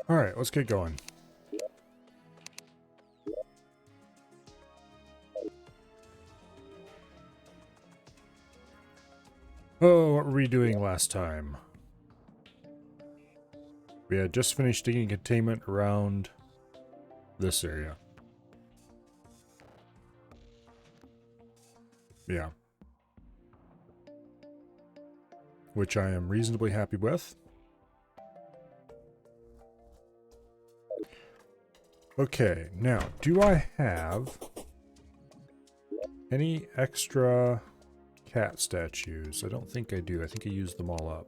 All right, let's get going. Oh, what were we doing last time? We had just finished digging containment around this area. Yeah. Which I am reasonably happy with. Okay, now, do I have any extra cat statues? I don't think I do. I think I used them all up.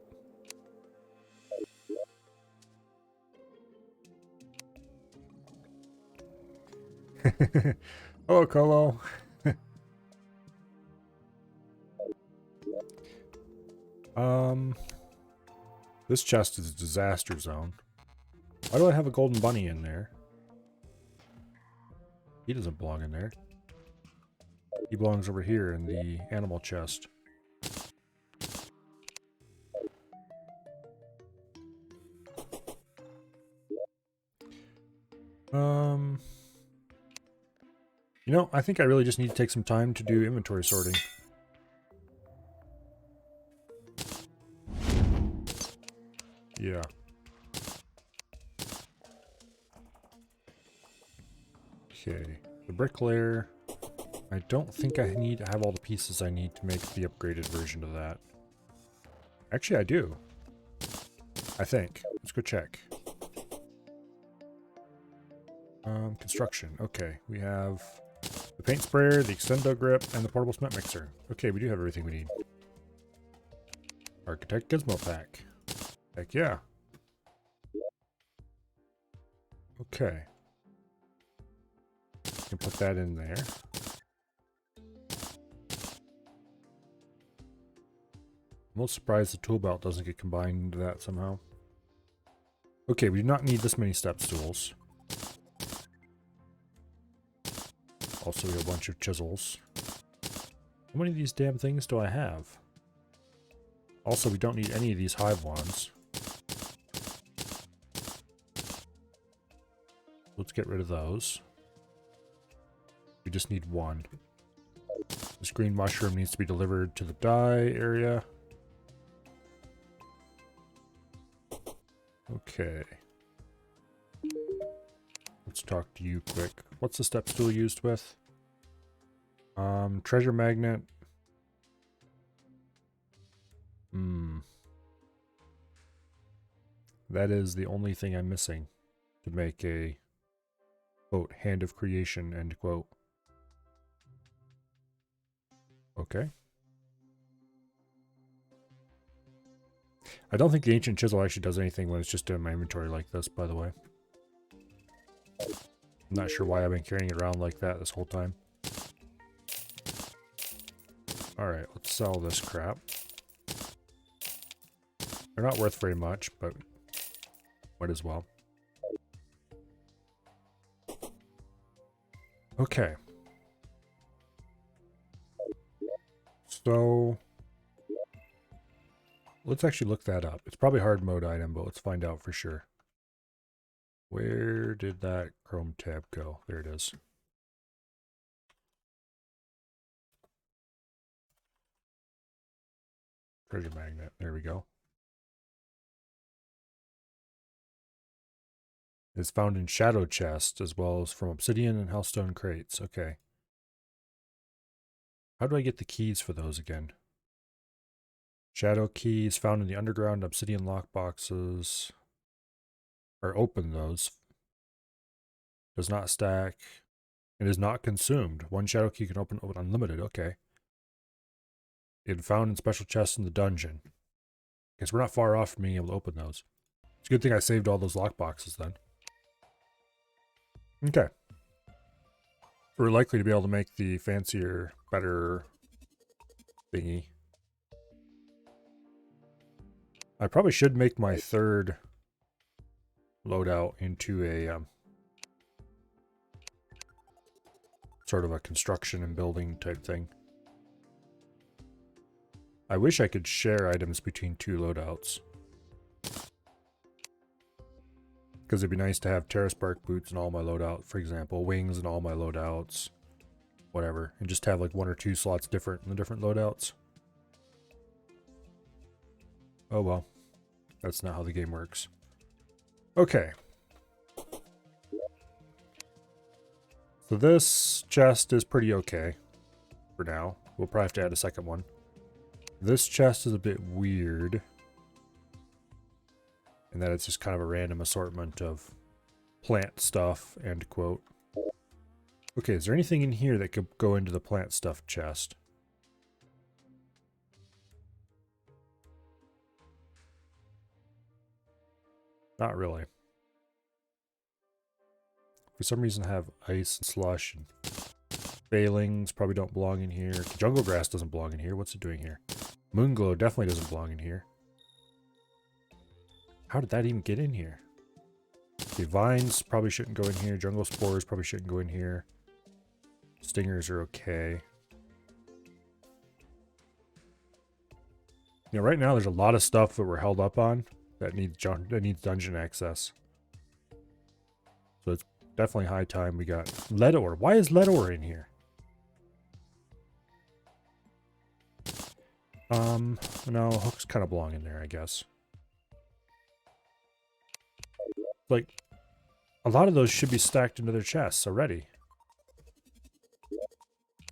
Hello, Colo. This chest is a disaster zone. Why do I have a golden bunny in there? He doesn't belong in there. He belongs over here in the animal chest. You know, I think I really just need to take some time to do inventory sorting. Yeah. Okay. The bricklayer. I don't think I need to have all the pieces I need to make the upgraded version of that. Actually, I do. I think. Let's go check. Construction. Okay. We have the paint sprayer, the extendo grip, and the portable cement mixer. Okay, we do have everything we need. Architect Gizmo pack. Heck yeah. Okay. Can put that in there. I'm a little surprised the tool belt doesn't get combined into that somehow. Okay, we do not need this many step stools. Also, we have a bunch of chisels. How many of these damn things do I have? Also, we don't need any of these hive wands. Let's get rid of those. We just need one. This green mushroom needs to be delivered to the dye area. Okay. Let's talk to you quick. What's the step stool used with? Treasure magnet. That is the only thing I'm missing to make a, quote, hand of creation, end quote. Okay. I don't think the ancient chisel actually does anything when it's just in my inventory like this, by the way. I'm not sure why I've been carrying it around like that this whole time. Alright, let's sell this crap. They're not worth very much, but might as well. Okay. So let's actually look that up. It's probably a hard mode item, but let's find out for sure. Where did that Chrome tab go? There it is. Treasure magnet. There we go. It's found in shadow chest as well as from obsidian and hellstone crates. Okay. How do I get the keys for those again? Shadow keys found in the underground obsidian lockboxes. Or open those. Does not stack. It is not consumed. One shadow key can open unlimited. Okay. It found in special chests in the dungeon. Guess we're not far off from being able to open those. It's a good thing I saved all those lockboxes then. Okay. We're likely to be able to make the fancier, better thingy. I probably should make my third loadout into a sort of a construction and building type thing. I wish I could share items between two loadouts. Because it'd be nice to have Terra Spark boots in all my loadouts, for example, wings in all my loadouts, whatever, and just have like 1 or 2 slots different in the different loadouts. Oh well, that's not how the game works. Okay. So this chest is pretty okay for now. We'll probably have to add a second one. This chest is a bit weird in that it's just kind of a random assortment of plant stuff, end quote. Okay, is there anything in here that could go into the plant stuff chest? Not really. For some reason I have ice and slush and failings probably don't belong in here. Jungle grass doesn't belong in here. What's it doing here? Moonglow definitely doesn't belong in here. How did that even get in here? Okay, vines probably shouldn't go in here. Jungle spores probably shouldn't go in here. Stingers are okay. You know, right now there's a lot of stuff that we're held up on that needs dungeon access. So it's definitely high time we got lead ore. Why is lead ore in here? No, hooks kind of belong in there, I guess. Like, a lot of those should be stacked into their chests already.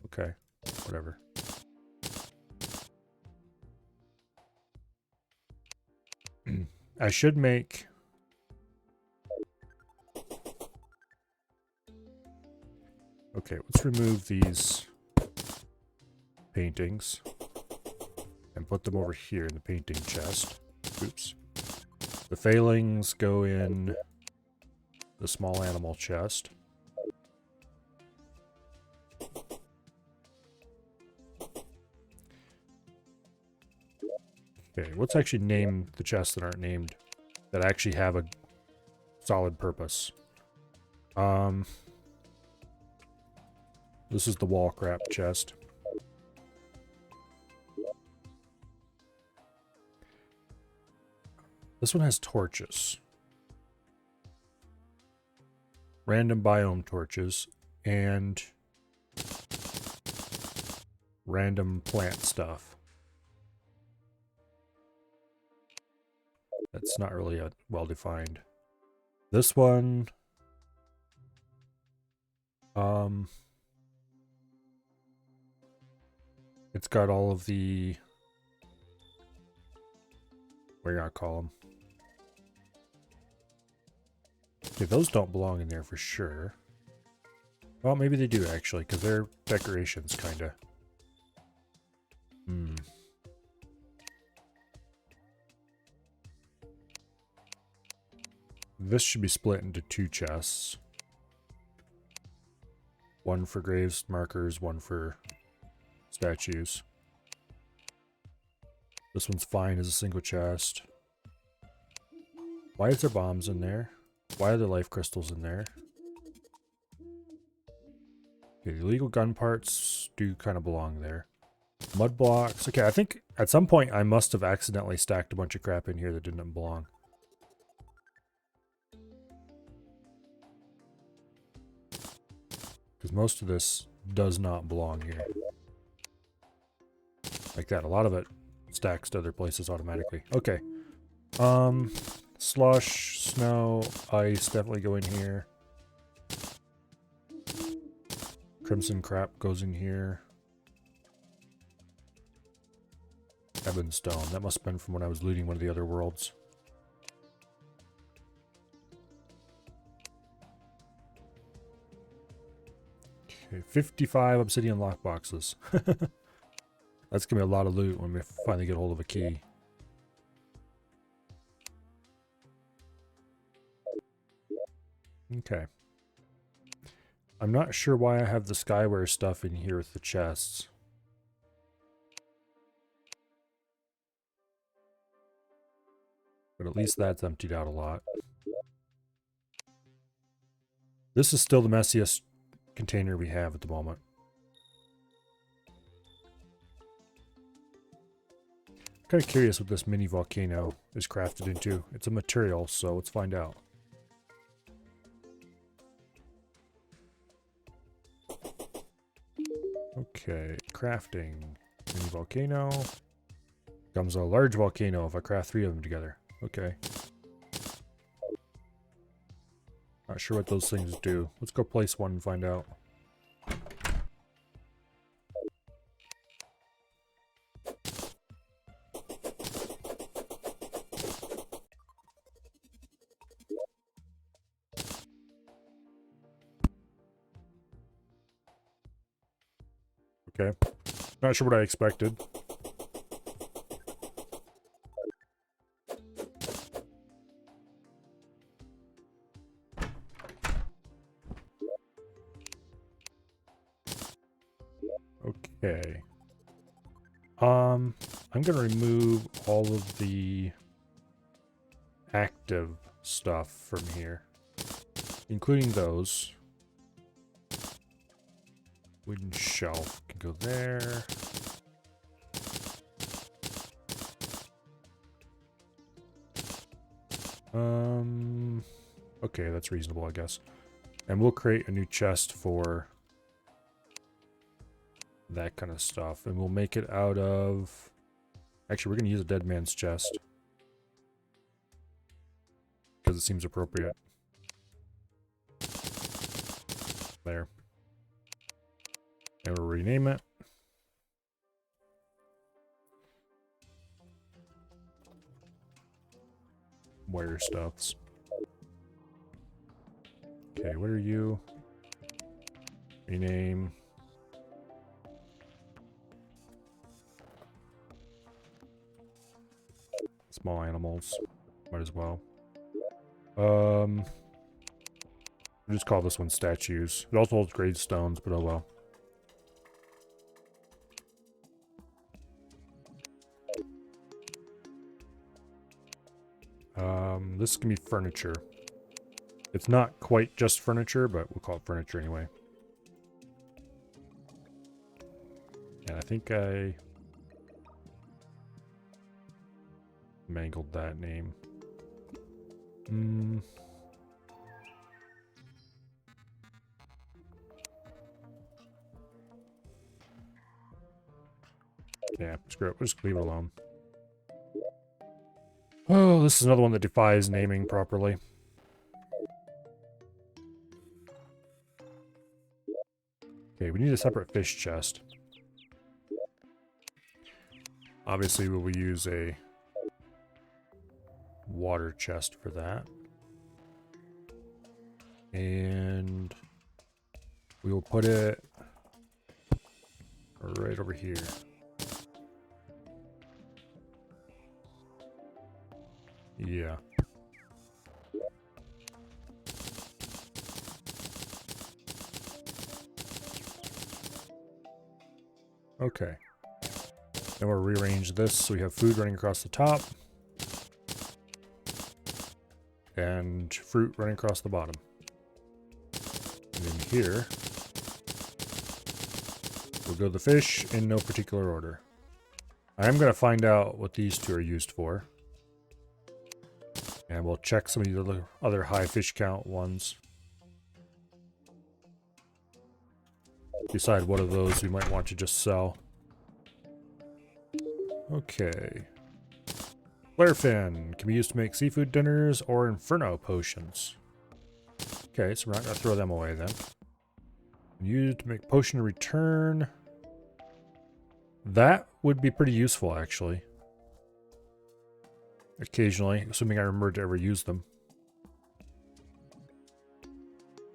Okay, whatever. I should make... Okay, let's remove these paintings and put them over here in the painting chest. Oops. The failings go in the small animal chest. Okay, let's actually name the chests that aren't named, that actually have a solid purpose. This is the wall crap chest. This one has torches. Random biome torches and random plant stuff. That's not really well defined. This one, it's got all of the, what are you gonna call them? Okay, those don't belong in there for sure. Well, maybe they do actually, because they're decorations, kinda. This should be split into 2 chests. One for graves markers, one for statues. This one's fine as a single chest. Why is there bombs in there? Why are there life crystals in there? Okay, the illegal gun parts do kind of belong there. Mud blocks. Okay, I think at some point I must have accidentally stacked a bunch of crap in here that didn't belong. Because most of this does not belong here. Like that. A lot of it stacks to other places automatically. Okay. Slush, snow, ice definitely go in here. Crimson crap goes in here. Ebon stone. That must have been from when I was looting one of the other worlds. Okay, 55 obsidian lockboxes. That's gonna be a lot of loot when we finally get hold of a key. Okay. I'm not sure why I have the Skyware stuff in here with the chests. But at least that's emptied out a lot. This is still the messiest container we have at the moment. I'm kind of curious what this mini volcano is crafted into. It's a material, so let's find out. Okay, crafting. Mini volcano. Becomes a large volcano if I craft 3 of them together. Okay. Not sure what those things do. Let's go place one and find out. Okay. Not sure what I expected. Okay. I'm gonna remove all of the active stuff from here, including those. Wooden shelf can go there. Okay, that's reasonable, I guess. And we'll create a new chest for that kind of stuff. And we'll make it out of... Actually, we're going to use a dead man's chest. Because it seems appropriate. There. And we'll rename it. Wire stuffs. Okay, what are you? Rename. Small animals. Might as well. We'll just call this one statues. It also holds gravestones, but oh well. This can be furniture. It's not quite just furniture, but we'll call it furniture anyway. And I think I mangled that name. Yeah, screw it. We'll just leave it alone. Oh, this is another one that defies naming properly. Okay, we need a separate fish chest. Obviously, we will use a water chest for that. And we will put it right over here. Yeah. Okay. Then we'll rearrange this so we have food running across the top. And fruit running across the bottom. And then here, we'll go the fish in no particular order. I am going to find out what these two are used for. And we'll check some of the other high fish count ones. Decide what of those we might want to just sell. Okay. Flarefin can be used to make seafood dinners or inferno potions. Okay, so we're not going to throw them away then. Used to make potion return. That would be pretty useful, actually. Occasionally, assuming I remember to ever use them.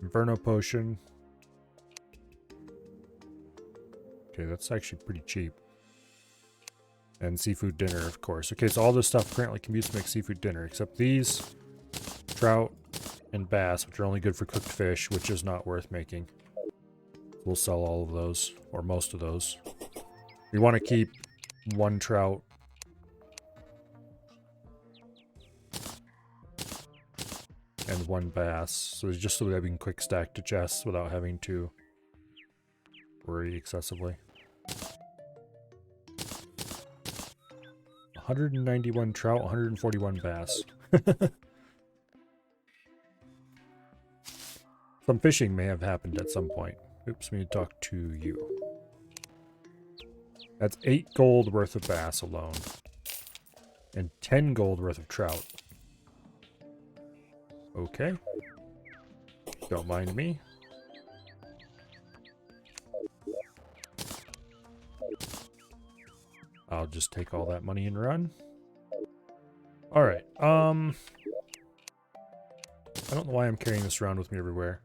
Inferno potion. Okay, that's actually pretty cheap. And seafood dinner, of course. Okay, so all this stuff currently can be used to make seafood dinner, except these, trout, and bass, which are only good for cooked fish, which is not worth making. We'll sell all of those, or most of those. We want to keep one trout. And one bass, so just so that we can quick stack to chests without having to worry excessively. 191 trout, 141 bass. Some fishing may have happened at some point. Oops, we need to talk to you. That's 8 gold worth of bass alone. And 10 gold worth of trout. Okay. Don't mind me. I'll just take all that money and run. Alright, I don't know why I'm carrying this around with me everywhere.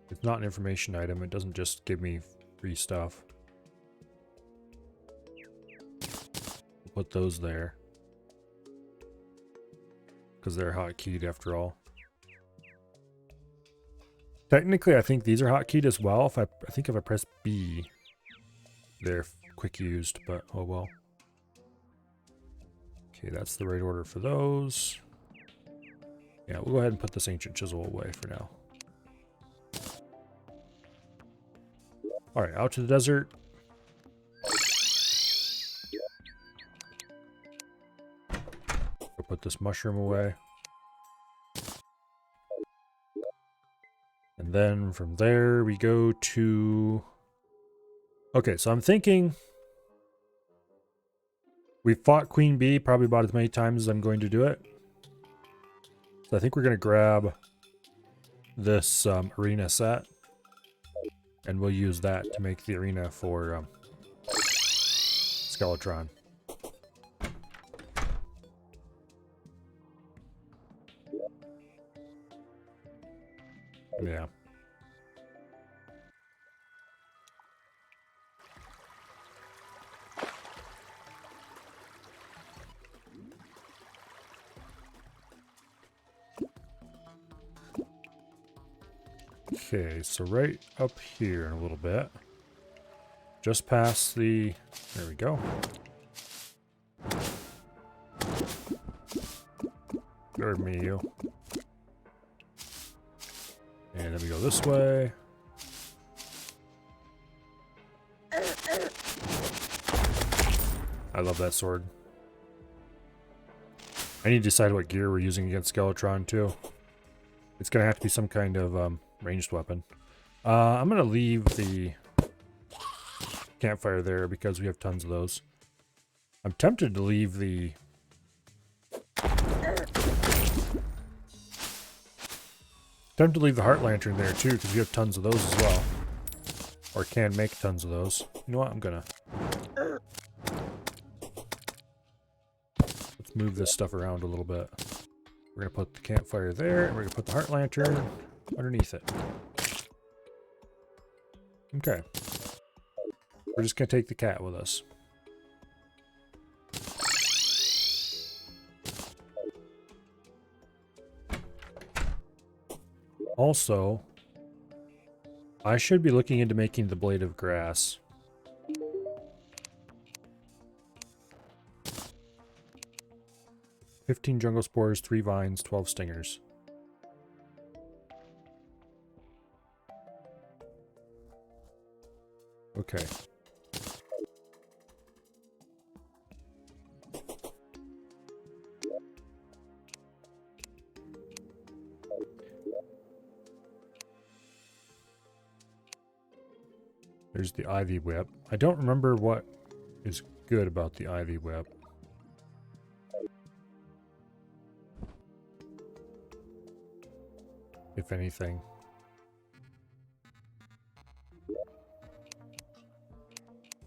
It's not an information item, it doesn't just give me free stuff. We'll put those there. Because they're hotkeyed after all. Technically, I think these are hotkeyed as well. I think if I press B, they're quick used, but oh well. Okay, that's the right order for those. Yeah, we'll go ahead and put this ancient chisel away for now. Alright, out to the desert. We'll put this mushroom away. And then from there we go to... Okay, so I'm thinking... We fought Queen Bee probably about as many times as I'm going to do it. So I think we're going to grab this arena set. And we'll use that to make the arena for Skeletron. Yeah. Okay, so right up here in a little bit. Just past the... There we go. Guard me, you. And then we go this way. I love that sword. I need to decide what gear we're using against Skeletron, too. It's going to have to be some kind of ranged weapon. I'm going to leave the campfire there because we have tons of those. I'm tempted to leave the... heart lantern there, too, because we have tons of those as well. Or can make tons of those. You know what? I'm going to... Let's move this stuff around a little bit. We're going to put the campfire there, and we're going to put the heart lantern underneath it. Okay. We're just going to take the cat with us. Also, I should be looking into making the blade of grass. "15 jungle spores, 3 vines, 12 stingers." Okay. There's the ivy whip. I don't remember what is good about the ivy whip. If anything.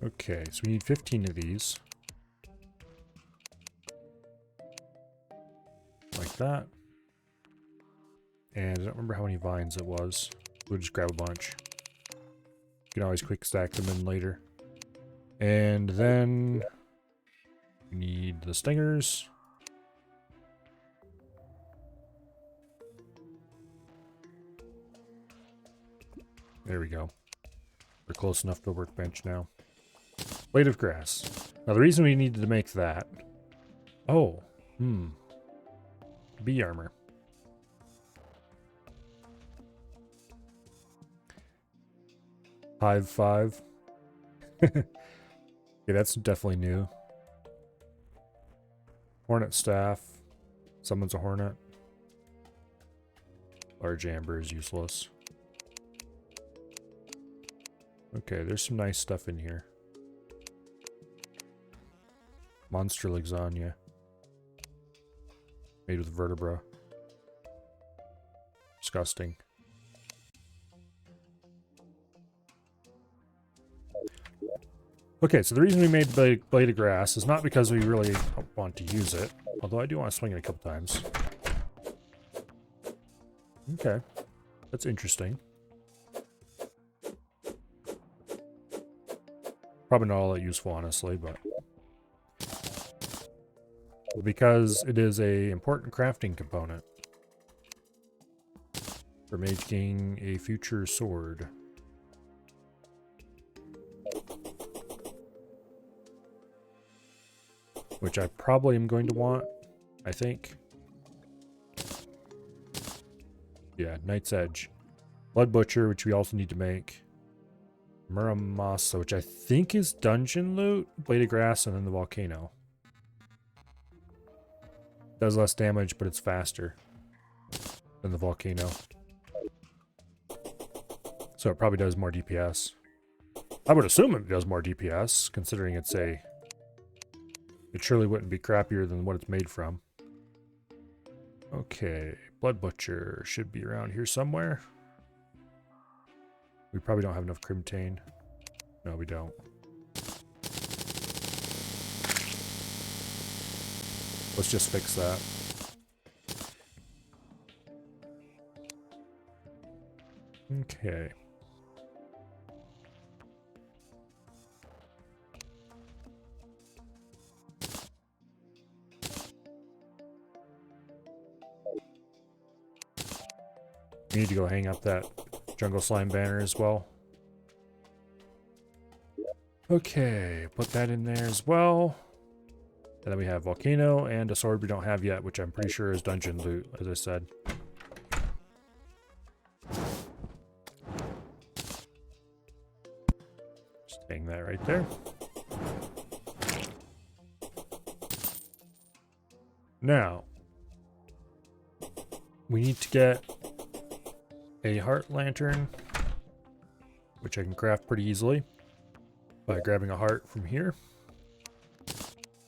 Okay, so we need 15 of these. Like that. And I don't remember how many vines it was. We'll just grab a bunch. You can always quick stack them in later. And then we need the stingers. There we go. We're close enough to the workbench now. Blade of grass. Now the reason we needed to make that... Oh. Bee armor. Hive 5. Yeah, that's definitely new. Hornet staff. Summons a hornet. Large amber is useless. Okay, there's some nice stuff in here. Monster lasagna. Made with vertebra. Disgusting. Okay, so the reason we made the blade of grass is not because we really want to use it, although I do want to swing it a couple times. Okay, that's interesting. Probably not all that useful, honestly, but because it is a important crafting component for making a future sword. Which I probably am going to want, I think. Yeah, Knight's Edge. Blood Butcher, which we also need to make. Muramasa, which I think is dungeon loot. Blade of Grass, and then the Volcano. Does less damage, but it's faster than the Volcano. So it probably does more DPS. I would assume it does more DPS, considering it's a... It surely wouldn't be crappier than what it's made from. Okay, Blood Butcher should be around here somewhere. We probably don't have enough Crimtane. No, we don't. Let's just fix that. Okay. We need to go hang up that Jungle Slime banner as well. Okay, put that in there as well. And then we have Volcano and a sword we don't have yet, which I'm pretty sure is dungeon loot, as I said. Just hang that right there. Now, we need to get a heart lantern, which I can craft pretty easily by grabbing a heart from here.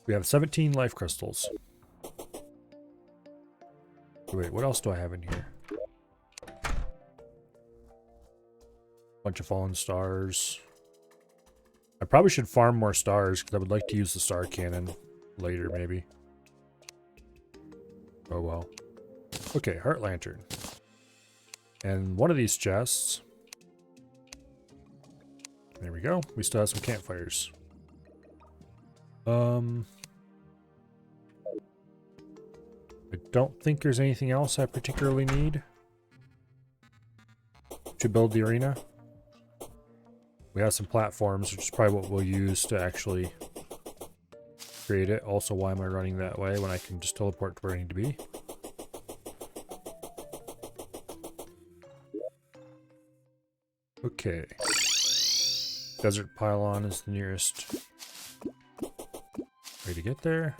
We have 17 life crystals. Wait, what else do I have in here? Bunch of fallen stars. I probably should farm more stars because I would like to use the star cannon later, maybe. Oh well. Okay, heart lantern. And one of these chests. There we go. We still have some campfires. I don't think there's anything else I particularly need to build the arena. We have some platforms, which is probably what we'll use to actually create it. Also, why am I running that way when I can just teleport to where I need to be? Okay. Desert Pylon is the nearest way to get there.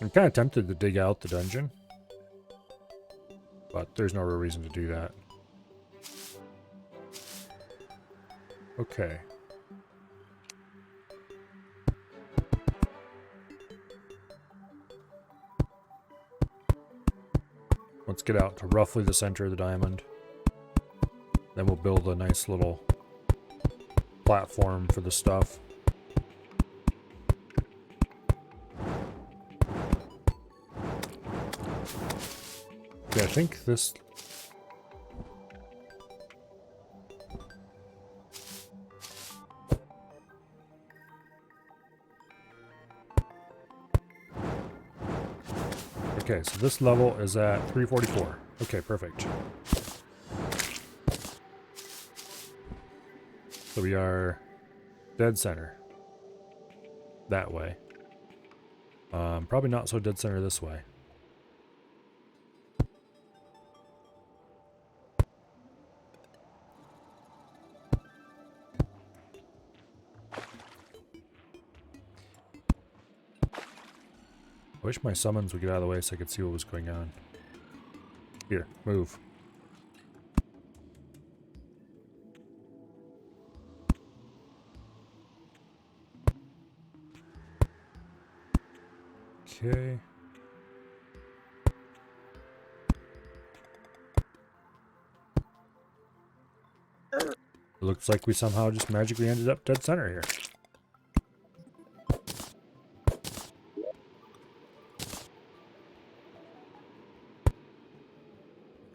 I'm kind of tempted to dig out the dungeon, but there's no real reason to do that. Okay. Let's get out to roughly the center of the diamond. Then we'll build a nice little platform for the stuff. Okay, I think this... Okay, so this level is at 344. Okay, perfect. So we are dead center. That way. Probably not so dead center this way. I wish my summons would get out of the way so I could see what was going on. Here, move. Okay. It looks like we somehow just magically ended up dead center here.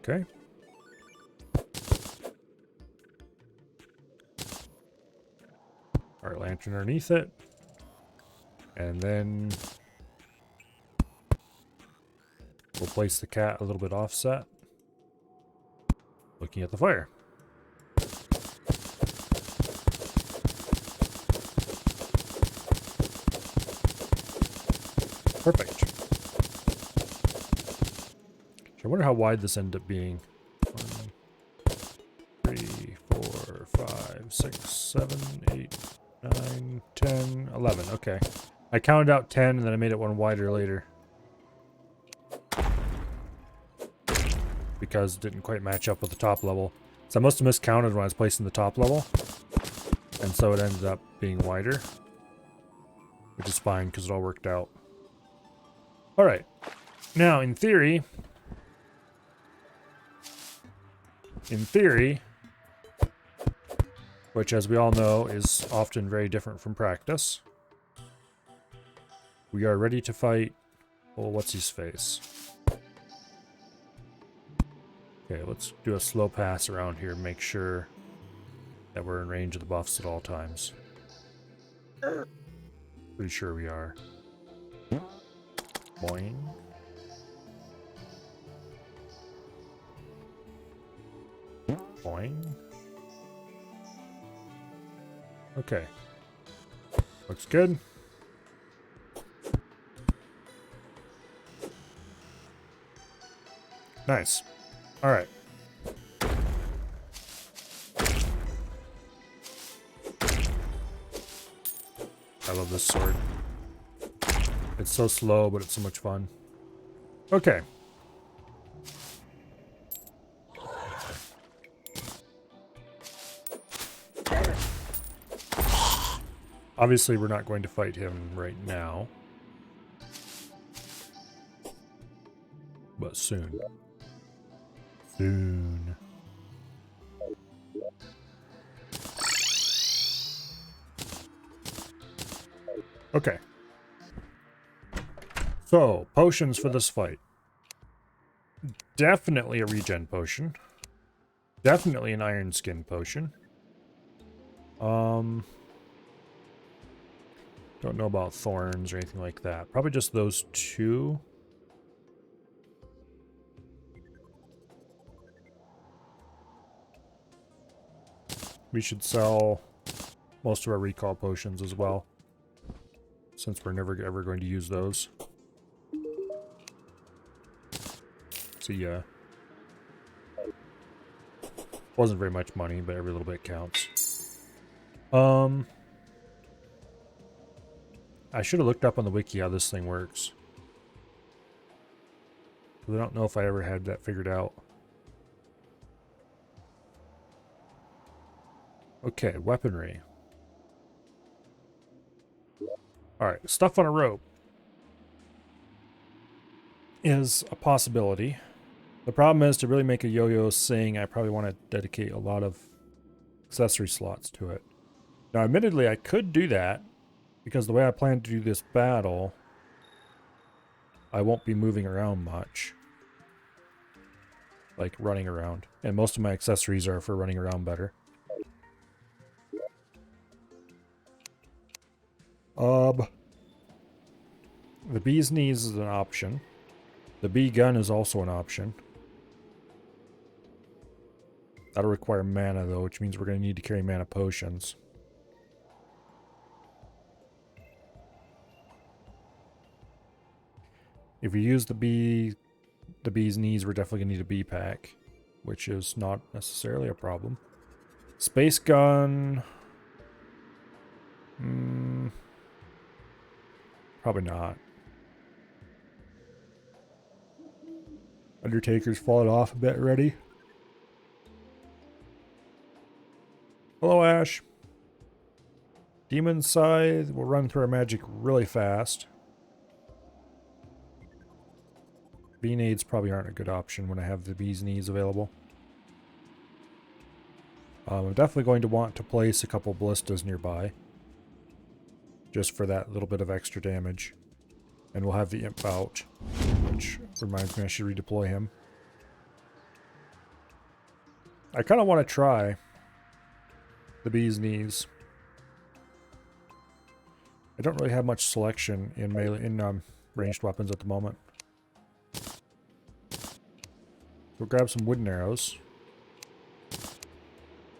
Okay. Our lantern underneath it. And then we'll place the cat a little bit offset, looking at the fire. Perfect. I wonder how wide this ended up being. 1, 3, 4, 5, 6, 7, 8, 9, 10, 11. Okay. I counted out 10 and then I made it one wider later. Because it didn't quite match up with the top level. So I must have miscounted when I was placing the top level. And so it ended up being wider. Which is fine because it all worked out. Alright. Now, in theory, which as we all know is often very different from practice, we are ready to fight, well, what's his face? Okay, let's do a slow pass around here and make sure that we're in range of the buffs at all times. Pretty sure we are. Boing. Boing. Okay. Looks good. Nice. Alright. I love this sword. It's so slow, but it's so much fun. Okay. Obviously, we're not going to fight him right now. But soon. Soon. Okay. So, potions for this fight. Definitely a regen potion. Definitely an iron skin potion. Don't know about thorns or anything like that. Probably just those two. We should sell most of our recall potions as well, since we're never ever going to use those. See ya. Wasn't very much money, but every little bit counts. I should have looked up on the wiki how this thing works. I don't know if I ever had that figured out. Okay, weaponry. Alright, stuff on a rope is a possibility. The problem is, to really make a yo-yo sing, I probably want to dedicate a lot of accessory slots to it. Now, admittedly, I could do that, because the way I plan to do this battle, I won't be moving around much. Like, running around. And most of my accessories are for running around better. The bee's knees is an option. The bee gun is also an option. That'll require mana, though, which means we're going to need to carry mana potions. If we use the bee's knees, we're definitely going to need a bee pack, which is not necessarily a problem. Space gun... probably not. Undertaker's fallen off a bit already. Hello, Ash. Demon Scythe will run through our magic really fast. Bee nades probably aren't a good option when I have the bee's knees available. I'm definitely going to want to place a couple ballistas nearby, just for that little bit of extra damage. And we'll have the imp out, which reminds me I should redeploy him. I kind of want to try the bee's knees. I don't really have much selection in melee ranged weapons at the moment. We'll grab some wooden arrows.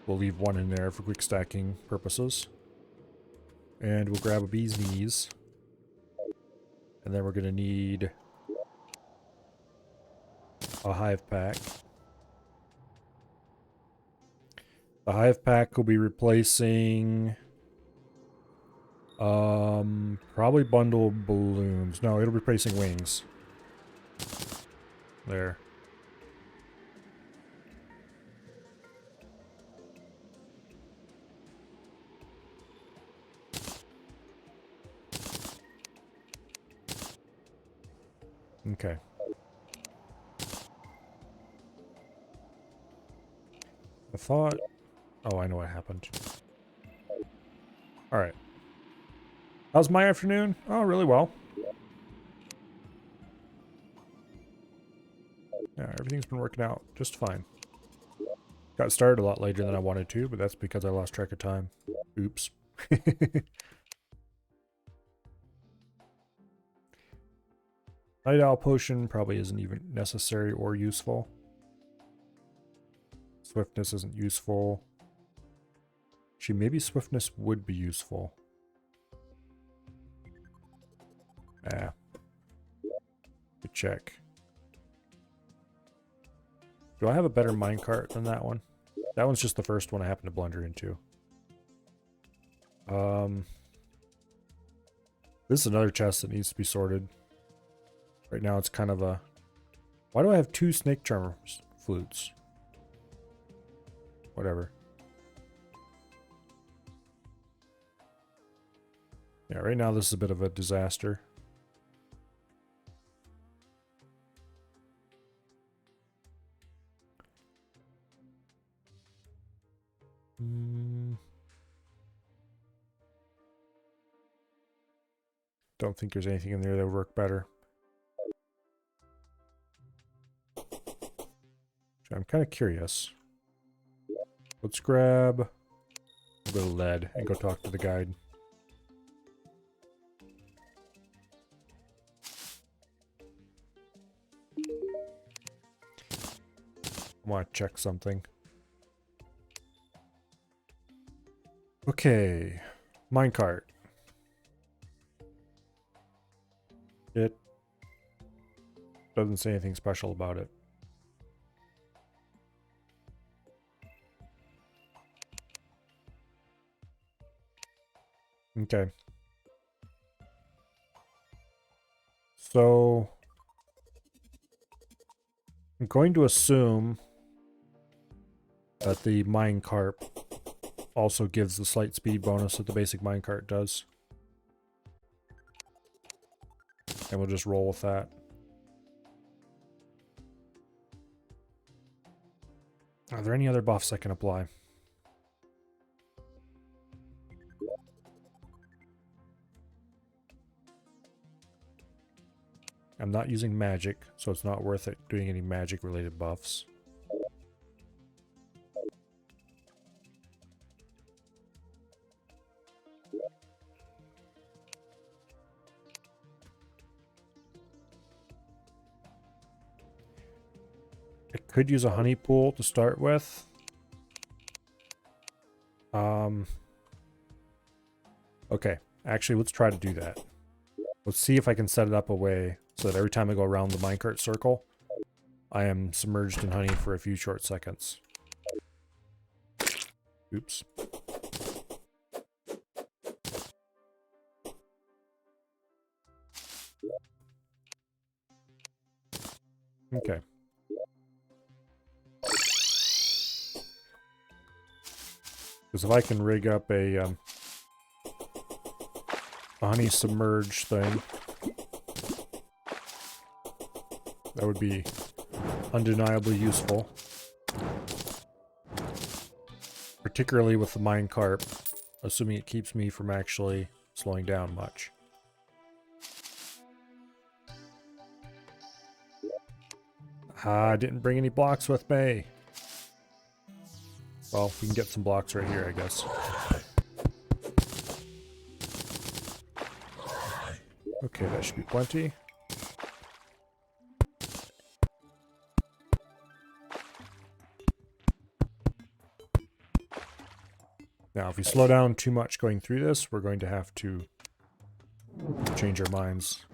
We'll leave one in there for quick stacking purposes. And we'll grab a bee's knees. And then we're going to need a hive pack. The hive pack will be replacing probably bundle balloons. No, it'll be replacing wings. There. Okay. I thought... Oh, I know what happened. Alright. How's my afternoon? Oh, really well. Yeah, everything's been working out just fine. Got started a lot later than I wanted to, but that's because I lost track of time. Oops. Night Owl Potion probably isn't even necessary or useful. Swiftness isn't useful. Actually, maybe Swiftness would be useful. Ah. Good check. Do I have a better minecart than that one? That one's just the first one I happened to blunder into. This is another chest that needs to be sorted. Right now it's kind of a... Why do I have 2 snake charmer flutes? Whatever. Yeah, right now this is a bit of a disaster. Don't think there's anything in there that would work better. I'm kind of curious. Let's grab a bit of lead and go talk to the guide. I want to check something. Okay, minecart. It doesn't say anything special about it. Okay. So I'm going to assume that the minecart also gives the slight speed bonus that the basic minecart does. And we'll just roll with that. Are there any other buffs I can apply? I'm not using magic, so it's not worth it doing any magic related buffs. I could use a honey pool to start with. Okay, actually let's try to do that. Let's see if I can set it up a way so that every time I go around the minecart circle, I am submerged in honey for a few short seconds. Oops. Okay. Because if I can rig up a honey submerge thing, That would be undeniably useful. Particularly with the minecart, assuming it keeps me from actually slowing down much. Ah, I didn't bring any blocks with me. Well, we can get some blocks right here, I guess. Okay, that should be plenty. Now, if we slow down too much going through this, we're going to have to change our minds.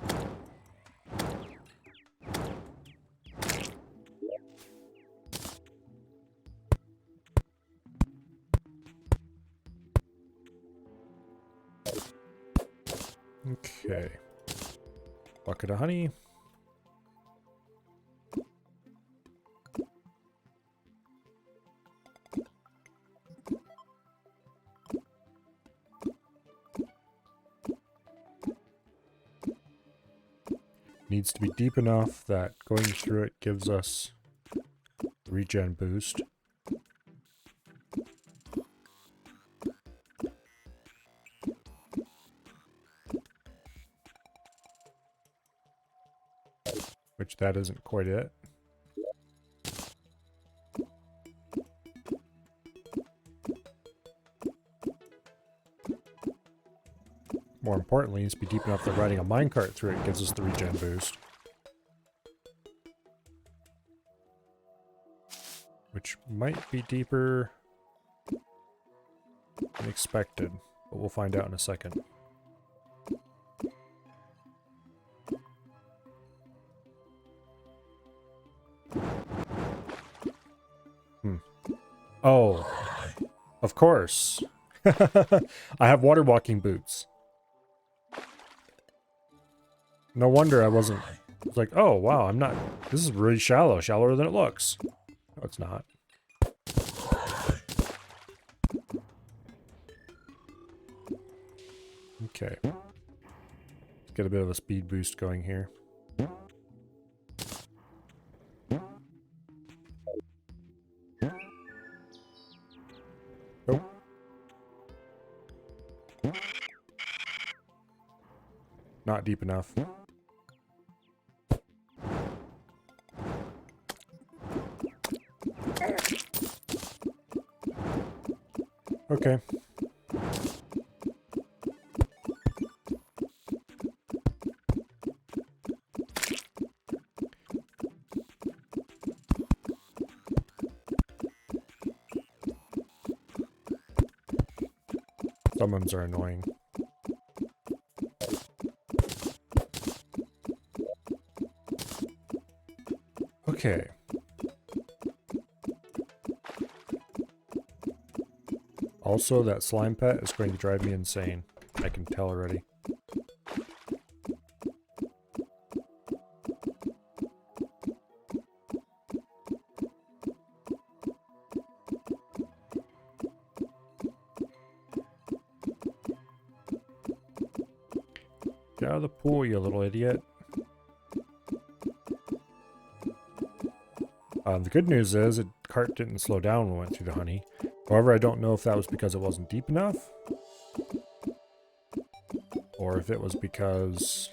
Okay. Bucket of honey. Needs to be deep enough that going through it gives us regen boost. Which that isn't quite it. More importantly, it needs to be deep enough that riding a minecart through it gives us the regen boost. Which might be deeper than expected, but we'll find out in a second. Oh, of course. I have water walking boots. No wonder I wasn't. It's like, oh wow, I'm not. This is really shallow, shallower than it looks. No, it's not. Okay. Let's get a bit of a speed boost going here. Nope. Not deep enough. Okay. Summons are annoying. Okay. Also, that slime pet is going to drive me insane. I can tell already. Get out of the pool, you little idiot. The good news is, the cart didn't slow down when it went through the honey. However, I don't know if that was because it wasn't deep enough, or if it was because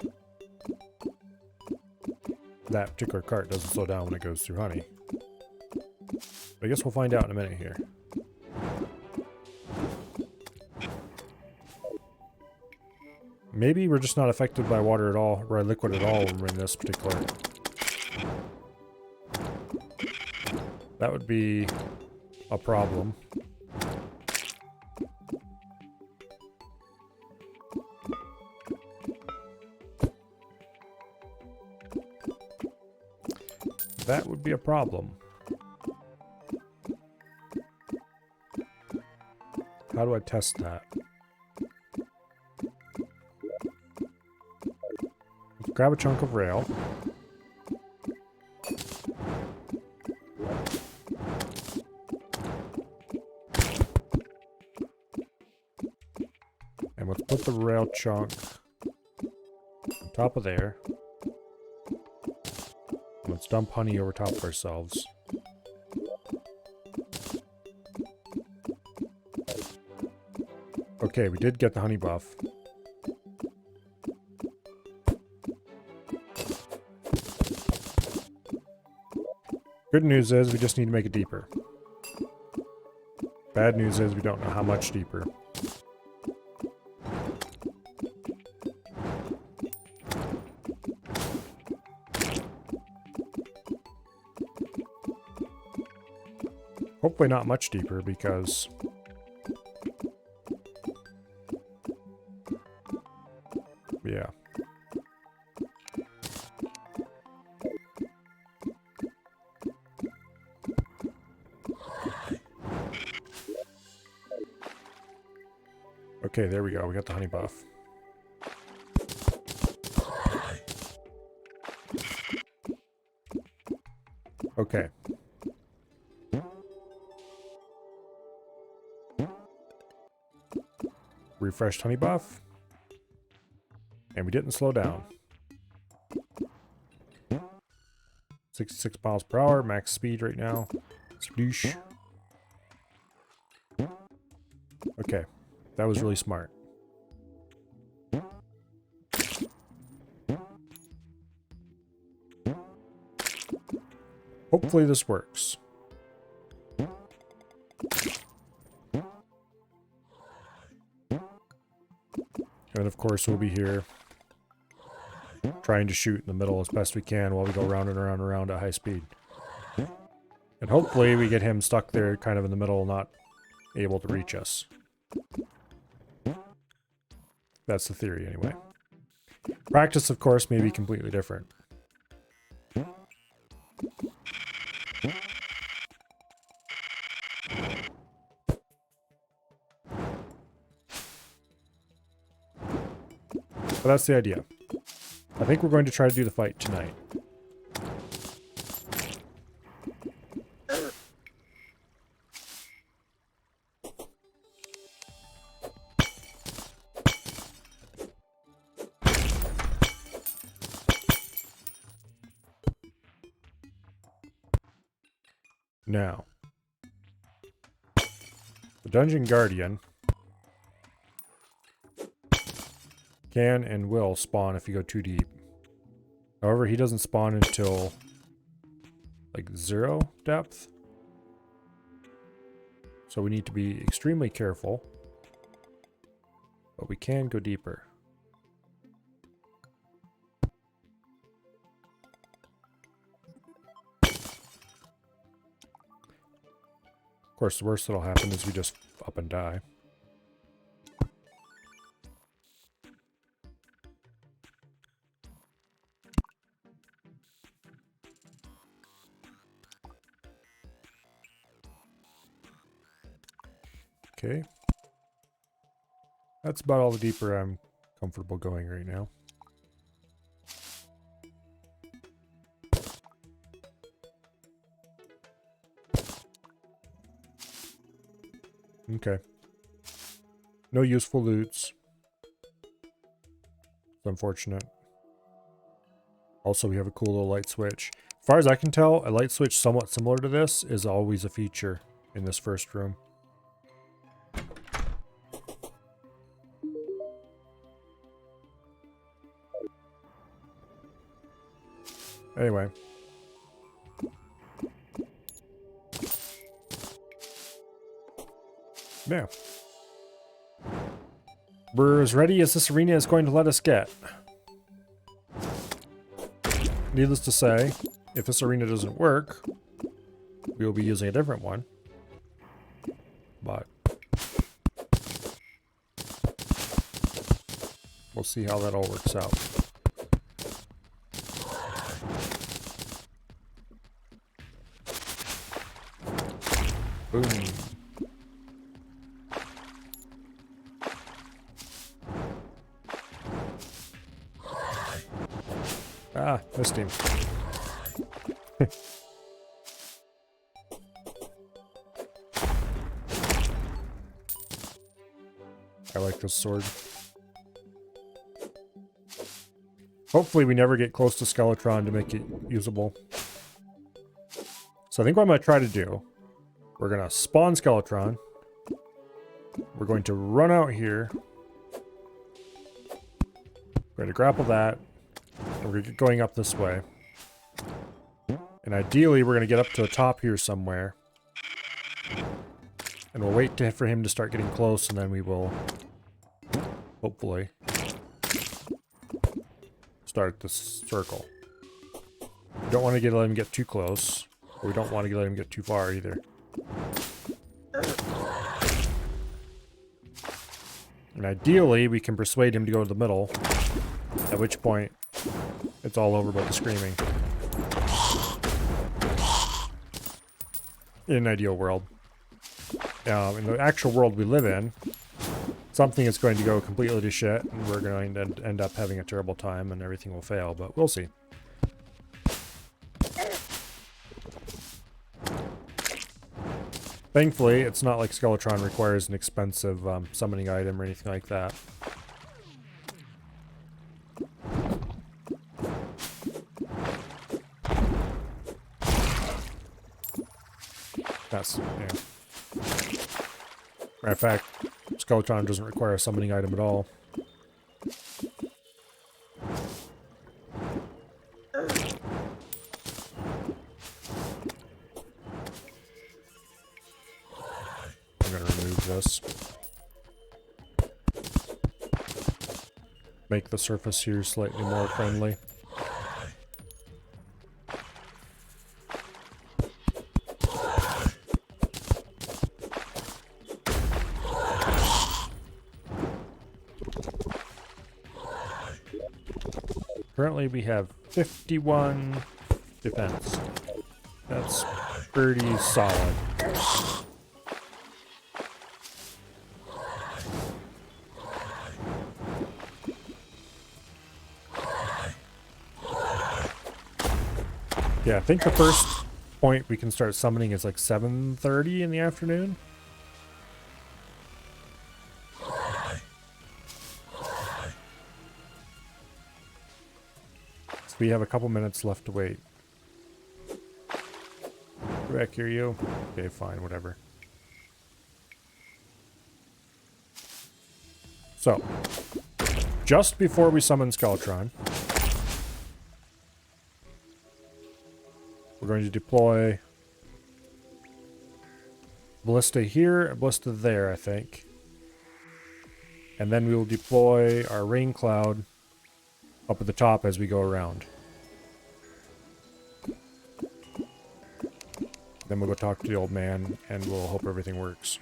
that particular cart doesn't slow down when it goes through honey. But I guess we'll find out in a minute here. Maybe we're just not affected by water at all, or liquid at all when we're in this particular. That would be a problem. That would be a problem. How do I test that? Let's grab a chunk of rail. And let's put the rail chunk on top of there. Let's dump honey over top of ourselves. Okay, we did get the honey buff. Good news is we just need to make it deeper. Bad news is we don't know how much deeper. Hopefully not much deeper because yeah. Okay, there we go. We got the honey buff. Okay. Refreshed honey buff. And we didn't slow down. 66 miles per hour, max speed right now. Sploosh. Okay, that was really smart. Hopefully this works. And of course we'll be here trying to shoot in the middle as best we can while we go round and around and around at high speed. And hopefully we get him stuck there kind of in the middle, not able to reach us. That's the theory anyway. Practice, of course, may be completely different. But that's the idea. I think we're going to try to do the fight tonight. Now, the Dungeon Guardian can and will spawn if you go too deep. However, he doesn't spawn until like 0 depth. So we need to be extremely careful. But we can go deeper. Of course, the worst that'll happen is we just up and die. Okay. That's about all the deeper I'm comfortable going right now. Okay. No useful loots. It's unfortunate. Also, we have a cool little light switch. As far as I can tell, a light switch somewhat similar to this is always a feature in this first room. Anyway. Yeah. We're as ready as this arena is going to let us get. Needless to say, if this arena doesn't work, we will be using a different one. But we'll see how that all works out. Boom. Ah, missed him. I like this sword. Hopefully we never get close to Skeletron to make it usable. So I think what I'm going to try to do, we're going to spawn Skeletron. We're going to run out here. We're going to grapple that. And we're going to get going up this way. And ideally, we're going to get up to the top here somewhere. And we'll wait for him to start getting close, and then we will, hopefully, start the circle. We don't want to let him get too close. But we don't want to let him get too far either. And ideally, we can persuade him to go to the middle. At which point, it's all over but the screaming. In an ideal world. In the actual world we live in, something is going to go completely to shit, and we're going to end up having a terrible time, and everything will fail, but we'll see. Thankfully, it's not like Skeletron requires an expensive summoning item or anything like that. That's, yeah. Matter of fact, Skeletron doesn't require a summoning item at all. I'm going to remove this. Make the surface here slightly more friendly. Currently we have 51 defense. That's pretty solid. Yeah, I think the first point we can start summoning is like 7:30 in the afternoon. So we have a couple minutes left to wait. Go back here, you. Okay, fine, whatever. So, just before we summon Skeletron, we're going to deploy Ballista here, and Ballista there, I think. And then we will deploy our Rain Cloud up at the top as we go around. Then we'll go talk to the old man, and we'll hope everything works.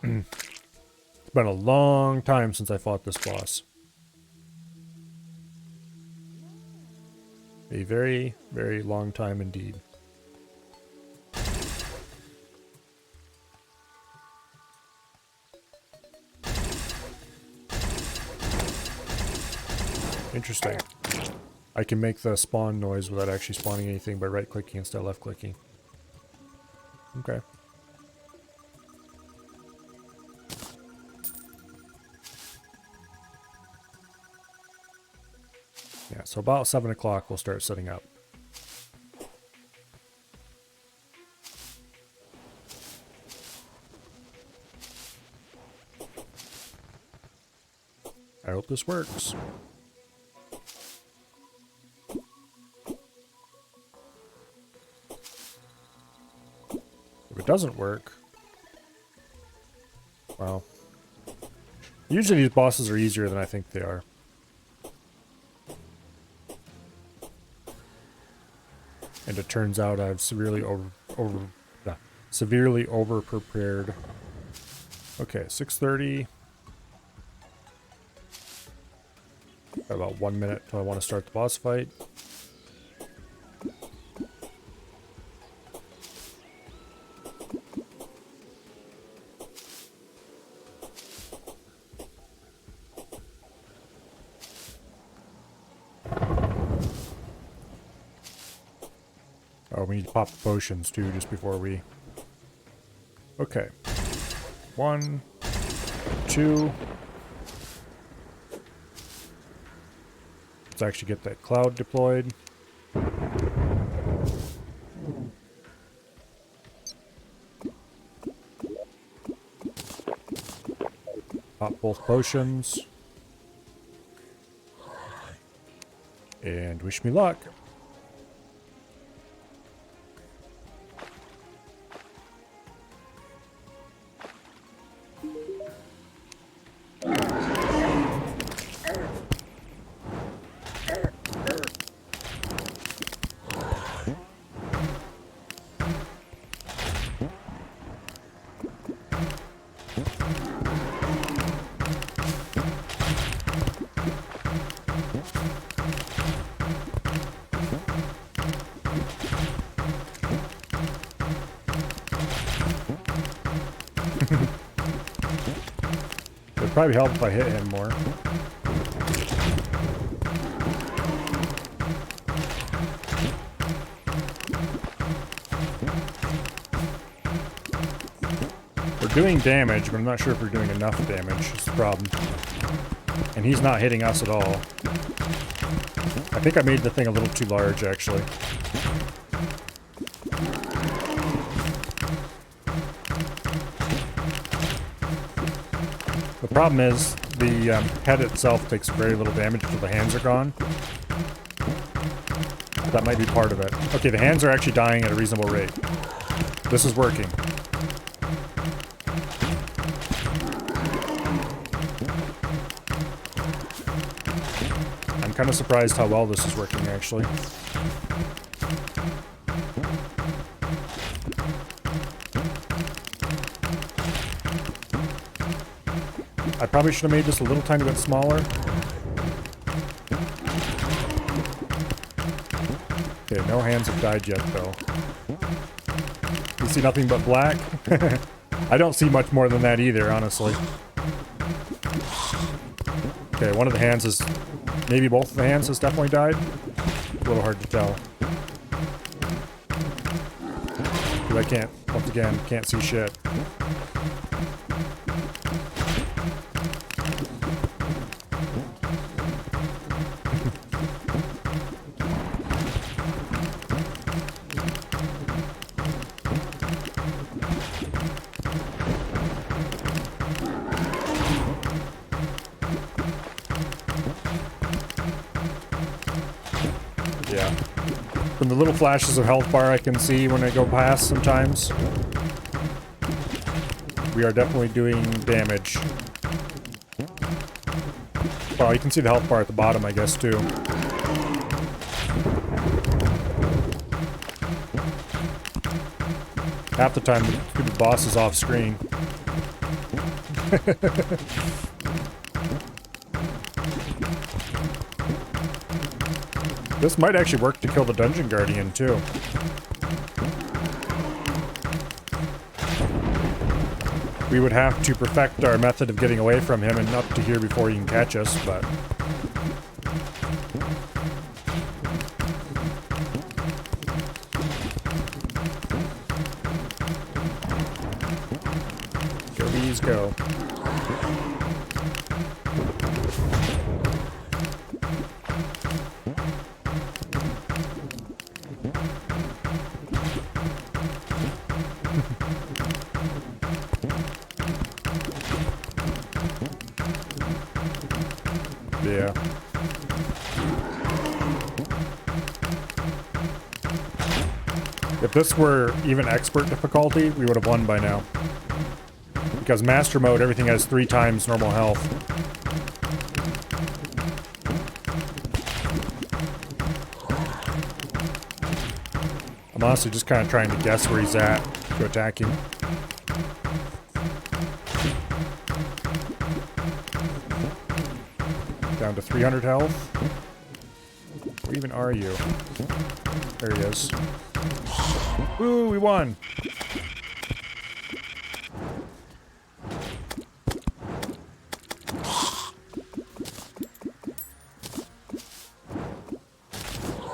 It's been a long time since I fought this boss. A very, very long time indeed. Interesting. I can make the spawn noise without actually spawning anything by right-clicking instead of left-clicking. Okay. Yeah, so about 7 o'clock we'll start setting up. I hope this works. If it doesn't work, well, usually these bosses are easier than I think they are. And it turns out I've severely over prepared. Okay, 6:30. Got about 1 minute till I want to start the boss fight. Oh, we need to pop the potions too just before we... Okay. 1, 2. Let's actually get that cloud deployed. Pop both potions. And wish me luck. It'd probably help if I hit him more. We're doing damage, but I'm not sure if we're doing enough damage. That's the problem. And he's not hitting us at all. I think I made the thing a little too large, actually. The problem is, the head itself takes very little damage until the hands are gone. That might be part of it. Okay, the hands are actually dying at a reasonable rate. This is working. I'm kind of surprised how well this is working, actually. I probably should have made this a little tiny bit smaller. Okay, no hands have died yet, though. You see nothing but black? I don't see much more than that either, honestly. Okay, one of the hands is... Maybe both of the hands has definitely died. A little hard to tell. But I can't, once again, can't see shit. Yeah. From the little flashes of health bar I can see when I go past sometimes, we are definitely doing damage. Well, you can see the health bar at the bottom, I guess, too. Half the time, the stupid boss is off screen. This might actually work to kill the Dungeon Guardian, too. We would have to perfect our method of getting away from him and up to here before he can catch us, but... Go bees, go. Yeah. If this were even expert difficulty, we would have won by now. Because master mode, everything has 3 times normal health. I'm honestly just kind of trying to guess where he's at to attack him. Down to 300 health. Where even are you? There he is. Woo, we won!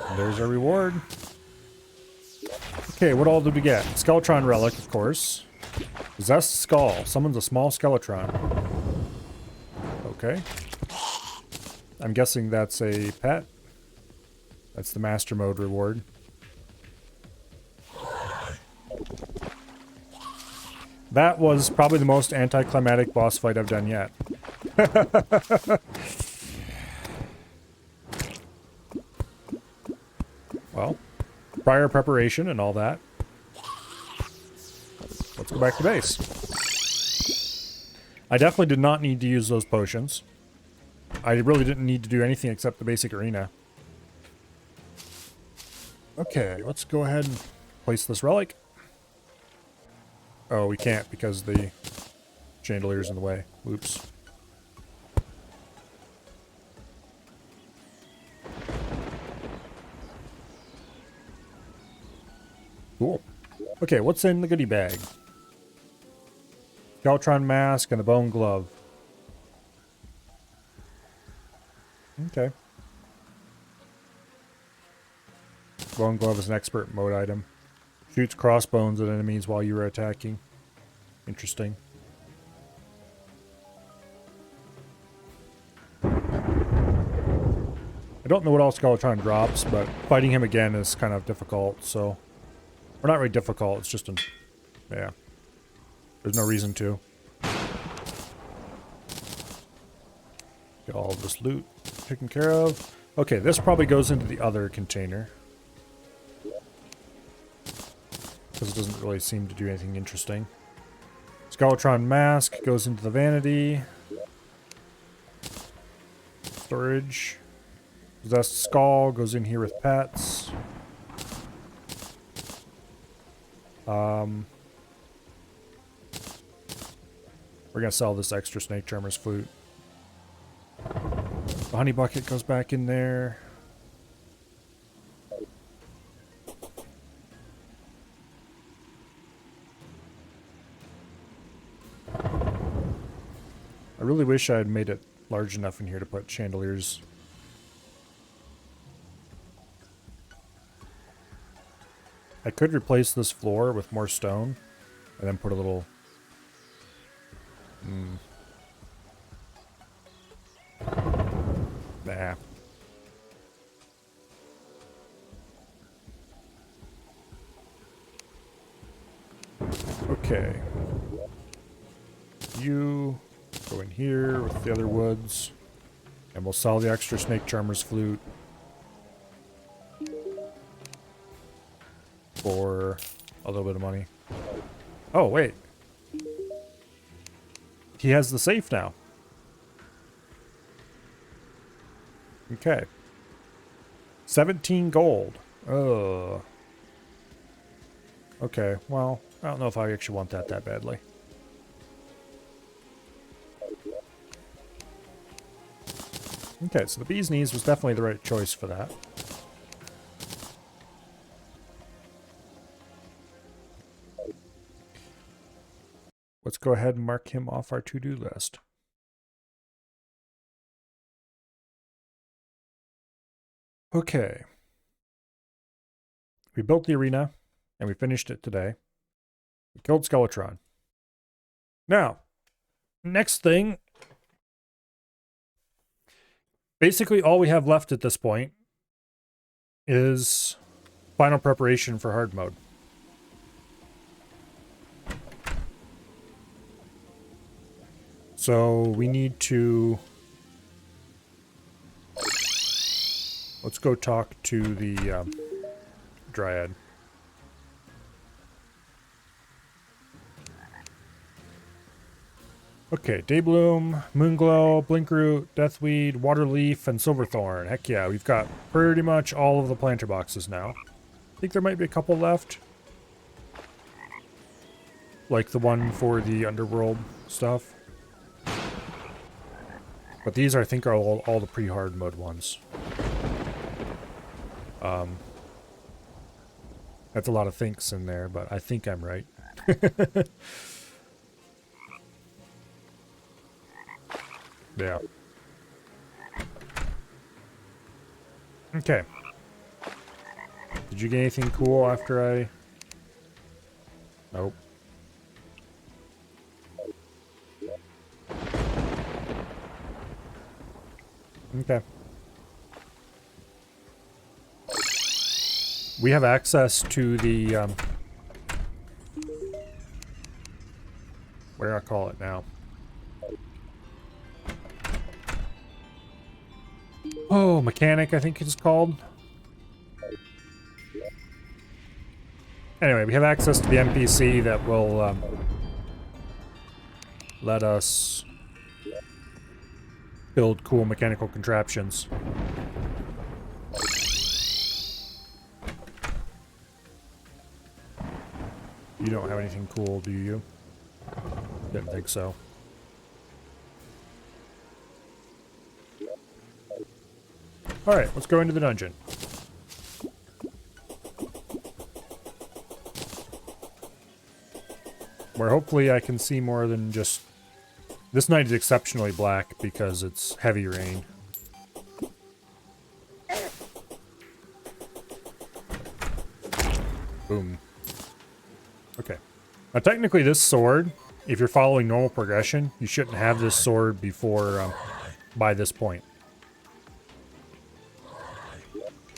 And there's our reward. Okay, what all did we get? Skeletron Relic, of course. Possessed Skull. Summons a small Skeletron. Okay. I'm guessing that's a pet. That's the Master Mode reward. That was probably the most anticlimactic boss fight I've done yet. Well, prior preparation and all that. Let's go back to base. I definitely did not need to use those potions. I really didn't need to do anything except the basic arena. Okay, let's go ahead and place this relic. Oh, we can't because the chandelier's in the way. Oops. Cool. Okay, what's in the goodie bag? Galtron mask and a bone glove. Okay. Bone glove is an expert mode item. Shoots crossbones at enemies while you are attacking. Interesting. I don't know what else Galtron drops, but fighting him again is kind of difficult, so... Or not really difficult, it's just yeah. There's no reason to. Get all of this loot taken care of. Okay, this probably goes into the other container. Because it doesn't really seem to do anything interesting. Skeletron mask goes into the vanity. Storage. Possessed skull goes in here with pets. We're gonna sell this extra snake charmer's flute. The honey bucket goes back in there. I really wish I had made it large enough in here to put chandeliers. I could replace this floor with more stone and then put a little... Nah. Okay. You go in here with the other woods. And we'll sell the extra snake charmer's flute. For a little bit of money. Oh, wait. He has the safe now. Okay. 17 gold. Ugh. Okay, well, I don't know if I actually want that badly. Okay, so the bee's knees was definitely the right choice for that. Let's go ahead and mark him off our to-do list. Okay. We built the arena, and we finished it today. We killed Skeletron. Now, next thing... Basically, all we have left at this point is final preparation for hard mode. So we need to... Let's go talk to the Dryad. Okay, Daybloom, Moonglow, Blinkroot, Deathweed, Waterleaf, and Silverthorn. Heck yeah, we've got pretty much all of the planter boxes now. I think there might be a couple left. Like the one for the Underworld stuff. But these, I think, are all the pre-hard mode ones. That's a lot of thinks in there, but I think I'm right. Yeah. Okay. Did you get anything cool after I... Nope. Okay. We have access to the, what do I call it now? Oh, mechanic, I think it's called. Anyway, we have access to the NPC that will let us build cool mechanical contraptions. You don't have anything cool, do you? Didn't think so. Alright, let's go into the dungeon. Where hopefully I can see more than just... This night is exceptionally black because it's heavy rain. Boom. Okay. Now technically this sword, if you're following normal progression, you shouldn't have this sword before, by this point.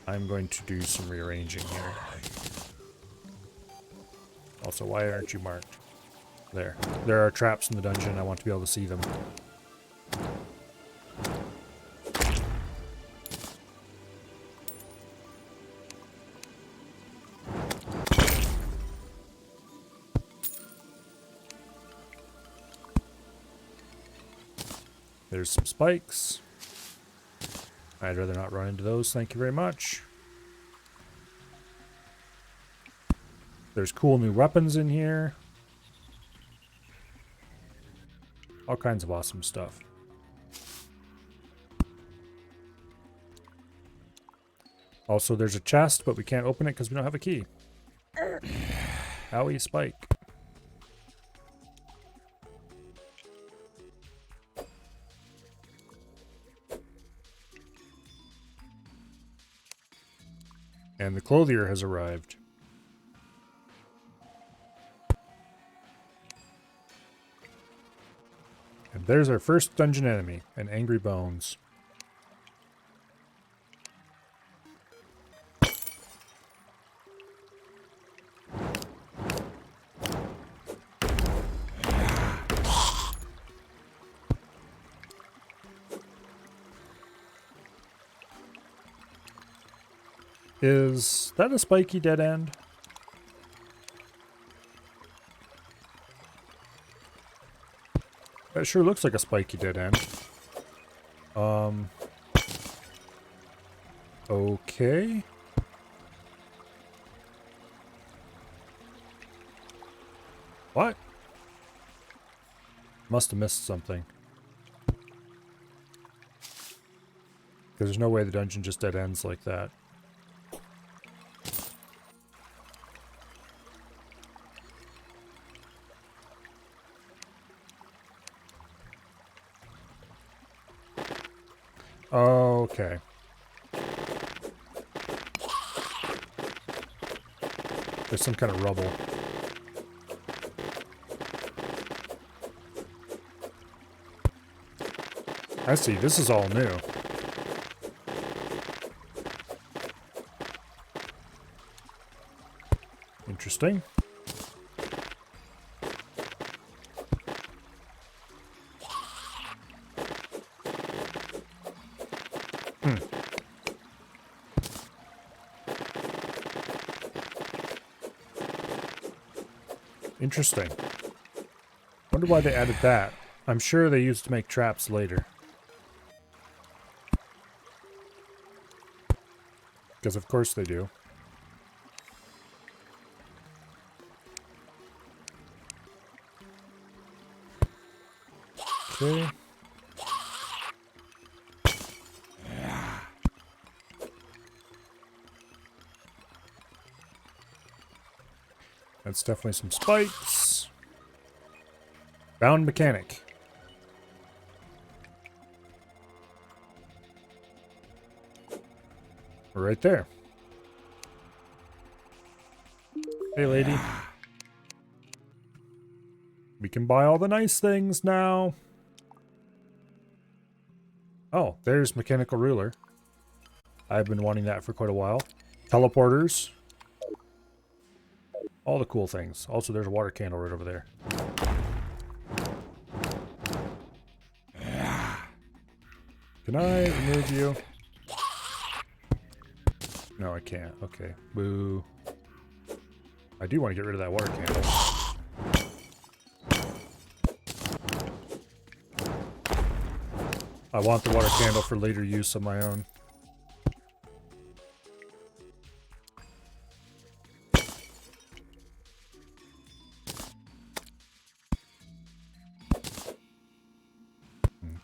I'm going to do some rearranging here. Also, why aren't you marked? There. There are traps in the dungeon. I want to be able to see them. There's some spikes. I'd rather not run into those, thank you very much. There's cool new weapons in here. All kinds of awesome stuff. Also, there's a chest, but we can't open it because we don't have a key. Owie, spike. And the clothier has arrived. And there's our first dungeon enemy, an Angry Bones. Is that a spiky dead end? That sure looks like a spiky dead end. Okay. What? Must have missed something. Because there's no way the dungeon just dead ends like that. Okay. There's some kind of rubble. I see, this is all new. Interesting. Interesting. Wonder why they added that. I'm sure they used to make traps later. Because of course they do. Okay. That's definitely some spikes. Bound mechanic. We're right there. Hey, lady. We can buy all the nice things now. Oh, there's mechanical ruler. I've been wanting that for quite a while. Teleporters. All the cool things. Also, there's a water candle right over there. Can I remove you? No, I can't. Okay. Boo. I do want to get rid of that water candle. I want the water candle for later use of my own.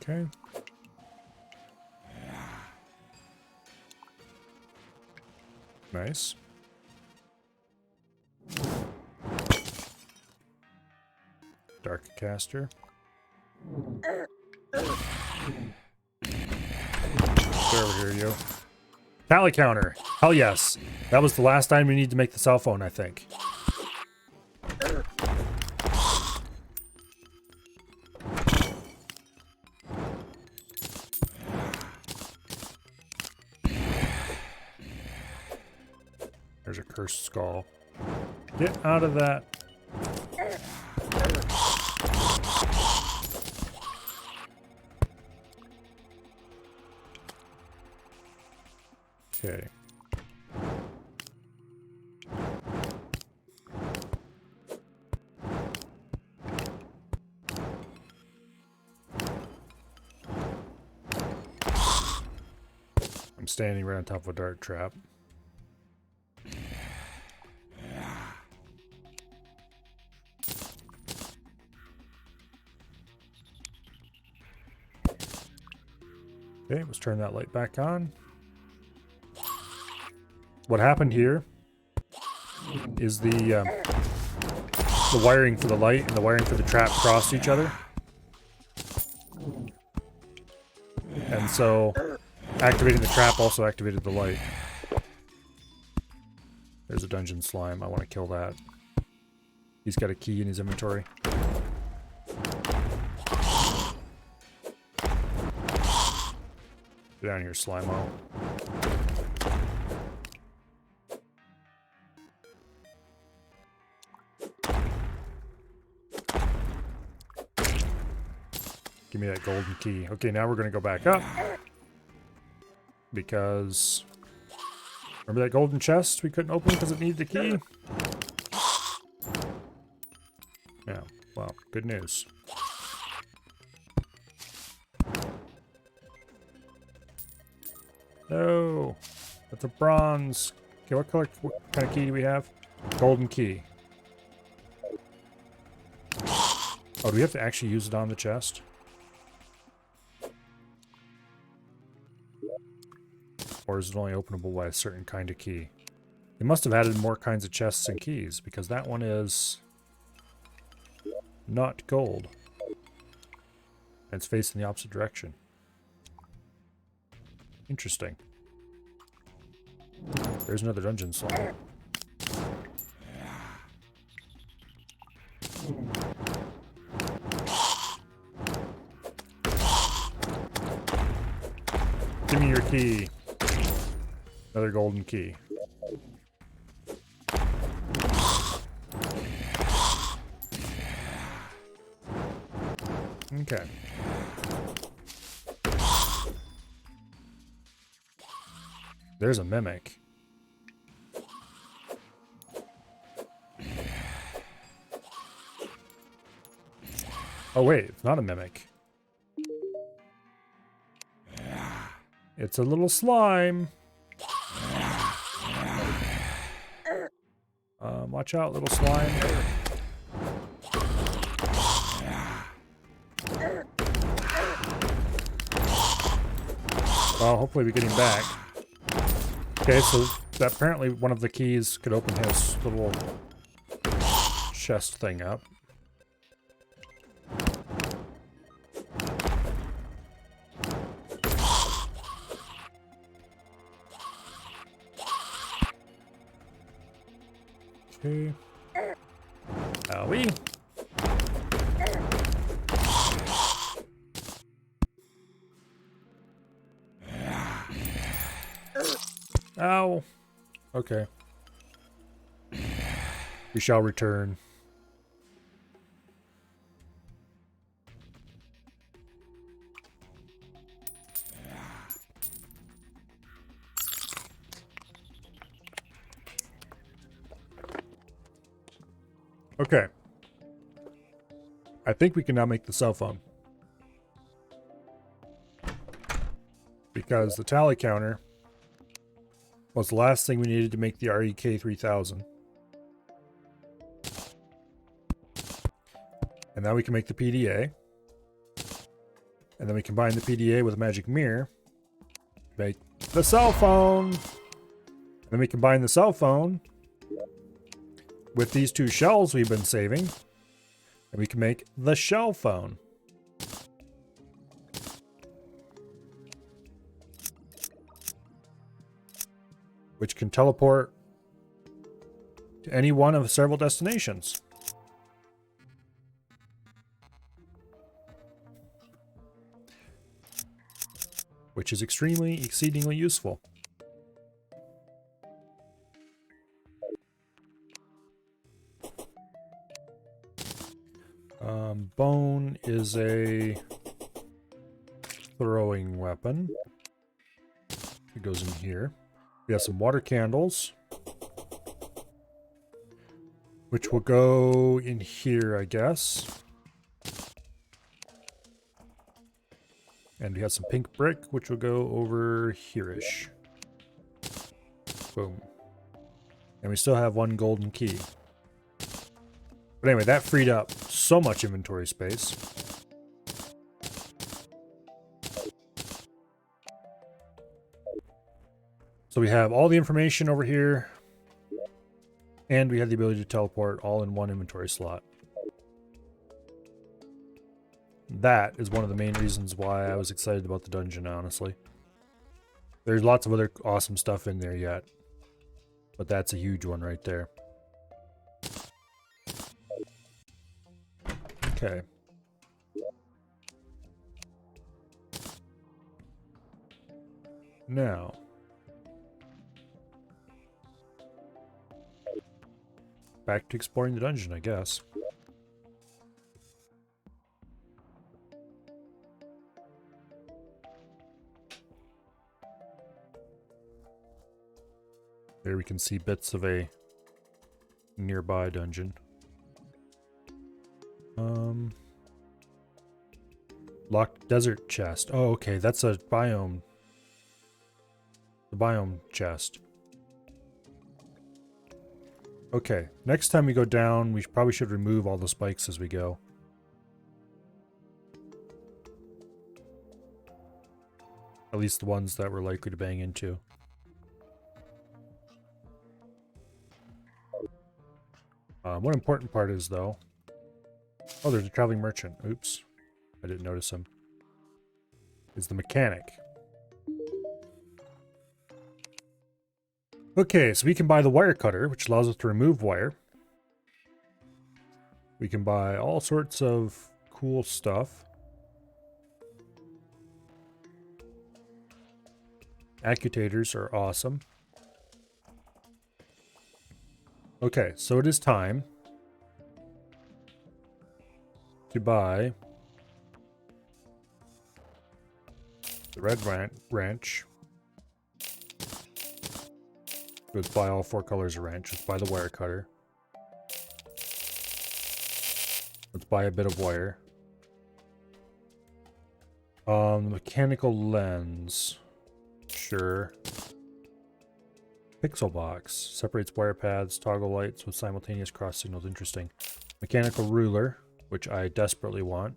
Okay. Nice. Dark caster. Get over here, yo. Tally counter. Hell yes. That was the last time we need to make the cell phone, I think. There's a cursed skull. Get out of that. Okay. I'm standing right on top of a dart trap. Okay, let's turn that light back on. What happened here is the wiring for the light and the wiring for the trap crossed each other. And so activating the trap also activated the light. There's a dungeon slime. I want to kill that. He's got a key in his inventory. Get down here, Slimo. Give me that golden key. Okay, now we're going to go back up. Because... remember that golden chest we couldn't open because it needed a key? Yeah, well, good news. No! That's a bronze. Okay, what kind of key do we have? Golden key. Oh, do we have to actually use it on the chest? Or is it only openable by a certain kind of key? They must have added more kinds of chests and keys, because that one is not gold. And it's facing the opposite direction. Interesting. There's another dungeon slime. Give me your key. Another golden key. Okay. There's a mimic. Oh wait, it's not a mimic. It's a little slime. Watch out, little slime. Well, hopefully we get him back. Okay, so apparently one of the keys could open his little chest thing up. Okay. Owie. Ow. Okay. We shall return. Okay. I think we can now make the cell phone. Because the tally counter was the last thing we needed to make the REK 3000. And now we can make the PDA. And then we combine the PDA with a magic mirror. Make the cell phone. And then we combine the cell phone with these two shells we've been saving. And we can make the shell phone. Which can teleport to any one of several destinations. Which is exceedingly useful. Bone is a throwing weapon. It goes in here. We have some water candles, which will go in here, I guess. And we have some pink brick, which will go over here-ish. Boom. And we still have one golden key. But anyway, that freed up so much inventory space. So we have all the information over here. And we have the ability to teleport all in one inventory slot. That is one of the main reasons why I was excited about the dungeon, honestly. There's lots of other awesome stuff in there yet. But that's a huge one right there. Okay. Now. Back to exploring the dungeon, I guess. There we can see bits of a nearby dungeon. Locked desert chest. Oh, okay, that's a biome. The biome chest. Okay, next time we go down, we probably should remove all the spikes as we go. At least the ones that we're likely to bang into. One important part is, though... Oh, there's a traveling merchant. Oops. I didn't notice him. Is the mechanic. Okay, so we can buy the wire cutter, which allows us to remove wire. We can buy all sorts of cool stuff. Accutators are awesome. Okay, so it is time to buy the red wrench. Let's buy all 4 colors of wrench. Let's buy the wire cutter. Let's buy a bit of wire. Mechanical lens. Sure. Pixel box. Separates wire paths, toggle lights with simultaneous cross signals. Interesting. Mechanical ruler, which I desperately want.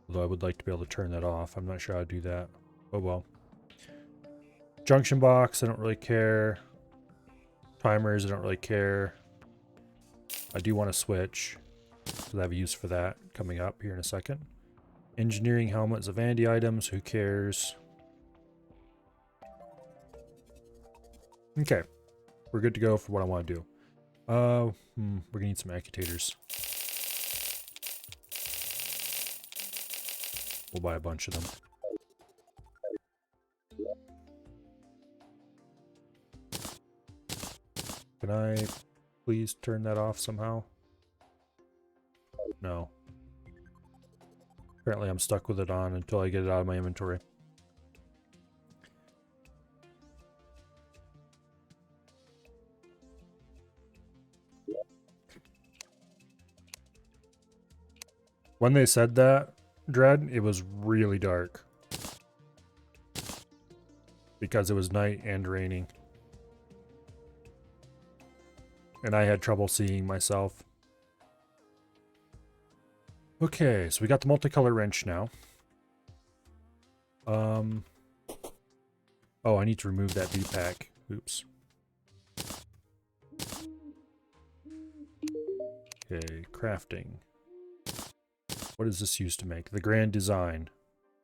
Although I would like to be able to turn that off. I'm not sure how to do that. Oh well. Junction box, I don't really care. Timers, I don't really care. I do want to switch, because I have a use for that coming up here in a second. Engineering helmets of Andy items, who cares? Okay. We're good to go for what I want to do. We're gonna need some accutators. We'll buy a bunch of them. Can I please turn that off somehow? No. Apparently I'm stuck with it on until I get it out of my inventory. When they said that, Dread, it was really dark. Because it was night and raining. And I had trouble seeing myself. Okay, so we got the multicolor wrench now. Oh, I need to remove that V-Pack. Oops. Okay, crafting. What is this used to make? The Grand Design,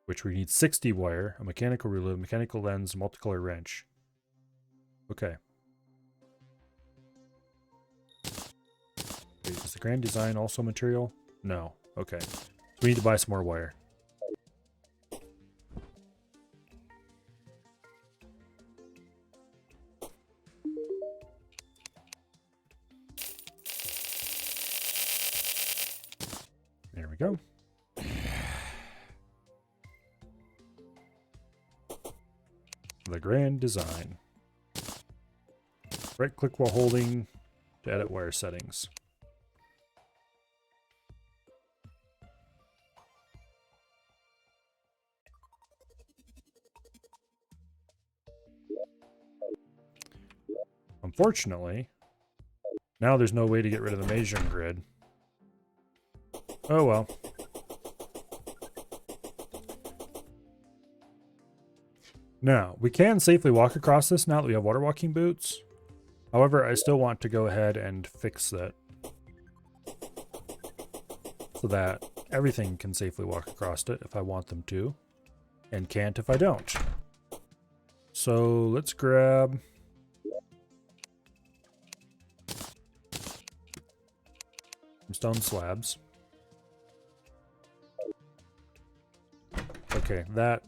which we need 60 wire, a mechanical ruler, mechanical lens, multicolor wrench. Okay. Wait, is the Grand Design also material? No. Okay. So we need to buy some more wire. There we go. The Grand Design. Right click while holding to edit wire settings. Unfortunately, now there's no way to get rid of the measuring grid. Oh well. Now, we can safely walk across this now that we have water walking boots. However, I still want to go ahead and fix that. So that everything can safely walk across it if I want them to. And can't if I don't. So let's grab... some stone slabs. Okay, that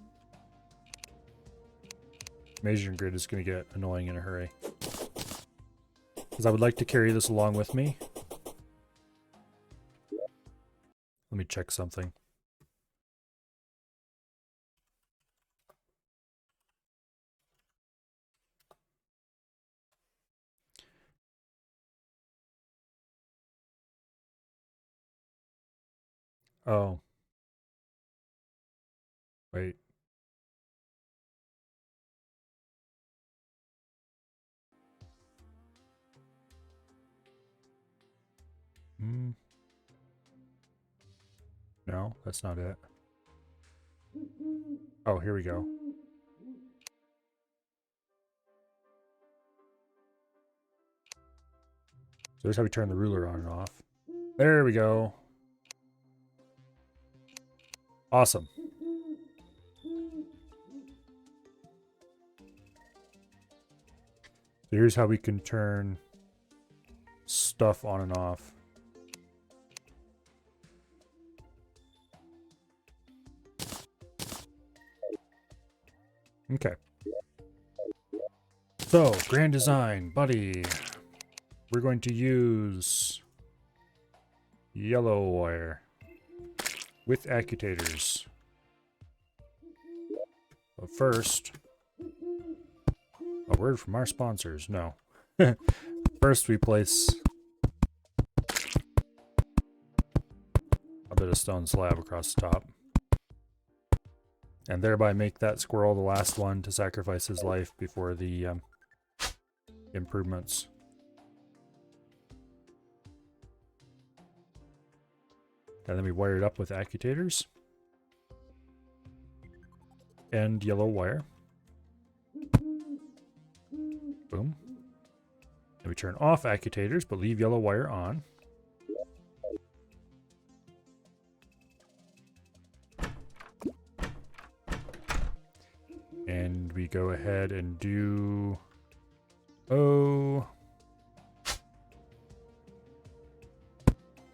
measuring grid is going to get annoying in a hurry. Because I would like to carry this along with me. Let me check something. Oh. Wait. Hmm. No, that's not it. Oh, here we go. So here's how we turn the ruler on and off. There we go. Awesome. So here's how we can turn stuff on and off. Okay. So, Grand Design, buddy. We're going to use yellow wire with accutators. But first, a word from our sponsors. No. First, we place a bit of stone slab across the top. And thereby make that squirrel the last one to sacrifice his life before the improvements. And then we wire it up with accutators. And yellow wire. Boom. And we turn off accutators, but leave yellow wire on. And we go ahead and do... oh...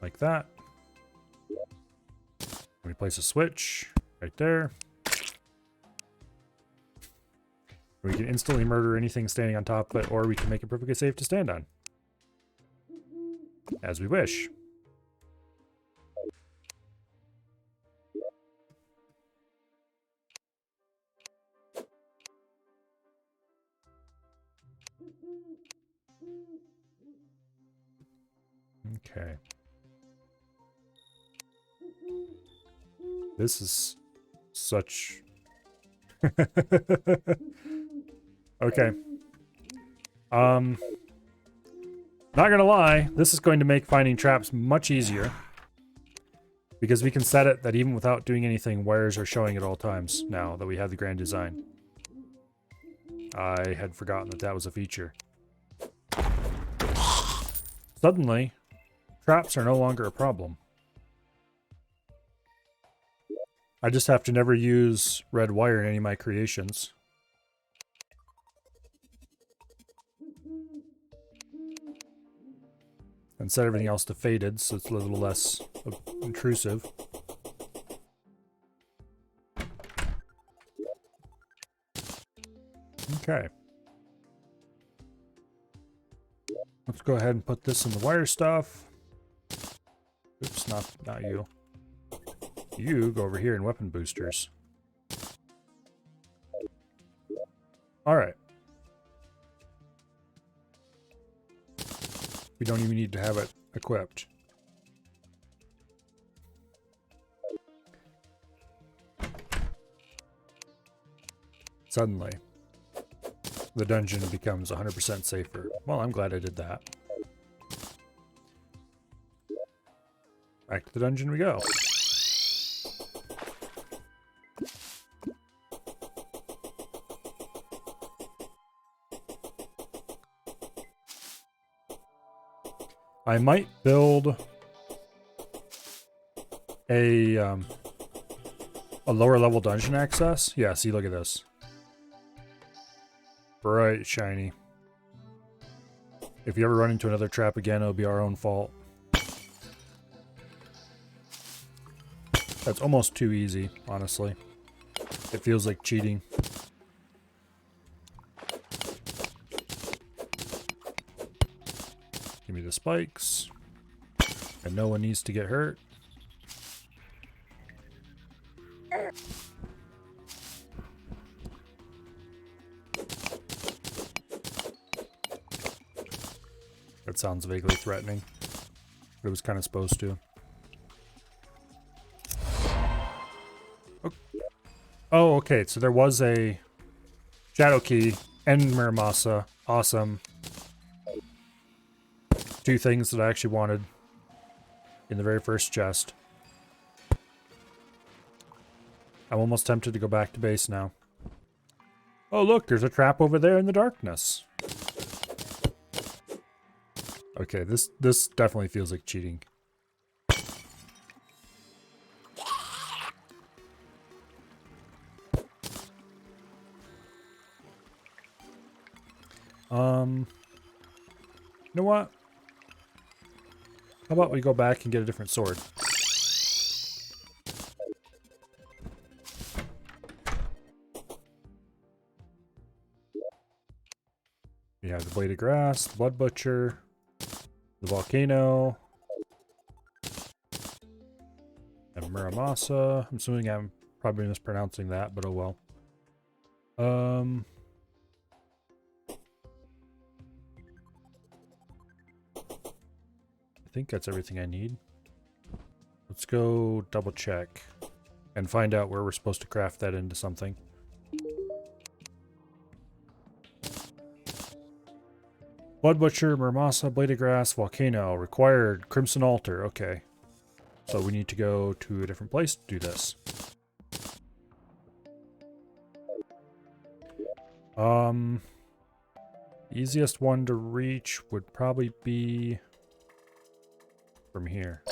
like that. And we place a switch right there. We can instantly murder anything standing on top of it, or we can make it perfectly safe to stand on. As we wish. Okay. This is such... Okay. Not gonna lie, this is going to make finding traps much easier. Because we can set it that even without doing anything, wires are showing at all times now that we have the grand design. I had forgotten that that was a feature. Suddenly, traps are no longer a problem. I just have to never use red wire in any of my creations. And set everything else to faded, so it's a little less intrusive. Okay. Let's go ahead and put this in the wire stuff. Oops, not you. You go over here in weapon boosters. Alright. We don't even need to have it equipped. Suddenly, the dungeon becomes 100% safer. Well, I'm glad I did that. Back to the dungeon we go. I might build a lower level dungeon access. Yeah, see, look at this. Bright, shiny. If you ever run into another trap again, it'll be our own fault. That's almost too easy, honestly. It feels like cheating. Give me the spikes. And no one needs to get hurt. That sounds vaguely threatening. But it was kind of supposed to. Oh, okay. So there was a Shadow Key and Muramasa. Awesome. Two things that I actually wanted in the very first chest. I'm almost tempted to go back to base now. Oh, look, there's a trap over there in the darkness. Okay, this definitely feels like cheating. You know what? How about we go back and get a different sword? We have the Blade of Grass, the Blood Butcher, the Volcano, and Muramasa. I'm assuming I'm probably mispronouncing that, but oh well. I think that's everything I need. Let's go double check and find out where we're supposed to craft that into something. Blood Butcher, Muramasa, Blade of Grass, Volcano. Required Crimson Altar. Okay. So we need to go to a different place to do this. Easiest one to reach would probably be from here.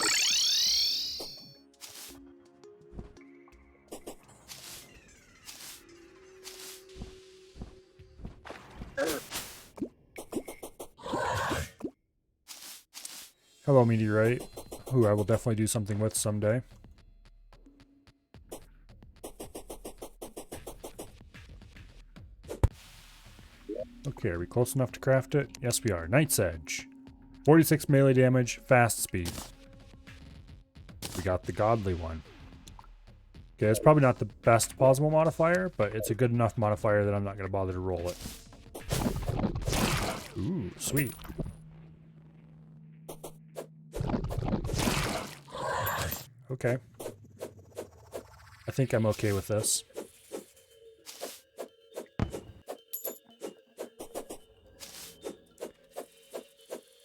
Hello, Meteorite, who I will definitely do something with someday. Okay, are we close enough to craft it? Yes, we are. Knight's Edge. 46 melee damage, fast speed. We got the godly one. Okay, it's probably not the best possible modifier, but it's a good enough modifier that I'm not going to bother to roll it. Ooh, sweet. Okay. I think I'm okay with this.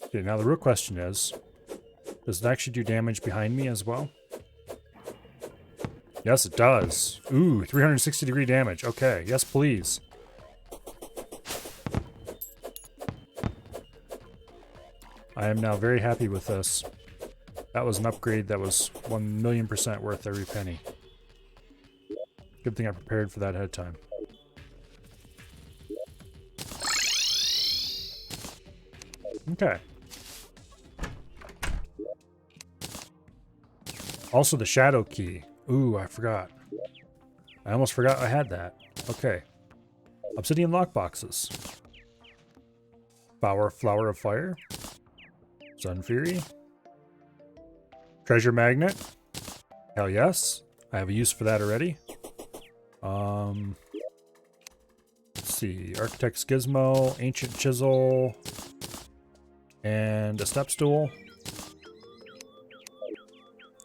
Okay, now the real question is, does it actually do damage behind me as well? Yes, it does. Ooh, 360-degree damage. Okay, yes, please. I am now very happy with this. That was an upgrade that was 1,000,000% worth every penny. Good thing I prepared for that ahead of time. Okay. Also the shadow key. Ooh, I forgot. I almost forgot I had that. Okay. Obsidian lockboxes. Flower of Fire. Sun Fury. Treasure Magnet. Hell yes. I have a use for that already. Let's see. Architect's Gizmo, Ancient Chisel, and a step stool.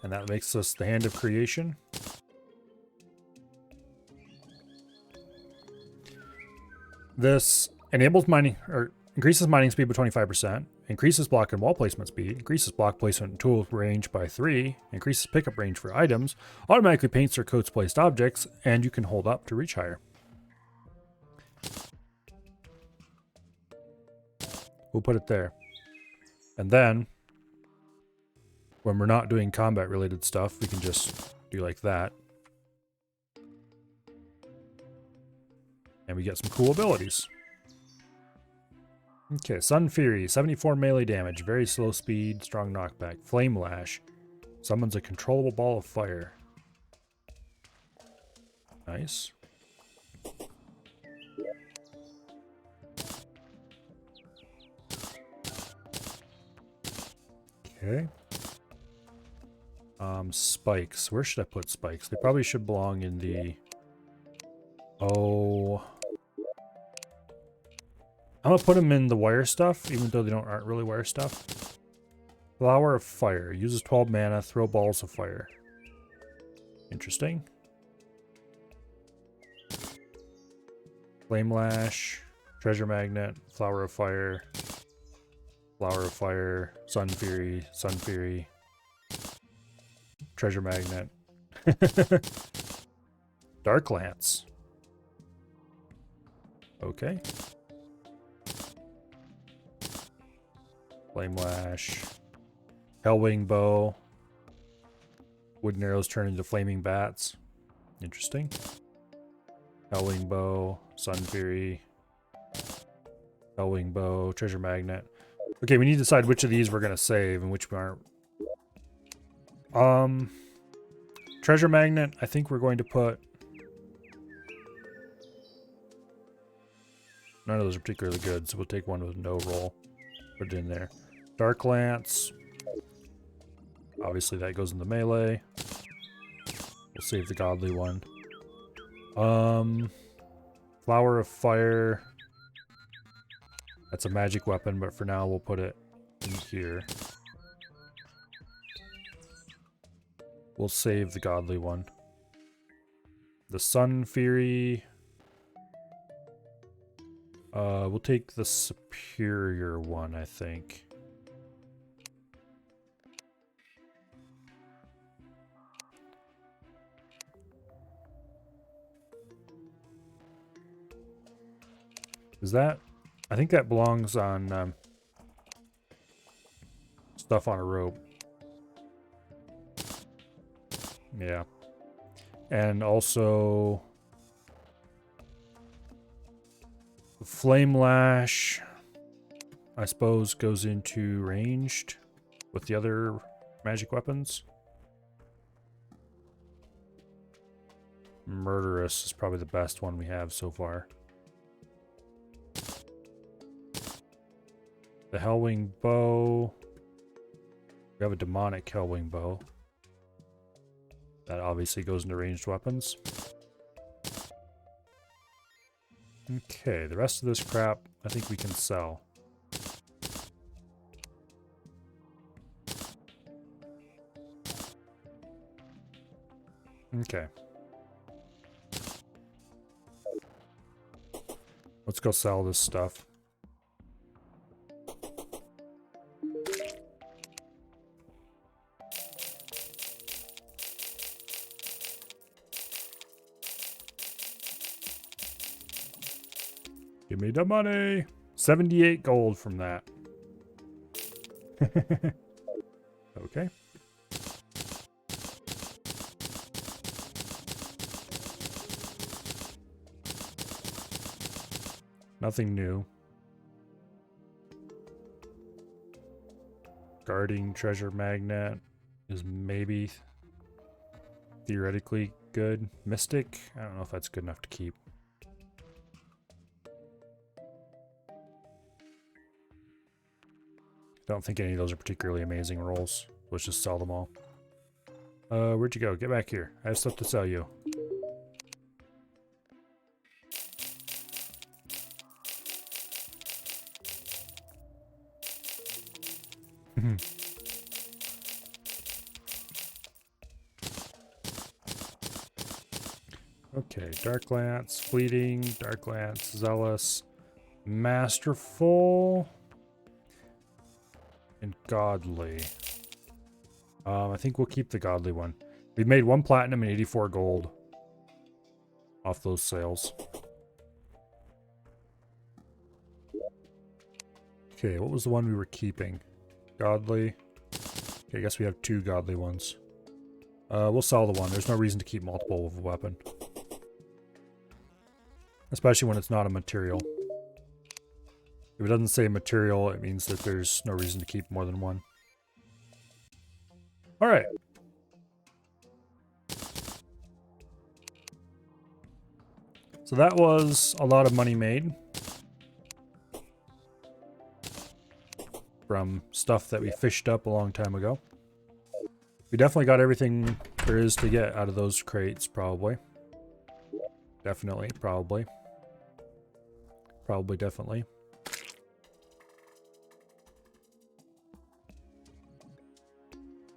And that makes us the Hand of Creation. This enables mining, or increases mining speed by 25%, increases block and wall placement speed, increases block placement and tool range by 3, increases pickup range for items, automatically paints or coats placed objects, and you can hold up to reach higher. We'll put it there. And then, when we're not doing combat related stuff, we can just do like that. And we get some cool abilities. Okay, Sun Fury, 74 melee damage, very slow speed, strong knockback. Flame Lash, summons a controllable ball of fire. Nice. Okay. Spikes. Where should I put spikes? They probably should belong in the... Oh... I'm gonna put them in the wire stuff, even though they aren't really wire stuff. Flower of Fire. Uses 12 mana, throw balls of fire. Interesting. Flame Lash. Treasure Magnet. Flower of Fire. Flower of Fire. Sun Fury. Sun Fury. Treasure Magnet. Dark Lance. Okay. Flame Lash. Hellwing Bow. Wooden arrows turn into flaming bats. Interesting. Hellwing Bow. Sun Fury. Hellwing Bow. Treasure Magnet. Okay, we need to decide which of these we're going to save and which we aren't. Treasure Magnet, I think we're going to put... None of those are particularly good, so we'll take one with no roll. Put it in there. Dark Lance. Obviously that goes in the melee. We'll save the godly one. Flower of Fire. That's a magic weapon, but for now we'll put it in here. We'll save the godly one. The Sun Fury. We'll take the superior one, I think. Is that... I think that belongs on stuff on a rope. Yeah. And also... Flame Lash, I suppose, goes into ranged with the other magic weapons. Murderous is probably the best one we have so far. The Hellwing Bow. We have a demonic Hellwing Bow. That obviously goes into ranged weapons. Okay, the rest of this crap, I think we can sell. Okay. Let's go sell this stuff. Give me the money. 78 gold from that. Okay. Nothing new. Guarding treasure magnet is maybe theoretically good. Mystic? I don't know if that's good enough to keep. Don't think any of those are particularly amazing rolls. Let's just sell them all. Where'd you go? Get back here. I have stuff to sell you. Okay, Dark Lance, Fleeting, Dark Lance, Zealous, Masterful, and Godly. I think we'll keep the Godly one. We've made 1 platinum and 84 gold off those sales. Okay, what was the one we were keeping? Godly. Okay, I guess we have 2 Godly ones. We'll sell the one. There's no reason to keep multiple of a weapon. Especially when it's not a material. If it doesn't say material, it means that there's no reason to keep more than one. Alright. So that was a lot of money made. From stuff that we fished up a long time ago. We definitely got everything there is to get out of those crates, probably. Definitely, probably. Probably, definitely.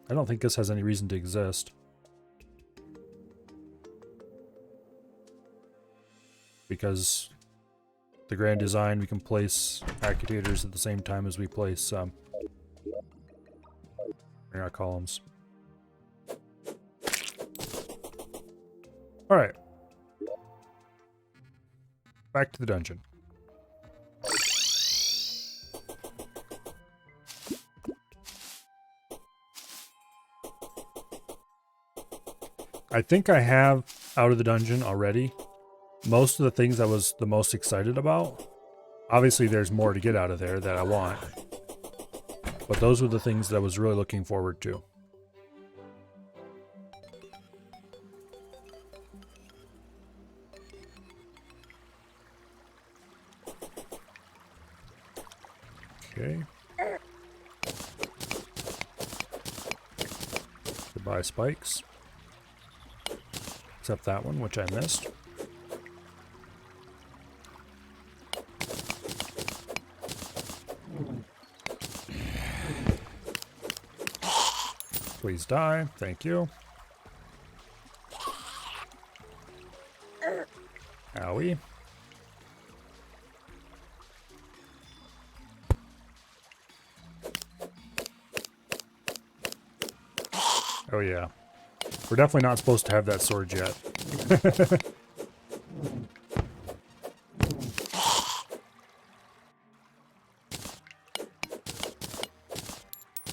I don't think this has any reason to exist. Because the grand design, we can place accutators at the same time as we place columns. Alright. Back to the dungeon. I think I have out of the dungeon already most of the things I was the most excited about. Obviously there's more to get out of there that I want, but those were the things that I was really looking forward to. Okay. Goodbye, spikes. Except that one, which I missed. Please die. Thank you. Owie. Oh yeah. We're definitely not supposed to have that sword yet.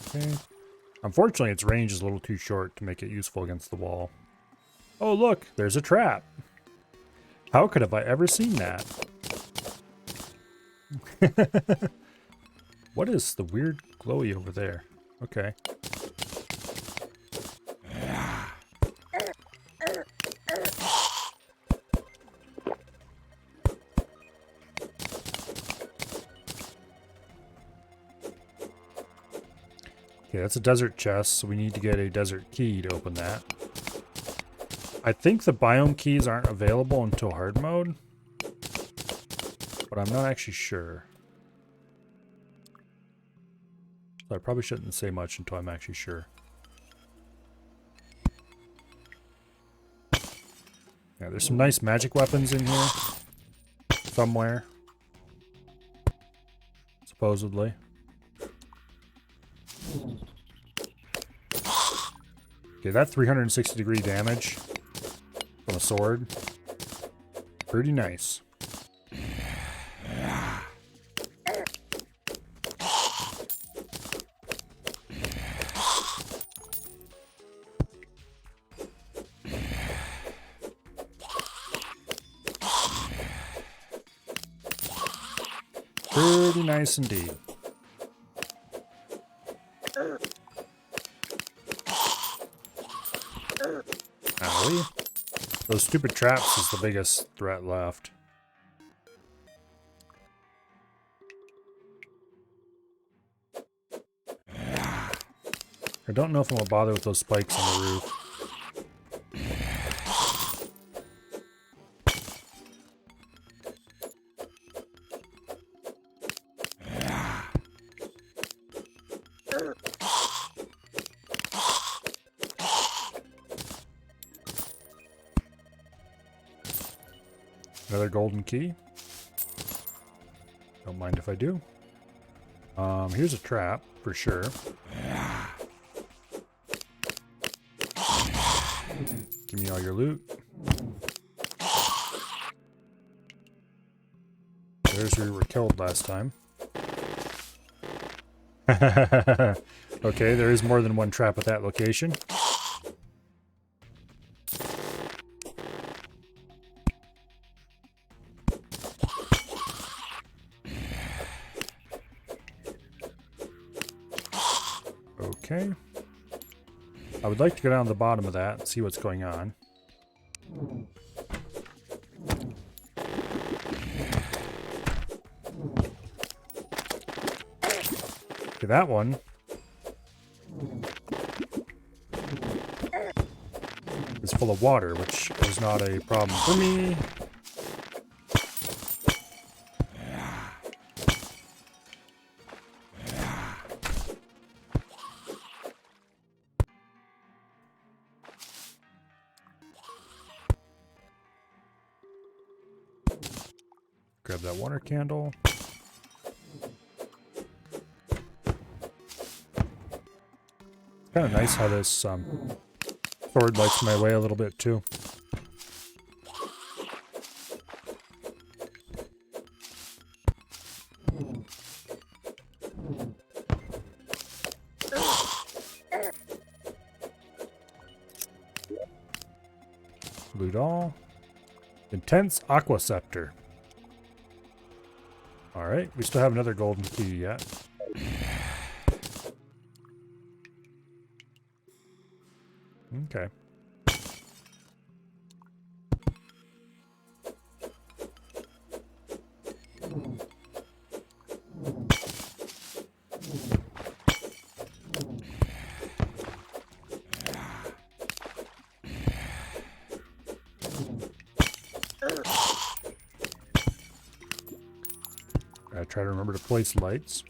Okay. Unfortunately, its range is a little too short to make it useful against the wall. Oh look, there's a trap. How could have I ever seen that? What is the weird glowy over there? Okay. Okay, that's a desert chest, so we need to get a desert key to open that. I think the biome keys aren't available until hard mode, but I'm not actually sure. So I probably shouldn't say much until I'm actually sure. Yeah, there's some nice magic weapons in here somewhere. supposedly. Okay, that 360-degree damage from a sword. Pretty nice. Pretty nice indeed. Owie. Those stupid traps is the biggest threat left. I don't know if I'm gonna bother with those spikes on the roof. Another golden key. Don't mind if I do. Here's a trap for sure. Give me all your loot. There's where we were killed last time. Okay, there is more than one trap at that location. Okay. I would like to go down to the bottom of that and see what's going on. Okay, that one is full of water, which is not a problem for me. Grab that water candle. Kind of nice how this sword lights my way a little bit too. Loot all. Intense Aqua Scepter. Alright, we still have another golden key yet. Okay. I try to remember to place lights.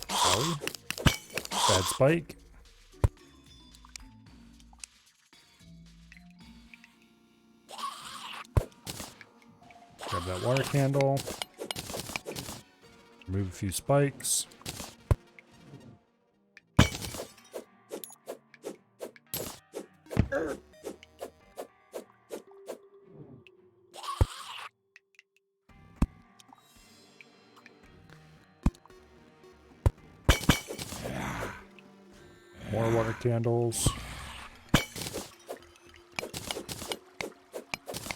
Owie. Bad spike. Grab that water candle. Remove a few spikes. More water candles.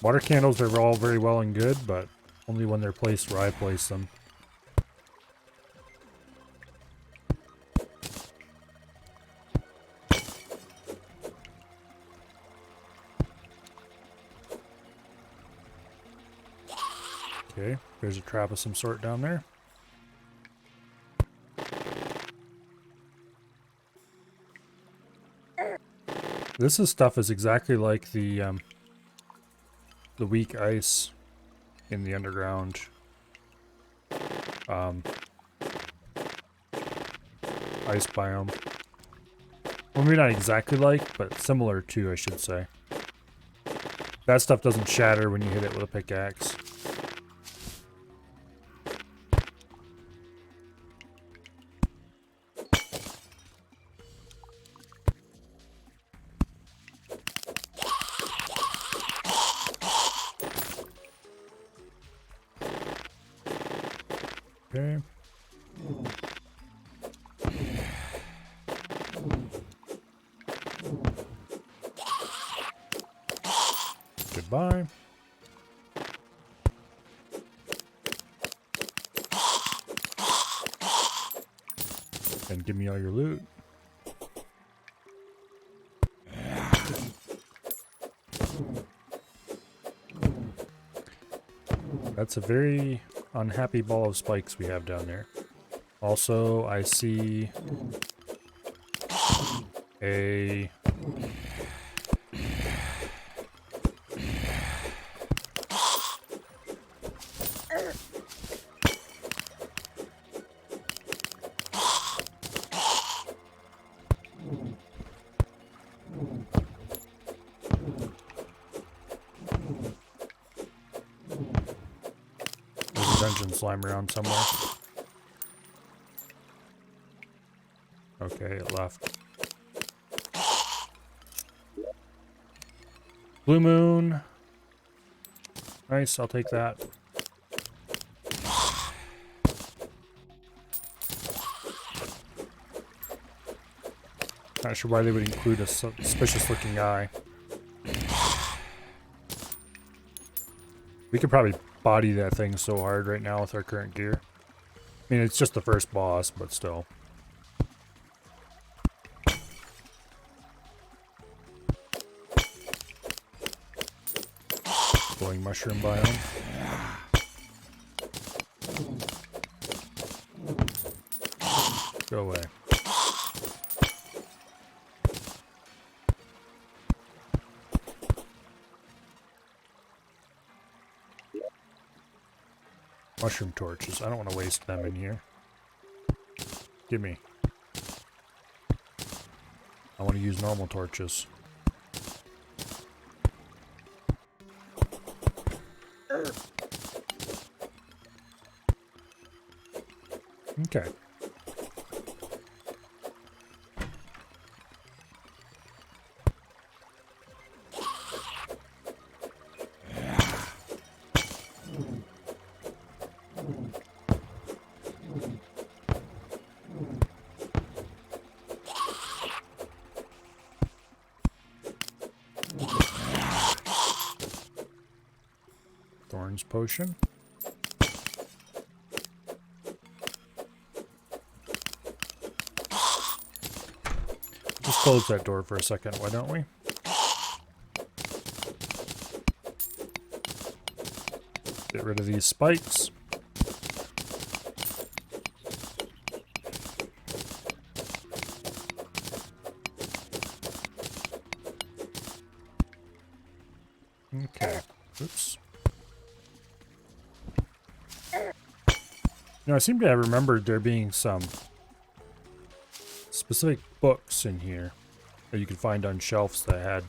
Water candles are all very well and good, but only when they're placed where I place them. Okay, there's a trap of some sort down there. This stuff is exactly like the weak ice in the underground. ice biome. Well, maybe not exactly like, but similar to, I should say. That stuff doesn't shatter when you hit it with a pickaxe. Okay. Goodbye. And give me all your loot. That's a very unhappy ball of spikes we have down there. Also, I see a dungeon slime around somewhere. Okay, it left. Blue moon. Nice, I'll take that. Not sure why they would include a suspicious looking eye. We could probably body that thing so hard right now with our current gear. I mean, it's just the first boss, but still. Glowing mushroom biome. Go away. Mushroom torches. I don't want to waste them in here. Give me. I want to use normal torches. Okay. Thorns potion. Just close that door for a second, why don't we? Get rid of these spikes. Okay. Oops. You know, I seem to have remembered there being some specific books in here that you could find on shelves that had,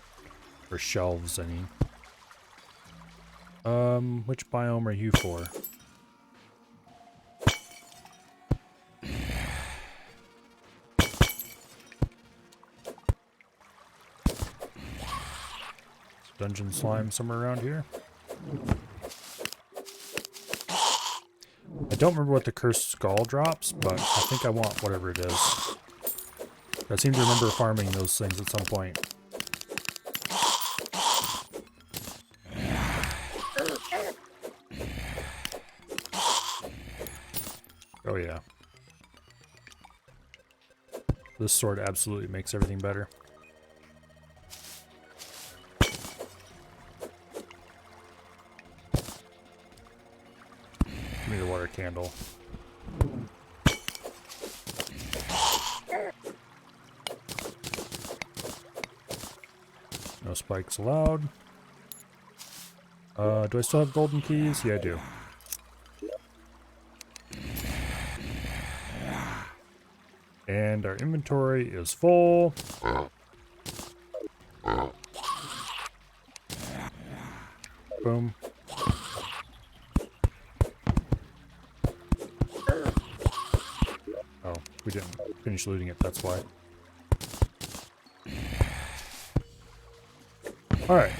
or shelves, I mean. Which biome are you for? Dungeon slime somewhere around here. I don't remember what the cursed skull drops, but I think I want whatever it is. I seem to remember farming those things at some point. Oh yeah. This sword absolutely makes everything better. Give me the water candle. No spikes allowed. Do I still have golden keys? Yeah, I do. And our inventory is full. Boom. Oh, we didn't finish looting it, that's why. Alright.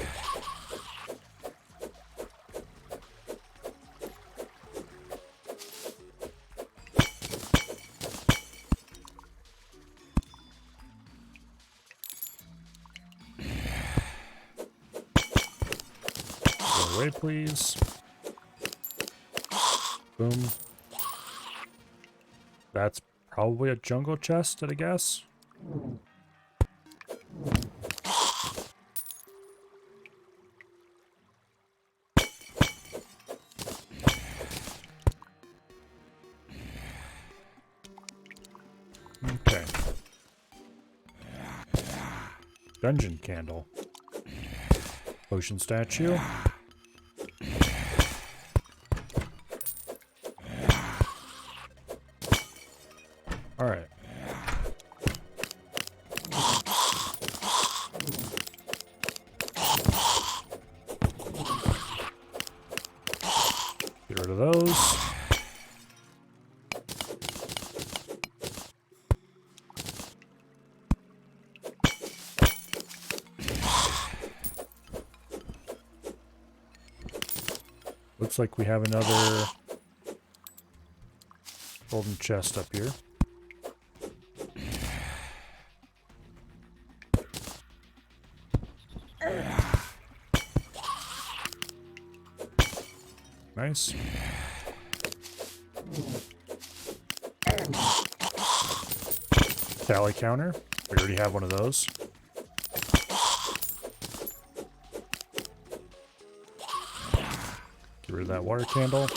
Go away, please. Boom. That's probably a jungle chest, I guess. Okay. Dungeon candle. Potion statue. Alright. Get rid of those. Looks like we have another golden chest up here. Nice. Tally counter. We already have one of those. Get rid of that water candle.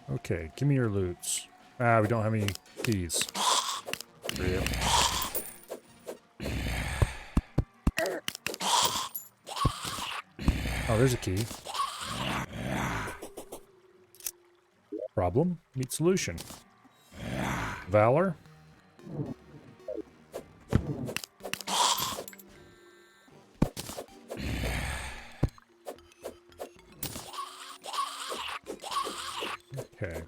Okay, give me your loots. Ah, we don't have any keys. For you. Oh, there's a key. Problem, meet solution. Valor. Okay.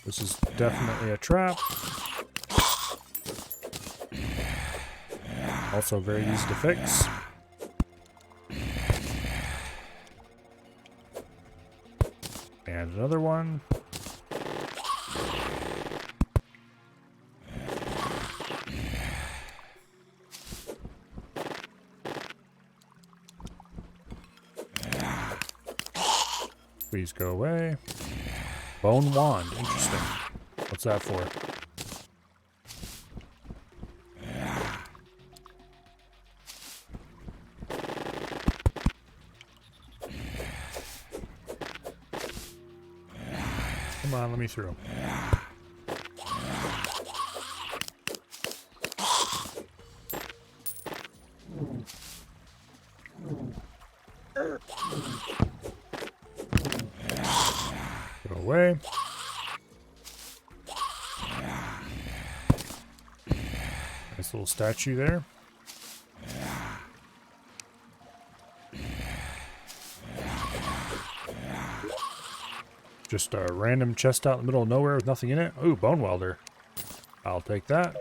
This is definitely a trap. Also very easy to fix. And another one. Please go away. Bone wand. Interesting. What's that for? Come on, let me through. Go away. Nice little statue there. Just a random chest out in the middle of nowhere with nothing in it. Ooh, bone welder. I'll take that.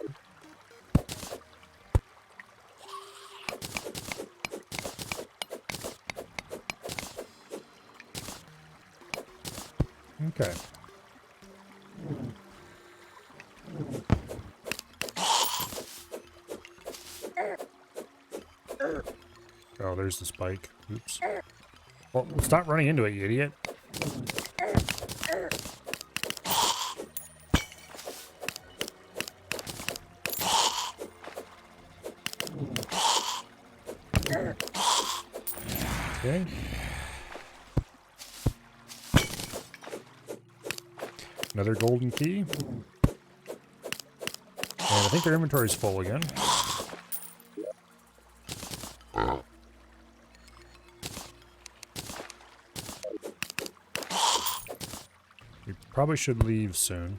Okay. Oh, there's the spike. Oops. Well, stop running into it, you idiot. Okay. Another golden key. And I think their inventory's full again. probably should leave soon.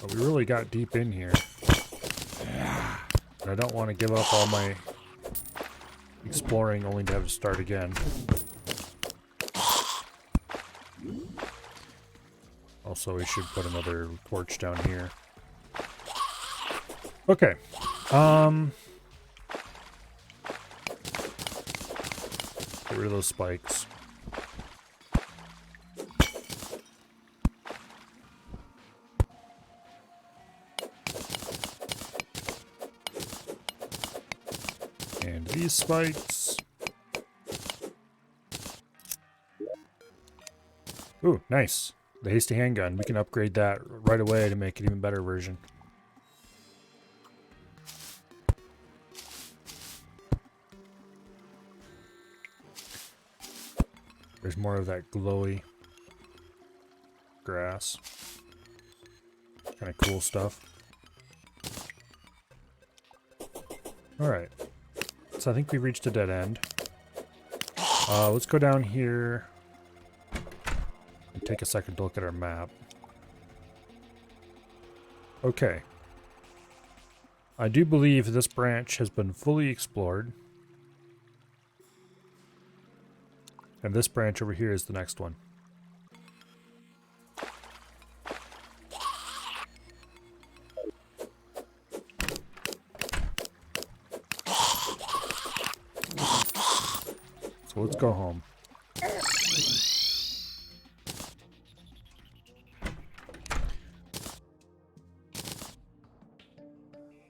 But we really got deep in here. And I don't want to give up all my exploring only to have to start again. Also, we should put another torch down here. Okay. Get rid of those spikes. And these spikes. Ooh, nice. The hasty handgun. We can upgrade that right away to make an even better version. There's more of that glowy grass. Kind of cool stuff. Alright. So I think we've reached a dead end. Let's go down here and take a second to look at our map. Okay. I do believe this branch has been fully explored. And this branch over here is the next one. So let's go home.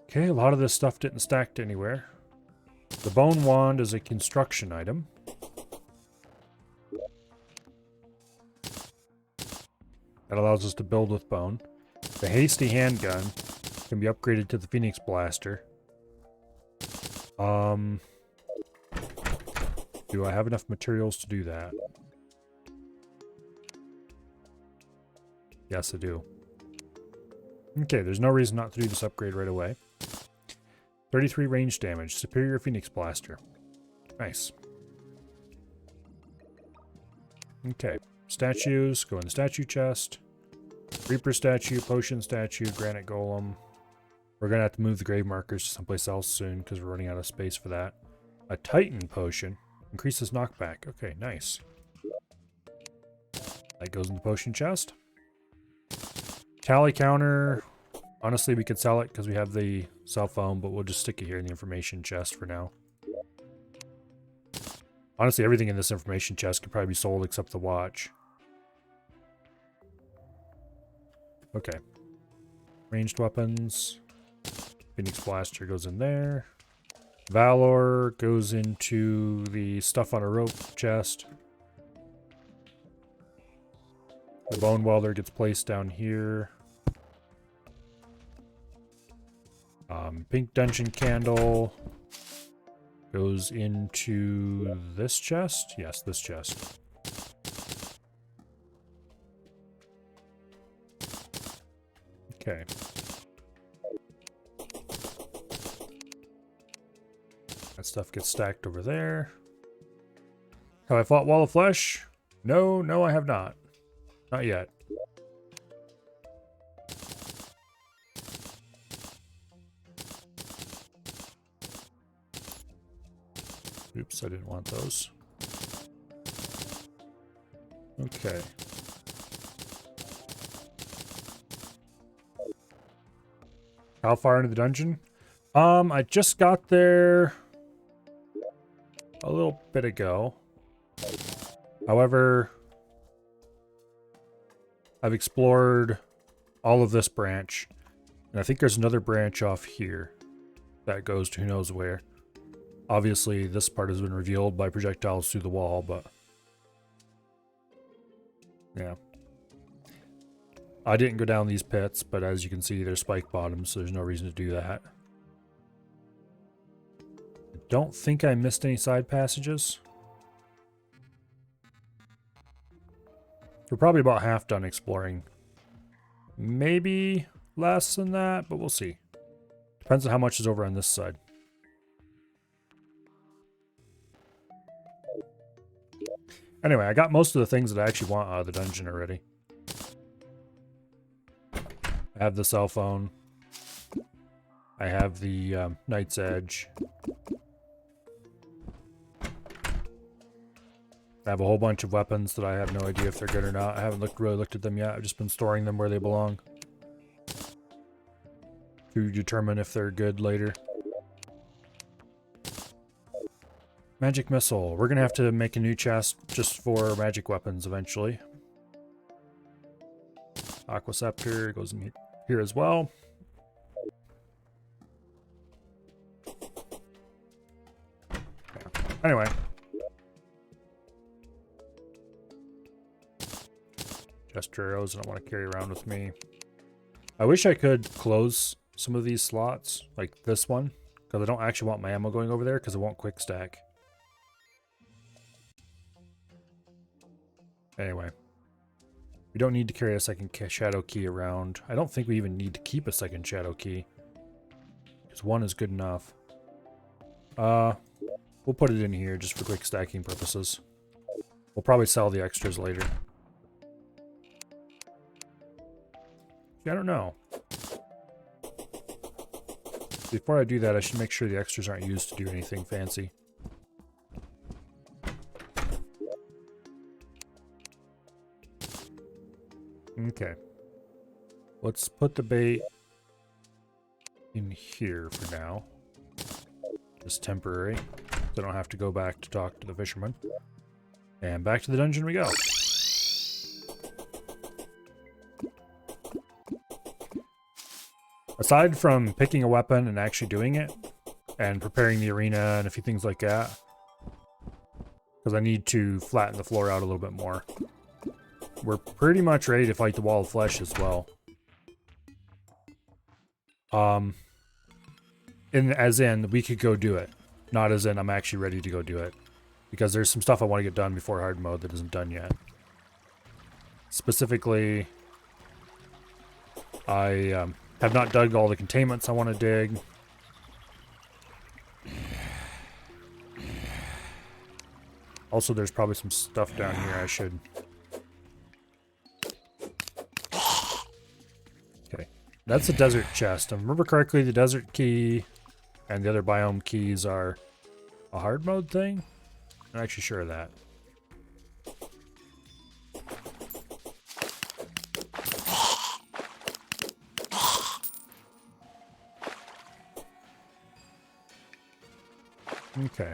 Okay, a lot of this stuff didn't stack to anywhere. The bone wand is a construction item. That allows us to build with bone. The hasty handgun can be upgraded to the Phoenix Blaster. Do I have enough materials to do that? Yes, I do. Okay, there's no reason not to do this upgrade right away. 33 range damage. Superior Phoenix Blaster. Nice. Okay. Statues. Go in the statue chest. Reaper statue. Potion statue. Granite golem. We're going to have to move the grave markers to someplace else soon because we're running out of space for that. A Titan potion. Increases knockback. Okay, nice. That goes in the potion chest. Tally counter. Honestly, we could sell it because we have the cell phone, but we'll just stick it here in the information chest for now. Honestly, everything in this information chest could probably be sold except the watch. Okay. Ranged weapons. Phoenix Blaster goes in there. Valor goes into the stuff on a rope chest. The Bone Welder gets placed down here. Pink Dungeon Candle goes into this chest. Yes, this chest. Okay. That stuff gets stacked over there. Have I fought Wall of Flesh? No, no, I have not. Not yet. Oops, I didn't want those. Okay. How far into the dungeon? I just got there a little bit ago. However, I've explored all of this branch. And I think there's another branch off here that goes to who knows where. Obviously, this part has been revealed by projectiles through the wall, but yeah. I didn't go down these pits, but as you can see, they're spike bottoms, so there's no reason to do that. I don't think I missed any side passages. We're probably about half done exploring. Maybe less than that, but we'll see. Depends on how much is over on this side. Anyway, I got most of the things that I actually want out of the dungeon already. I have the cell phone. I have the Knight's Edge. I have a whole bunch of weapons that I have no idea if they're good or not. I haven't really looked at them yet. I've just been storing them where they belong to determine if they're good later. Magic missile. We're gonna have to make a new chest just for magic weapons eventually. Aqua Scepter goes in here as well. Anyway. Chest arrows I don't want to carry around with me. I wish I could close some of these slots, like this one, because I don't actually want my ammo going over there because it won't quick stack. Anyway. We don't need to carry a second shadow key around. I don't think we even need to keep a second shadow key, because one is good enough. We'll put it in here just for quick stacking purposes. We'll probably sell the extras later. I don't know. Before I do that, I should make sure the extras aren't used to do anything fancy. Okay. Let's put the bait in here for now. Just temporary. So I don't have to go back to talk to the fisherman. And back to the dungeon we go. Aside from picking a weapon and actually doing it, and preparing the arena and a few things like that, because I need to flatten the floor out a little bit more, we're pretty much ready to fight the Wall of Flesh as well. As in, we could go do it. Not as in, I'm actually ready to go do it. Because there's some stuff I want to get done before hard mode that isn't done yet. Specifically, I have not dug all the containments I want to dig. Also, there's probably some stuff down here I should... Okay. That's the desert chest. If I remember correctly, the desert key and the other biome keys are a hard mode thing? I'm not actually sure of that. Okay.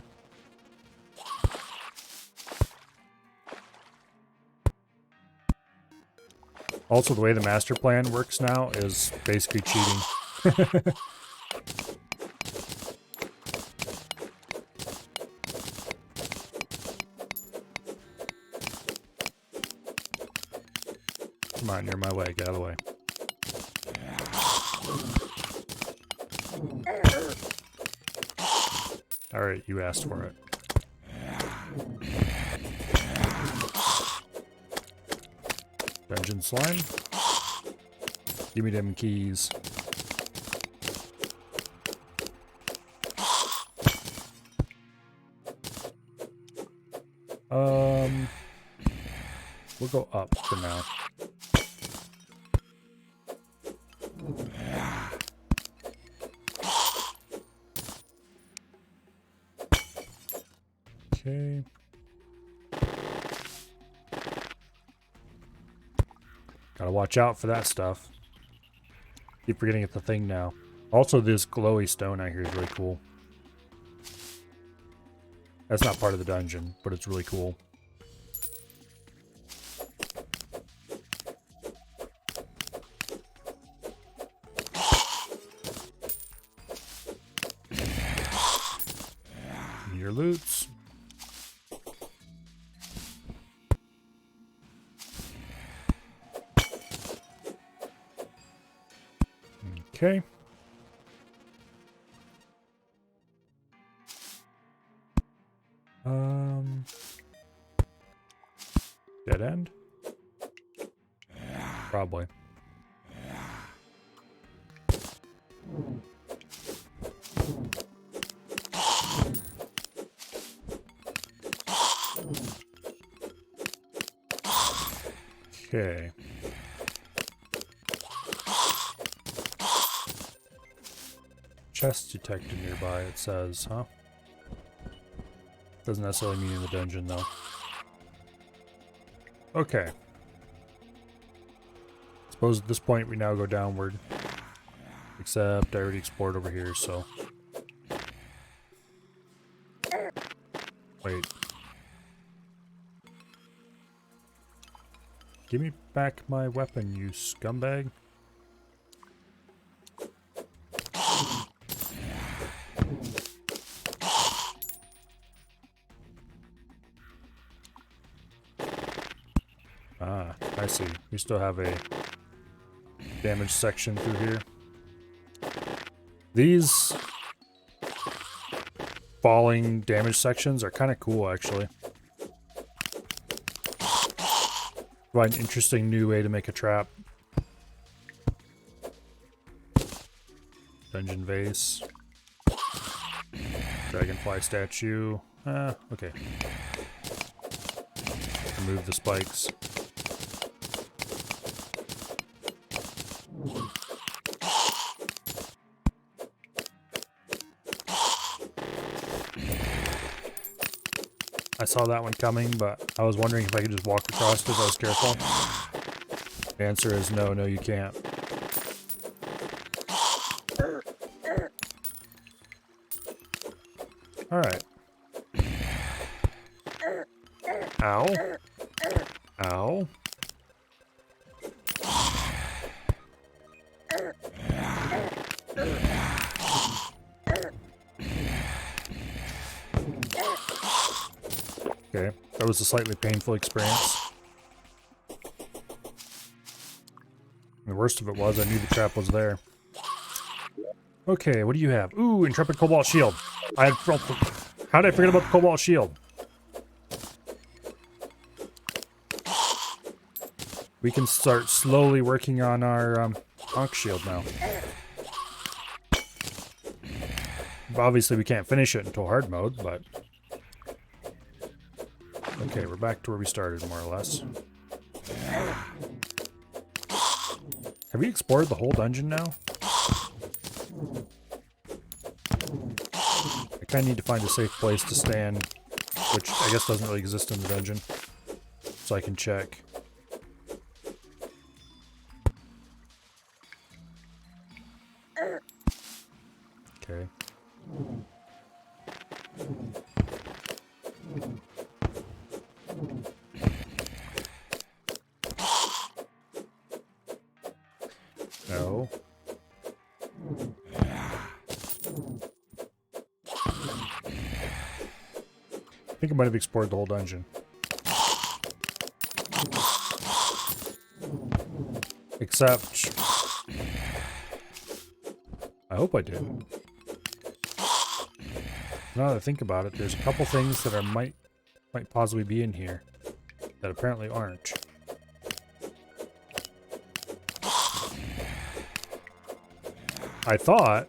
Also, the way the master plan works now is basically cheating. Come on, you're in my way. Get out of the way. Alright, you asked for it. Dungeon slime. Give me them keys. We'll go up for now. Okay. Gotta watch out for that stuff. Keep forgetting it's a thing now. Also, this glowy stone out here is really cool. That's not part of the dungeon, but it's really cool. Your loots. Okay. Dead end? Probably. Okay. Chest detected nearby, it says, huh? Doesn't necessarily mean in the dungeon, though. Okay. Suppose at this point we now go downward. Except I already explored over here, so... Wait. Give me back my weapon, you scumbag. Ah, I see. We still have a damage section through here. These falling damage sections are kind of cool, actually. Provide an interesting new way to make a trap. Dungeon vase. Dragonfly statue. Okay. Remove the spikes. I saw that one coming, but I was wondering if I could just walk across it if I was careful. The answer is no, you can't. Alright. Ow. Ow. Okay, that was a slightly painful experience. The worst of it was I knew the trap was there. Okay, what do you have? Ooh, Intrepid Cobalt Shield. How did I forget about the Cobalt Shield? We can start slowly working on our Ankh Shield now. Obviously, we can't finish it until hard mode, but... Okay, we're back to where we started, more or less. Have we explored the whole dungeon now? I kind of need to find a safe place to stand, which I guess doesn't really exist in the dungeon, so I can check. Okay. No. I think I might have explored the whole dungeon. Except... I hope I did. Now that I think about it, there's a couple things that might possibly be in here that apparently aren't. I thought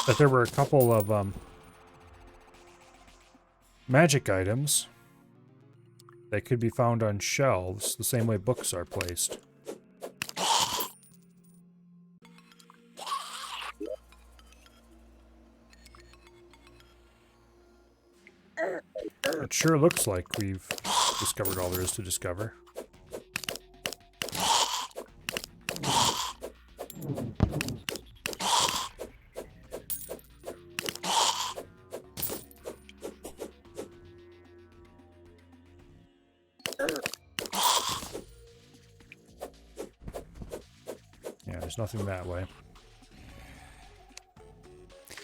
that there were a couple of magic items that could be found on shelves the same way books are placed. It sure looks like we've discovered all there is to discover. Yeah, there's nothing that way.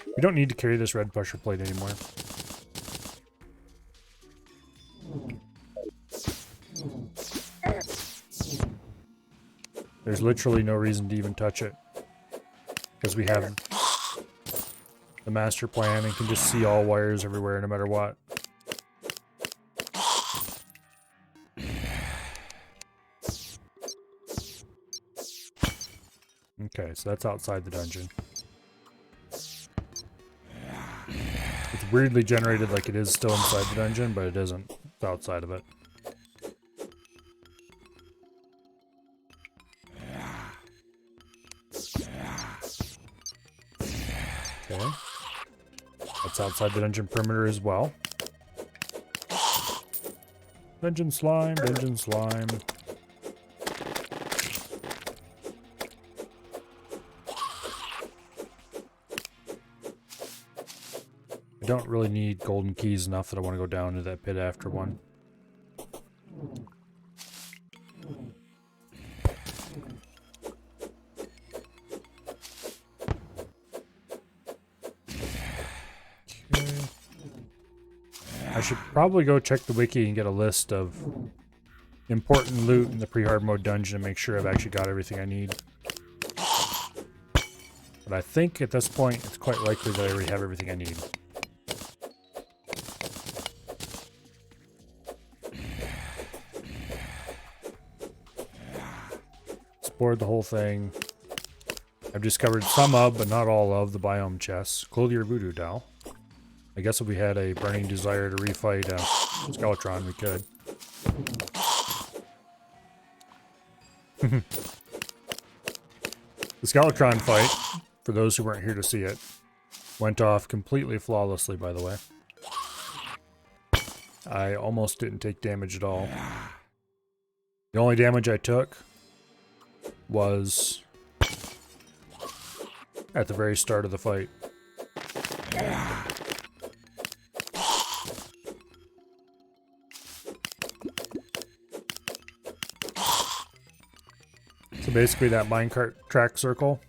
We don't need to carry this red pressure plate anymore. There's literally no reason to even touch it, because we have the master plan and can just see all wires everywhere no matter what. Okay, so that's outside the dungeon. It's weirdly generated like it is still inside the dungeon, but it isn't. It's outside of it. Okay. That's outside the dungeon perimeter as well. Dungeon slime, dungeon slime. I don't really need golden keys enough that I want to go down to that pit after one. I should probably go check the wiki and get a list of important loot in the pre-hard mode dungeon and make sure I've actually got everything I need. But I think at this point it's quite likely that I already have everything I need. Explored the whole thing. I've discovered some of, but not all of, the biome chests. Clothier Voodoo Doll. I guess if we had a burning desire to refight Skeletron, we could. The Skeletron fight, for those who weren't here to see it, went off completely flawlessly, by the way. I almost didn't take damage at all. The only damage I took was at the very start of the fight. So basically that minecart track circle,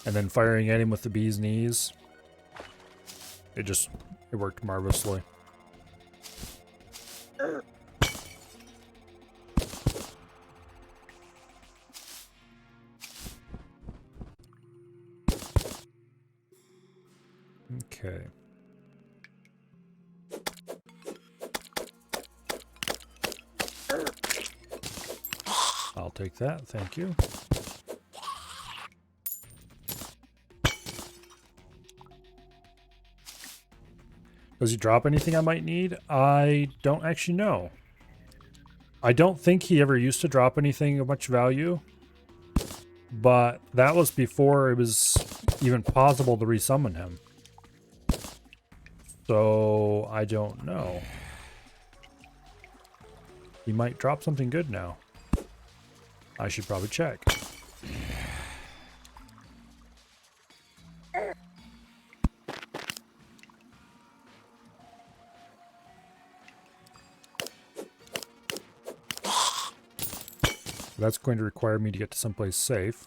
and then firing at him with the bee's knees, it worked marvelously. Okay. I'll take that, thank you. Does he drop anything I might need? I don't actually know. I don't think he ever used to drop anything of much value, but that was before it was even possible to resummon him. So I don't know. He might drop something good now. I should probably check. That's going to require me to get to someplace safe,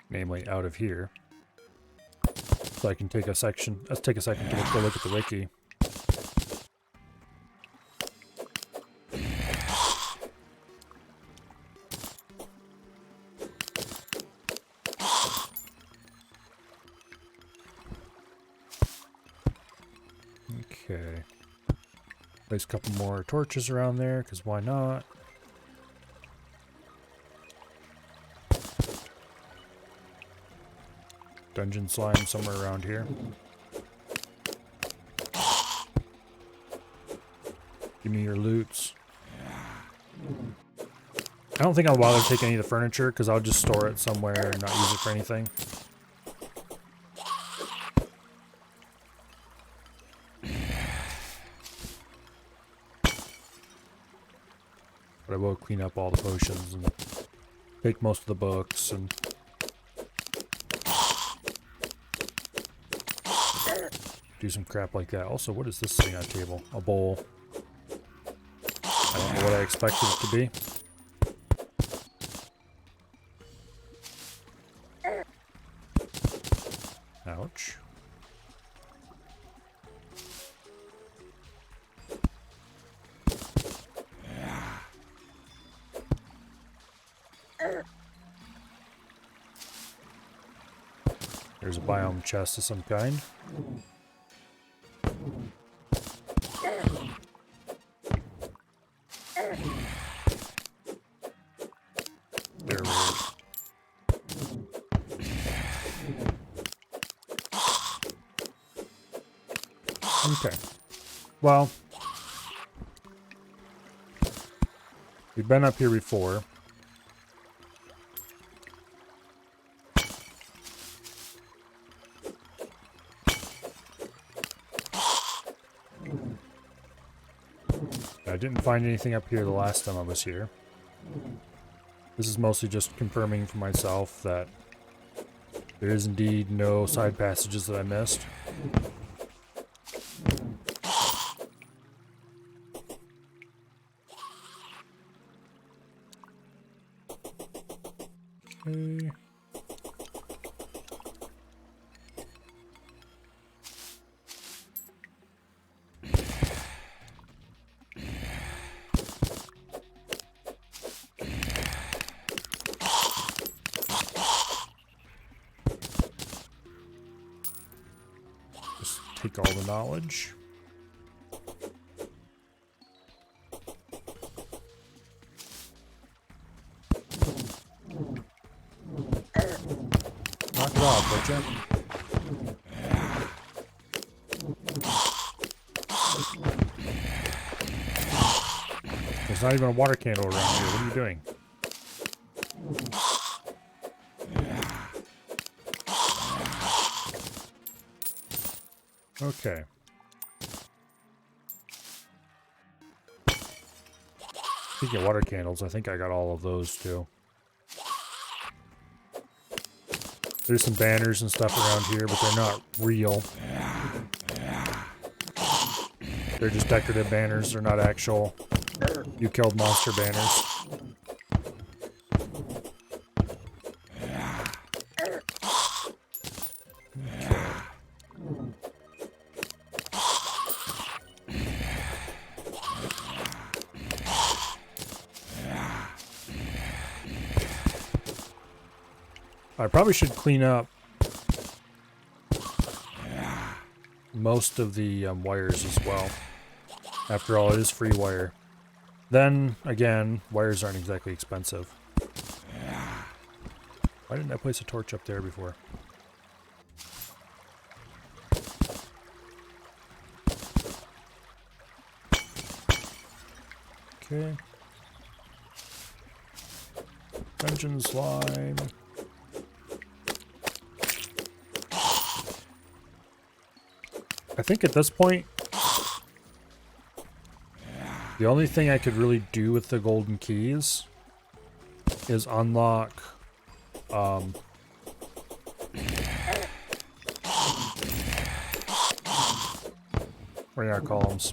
namely out of here. So I can take a section. Let's take a second to go look at the wiki. Okay. Place a couple more torches around there, because why not? Dungeon slime somewhere around here. Give me your loots. I don't think I'll bother to take any of the furniture, because I'll just store it somewhere and not use it for anything. But I will clean up all the potions and take most of the books and do some crap like that. Also, what is this sitting on a table? A bowl. I don't know what I expected it to be. Ouch. There's a biome chest of some kind. They're weird. Okay. Well, we've been up here before. I didn't find anything up here the last time I was here. This is mostly just confirming for myself that there is indeed no side passages that I missed. Okay. Just take all the knowledge. Knock it off, would you? There's not even a water candle around here. What are you doing? Okay. Speaking of water candles, I think I got all of those too. There's some banners and stuff around here, but they're not real. They're just decorative banners. They're not actual you killed monster banners. I probably should clean up most of the wires as well. After all, it is free wire. Then, again, wires aren't exactly expensive. Why didn't I place a torch up there before? Okay. Dungeon slime. I think at this point, the only thing I could really do with the golden keys is unlock what are our columns?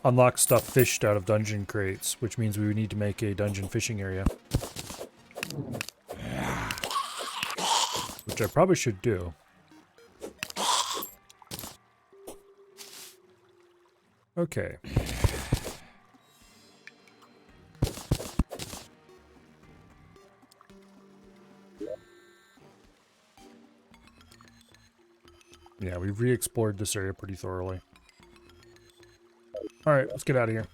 Unlock stuff fished out of dungeon crates, which means we would need to make a dungeon fishing area. Which I probably should do. Okay. Yeah, we've re-explored this area pretty thoroughly. Alright, let's get out of here.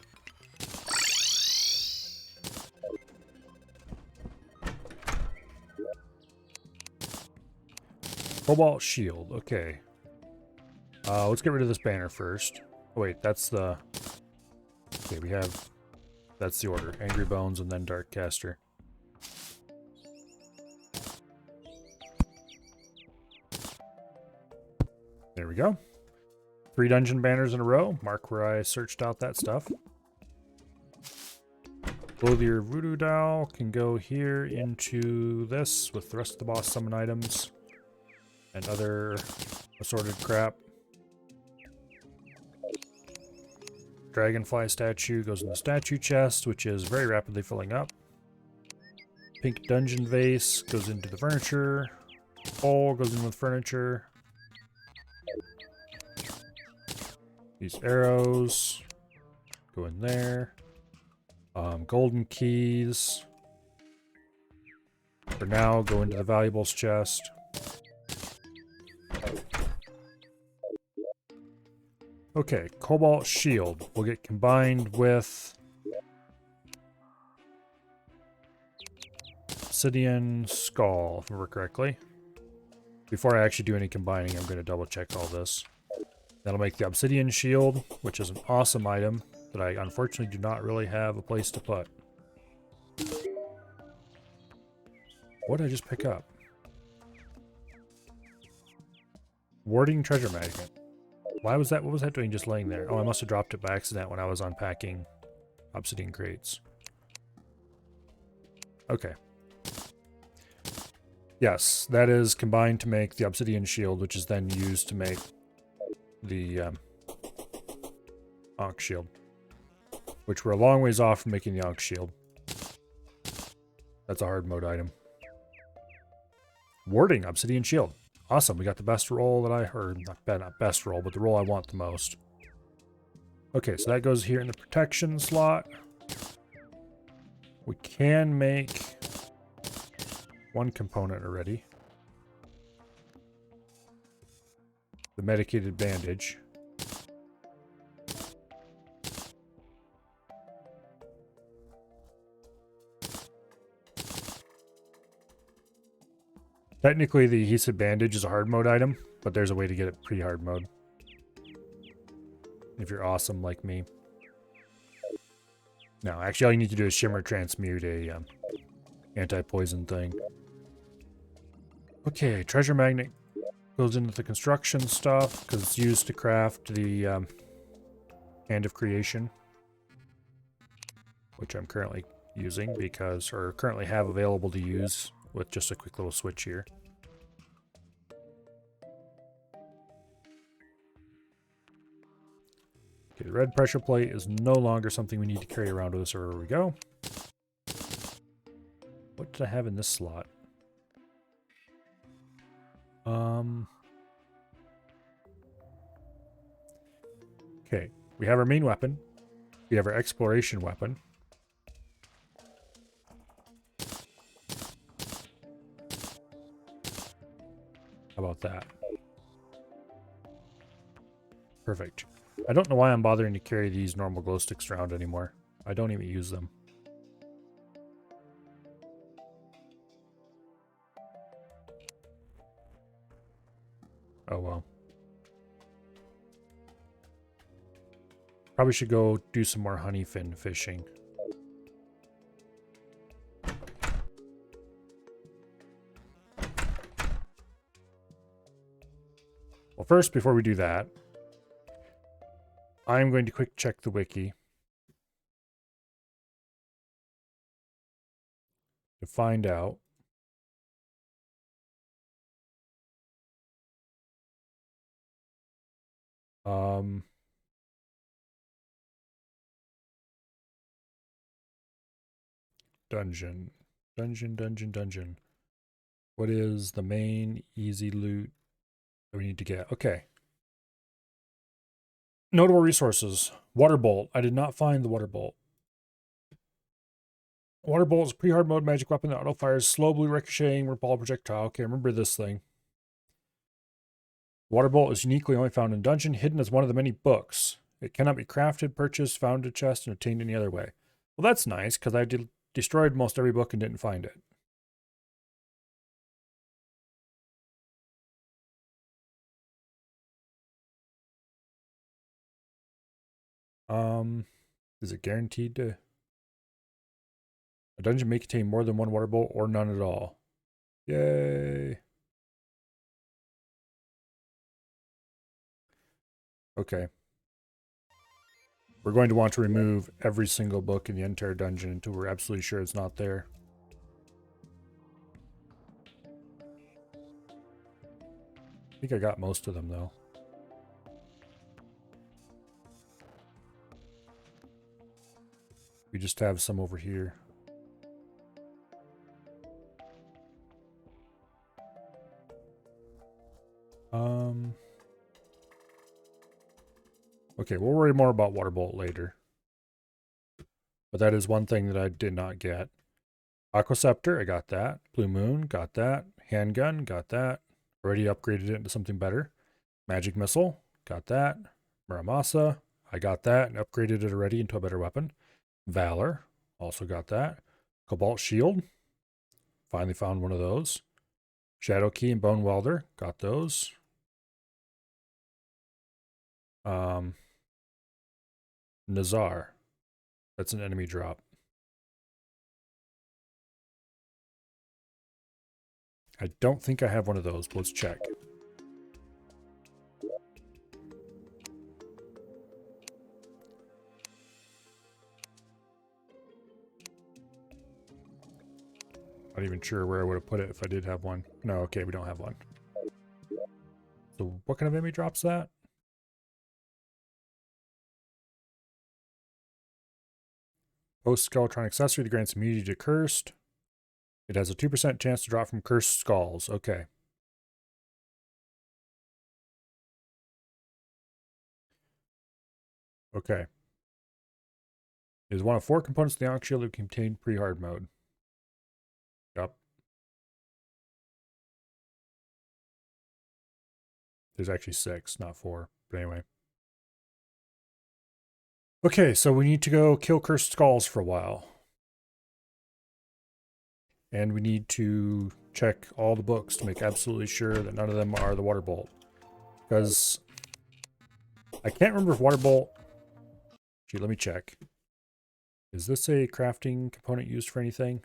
Cobalt shield, okay. Let's get rid of this banner first. Oh wait, that's the... Okay, we have... That's the order. Angry Bones and then Darkcaster. There we go. 3 dungeon banners in a row. Mark where I searched out that stuff. Clothier Voodoo Doll can go here into this with the rest of the boss summon items and other assorted crap. Dragonfly statue goes in the statue chest, which is very rapidly filling up. Pink dungeon vase goes into the furniture. Bowl goes in with furniture. These arrows go in there. Golden keys for now go into the valuables chest. Okay, Cobalt Shield will get combined with Obsidian Skull, if I remember correctly. Before I actually do any combining, I'm going to double check all this. That'll make the Obsidian Shield, which is an awesome item that I unfortunately do not really have a place to put. What did I just pick up? Warding Treasure Magnet. Why was that? What was that doing just laying there? Oh, I must have dropped it by accident when I was unpacking obsidian crates. Okay. Yes, that is combined to make the obsidian shield, which is then used to make the Ankh shield. Which we're a long ways off from making the Ankh shield. That's a hard mode item. Warding, obsidian shield. Awesome, we got the best roll that I heard. Not best roll, but the roll I want the most. Okay, so that goes here in the protection slot. We can make one component already. The medicated bandage. Technically, the adhesive bandage is a hard mode item, but there's a way to get it pre-hard mode. If you're awesome like me. No, actually all you need to do is shimmer transmute a anti-poison thing. Okay, treasure magnet goes into the construction stuff because it's used to craft the Hand of Creation, which I'm currently using because, or currently have available to use with just a quick little switch here. Okay, the red pressure plate is no longer something we need to carry around with us wherever we go. What did I have in this slot? Okay, we have our main weapon. We have our exploration weapon. How about that? Perfect. I don't know why I'm bothering to carry these normal glow sticks around anymore. I don't even use them. Oh well. Probably should go do some more honeyfin fishing. Well, first, before we do that, I'm going to quick check the wiki to find out dungeon. What is the main easy loot that we need to get? Okay. Notable resources. Water bolt. I did not find the water bolt. Water bolt is a pre-hard mode magic weapon that auto-fires slowly ricocheting ball projectile. Okay, remember this thing. Water bolt is uniquely only found in dungeon, hidden as one of the many books. It cannot be crafted, purchased, found in a chest, and obtained any other way. Well, that's nice, because I destroyed most every book and didn't find it. Is it guaranteed to... A dungeon may contain more than one water bolt or none at all. Yay! Okay. We're going to want to remove every single book in the entire dungeon until we're absolutely sure it's not there. I think I got most of them, though. We just have some over here. Okay, we'll worry more about water bolt later. But that is one thing that I did not get. Aquascepter, I got that. Blue Moon, got that. Handgun, got that. Already upgraded it into something better. Magic Missile, got that. Muramasa, I got that and upgraded it already into a better weapon. Valor, also got that. Cobalt Shield, finally found one of those. Shadow Key and Bone Welder, got those. Nazar, that's an enemy drop. I don't think I have one of those, but let's check. Not even sure where I would have put it if I did have one. No, okay, we don't have one. So what kind of enemy drops that? Post-Skeletron accessory that grants immunity to Cursed. It has a 2% chance to drop from Cursed Skulls. Okay. Okay. It is one of 4 components of the Onyx Shield that contain pre-hard mode. Yup. There's actually 6, not 4. But anyway. Okay, so we need to go kill Cursed Skulls for a while. And we need to check all the books to make absolutely sure that none of them are the Water Bolt. Because I can't remember if Water Bolt... Gee, let me check. Is this a crafting component used for anything?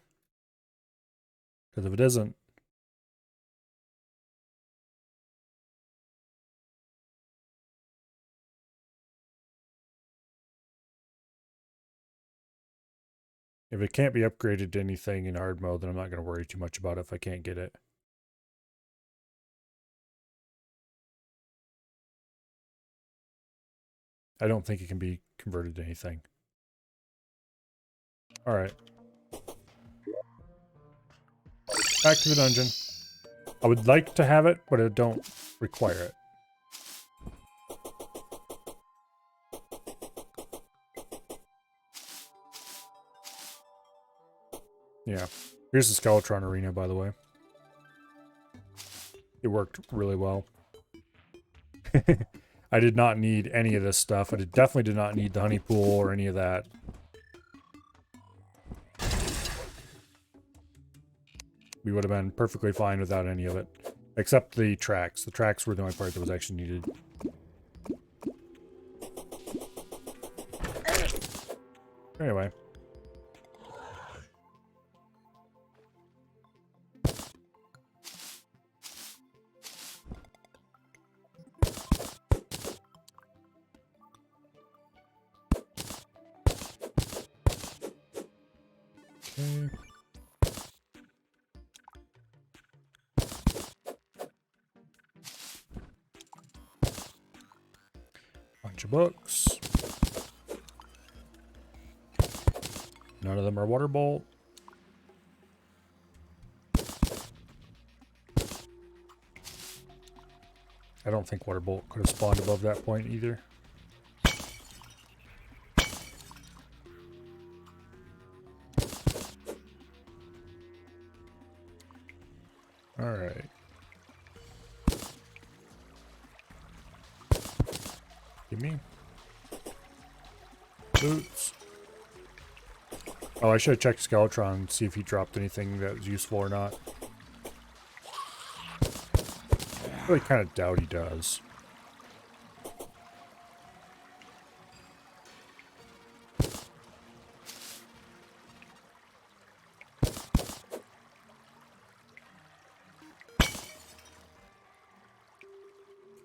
Because if it isn't... If it can't be upgraded to anything in hard mode, then I'm not going to worry too much about it if I can't get it. I don't think it can be converted to anything. Alright. Back to the dungeon. I would like to have it, but I don't require it. Yeah. Here's the Skeletron Arena, by the way. It worked really well. I did not need any of this stuff. I definitely did not need the honey pool or any of that. We would have been perfectly fine without any of it. Except the tracks. The tracks were the only part that was actually needed. Anyway. Okay. Bunch of books. None of them are Water Bolt. I don't think Water Bolt could have spawned above that point either. Alright. Give me. Boots. Oh, I should have checked Skeletron and see if he dropped anything that was useful or not. I really kind of doubt he does.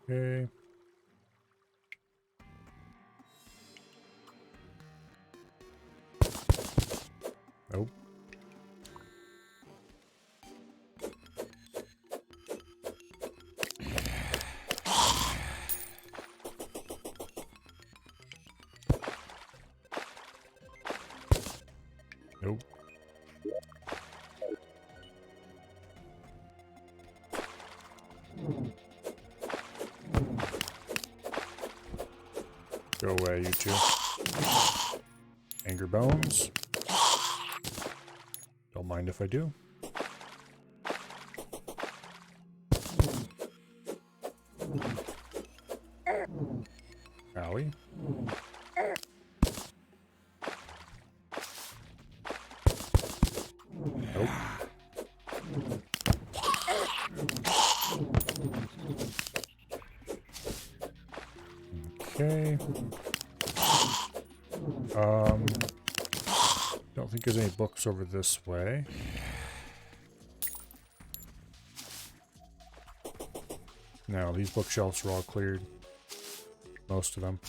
Okay. Nope. Nope. Go away, you two. Anger Bones. Don't mind if I do. Owie. Nope. Okay. Don't think there's any books over this way. No, these bookshelves are all cleared. Most of them.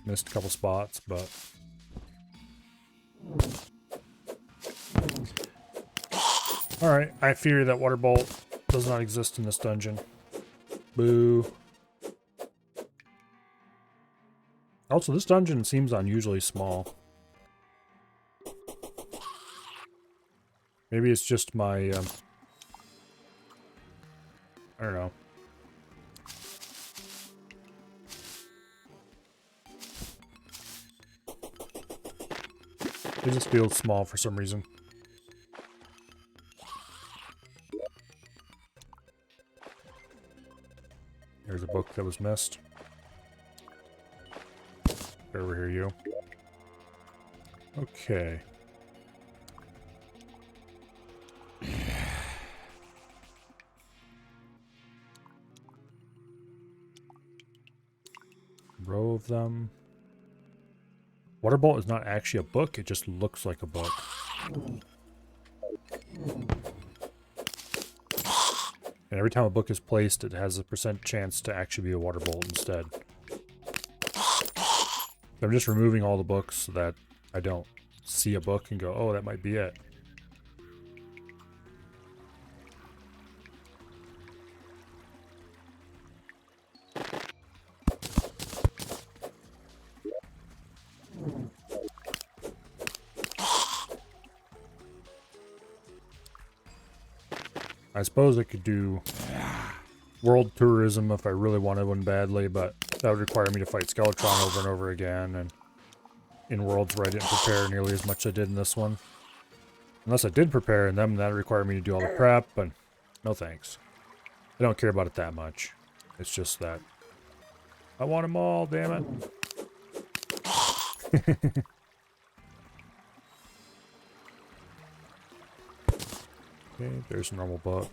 Missed a couple spots, but... Alright, I fear that water bolt does not exist in this dungeon. Boo. Also, this dungeon seems unusually small. Maybe it's just my, I don't know. It just feels small for some reason. There's a book that was missed. Get over here, you. Okay. Row of them. Waterbolt is not actually a book, it just looks like a book. And every time a book is placed, it has a % chance to actually be a water bolt instead. I'm just removing all the books so that I don't see a book and go, oh, that might be it. I suppose I could do world tourism if I really wanted one badly, but that would require me to fight Skeletron over and over again, and in worlds where I didn't prepare nearly as much as I did in this one. Unless I did prepare in them, that would require me to do all the prep, but no thanks. I don't care about it that much. It's just that I want them all, damn it. Okay, there's a normal book.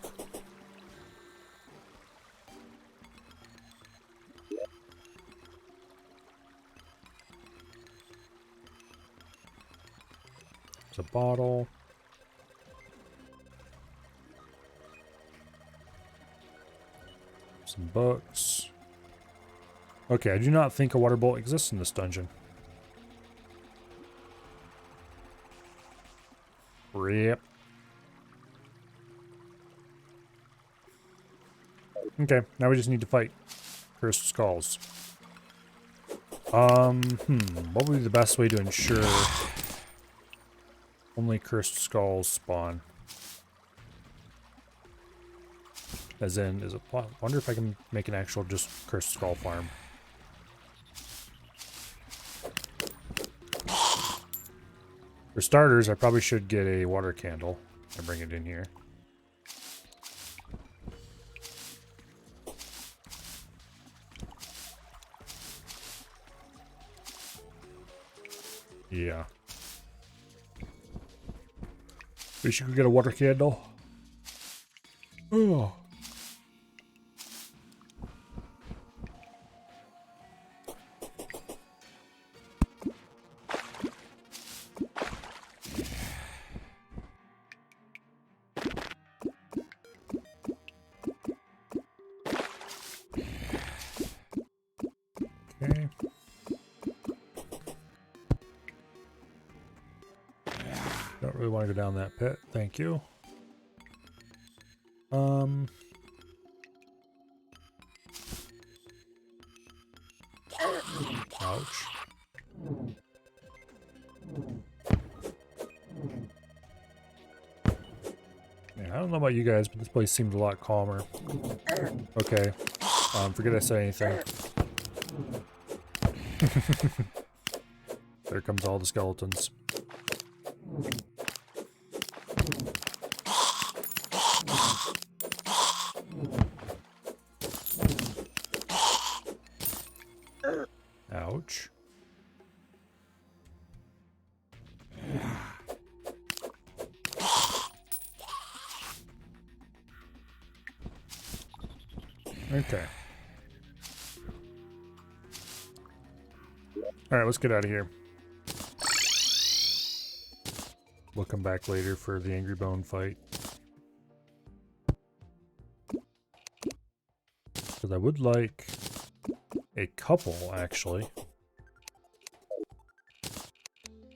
There's a bottle. Some books. Okay, I do not think a water bolt exists in this dungeon. Rip. Okay, now we just need to fight Cursed Skulls. What would be the best way to ensure only Cursed Skulls spawn? As in, is it? I wonder if I can make an actual just Cursed Skull farm. For starters, I probably should get a water candle and bring it in here. Yeah. We should go get a water candle. Oh. Okay. Don't really want to go down that pit. Thank you. Ouch. Yeah, I don't know about you guys, but this place seems a lot calmer. Okay. Forget I said anything. There comes all the skeletons. Ouch. Okay. Alright, let's get out of here. We'll come back later for the Angry Bone fight. Because I would like a couple, actually.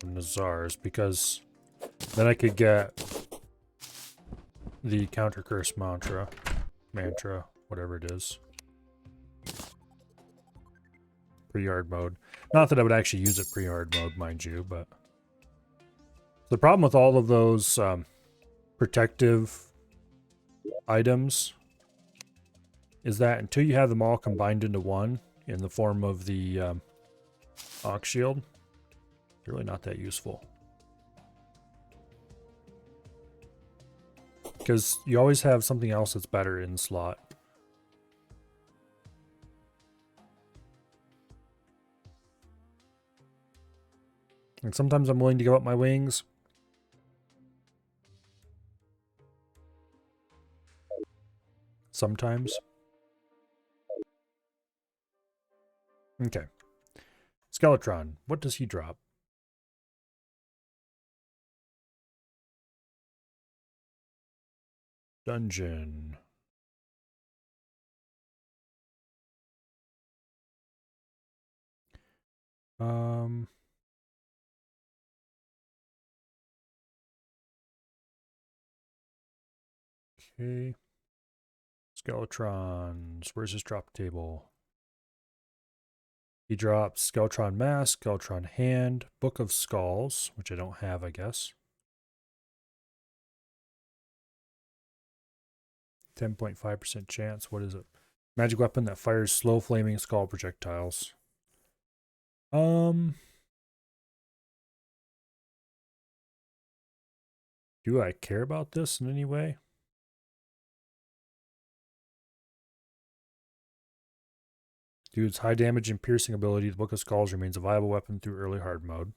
From Nazars, because then I could get the counter curse mantra, whatever it is. Pre-hard mode. Not that I would actually use it pre-hard mode, mind you, but the problem with all of those protective items is that until you have them all combined into one in the form of the Ox Shield, they're really not that useful. Because you always have something else that's better in the slot. And sometimes I'm willing to give up my wings. Sometimes. Okay. Skeletron, what does he drop? Dungeon. Okay. Skeletrons. Where's his drop table? He drops Skeletron Mask, Skeletron Hand, Book of Skulls, which I don't have, I guess. 10.5% chance. What is it? Magic weapon that fires slow flaming skull projectiles. Do I care about this in any way? Due to its high damage and piercing ability, the Book of Skulls remains a viable weapon through early hard mode.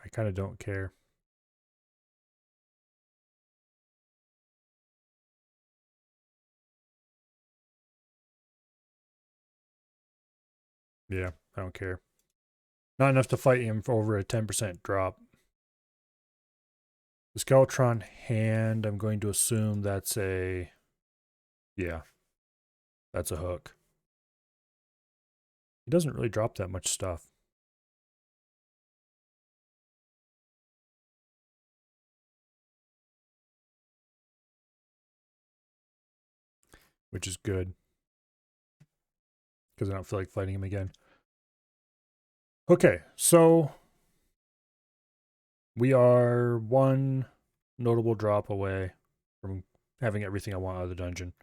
I kind of don't care. Yeah, I don't care. Not enough to fight him for over a 10% drop. The Skeletron Hand, I'm going to assume that's a... Yeah, that's a hook. He doesn't really drop that much stuff. Which is good. Because I don't feel like fighting him again. Okay, so we are one notable drop away from having everything I want out of the dungeon.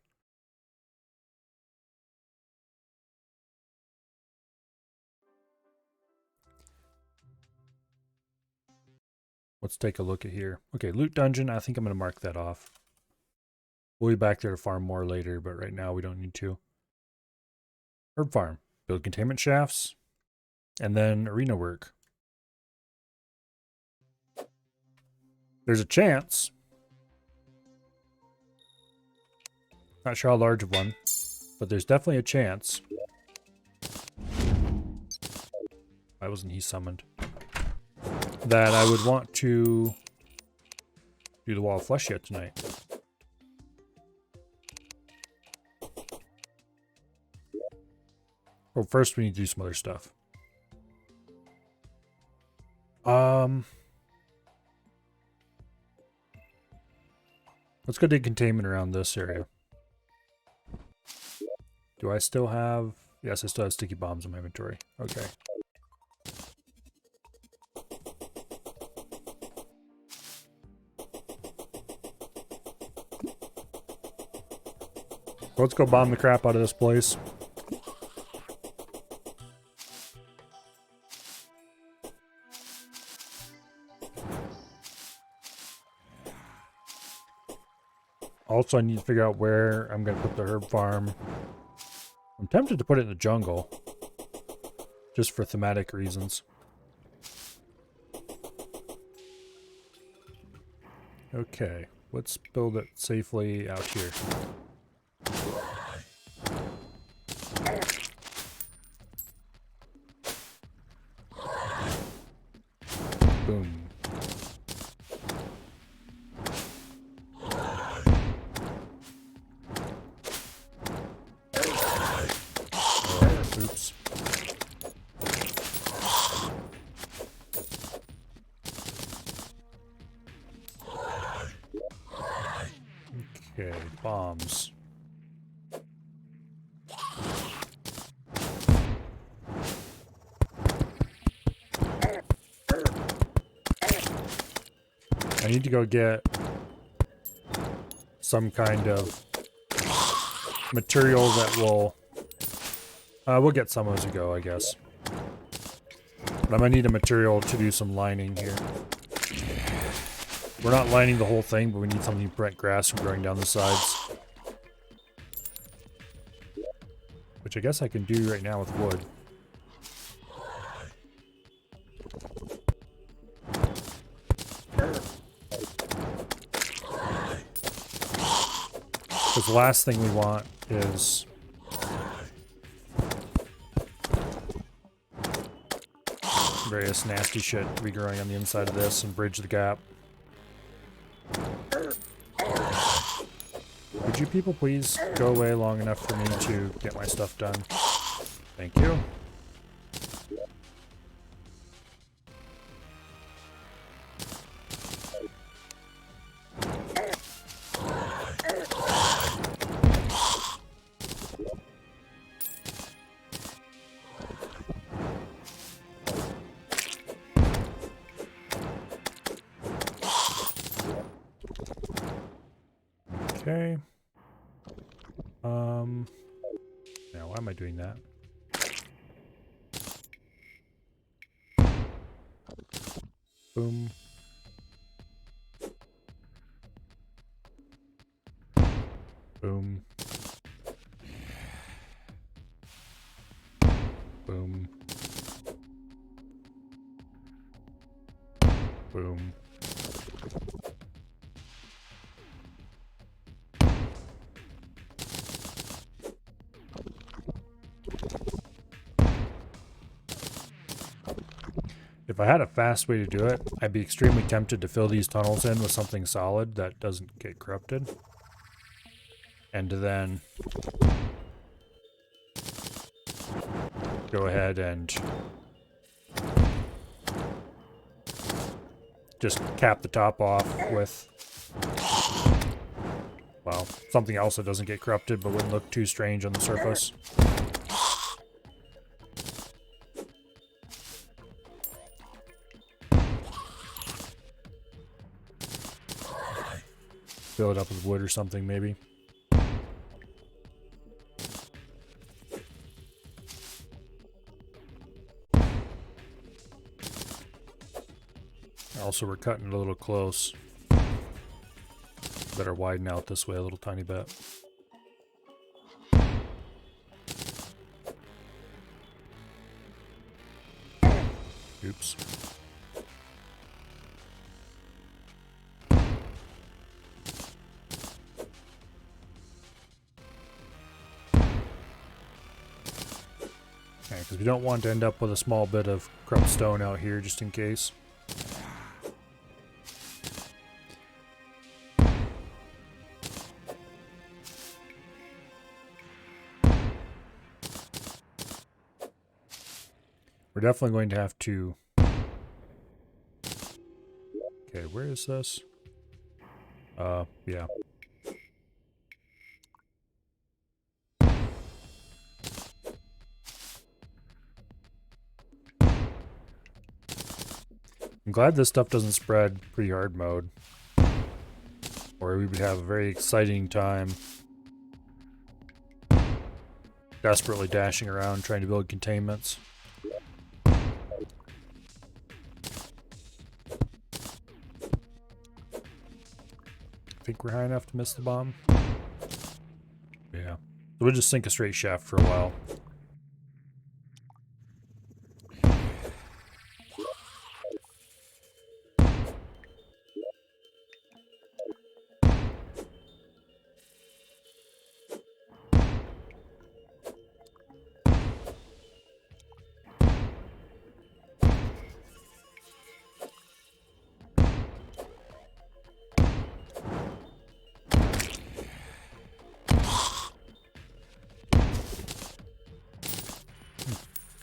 Let's take a look at here. Okay, loot dungeon. I think I'm going to mark that off. We'll be back there to farm more later, but right now we don't need to. Herb farm. Build containment shafts. And then arena work. There's a chance. Not sure how large of one, but there's definitely a chance. Why wasn't he summoned? That I would want to do the Wall of Flesh yet tonight. Well, first we need to do some other stuff. Let's go dig containment around this area. Do I still have... Yes, I still have sticky bombs in my inventory. Okay. Let's go bomb the crap out of this place. Also, I need to figure out where I'm going to put the herb farm. I'm tempted to put it in the jungle. Just for thematic reasons. Okay, let's build it safely out here. Boom. Okay, bombs. I need to go get some kind of material that will... we'll get some as we go, I guess. But I'm gonna need a material to do some lining here. We're not lining the whole thing, but we need something to prevent grass from growing down the sides. Which I guess I can do right now with wood. Because the last thing we want is... various nasty shit regrowing on the inside of this and bridge the gap. Would you people please go away long enough for me to get my stuff done? Thank you. Okay. Now why am I doing that? Boom. Boom. Boom. Boom. If I had a fast way to do it, I'd be extremely tempted to fill these tunnels in with something solid that doesn't get corrupted. And to then go ahead and just cap the top off with, well, something else that doesn't get corrupted but wouldn't look too strange on the surface. Fill it up with wood or something, maybe. Also, we're cutting it a little close. Better widen out this way a little tiny bit. Oops. Because we don't want to end up with a small bit of corrupt stone out here, just in case. We're definitely going to have to... Okay, where is this? Yeah. I'm glad this stuff doesn't spread pre-hard mode, or we would have a very exciting time desperately dashing around trying to build containments. I think we're high enough to miss the bomb. Yeah. So we'll just sink a straight shaft for a while.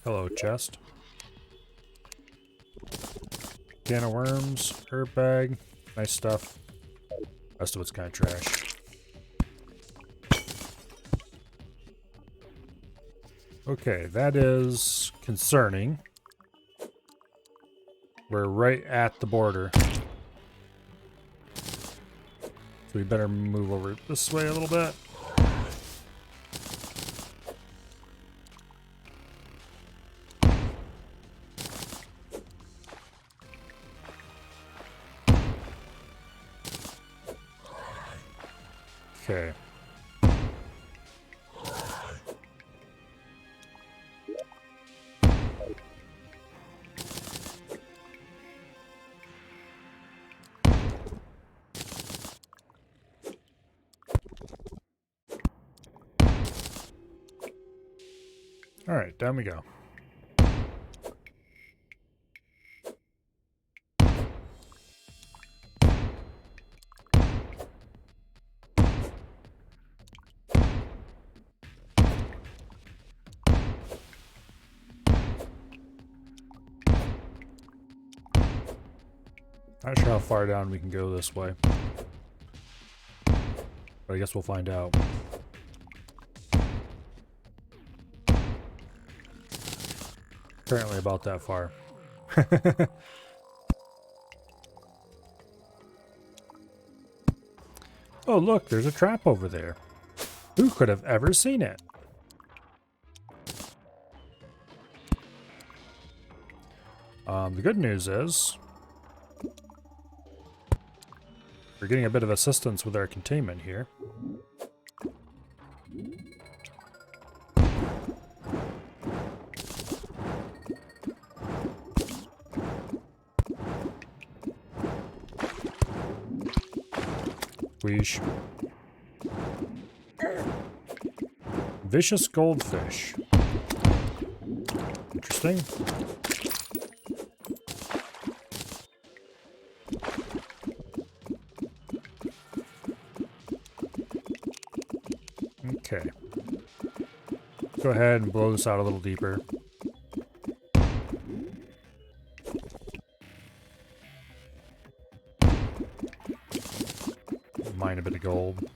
Hello, chest. Can of worms, herb bag, nice stuff. Rest of it's kind of trash. Okay, that is concerning. We're right at the border. So we better move over this way a little bit. Okay. All right, down we go. Not sure how far down we can go this way. But I guess we'll find out. Apparently about that far. Oh, look, there's a trap over there. Who could have ever seen it? The good news is we're getting a bit of assistance with our containment here. Weesh. Vicious goldfish. Interesting. Okay. Go ahead and blow this out a little deeper. Mine a bit of gold.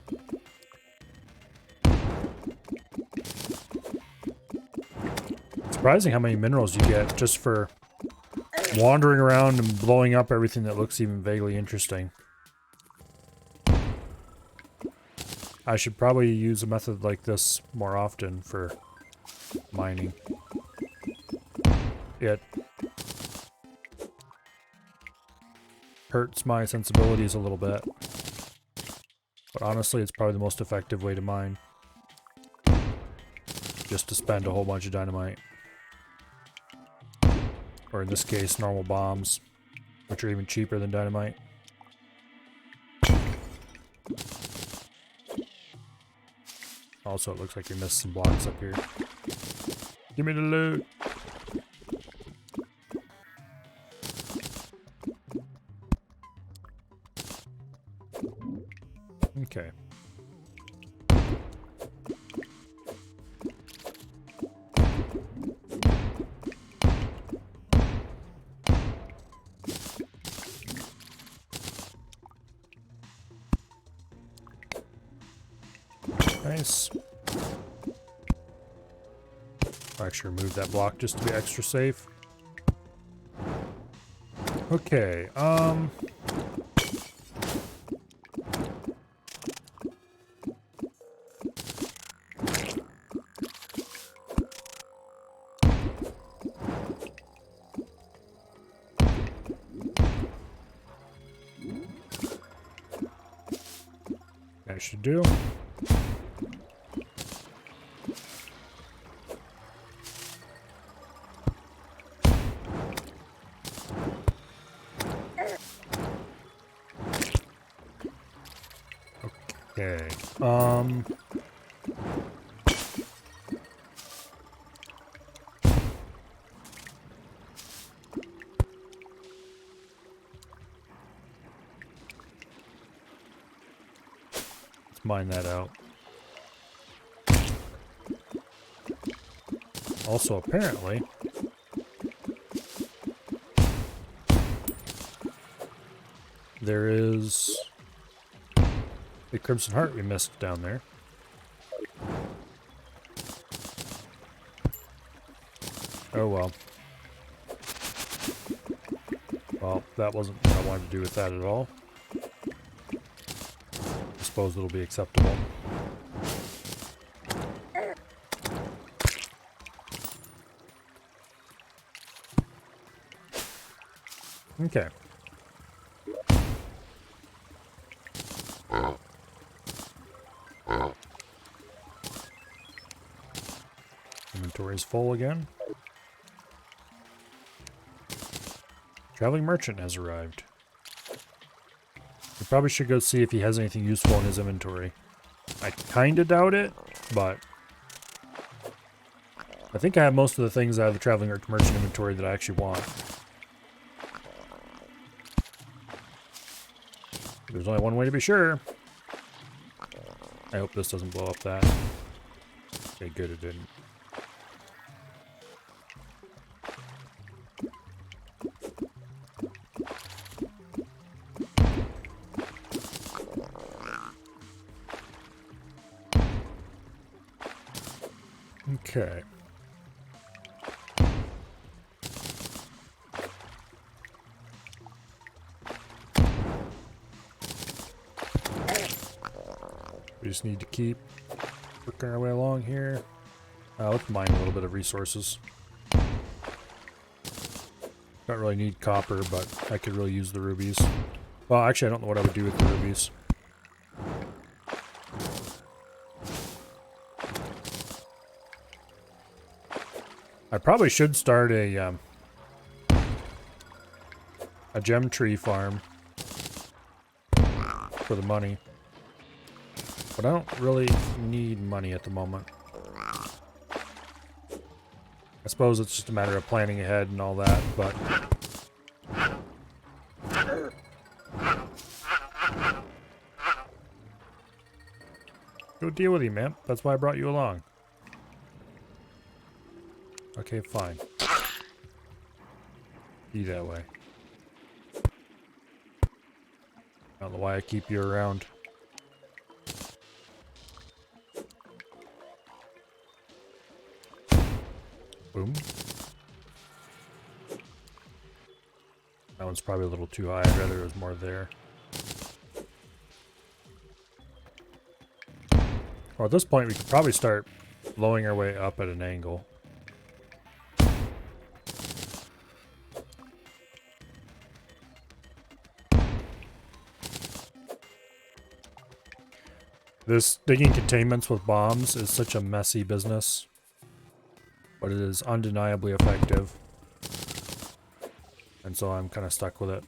Surprising how many minerals you get just for wandering around and blowing up everything that looks even vaguely interesting. I should probably use a method like this more often for mining. It hurts my sensibilities a little bit. But honestly, it's probably the most effective way to mine. Just to spend a whole bunch of dynamite. Or in this case, normal bombs, which are even cheaper than dynamite. Also, it looks like we missed some blocks up here. Give me the loot! Okay. Nice. I'll actually remove that block just to be extra safe. Okay, that should do. Okay, let's mine that out. Also, apparently, there is a Crimson Heart we missed down there. Oh well. Well, that wasn't what I wanted to do with that at all. I suppose it'll be acceptable. Okay. Inventory's full again. Traveling merchant has arrived. We probably should go see if he has anything useful in his inventory. I kinda doubt it, but I think I have most of the things out of the traveling merchant inventory that I actually want. There's only one way to be sure. I hope this doesn't blow up that. Okay, good, it didn't. Okay. We just need to keep working our way along here. Let's mine a little bit of resources. Don't really need copper, but I could really use the rubies. Well, actually, I don't know what I would do with the rubies. I probably should start a gem tree farm for the money. But I don't really need money at the moment. I suppose it's just a matter of planning ahead and all that, but... Go deal with him, man. That's why I brought you along. Okay, fine. Be that way. I don't know why I keep you around. Boom. That one's probably a little too high. I'd rather it was more there. Well, at this point, we could probably start blowing our way up at an angle. This digging containments with bombs is such a messy business, but it is undeniably effective. And so I'm kind of stuck with it.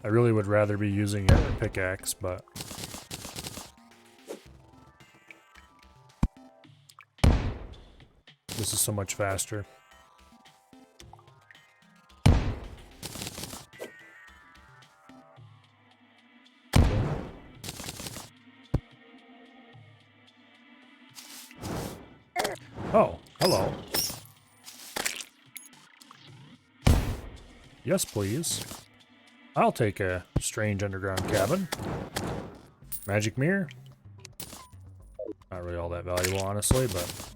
I really would rather be using a pickaxe, but... this is so much faster. Oh, hello. Yes, please. I'll take a strange underground cabin. Magic mirror. Not really all that valuable, honestly, but...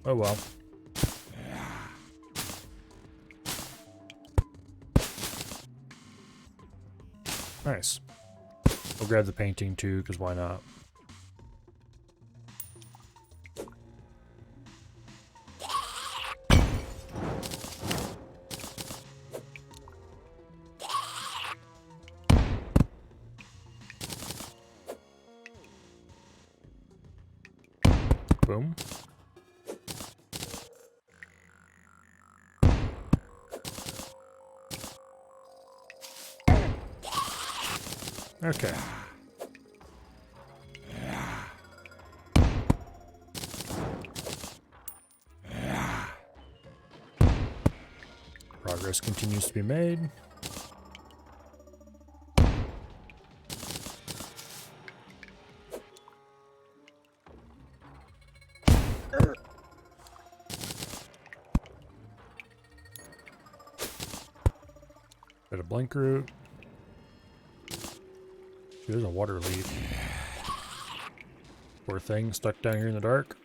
oh well. Nice. We'll grab the painting too, because why not? Boom. Okay. Progress continues to be made. Bit of blink root. There's a water leaf. Poor thing, stuck down here in the dark.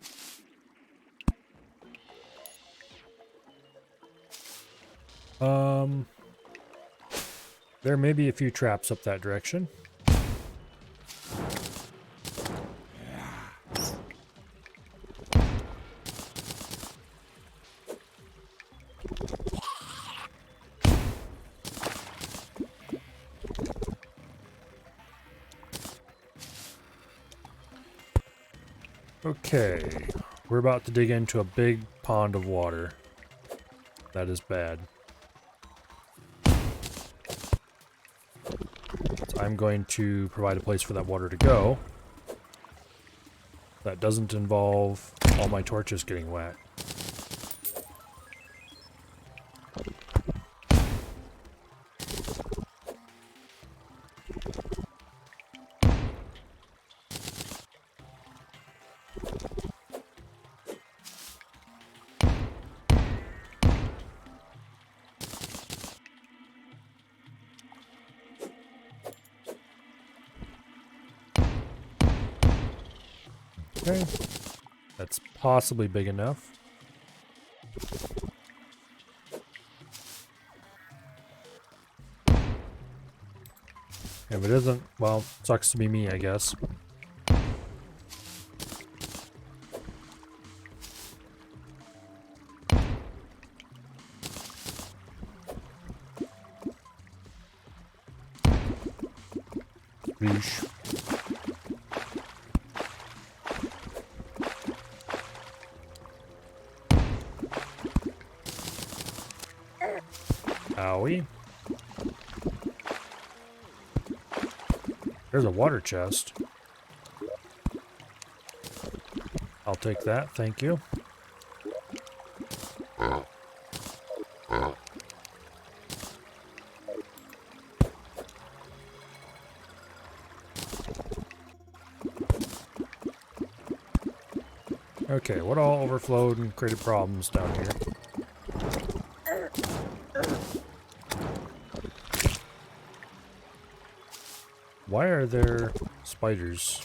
There may be a few traps up that direction. Okay, we're about to dig into a big pond of water. That is bad. So I'm going to provide a place for that water to go. That doesn't involve all my torches getting wet. Okay, that's possibly big enough. If it isn't, well, sucks to be me, I guess. Reesh. Owie. There's a water chest. I'll take that, thank you. Okay, what all overflowed and created problems down here? Why are there spiders?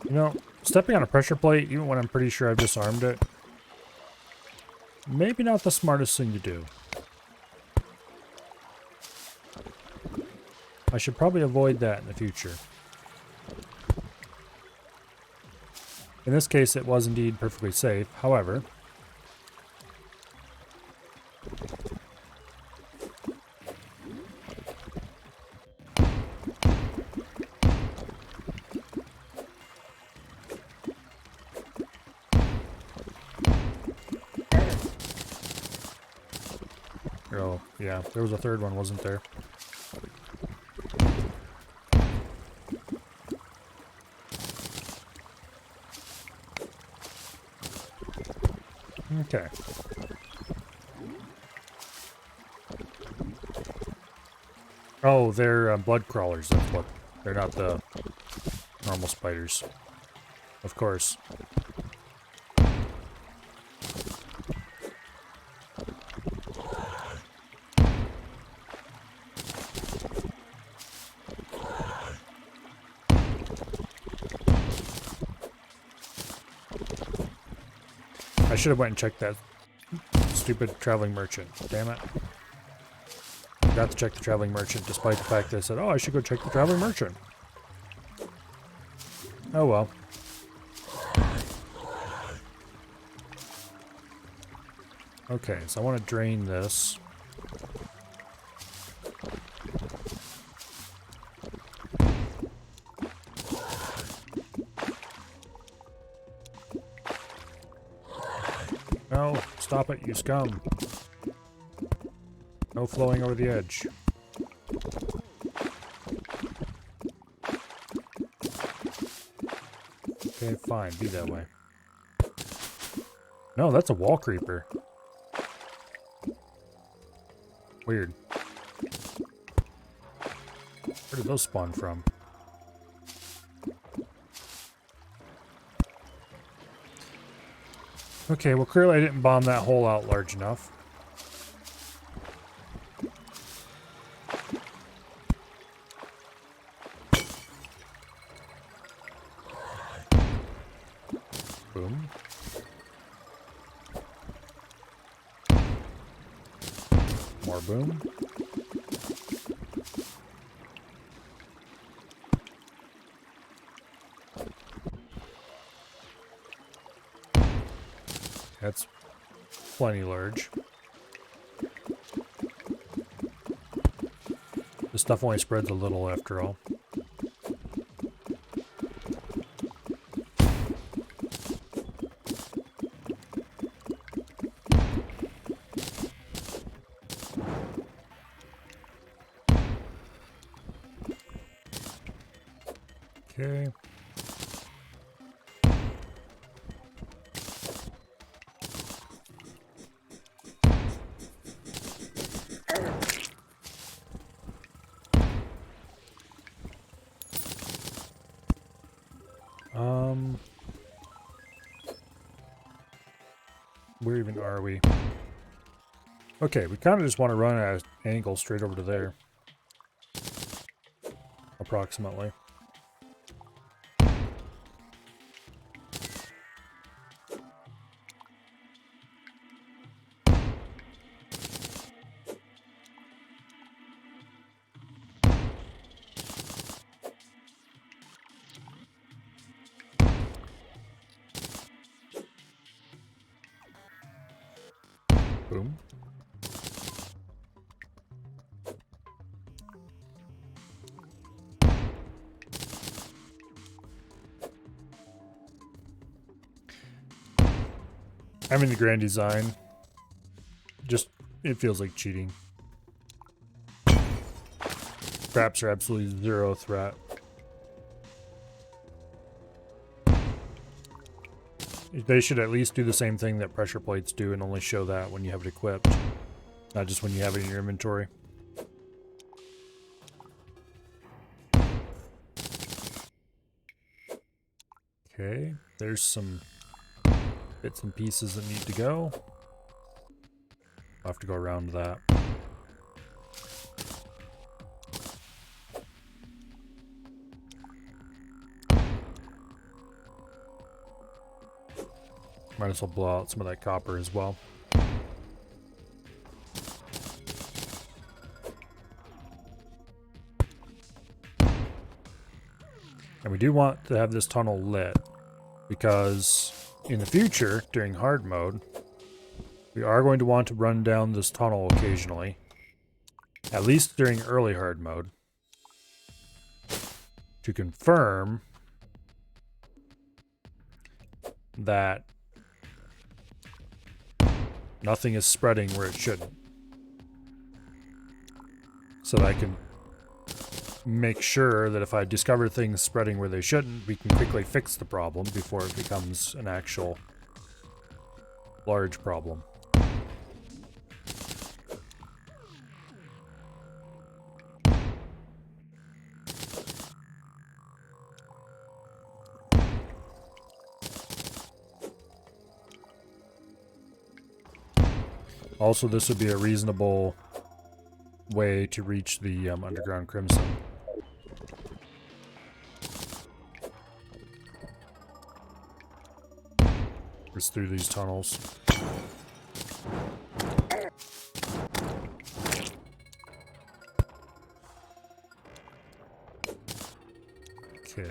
You know, stepping on a pressure plate, even when I'm pretty sure I've disarmed it, maybe not the smartest thing to do. I should probably avoid that in the future. In this case, it was indeed perfectly safe. However, oh, yeah, there was a third one, wasn't there? Okay. Oh, they're blood crawlers. That's what. They're not the normal spiders. Of course. I should have went and checked that stupid traveling merchant. Damn it. Forgot to check the traveling merchant despite the fact that I said, oh, I should go check the traveling merchant. Oh well. Okay, so I want to drain this. No, stop it, you scum. No flowing over the edge. Okay, fine, be that way. No, that's a wall creeper. Weird. Where did those spawn from? Okay, well clearly I didn't bomb that hole out large enough. Boom. More boom. That's plenty large. This stuff only spreads a little after all. Okay. Where even are we? Okay, we kind of just want to run at an angle straight over to there. Approximately. Boom. Having the grand design, just, it feels like cheating. Traps are absolutely zero threat. They should at least do the same thing that pressure plates do and only show that when you have it equipped, not just when you have it in your inventory. Okay, there's some bits and pieces that need to go. I'll have to go around that. Might as well blow out some of that copper as well. And we do want to have this tunnel lit, because in the future, during hard mode, we are going to want to run down this tunnel occasionally, at least during early hard mode, to confirm that nothing is spreading where it shouldn't. So that I can make sure that if I discover things spreading where they shouldn't, we can quickly fix the problem before it becomes an actual large problem. Also, this would be a reasonable way to reach the underground crimson. Just through these tunnels. Okay.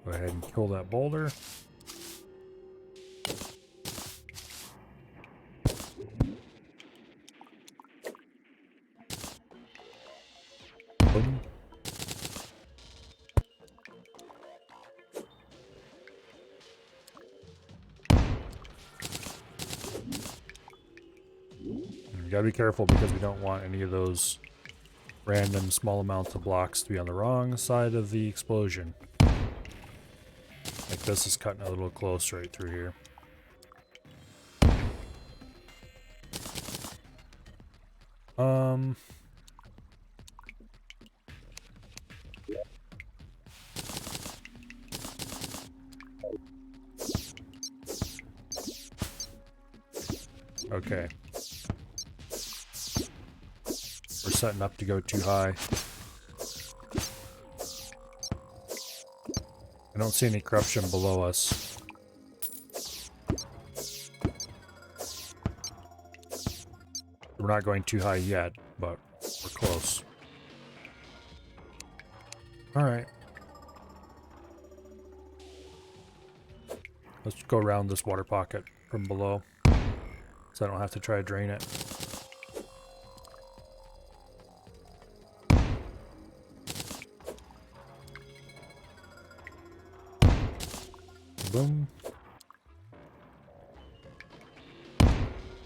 Go ahead and kill that boulder. Boom. You gotta be careful because we don't want any of those random small amounts of blocks to be on the wrong side of the explosion. Like this is cutting a little close right through here. Okay. We're setting up to go too high. I don't see any corruption below us. We're not going too high yet, but we're close. Alright. Let's go around this water pocket from below, so I don't have to try to drain it. Boom.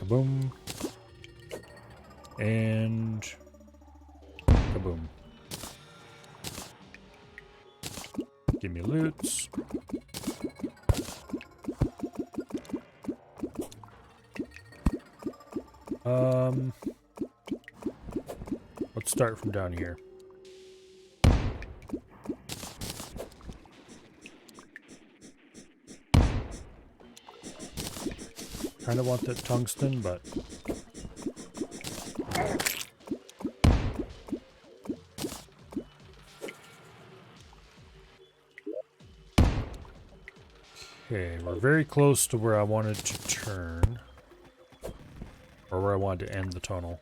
Kaboom. And kaboom. Give me loots. Let's start from down here. Kind of want that tungsten, but okay, we're very close to where I wanted to turn, or where I wanted to end the tunnel.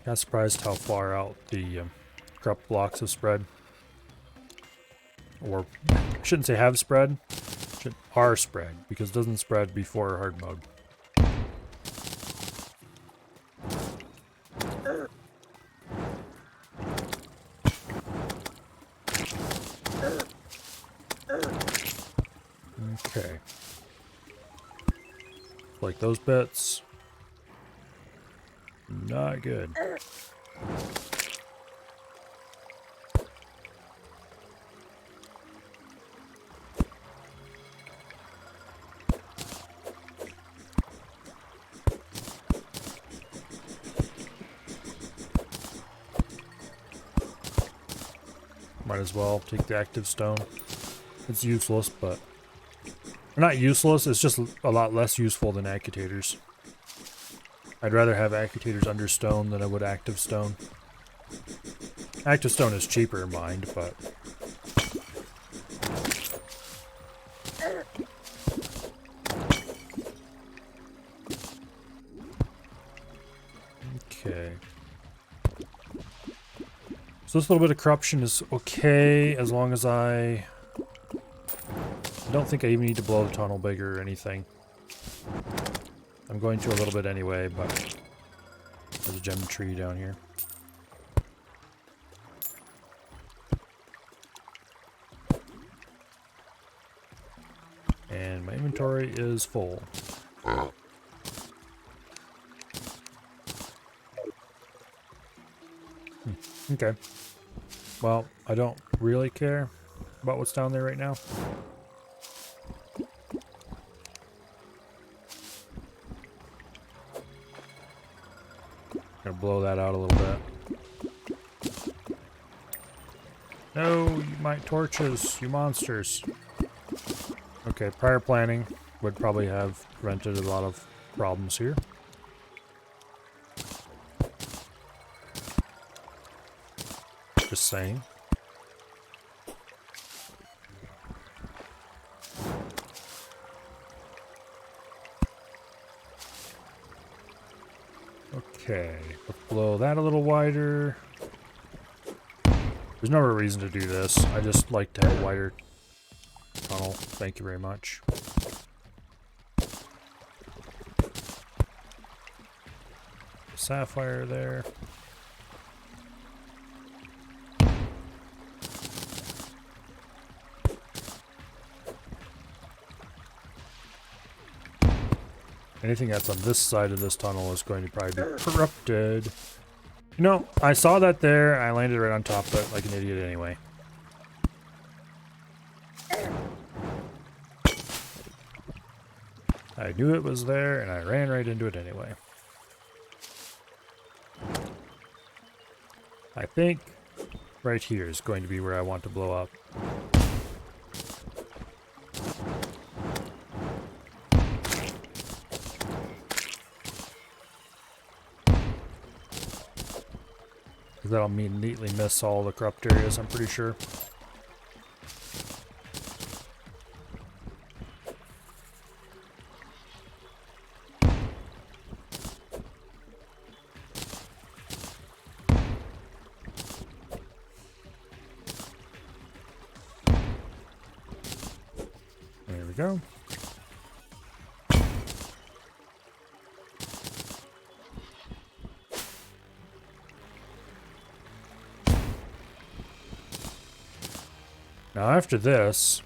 Got surprised how far out the corrupt blocks have spread, or I shouldn't say have spread. Are spread, because it doesn't spread before hard mode. Okay. Like those bits. Not good. Might as well take the active stone. It's useless, but... not useless, it's just a lot less useful than accutators. I'd rather have accutators under stone than I would active stone. Active stone is cheaper, mind, but... okay. So this little bit of corruption is okay, as long as I don't think I even need to blow the tunnel bigger or anything. I'm going to a little bit anyway, but there's a gem tree down here. And my inventory is full. Okay. Well, I don't really care about what's down there right now. Gonna blow that out a little bit. No, you might torches, you monsters. Okay, prior planning would probably have prevented a lot of problems here. Just saying. Okay, let's blow that a little wider. There's no real reason to do this. I just like to have a wider tunnel. Thank you very much. Sapphire there. Anything that's on this side of this tunnel is going to probably be corrupted. You know, I saw that there. I landed right on top of it like an idiot anyway. I knew it was there and I ran right into it anyway. I think right here is going to be where I want to blow up. that'll neatly miss all the corrupt areas, I'm pretty sure. There we go. Now after this,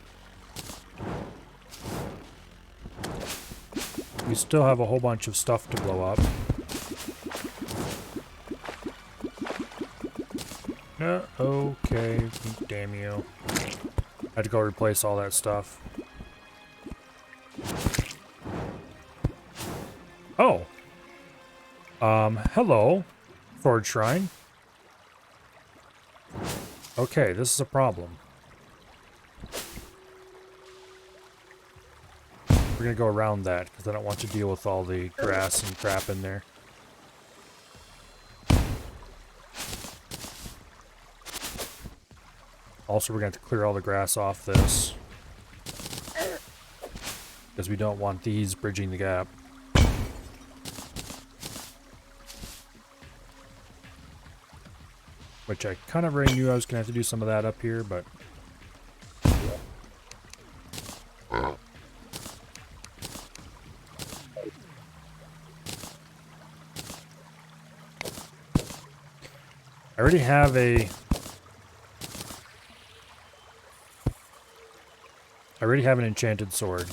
we still have a whole bunch of stuff to blow up. Okay, damn you. I had to go replace all that stuff. Oh. Hello, Sword Shrine. Okay, this is a problem. We're gonna go around that, because I don't want to deal with all the grass and crap in there. Also, we're going to have to clear all the grass off this, because we don't want these bridging the gap. Which I kind of already knew I was going to have to do some of that up here, but... I already have an enchanted sword.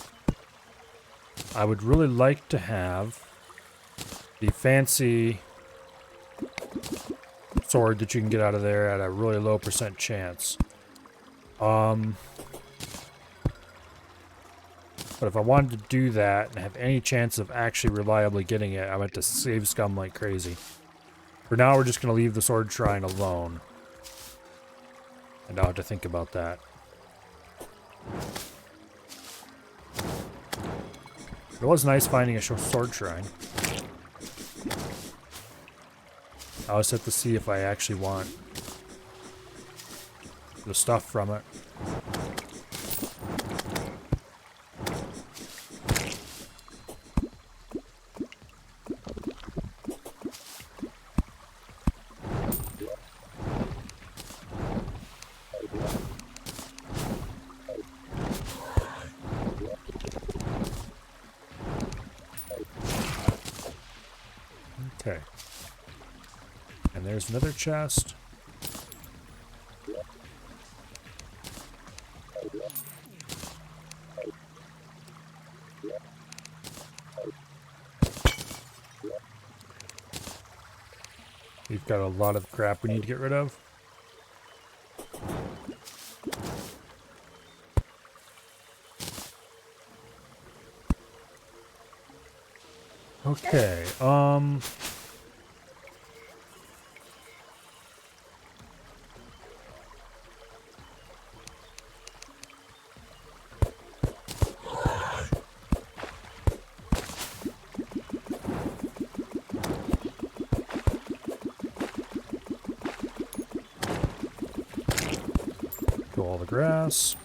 I would really like to have the fancy sword that you can get out of there at a really low % chance. But if I wanted to do that and have any chance of actually reliably getting it, I would have to save scum like crazy. For now, we're just going to leave the Sword Shrine alone. And I'll have to think about that. It was nice finding a Sword Shrine. I'll just have to see if I actually want the stuff from it. Okay. And there's another chest. We've got a lot of crap we need to get rid of. Okay, kill all the grass.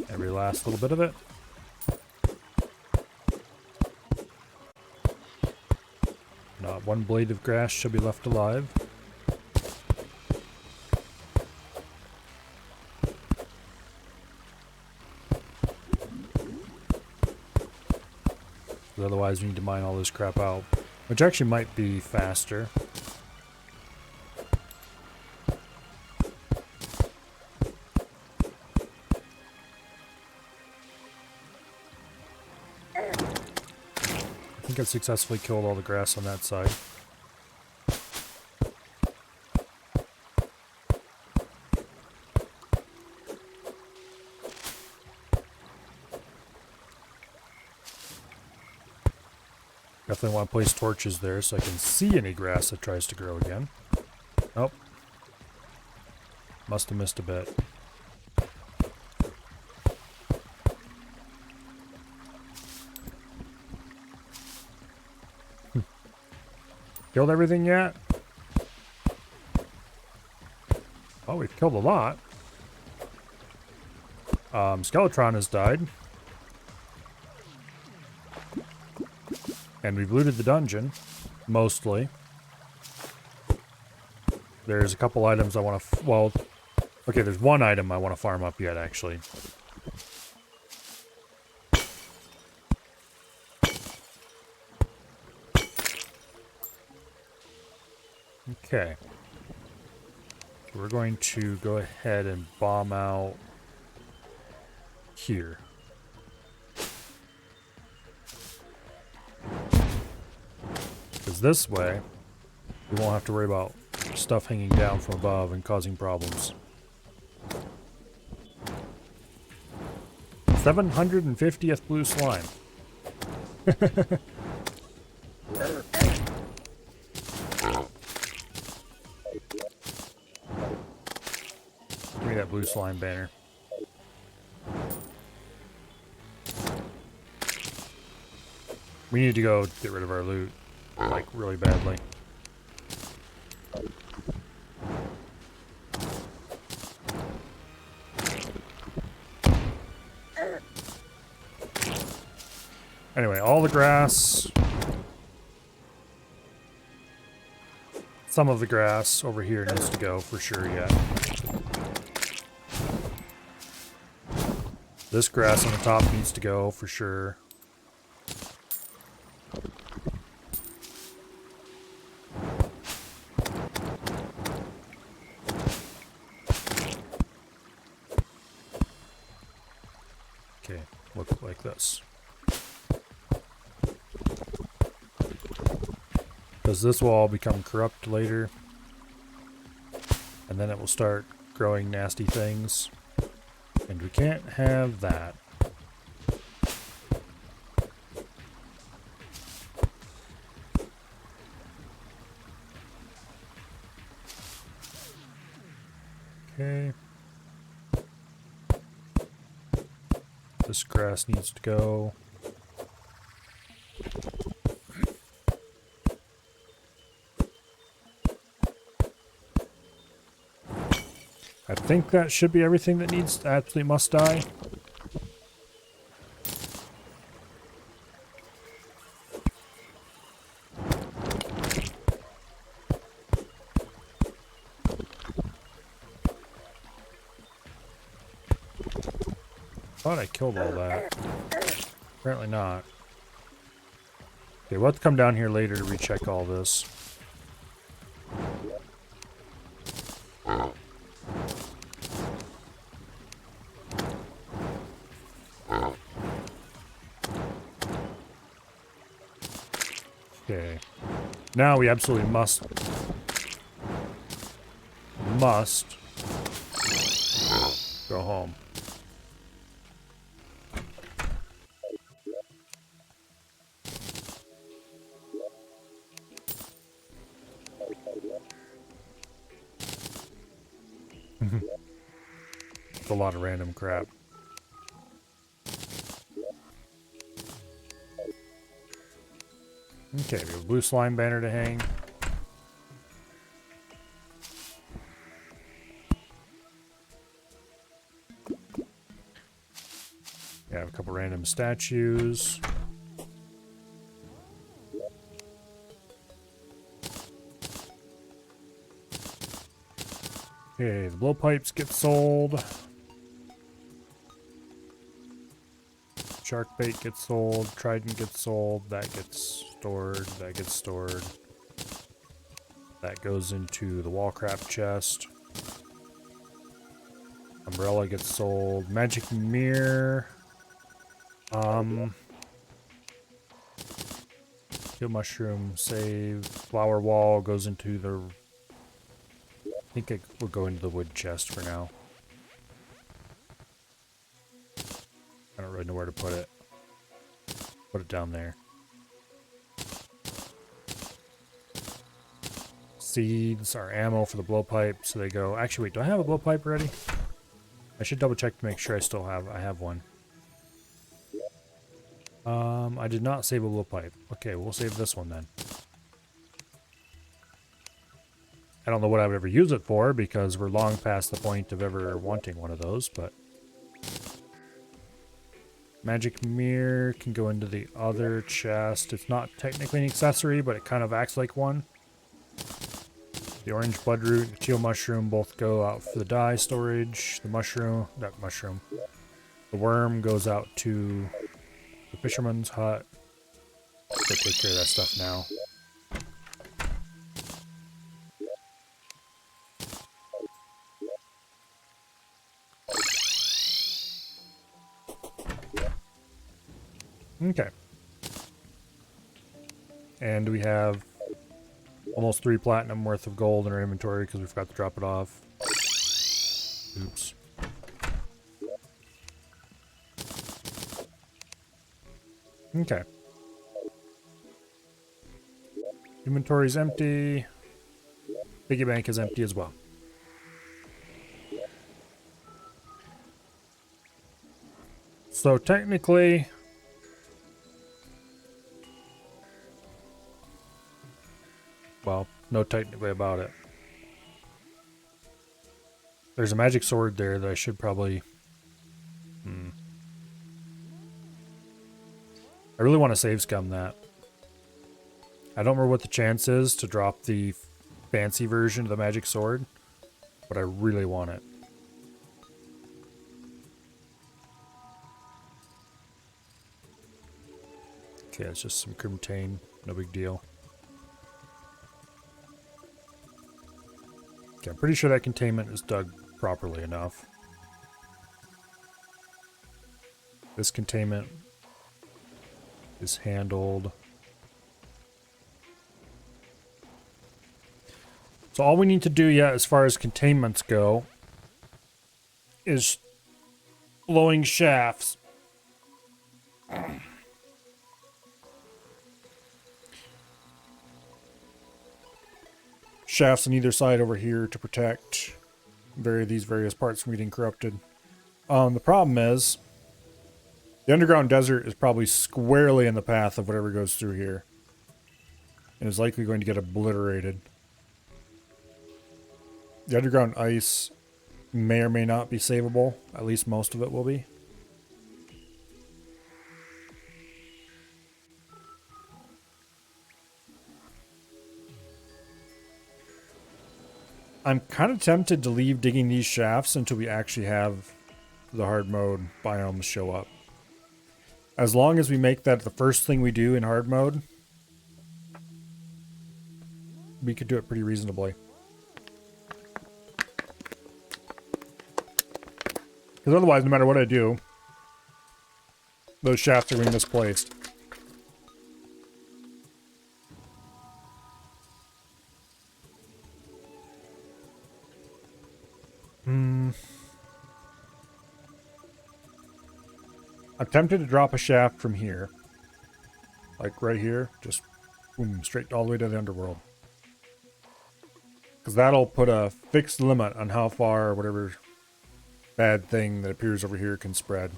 Every last little bit of it. Not one blade of grass shall be left alive. Otherwise we need to mine all this crap out. Which actually might be faster. I think I've successfully killed all the grass on that side. Definitely want to place torches there so I can see any grass that tries to grow again. Oh. Must have missed a bit. Killed everything yet? Oh, we've killed a lot. Skeletron has died. And we've looted the dungeon. Mostly. There's a couple items I want to... Well, okay, there's one item I want to farm up yet, actually. Okay. We're going to go ahead and bomb out here. Because this way, we won't have to worry about stuff hanging down from above and causing problems. 750th blue slime. Give me that blue slime banner. We need to go get rid of our loot, like, really badly. Anyway, all the grass. Some of the grass over here needs to go for sure yet. This grass on the top needs to go for sure. Okay, look like this. Because this will all become corrupt later. And then it will start growing nasty things. And we can't have that. Okay. This grass needs to go. I think that should be everything that needs absolutely must die. Thought I killed all that. Apparently not. Okay, we'll have to come down here later to recheck all this. Okay. Now we absolutely must go home. It's a lot of random crap. Okay, we have a blue slime banner to hang. We have a couple random statues. Okay, the blowpipes get sold. Shark bait gets sold. Trident gets sold. That gets stored. That gets stored. That goes into the wall crap chest. Umbrella gets sold. Magic mirror. Kill mushroom. Save. Flower wall goes into the... I think it will go into the wood chest for now. I don't really know where to put it. Put it down there. Seeds are ammo for the blowpipe, so they go... Actually, wait, do I have a blowpipe ready? I should double check to make sure I have one. I did not save a blowpipe. Okay, we'll save this one then. I don't know what I would ever use it for because we're long past the point of ever wanting one of those, but magic mirror can go into the other chest. It's not technically an accessory, but it kind of acts like one. The orange bloodroot, the teal mushroom both go out for the dye storage. The worm goes out to the fisherman's hut. They take care of that stuff now. Okay. And we have almost 3 platinum worth of gold in our inventory because we forgot to drop it off. Oops. Okay. Inventory's empty. Piggy bank is empty as well. So technically, well, no technically about it. There's a magic sword there that I should probably... I really want to save scum that. I don't remember what the chance is to drop the fancy version of the magic sword, but I really want it. Okay, it's just some crimtane, no big deal. Okay, I'm pretty sure that containment is dug properly enough. This containment is handled. So all we need to do yet as far as containments go is flowing shafts. Shafts on either side over here to protect these various parts from getting corrupted. The problem is the underground desert is probably squarely in the path of whatever goes through here and is likely going to get obliterated. The underground ice may or may not be savable. At least most of it will be. I'm kind of tempted to leave digging these shafts until we actually have the hard mode biomes show up. As long as we make that the first thing we do in hard mode, we could do it pretty reasonably. Because otherwise, no matter what I do, those shafts are being misplaced. I'm tempted to drop a shaft from here. Like right here. Just boom, straight all the way to the underworld. Because that'll put a fixed limit on how far whatever bad thing that appears over here can spread.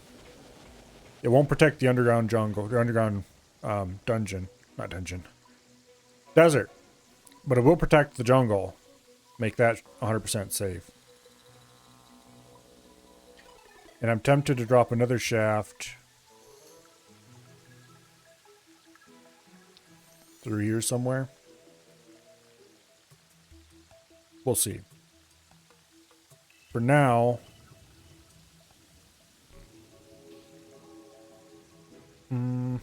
It won't protect the underground jungle, the underground desert. But it will protect the jungle. Make that 100% safe. And I'm tempted to drop another shaft through here somewhere. We'll see. For now, I'm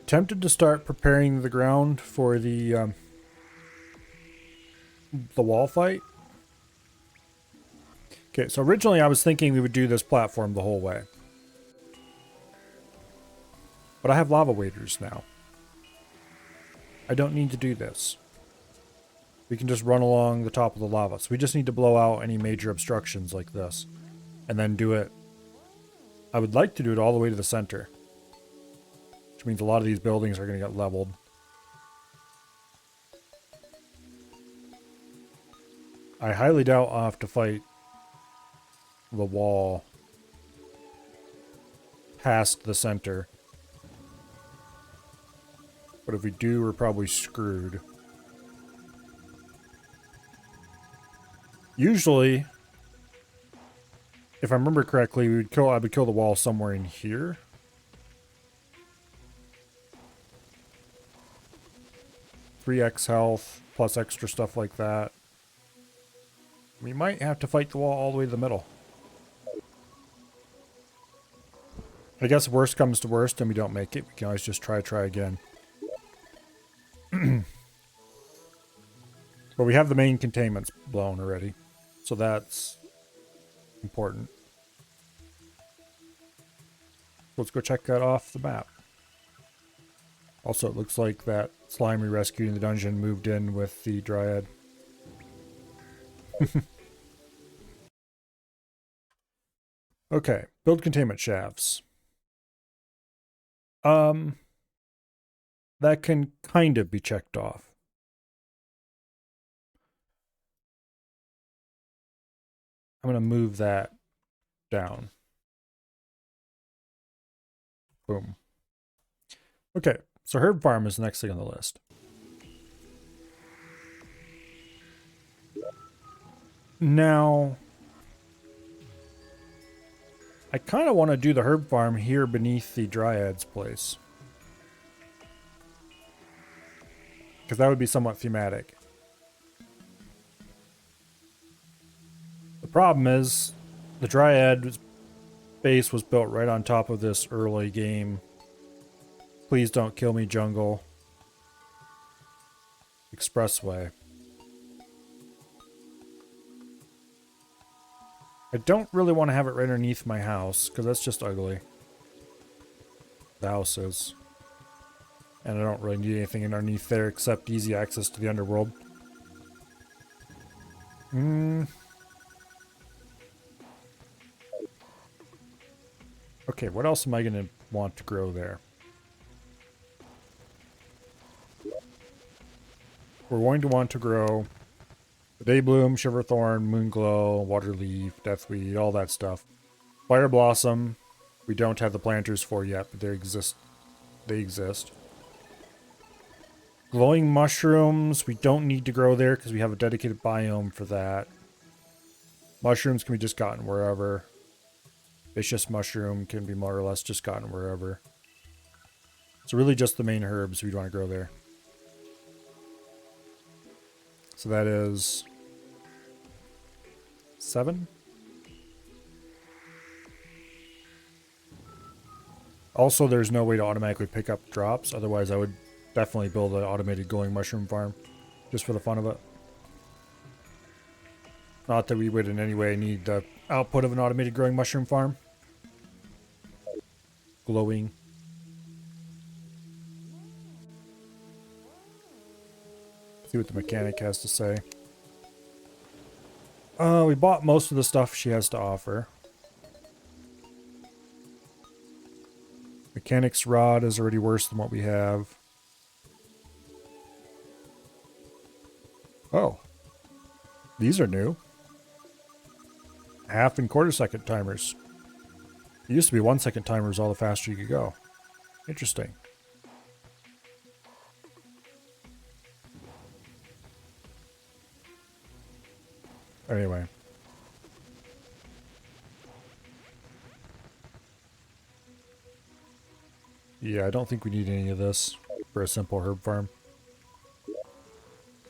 tempted to start preparing the ground for the wall fight. Okay, so originally I was thinking we would do this platform the whole way. But I have lava waders now. I don't need to do this. We can just run along the top of the lava. So we just need to blow out any major obstructions like this. And then do it. I would like to do it all the way to the center. Which means a lot of these buildings are going to get leveled. I highly doubt I'll have to fight the wall past the center. But if we do, we're probably screwed. Usually, if I remember correctly, I would kill the wall somewhere in here. 3x health, plus extra stuff like that. We might have to fight the wall all the way to the middle. I guess worst comes to worst and we don't make it. We can always just try again. But we have the main containments blown already. So that's important. Let's go check that off the map. Also, it looks like that slime we rescued in the dungeon moved in with the dryad. Okay, build containment shafts. That can kind of be checked off. I'm going to move that down. Boom. Okay, so herb farm is the next thing on the list. Now, I kind of want to do the herb farm here beneath the dryad's place. Because that would be somewhat thematic. The problem is, the dryad base was built right on top of this early game. Please don't kill me, jungle. Expressway. I don't really want to have it right underneath my house, because that's just ugly. The house is. And I don't really need anything underneath there except easy access to the underworld. Okay, what else am I going to want to grow there? We're going to want to grow the Daybloom, Shiverthorn, Moonglow, Waterleaf, Deathweed, all that stuff. Fire Blossom, we don't have the planters for yet, but they exist. Glowing mushrooms, we don't need to grow there because we have a dedicated biome for that. Mushrooms can be just gotten wherever. Vicious mushroom can be more or less just gotten wherever. So really just the main herbs we'd want to grow there. So that is 7. Also, there's no way to automatically pick up drops. Otherwise, I would definitely build an automated glowing mushroom farm just for the fun of it. Not that we would in any way need the output of an automated growing mushroom farm. Glowing. See what the mechanic has to say. We bought most of the stuff she has to offer. Mechanic's rod is already worse than what we have. Oh. These are new. Half and quarter second timers. It used to be 1 second timers all the faster you could go. Interesting. Anyway. Yeah, I don't think we need any of this for a simple herb farm.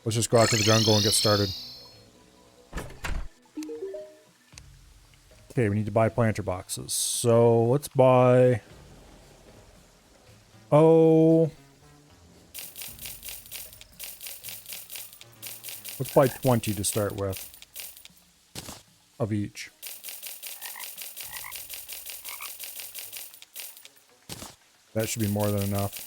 Let's just go out to the jungle and get started. Okay, we need to buy planter boxes. So let's buy... Oh... Let's buy 20 to start with. Of each. That should be more than enough.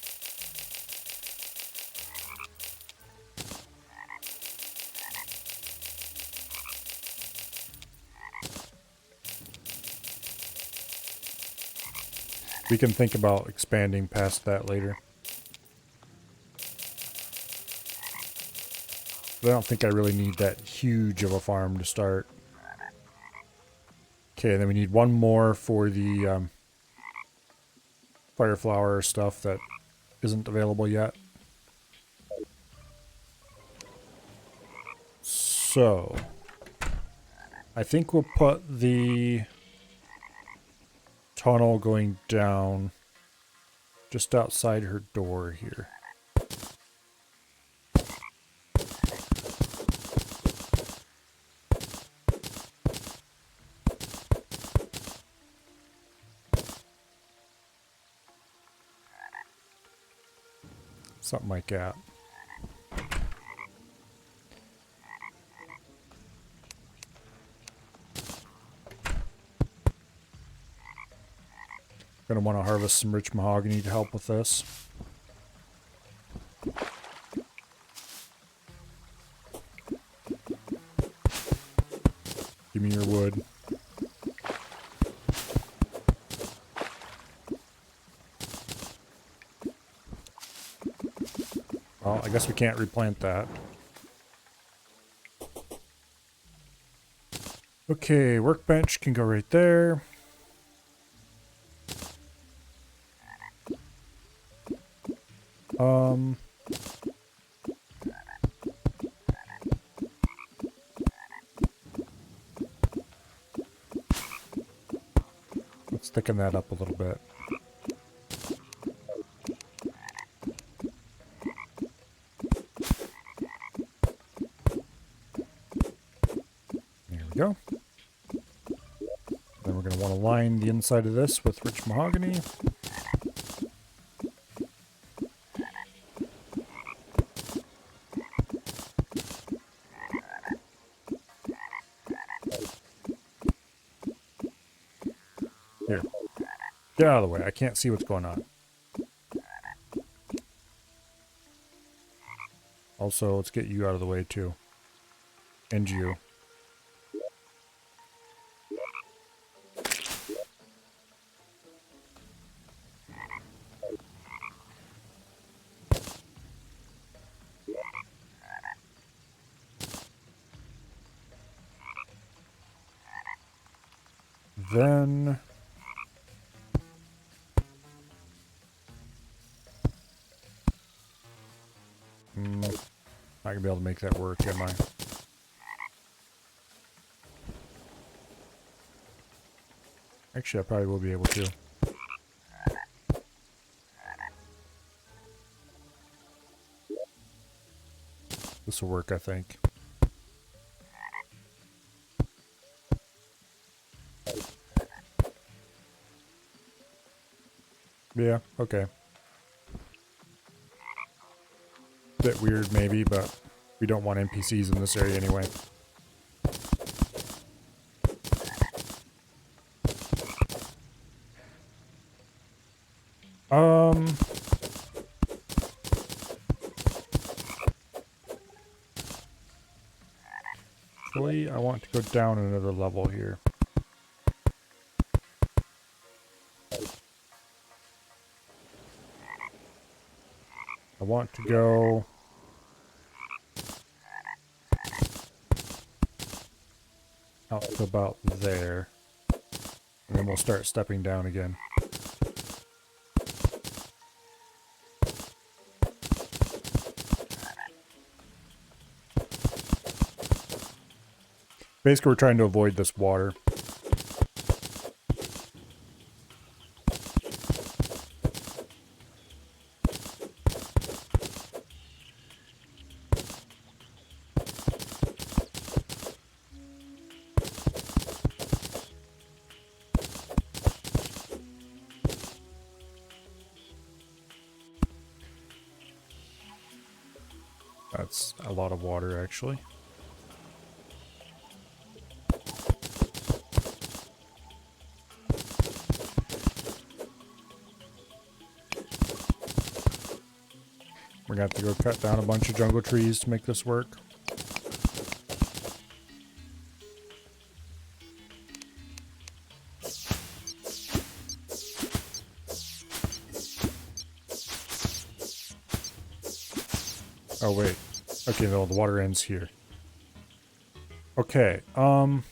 We can think about expanding past that later. But I don't think I really need that huge of a farm to start. Okay, then we need one more for the fire flower stuff that isn't available yet. So, I think we'll put the tunnel going down just outside her door here. Something like that. Gonna want to harvest some rich mahogany to help with this. Give me your wood. Well, I guess we can't replant that. Okay, workbench can go right there. Let's thicken that up a little bit. There we go. Then we're going to want to line the inside of this with rich mahogany. Here. Get out of the way. I can't see what's going on. Also, let's get you out of the way too. And you. Then not gonna be able to make that work, am I? Actually, I probably will be able to. This will work, I think. Yeah, okay. Bit weird maybe, but we don't want NPCs in this area anyway. Actually, I want to go down another level here. I want to go out to about there. And then we'll start stepping down again. Basically, we're trying to avoid this water. That's a lot of water, actually. We're gonna have to go cut down a bunch of jungle trees to make this work. Oh wait. Okay, no, the water ends here. Okay, so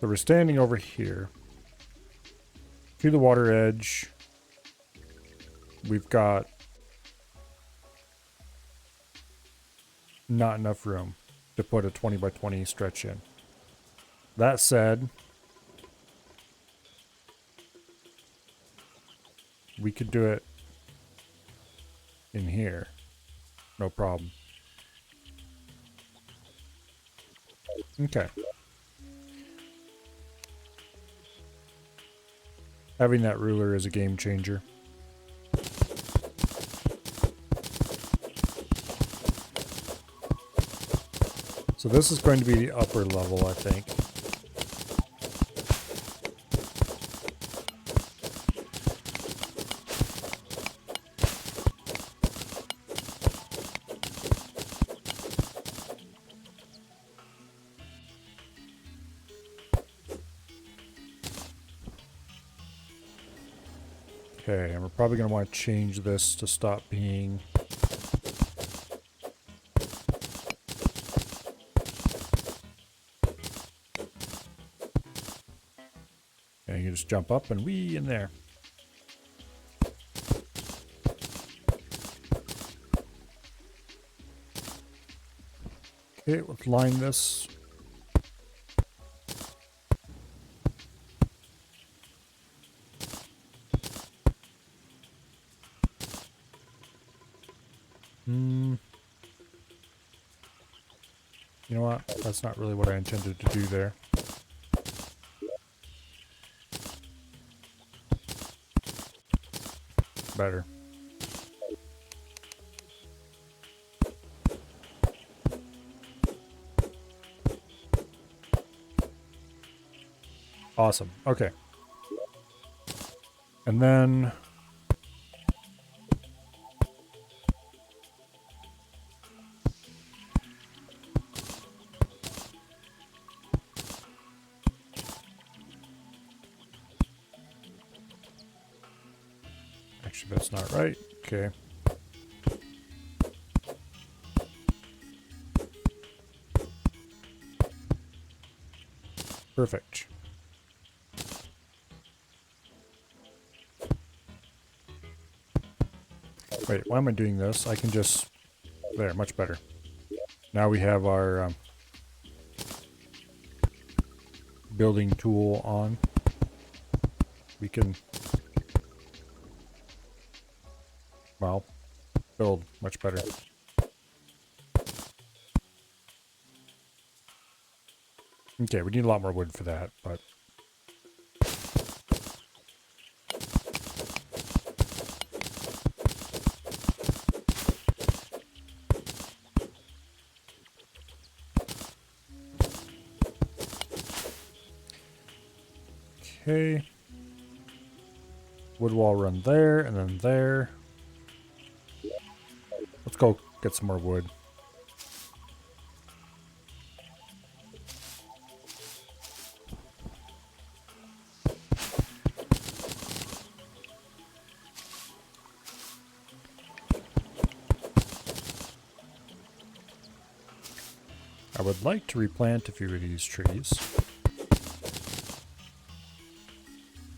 we're standing over here. To the water edge. We've got not enough room to put a 20 by 20 stretch in. That said, we could do it in here. No problem. Okay. Having that ruler is a game changer. So this is going to be the upper level, I think. Okay, and we're probably going to want to change this to stop being... Yeah, you just jump up and wee in there. Okay, let's line this. You know what? That's not really what I intended to do there. Better. Awesome. Okay. And then... Actually, that's not right. Okay. Perfect. Wait, why am I doing this? I can just... There, much better. Now we have our building tool on. We can... Well, build much better. Okay, we need a lot more wood for that, but... Okay. Wood wall run there, and then there. Let's go get some more wood. I would like to replant a few of these trees.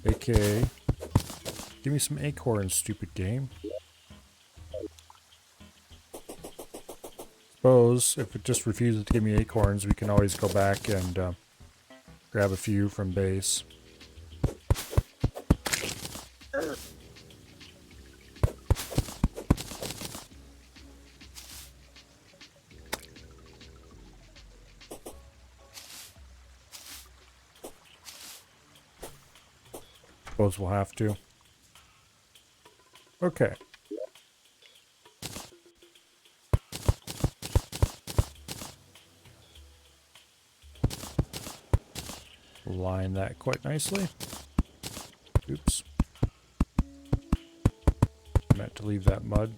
AKA, give me some acorns, stupid game. Suppose if it just refuses to give me acorns, we can always go back and grab a few from base. Suppose we'll have to. Okay. Line that quite nicely. Oops. Meant to leave that mud.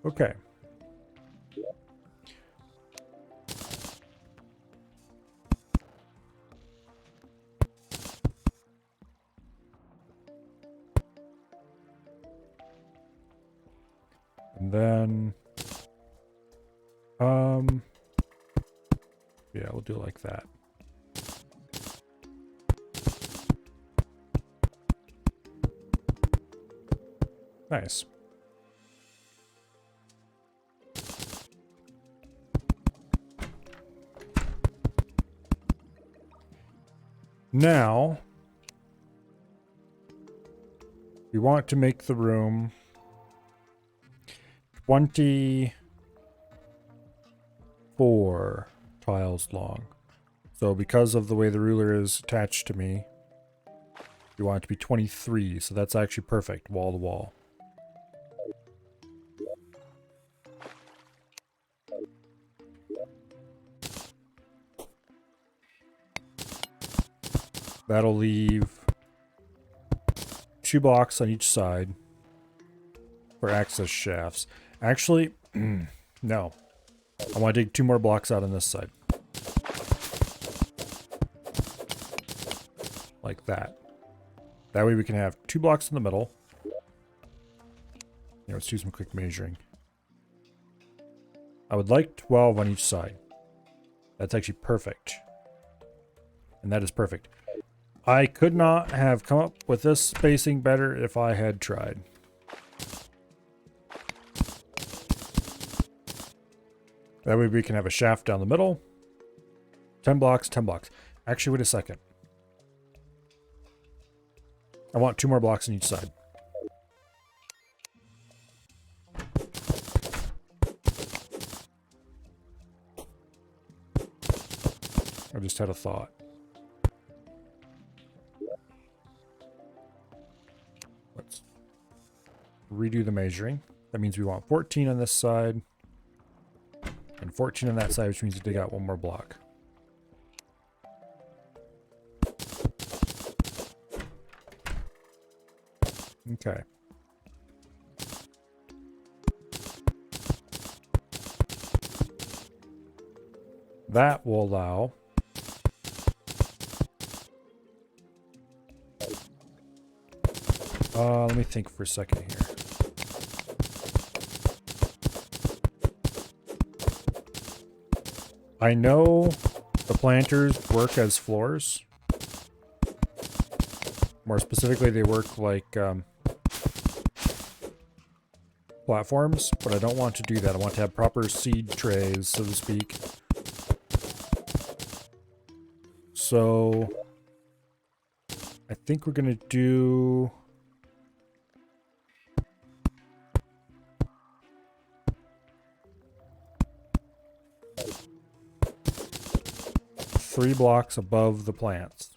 Okay. And then, yeah, we'll do it like that. Nice. Now, we want to make the room 24 tiles long. So because of the way the ruler is attached to me, we want it to be 23. So that's actually perfect, wall to wall. That'll leave 2 blocks on each side for access shafts. Actually, no. I want to dig 2 more blocks out on this side. Like that. That way we can have 2 blocks in the middle. Let's do some quick measuring. I would like 12 on each side. That's actually perfect. And that is perfect. I could not have come up with this spacing better if I had tried. That way we can have a shaft down the middle. 10 blocks, 10 blocks. Actually, wait a second. I want 2 more blocks on each side. I just had a thought. Let's redo the measuring. That means we want 14 on this side and 14 on that side, which means we dig out 1 more block. Okay. That will allow let me think for a second here. I know the planters work as floors. More specifically, they work like platforms, but I don't want to do that. I want to have proper seed trays, so to speak. So I think we're going to do... three blocks above the plants.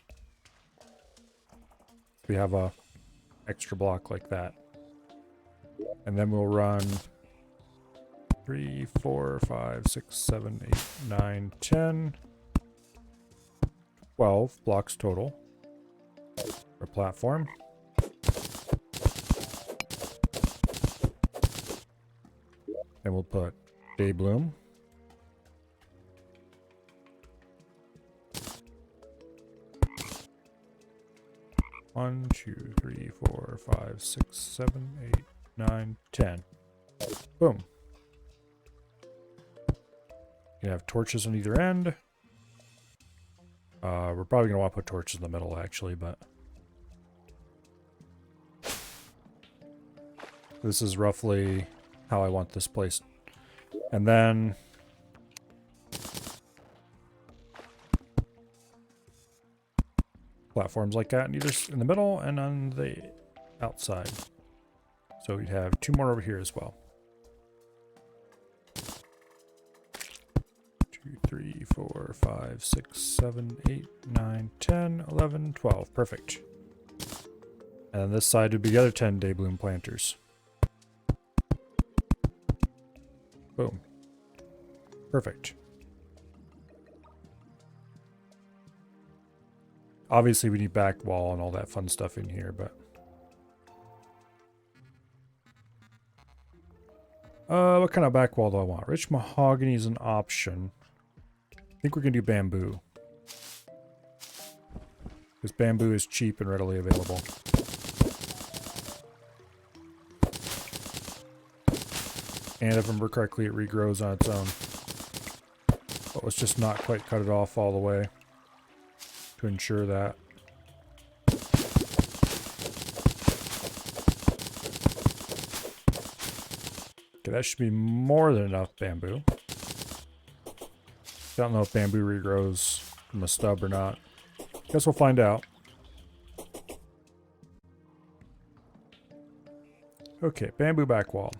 We have a extra block like that. And then we'll run 3, 4, 5, 6, 7, 8, 9, 10, 12 blocks total for platform. Then we'll put day bloom. One, 2, 3, 4, 5, 6, 7, 8, 9, 10. Boom. You have torches on either end. We're probably going to want to put torches in the middle, actually, but... this is roughly how I want this placed. And then... platforms like that in the middle and on the outside. So we'd have 2 more over here as well. 2, 3, 4, 5, 6, 7, 8, 9, 10, 11, 12. Perfect. And then this side would be the other 10 day bloom planters. Boom. Perfect. Obviously, we need back wall and all that fun stuff in here, but... what kind of back wall do I want? Rich mahogany is an option. I think we're going to do bamboo. Because bamboo is cheap and readily available. And if I remember correctly, it regrows on its own. But let's just not quite cut it off all the way to ensure that. Okay, that should be more than enough bamboo. Don't know if bamboo regrows from a stub or not. Guess we'll find out. Okay, bamboo back wall.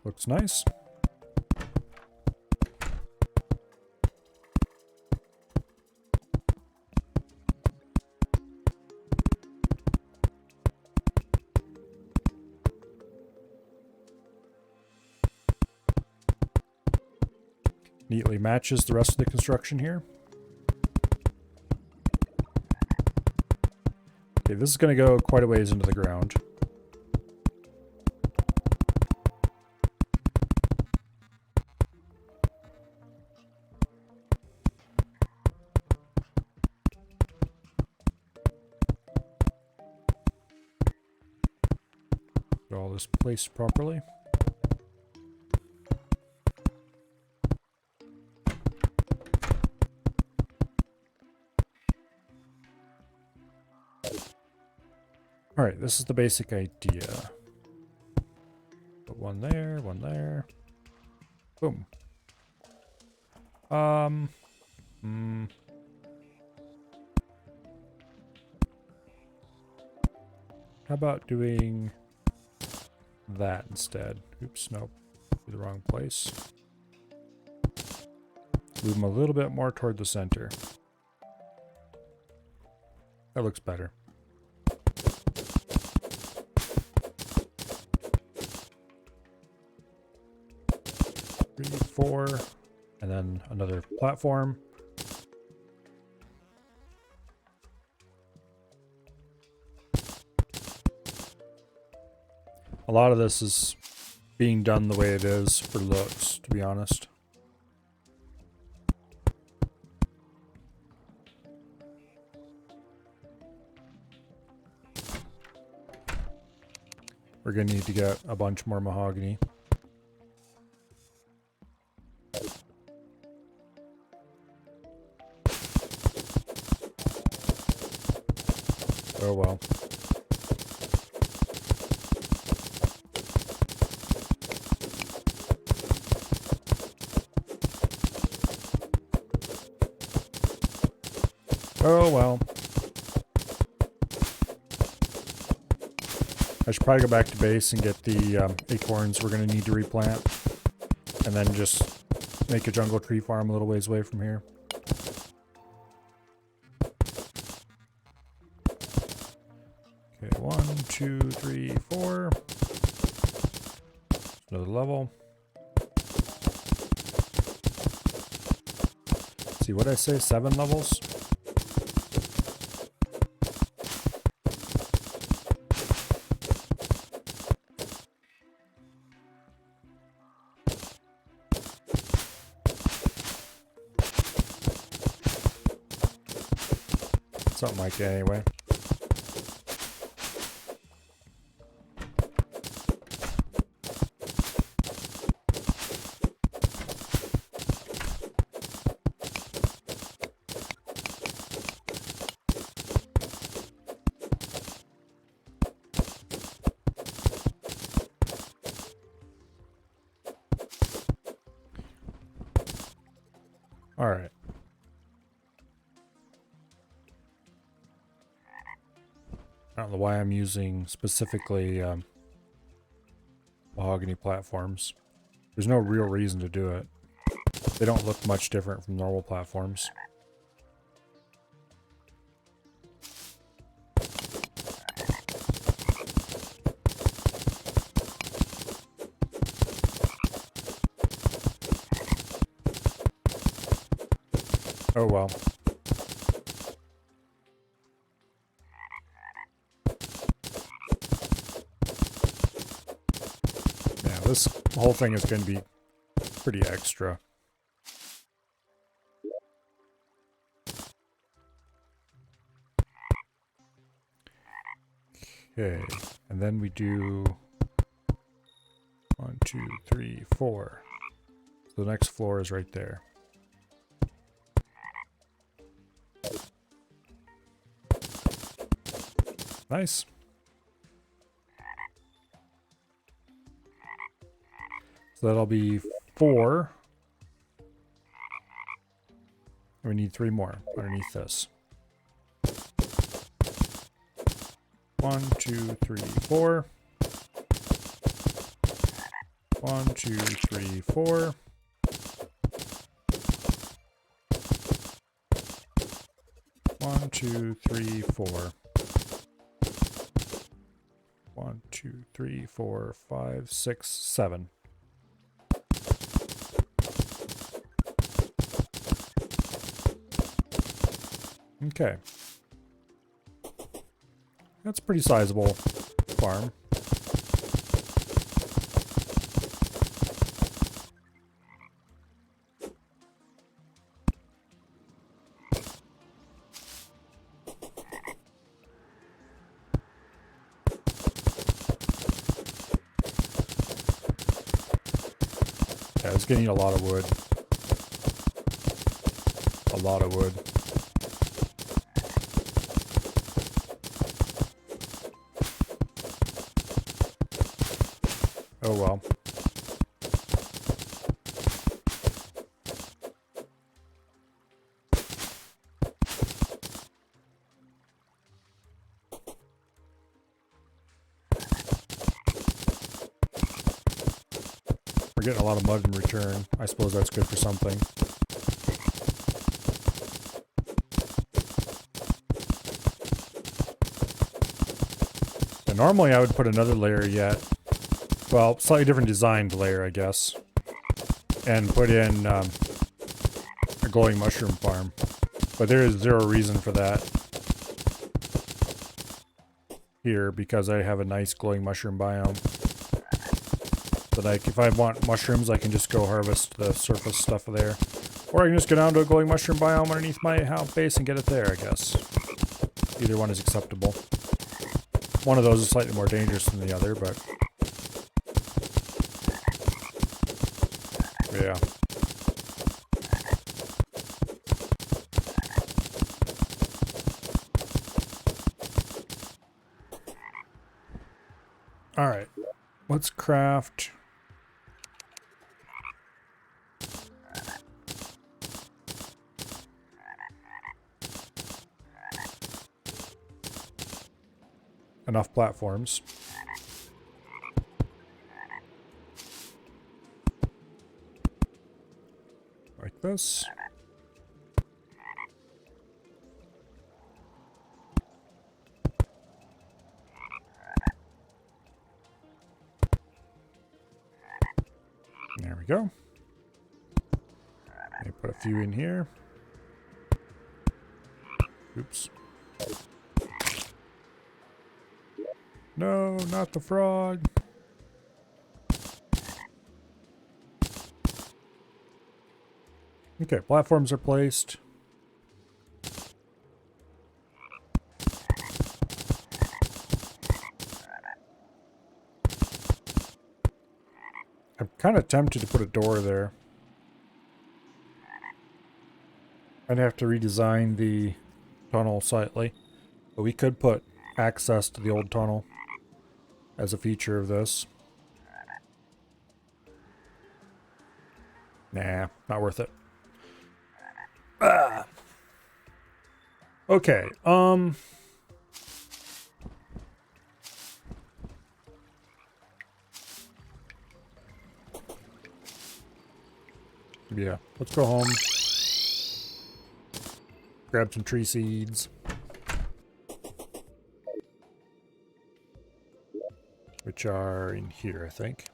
Looks nice. Neatly matches the rest of the construction here. Okay, this is going to go quite a ways into the ground. Get all this placed properly. Alright, this is the basic idea. Put one there, one there. Boom. How about doing that instead? Oops, nope. The wrong place. Move them a little bit more toward the center. That looks better. 3, 4, and then another platform. A lot of this is being done the way it is for looks, to be honest. We're going to need to get a bunch more mahogany. Oh well. Oh well. I should probably go back to base and get the acorns we're going to need to replant. And then just make a jungle tree farm a little ways away from here. Okay, 1, 2, 3, 4. Another level. Let's see, what did I say? 7 levels? Something like that anyway. All right. I don't know why I'm using specifically mahogany platforms. There's no real reason to do it. They don't look much different from normal platforms. Oh well. Yeah, this whole thing is going to be pretty extra. Okay, and then we do 1, 2, 3, 4. So the next floor is right there. Nice. So that'll be 4. We need 3 more underneath this. 1, 2, 3, 4. 1, 2, 3, 4. 1, 2, 3, 4. 1, 2, 3, 4, 5, 6, 7. Okay. That's a pretty sizable farm. Yeah, it's getting a lot of wood. A lot of wood. Oh well. We're getting a lot of mud in return. I suppose that's good for something. And normally I would put another layer yet. Well, slightly different designed layer, I guess. And put in a glowing mushroom farm. But there is zero reason for that here because I have a nice glowing mushroom biome. But like, if I want mushrooms, I can just go harvest the surface stuff there. Or I can just go down to a glowing mushroom biome underneath my house base and get it there, I guess. Either one is acceptable. One of those is slightly more dangerous than the other, but... yeah. Alright. Let's craft... enough platforms. Like this. There we go. Let me put a few in here. Oops. No, not the frog. Okay, platforms are placed. I'm kind of tempted to put a door there. I'd have to redesign the tunnel slightly, but we could put access to the old tunnel as a feature of this. Nah, not worth it. Ah. Okay, yeah, let's go home. Grab some tree seeds. Which are in here, I think.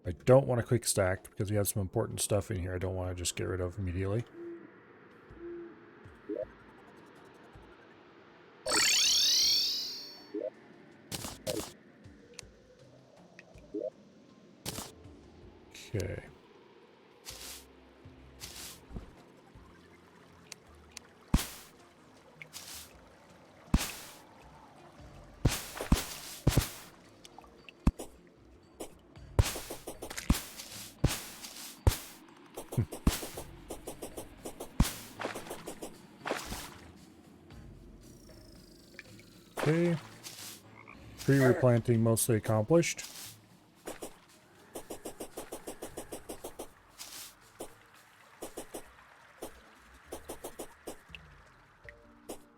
I don't want a quick stack because we have some important stuff in here I don't want to just get rid of immediately. Okay. Okay. Tree replanting mostly accomplished.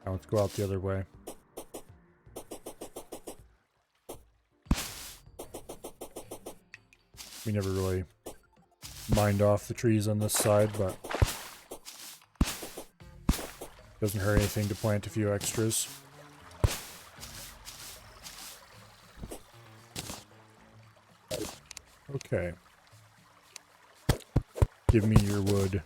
Now let's go out the other way. We never really mined off the trees on this side, but doesn't hurt anything to plant a few extras. Okay. Give me your wood.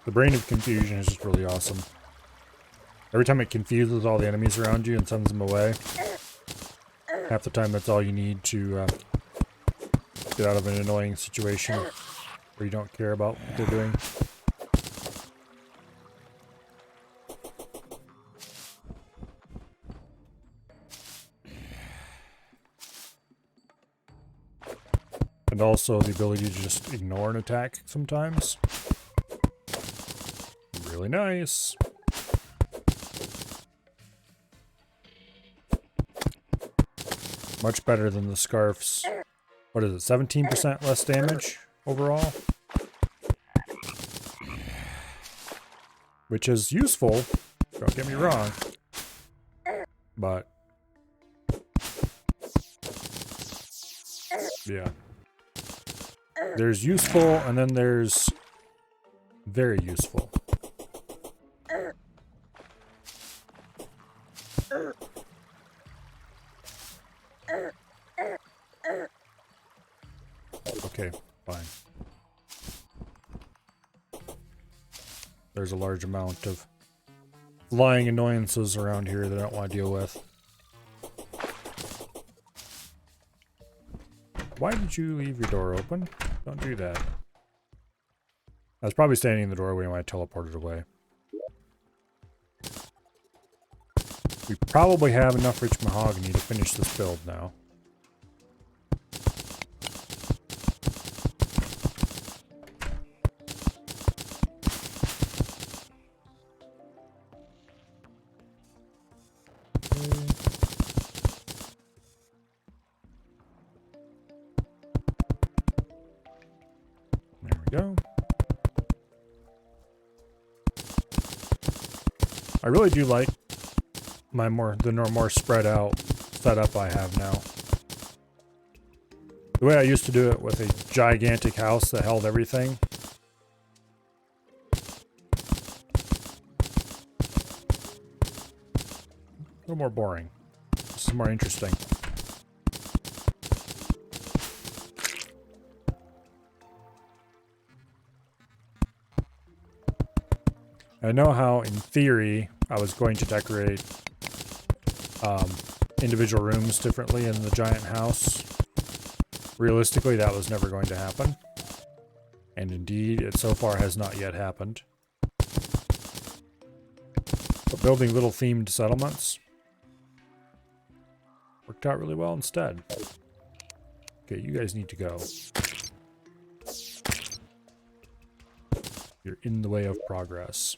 The Brain of Confusion is just really awesome. Every time it confuses all the enemies around you and sends them away, half the time that's all you need to get out of an annoying situation where you don't care about what they're doing. And also the ability to just ignore an attack sometimes. Really nice. Much better than the scarfs. What is it, 17% less damage overall? Which is useful, don't get me wrong. But yeah. There's useful, and then there's very useful. Okay, fine. There's a large amount of flying annoyances around here that I don't want to deal with. Why did you leave your door open? Don't do that. I was probably standing in the doorway when I teleported away. We probably have enough rich mahogany to finish this build now. There we go. I really do like my more spread out setup I have now. The way I used to do it with a gigantic house that held everything. A little more boring. This is more interesting. I know how, in theory, I was going to decorate individual rooms differently in the giant house. Realistically, that was never going to happen. And indeed, it so far has not yet happened. But building little themed settlements worked out really well instead. Okay, you guys need to go. You're in the way of progress.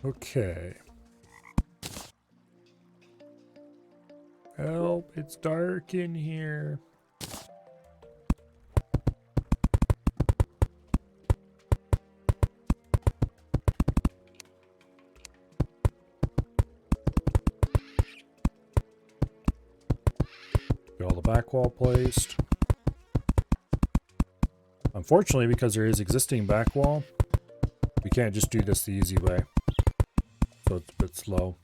Okay. Help, it's dark in here. Get all the back wall placed. Unfortunately, because there is existing back wall, we can't just do this the easy way. So it's a bit slow.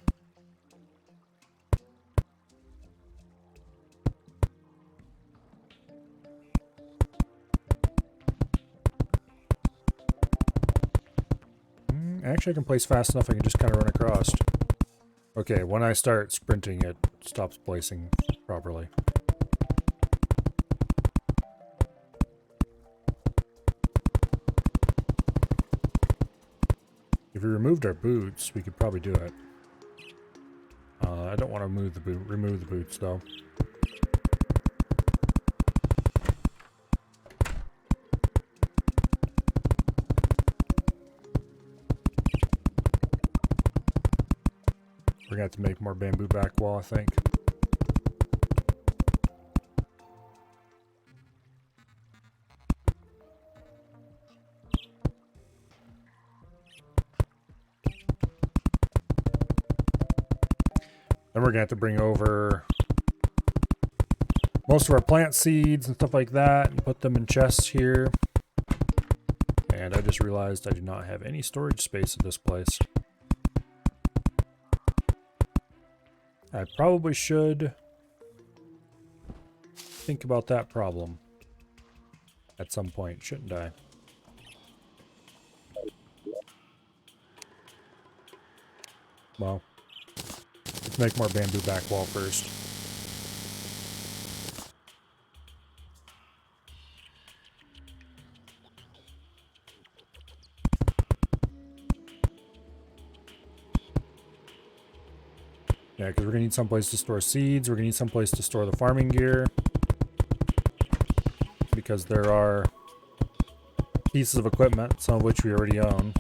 Actually, I can place fast enough I can just kind of run across. Okay, when I start sprinting, it stops placing properly. If we removed our boots, we could probably do it. I don't want to remove the boots though. We're gonna have to make more bamboo back wall, I think. Then we're gonna have to bring over most of our plant seeds and stuff like that and put them in chests here. And I just realized I do not have any storage space at this place. I probably should think about that problem at some point, shouldn't I? Well, let's make more bamboo back wall first. Yeah, because we're going to need someplace to store seeds. We're going to need someplace to store the farming gear. Because there are pieces of equipment, some of which we already own,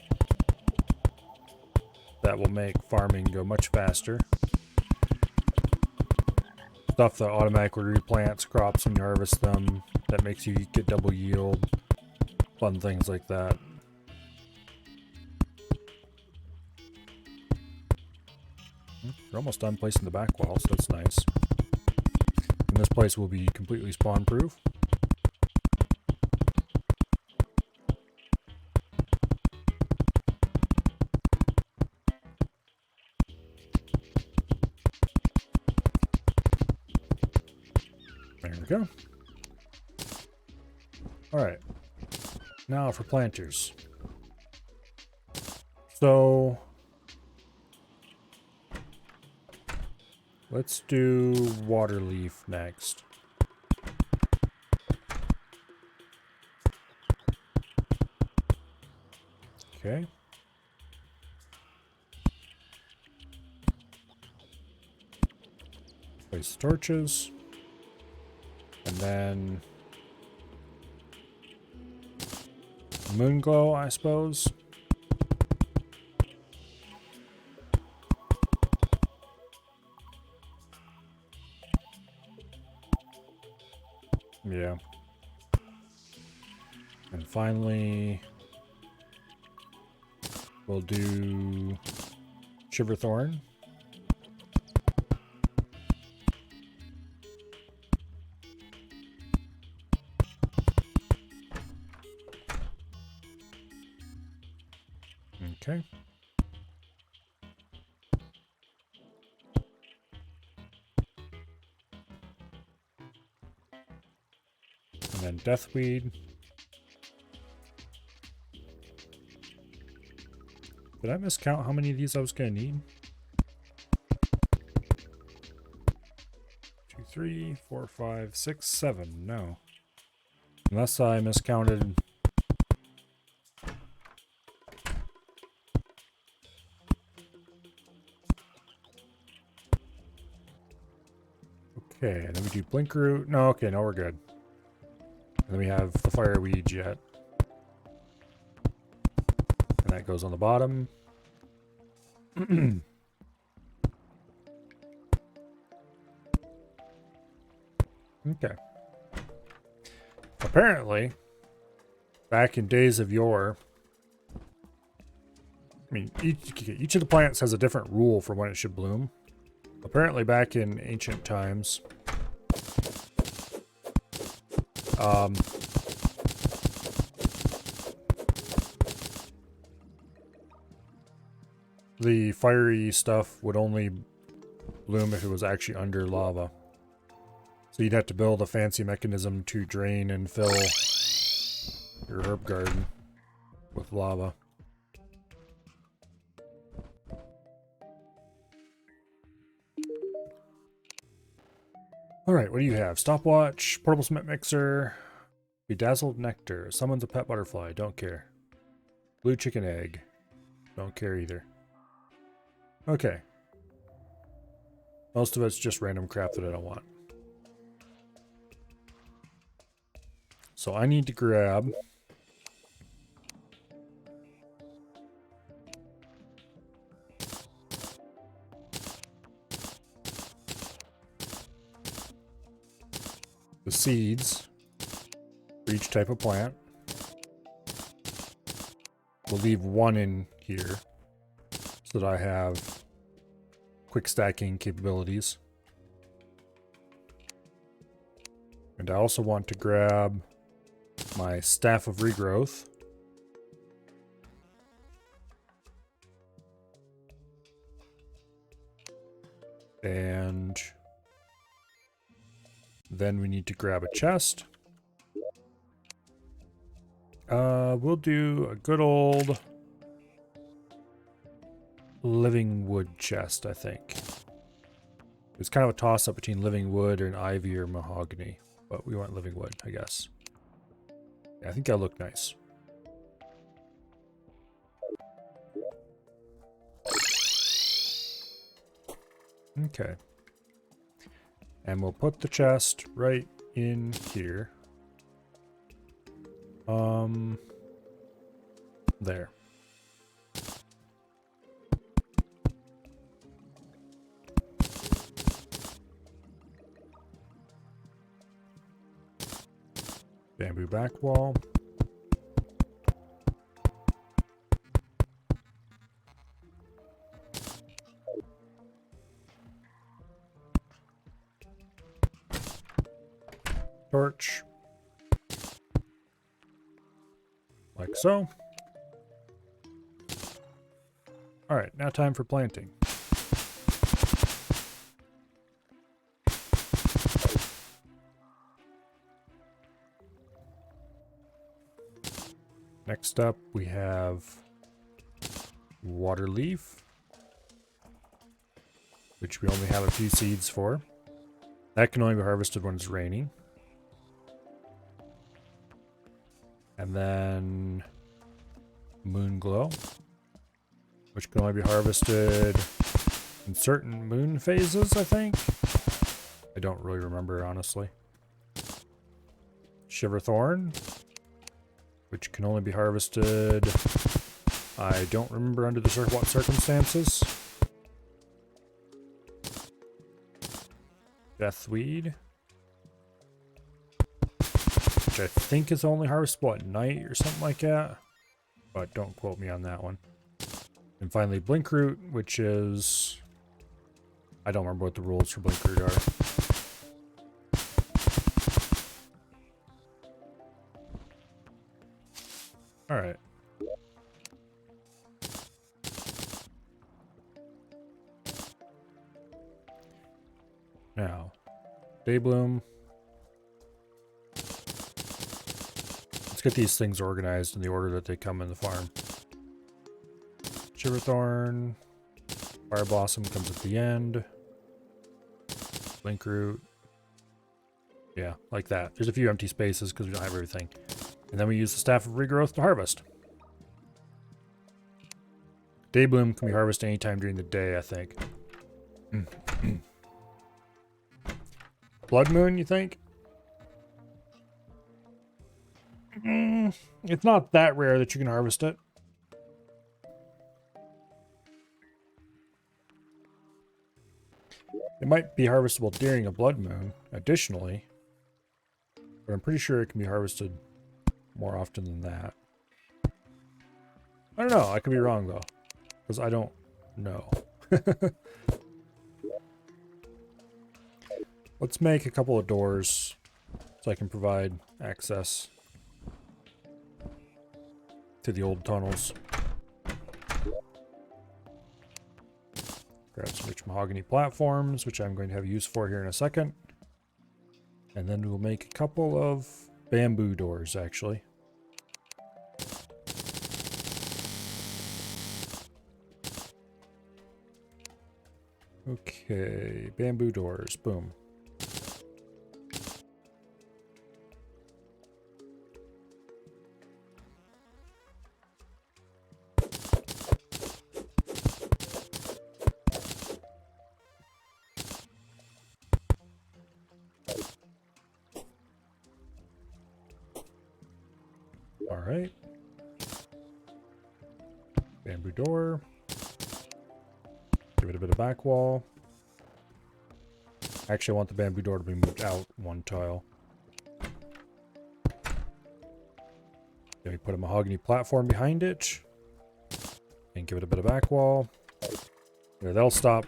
that will make farming go much faster. Stuff that automatically replants crops when you harvest them, that makes you get double yield. Fun things like that. We're almost done placing the back wall, so that's nice. And this place will be completely spawn proof. There we go. Alright. Now for planters. So let's do water leaf next. Okay. Place torches. And then moon glow, I suppose. Yeah. And finally, we'll do Shiverthorn. Okay. And then Deathweed. Did I miscount how many of these I was going to need? 2, 3, 4, 5, 6, 7. No. Unless I miscounted. Okay, and then we do Blinkroot. No, okay, no, we're good. And then we have the Fireweed Jet. And that goes on the bottom. Okay. Apparently, back in days of yore, I mean, each of the plants has a different rule for when it should bloom. Apparently, back in ancient times, the fiery stuff would only bloom if it was actually under lava. So you'd have to build a fancy mechanism to drain and fill your herb garden with lava. Alright, what do you have? Stopwatch, portable cement mixer, bedazzled nectar, summons a pet butterfly, don't care. Blue chicken egg. Don't care either. Okay. Most of it's just random crap that I don't want. So I need to grab the seeds for each type of plant. We'll leave one in here so that I have quick stacking capabilities. And I also want to grab my Staff of Regrowth. And then we need to grab a chest. We'll do a good old living wood chest, I think. It's kind of a toss-up between living wood and ivy or mahogany, but we want living wood, I guess. Yeah, I think that'll look nice. Okay. And we'll put the chest right in here. There. Bamboo back wall. Torch. Like so. Alright, now time for planting. Next up, we have water leaf, which we only have a few seeds for. That can only be harvested when it's raining. And then moon glow, which can only be harvested in certain moon phases, I think. I don't really remember, honestly. Shiverthorn, which can only be harvested, I don't remember under what circumstances. Deathweed, which I think is only harvestable at night or something like that, but don't quote me on that one. And finally Blinkroot, which is, I don't remember what the rules for Blinkroot are. Alright. Now, Daybloom. Let's get these things organized in the order that they come in the farm. Shiverthorn. Fire Blossom comes at the end. Blinkroot. Yeah, like that. There's a few empty spaces because we don't have everything. And then we use the Staff of Regrowth to harvest. Daybloom can be harvested anytime during the day, I think. Blood Moon, you think? It's not that rare that you can harvest it. It might be harvestable during a blood moon, additionally. But I'm pretty sure it can be harvested more often than that. I don't know. I could be wrong, though. Because I don't know. Let's make a couple of doors so I can provide access to the old tunnels. Grab some rich mahogany platforms, which I'm going to have use for here in a second. And then we'll make a couple of bamboo doors, actually. Okay, bamboo doors, boom. Alright. Bamboo door. Give it a bit of back wall. Actually, I want the bamboo door to be moved out one tile. Then we put a mahogany platform behind it. And give it a bit of back wall. Yeah, that'll stop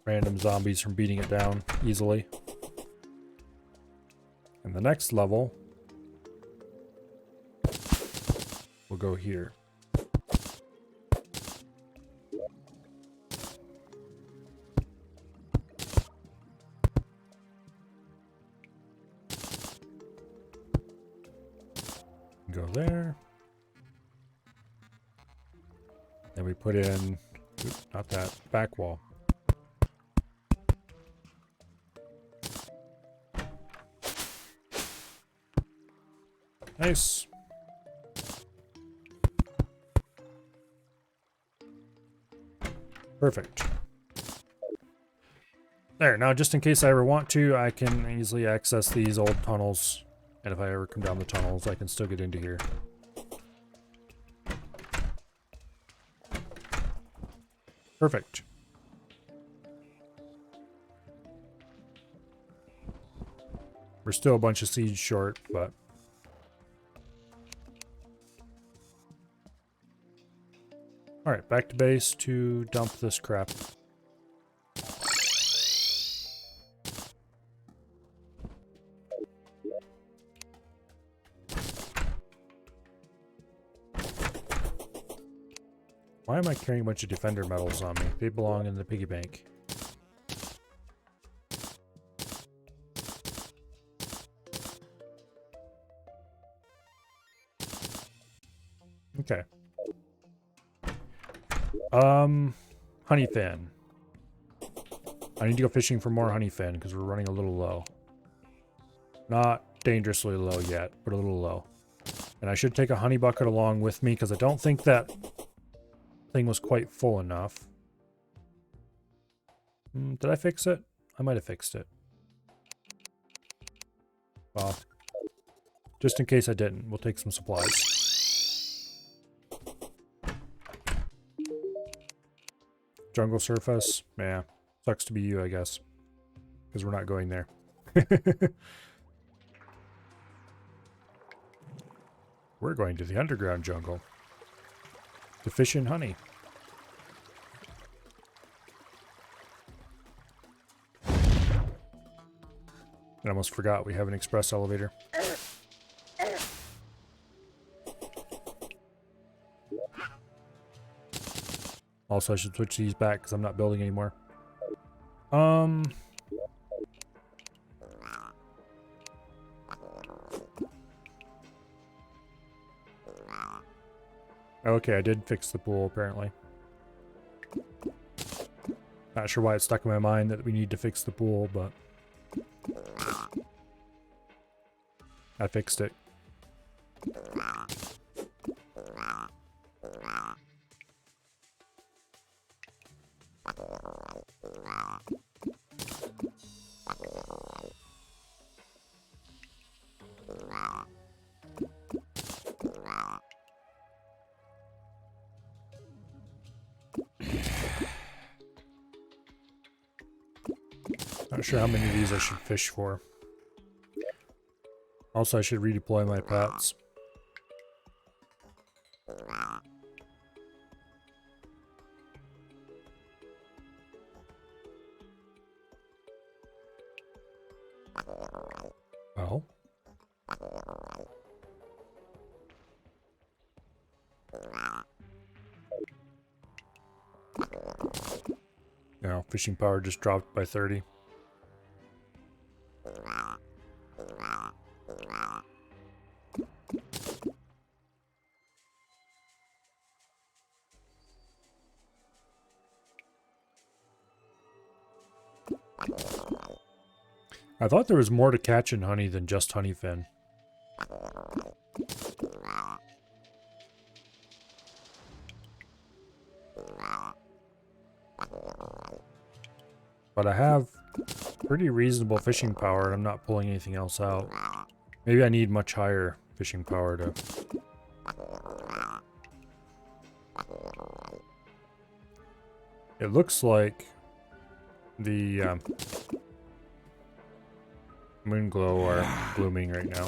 random zombies from beating it down easily. And the next level will go here. Go there. Then we put in, oops, not that, back wall. Nice. Perfect. There, now just in case I ever want to, I can easily access these old tunnels. And if I ever come down the tunnels, I can still get into here. Perfect. We're still a bunch of seeds short, but... Alright, back to base to dump this crap. Why am I carrying a bunch of defender medals on me? They belong in the piggy bank. Okay. Honeyfin. I need to go fishing for more honeyfin because we're running a little low. Not dangerously low yet, but a little low. And I should take a honey bucket along with me because I don't think that thing was quite full enough. Did I fix it? I might have fixed it. Well, just in case I didn't, we'll take some supplies. Jungle surface? Yeah. Sucks to be you, I guess. Because we're not going there. We're going to the underground jungle. To fish in honey. I almost forgot we have an express elevator. Also, I should switch these back because I'm not building anymore. Okay, I did fix the pool, apparently. Not sure why it stuck in my mind that we need to fix the pool, but... I fixed it. Not sure how many of these I should fish for. Also, I should redeploy my pets. Well. No, fishing power just dropped by 30. I thought there was more to catch in honey than just honeyfin. But I have pretty reasonable fishing power and I'm not pulling anything else out. Maybe I need much higher fishing power to It looks like the Moonglow are blooming right now.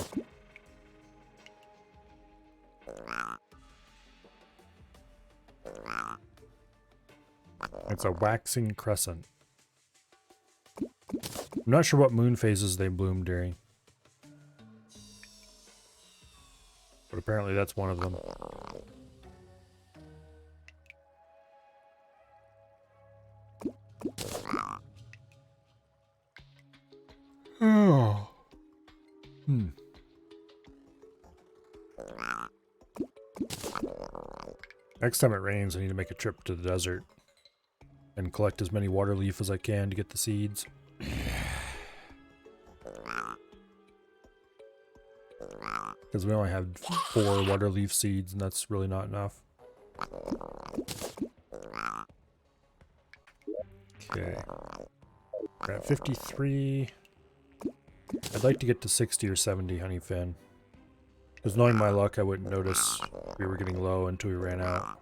It's a waxing crescent. I'm not sure what moon phases they bloom during. But apparently that's one of them. Oh. Next time it rains, I need to make a trip to the desert and collect as many water leaf as I can to get the seeds. Because we only have 4 water leaf seeds, and that's really not enough. Okay. We're at 53. I'd like to get to 60 or 70 honeyfin. Because knowing my luck, I wouldn't notice we were getting low until we ran out.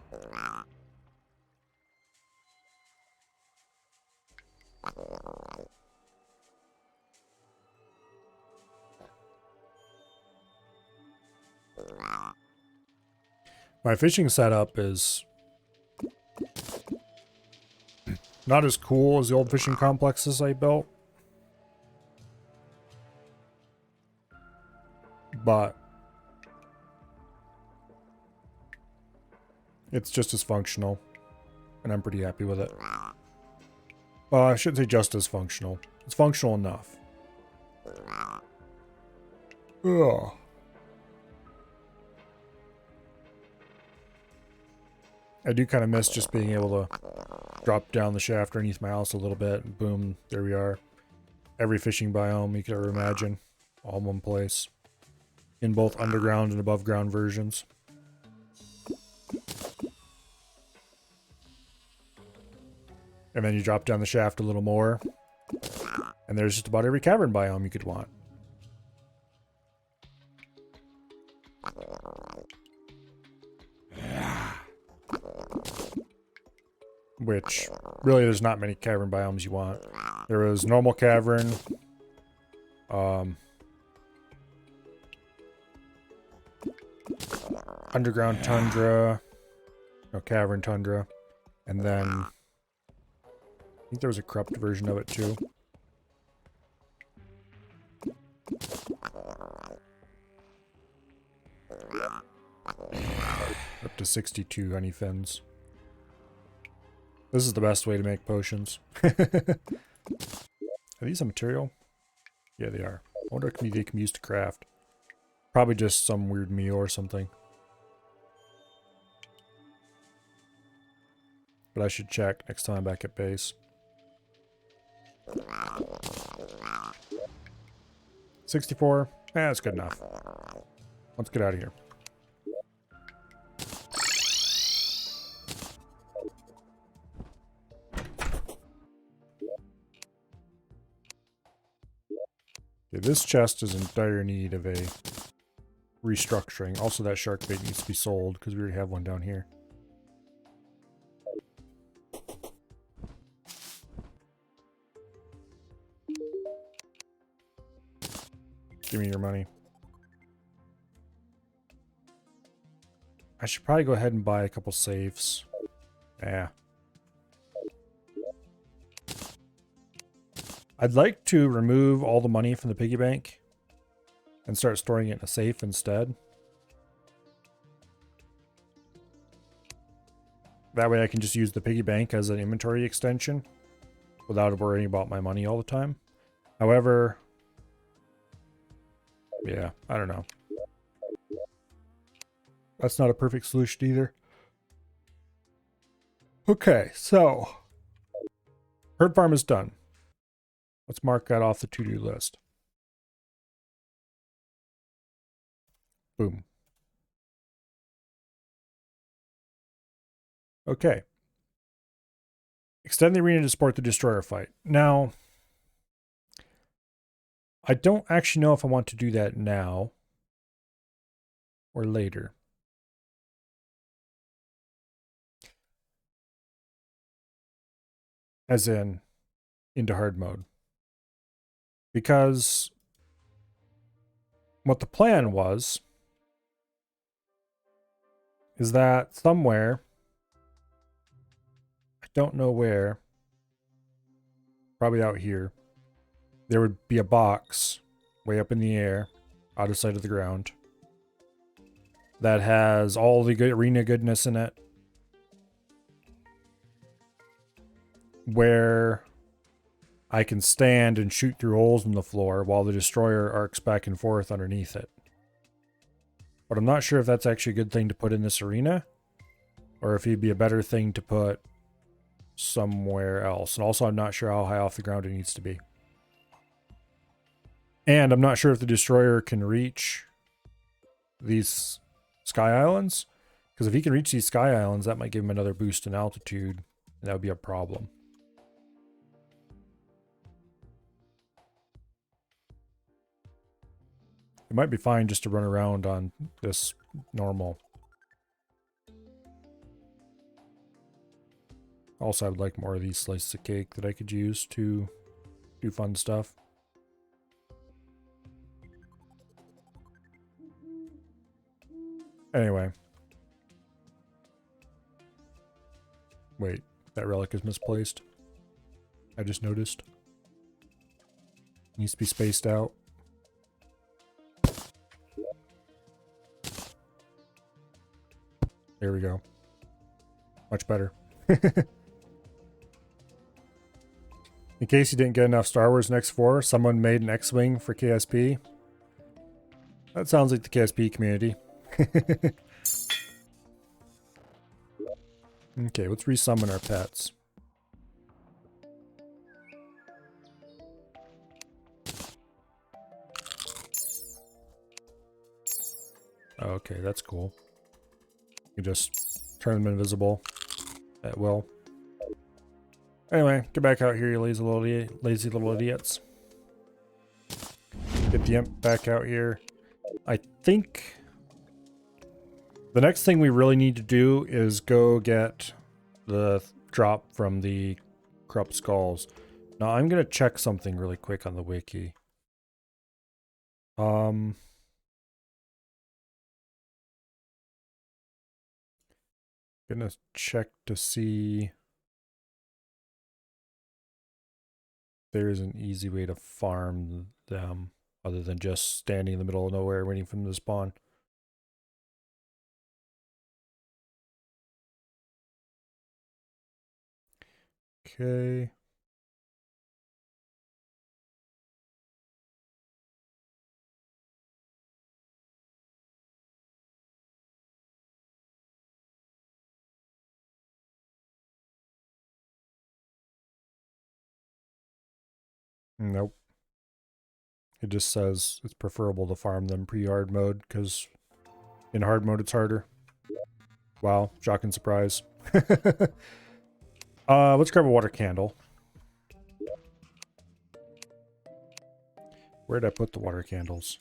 My fishing setup is not as cool as the old fishing complexes I built. But it's just as functional, and I'm pretty happy with it. Well, I shouldn't say just as functional. It's functional enough. Ugh. I do kind of miss just being able to drop down the shaft underneath my house a little bit, and boom, there we are. Every fishing biome you could ever imagine, all in one place. In both underground and above ground versions. And then you drop down the shaft a little more, and there's just about every cavern biome you could want. Which, really, there's not many cavern biomes you want. There is normal cavern, underground tundra, no, cavern tundra, and then I think there was a corrupt version of it too. Up to 62 honeyfins. This is the best way to make potions. Are these a material? Yeah, they are. I wonder if they can be used to craft. Probably just some weird meal or something. But I should check next time I'm back at base. 64. That's good enough. Let's get out of here. Okay, this chest is in dire need of a restructuring. Also, that shark bait needs to be sold because we already have one down here. Give me your money. I should probably go ahead and buy a couple safes. Yeah. I'd like to remove all the money from the piggy bank and start storing it in a safe instead. That way I can just use the piggy bank as an inventory extension without worrying about my money all the time. However, yeah, I don't know. That's not a perfect solution either. Okay, so herd farm is done. Let's mark that off the to-do list. Boom. Okay. Extend the arena to support the destroyer fight. Now, I don't actually know if I want to do that now or later. As in, into hard mode. Because what the plan was is that somewhere, I don't know where, probably out here, there would be a box way up in the air, out of sight of the ground, that has all the good arena goodness in it, where I can stand and shoot through holes in the floor while the destroyer arcs back and forth underneath it. But I'm not sure if that's actually a good thing to put in this arena, or if it'd be a better thing to put somewhere else. And also, I'm not sure how high off the ground it needs to be. And I'm not sure if the destroyer can reach these sky islands, because if he can reach these sky islands, that might give him another boost in altitude, and that would be a problem. It might be fine just to run around on this normal. Also, I would like more of these slices of cake that I could use to do fun stuff. Anyway. Wait, that relic is misplaced. I just noticed. Needs to be spaced out. There we go. Much better. In case you didn't get enough Star Wars in X4, someone made an X-Wing for KSP. That sounds like the KSP community. Okay, let's resummon our pets. Okay, that's cool. You just turn them invisible at will. Anyway, get back out here, you lazy little idiots. Get the imp back out here. I think the next thing we really need to do is go get the drop from the corrupt skulls. Now I'm gonna check something really quick on the wiki. Gonna check to see there's an easy way to farm them other than just standing in the middle of nowhere waiting for them to spawn. Okay. Nope. It just says it's preferable to farm them pre-hard mode because in hard mode it's harder. Wow, shocking surprise. Let's grab a water candle. Where did I put the water candles?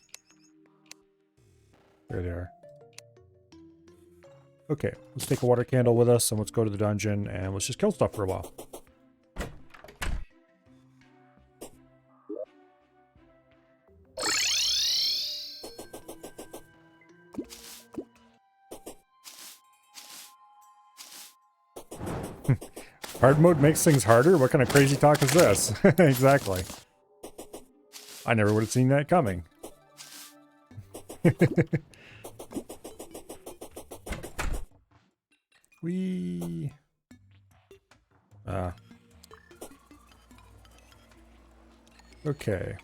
There they are. Okay, let's take a water candle with us and let's go to the dungeon and let's just kill stuff for a while. Hard mode makes things harder? What kind of crazy talk is this? Exactly. I never would have seen that coming. Whee! Okay.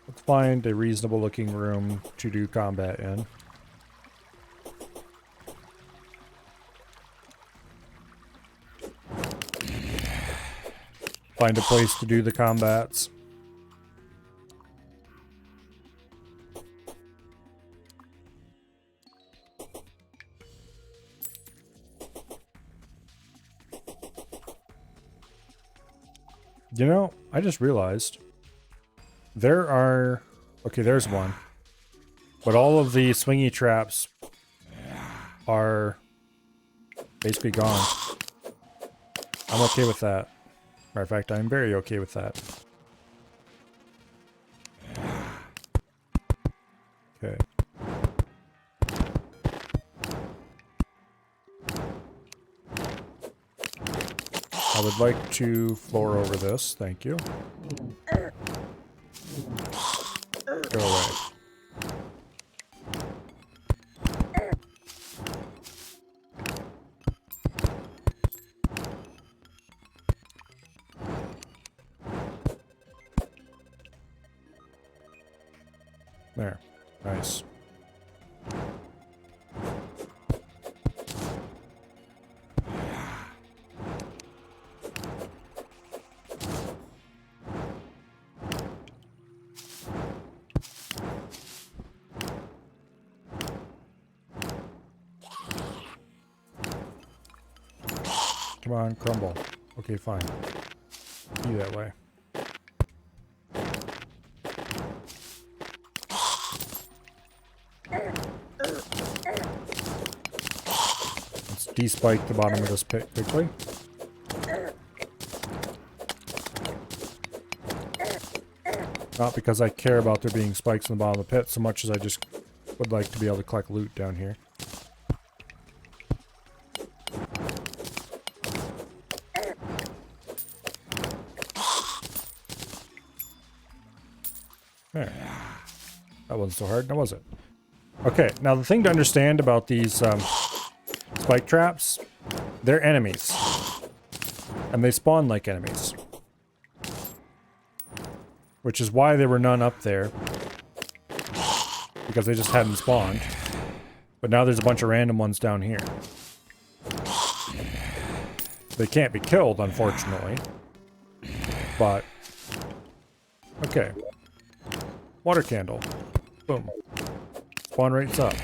Let's find a reasonable looking room to do combat in. Find a place to do the combats. You know, I just realized there are... Okay, there's one. But all of the swingy traps are basically gone. I'm okay with that. Matter of fact, I'm very okay with that. Okay. I would like to floor over this, thank you. Go away. There. Nice. Come on, crumble. Okay, fine. Be that way. Let's de-spike the bottom of this pit quickly. Not because I care about there being spikes in the bottom of the pit so much as I just would like to be able to collect loot down here. There. That wasn't so hard, now was it? Okay, now the thing to understand about these spike traps, they're enemies. And they spawn like enemies. Which is why there were none up there. Because they just hadn't spawned. But now there's a bunch of random ones down here. They can't be killed, unfortunately. But... okay. Water candle. Boom. Spawn rate's up.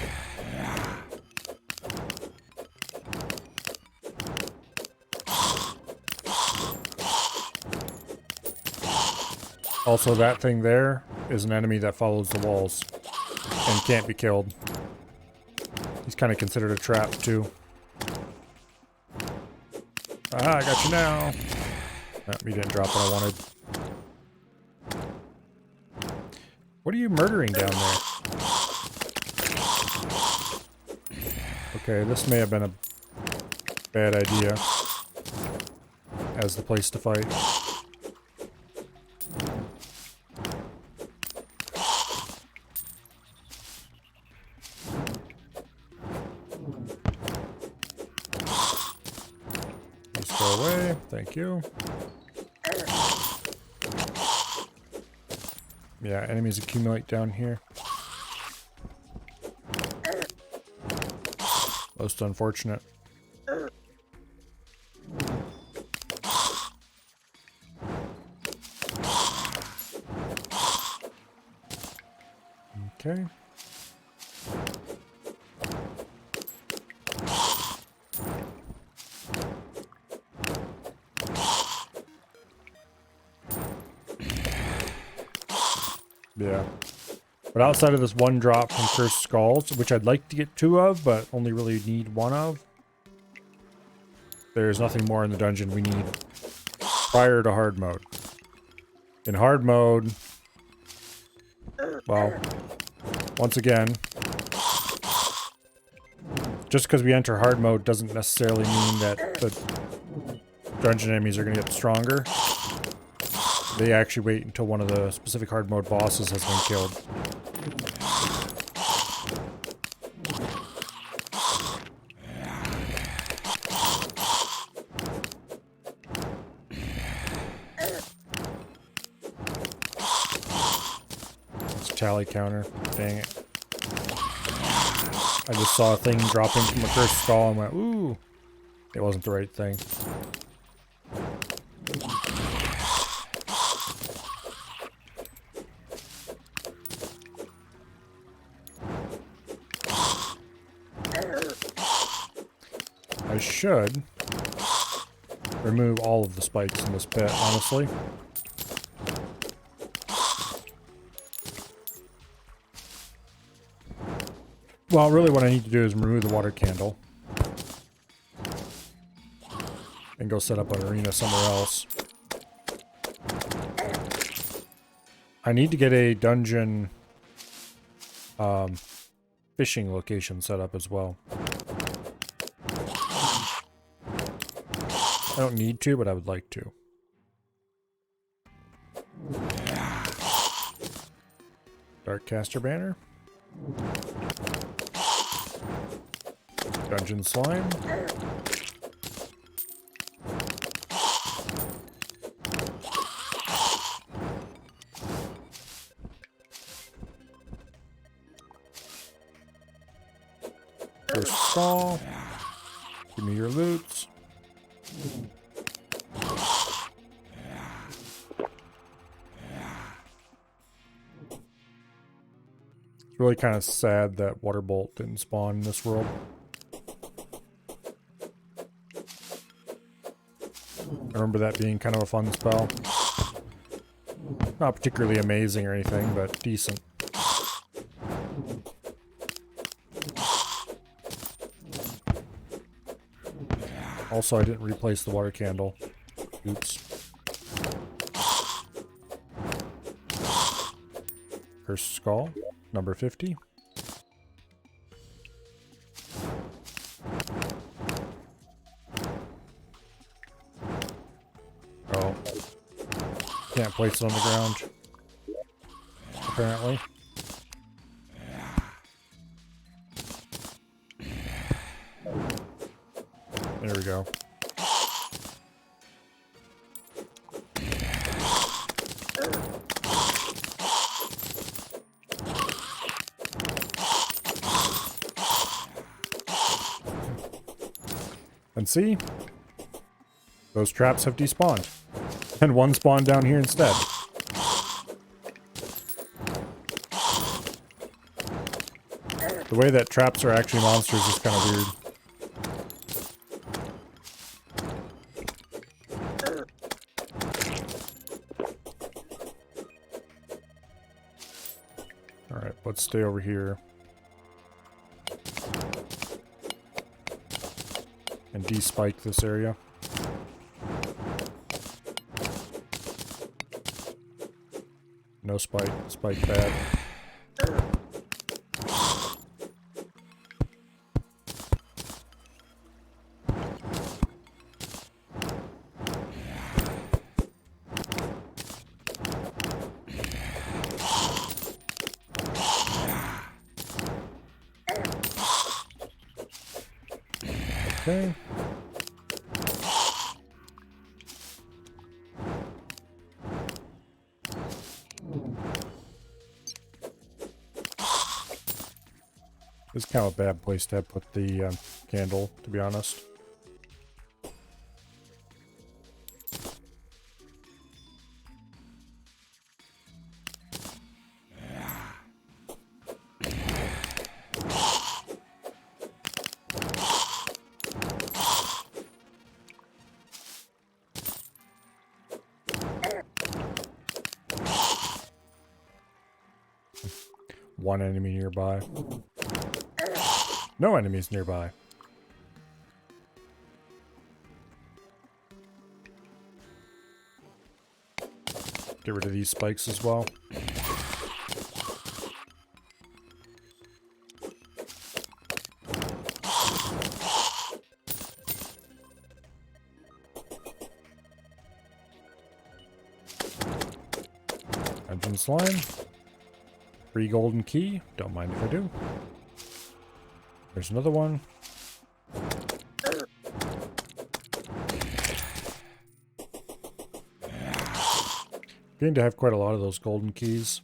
Also, that thing there is an enemy that follows the walls and can't be killed. He's kind of considered a trap, too. Ah, I got you now. No, you didn't drop what I wanted. What are you murdering down there? Okay, this may have been a bad idea as the place to fight. Just go away, thank you. Yeah, enemies accumulate down here. Most unfortunate. Okay. Yeah. But outside of this one drop from Cursed Skulls, which I'd like to get 2 of, but only really need 1 of, there's nothing more in the dungeon we need prior to hard mode. In hard mode, well, once again, just because we enter hard mode doesn't necessarily mean that the dungeon enemies are going to get stronger. They actually wait until one of the specific hard mode bosses has been killed. It's a tally counter. Dang it. I just saw a thing dropping from a Cursed Skull and went, ooh. It wasn't the right thing. I should remove all of the spikes in this pit, honestly. Well, really what I need to do is remove the water candle. And go set up an arena somewhere else. I need to get a dungeon fishing location set up as well. I don't need to, but I would like to. Darkcaster banner. Dungeon slime. First Skull. Give me your loots. It's really kind of sad that Waterbolt didn't spawn in this world. I remember that being kind of a fun spell. Not particularly amazing or anything, but decent. Also, I didn't replace the water candle. Oops. Cursed Skull, number 50. Oh. Can't place it on the ground. Apparently. There we go. And see? Those traps have despawned. And one spawned down here instead. The way that traps are actually monsters is kind of weird. Alright, let's stay over here. And de-spike this area. No spike. Spike bad. Okay. This is kind of a bad place to put the candle, to be honest. One enemy nearby. No enemies nearby. Get rid of these spikes as well. Dungeon slime. Free golden key. Don't mind if I do. There's another one. Getting to have quite a lot of those golden keys.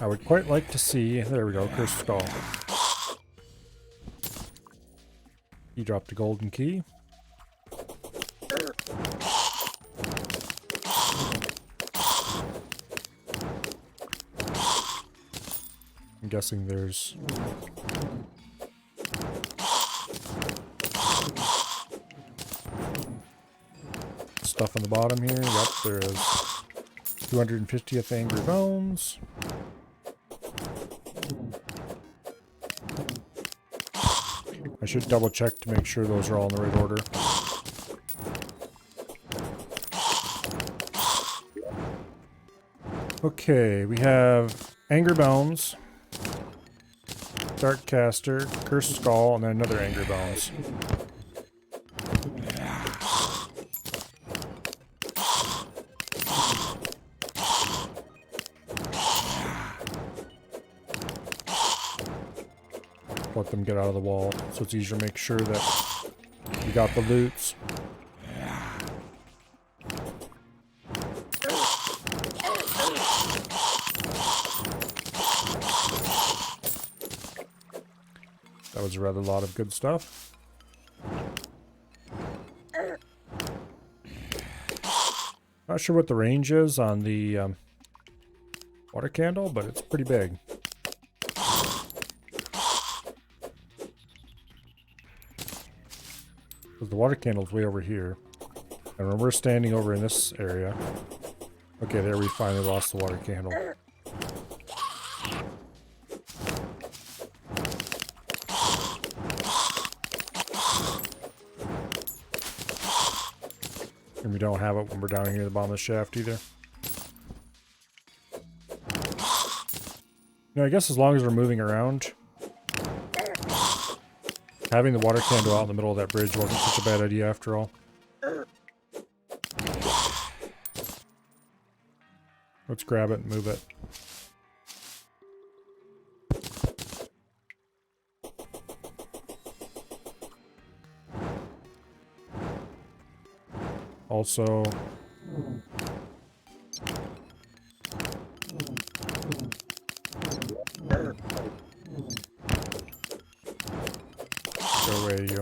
I would quite like to see, there we go, Cursed Skull. He dropped a golden key. I'm guessing there's... stuff on the bottom here. Yep, there is. 250th Angry Bones. I should double check to make sure those are all in the right order. Okay, we have Angry Bones, Darkcaster, Cursed Skull, and then another Angry Bones. Let them get out of the wall, so it's easier to make sure that we got the loots. That was a rather lot of good stuff. Not sure what the range is on the water candle, but it's pretty big. Because the water candle's way over here. And when we're standing over in this area... Okay, there we finally lost the water candle. And we don't have it when we're down here at the bottom of the shaft either. I guess as long as we're moving around, having the water candle out in the middle of that bridge wasn't such a bad idea after all. Let's grab it and move it. Also, go away, you.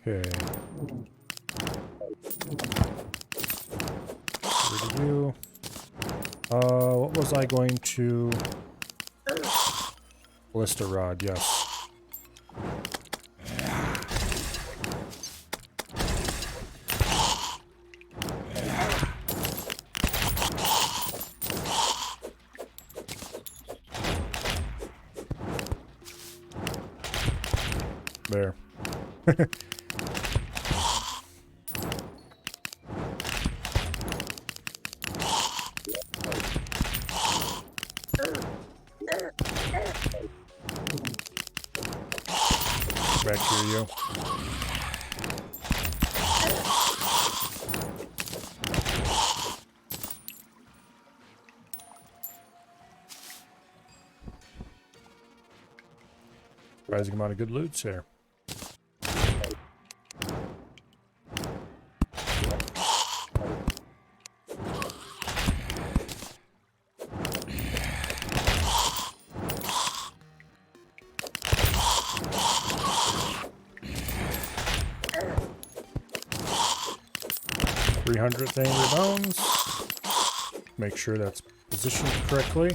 Okay. Get rid of you. What was I going to... Ballista rod, yes. There. Back here, you. Surprising amount of good loots here. $300 Angry Bones. Make sure that's positioned correctly.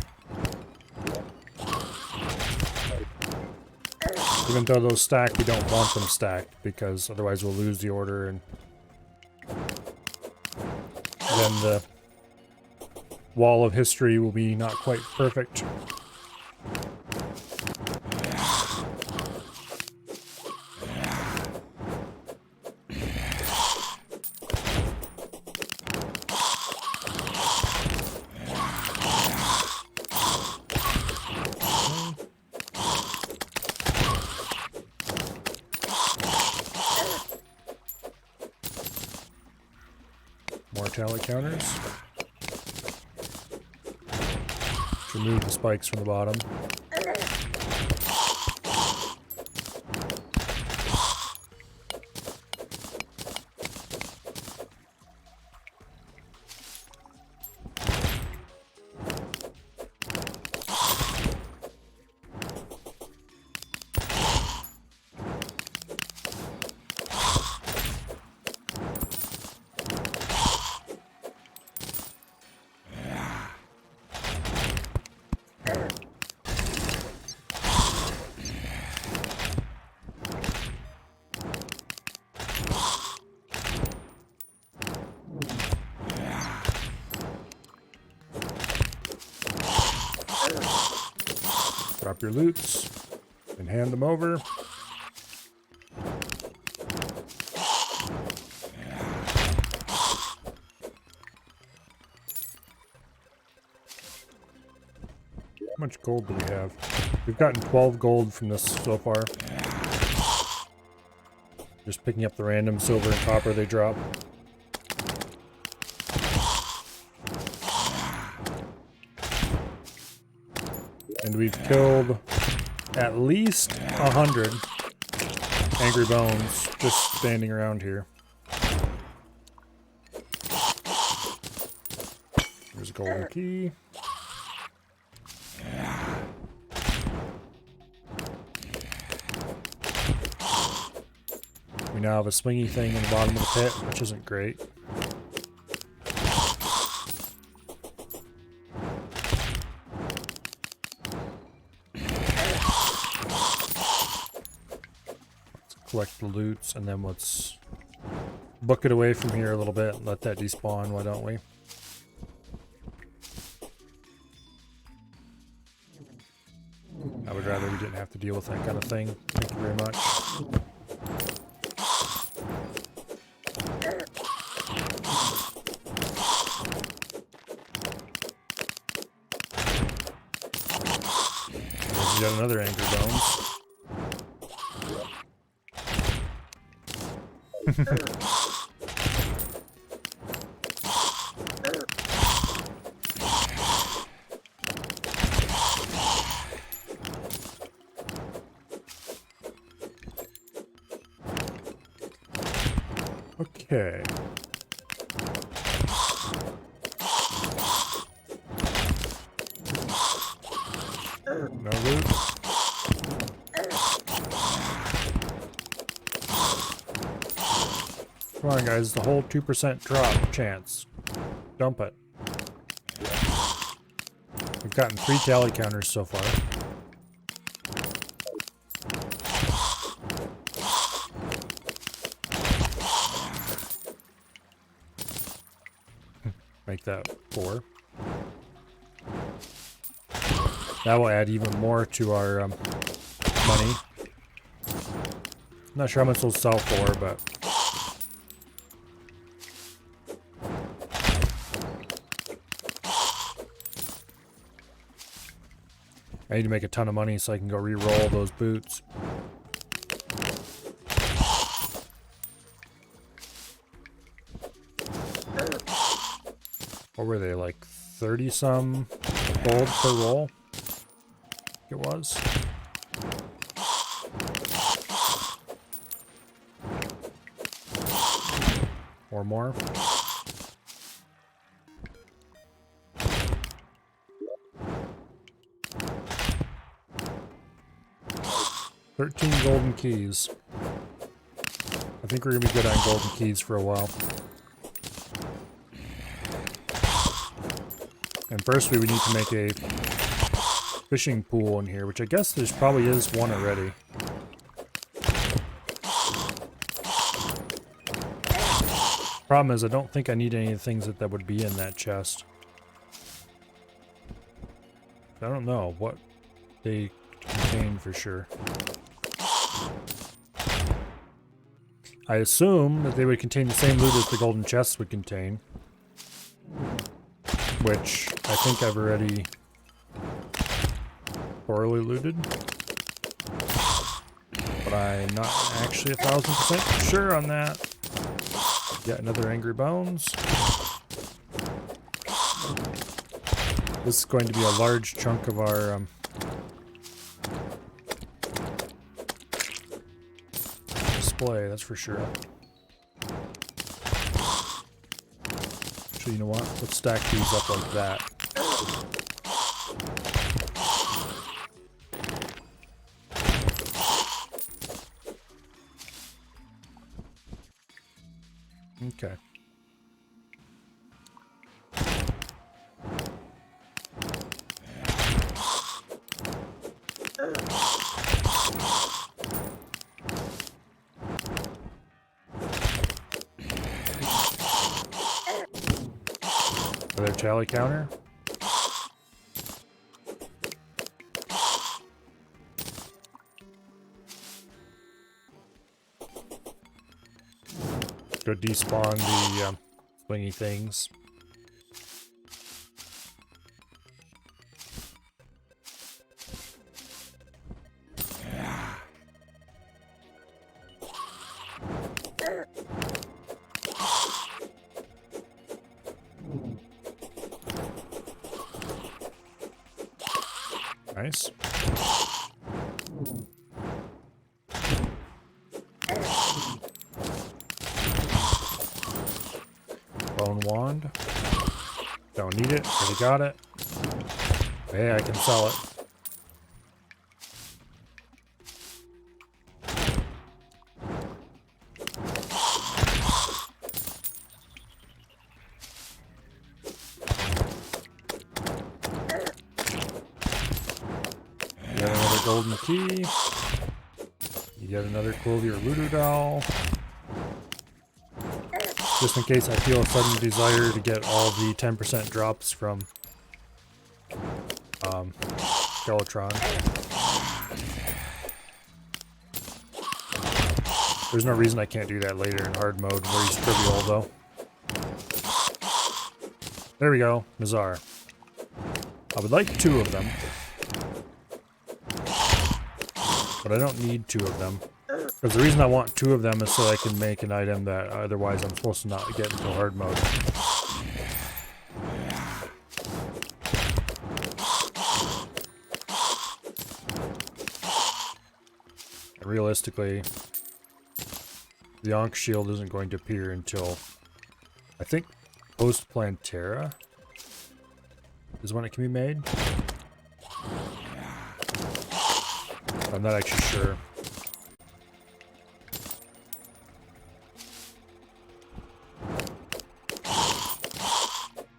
Even though those stack, we don't want them stacked because otherwise we'll lose the order and then the wall of history will be not quite perfect. More talent counters. Remove the spikes from the bottom. Drop your loots and hand them over. How much gold do we have? We've gotten 12 gold from this so far. Just picking up the random silver and copper they drop. And we've killed at least 100 angry bones just standing around here. There's a golden key. We now have a swingy thing in the bottom of the pit, which isn't great. Let's collect the loots, and then let's book it away from here a little bit and let that despawn, why don't we? I would rather we didn't have to deal with that kind of thing. Thank you very much. There's yet another angry bones. Okay. No loot. Come on, guys, the whole 2% drop chance. Dump it. We've gotten 3 tally counters so far. Make that 4. That will add even more to our money. Not sure how much they'll sell for, but I need to make a ton of money so I can go re-roll those boots. What were they, like 30 some gold per roll? It was. Or more. $13 golden keys. I think we're gonna be good on golden keys for a while. And first we would need to make a fishing pool in here, which I guess there's probably is one already. Problem is I don't think I need any of the things that would be in that chest. I don't know what they contain for sure. I assume that they would contain the same loot as the golden chests would contain. Which I think I've already thoroughly looted. But I'm not actually 1000% sure on that. Yet another angry bones. This is going to be a large chunk of our display, that's for sure. Actually, you know what? Let's stack these up like that. Okay. Another tally counter. Go despawn the swingy things. Nice. Bone wand. Don't need it. Already got it. Hey, I can sell it. You got another golden key. You get another Clovier voodoo doll. Just in case I feel a sudden desire to get all the 10% drops from Skeletron. There's no reason I can't do that later in hard mode where he's trivial though. There we go, Nazar. I would like 2 of them. But I don't need 2 of them. Because the reason I want 2 of them is so I can make an item that otherwise I'm supposed to not get until hard mode. And realistically, the Ankh shield isn't going to appear until, I think, post Plantera is when it can be made. I'm not actually sure.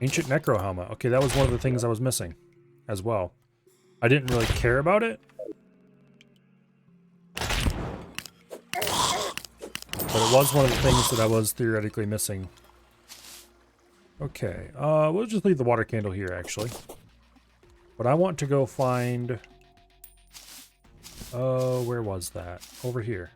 Ancient Necro Helmet. Okay, that was one of the things I was missing as well. I didn't really care about it. But it was one of the things that I was theoretically missing. Okay, we'll just leave the water candle here, actually. But I want to go find... Oh, where was that? Over here.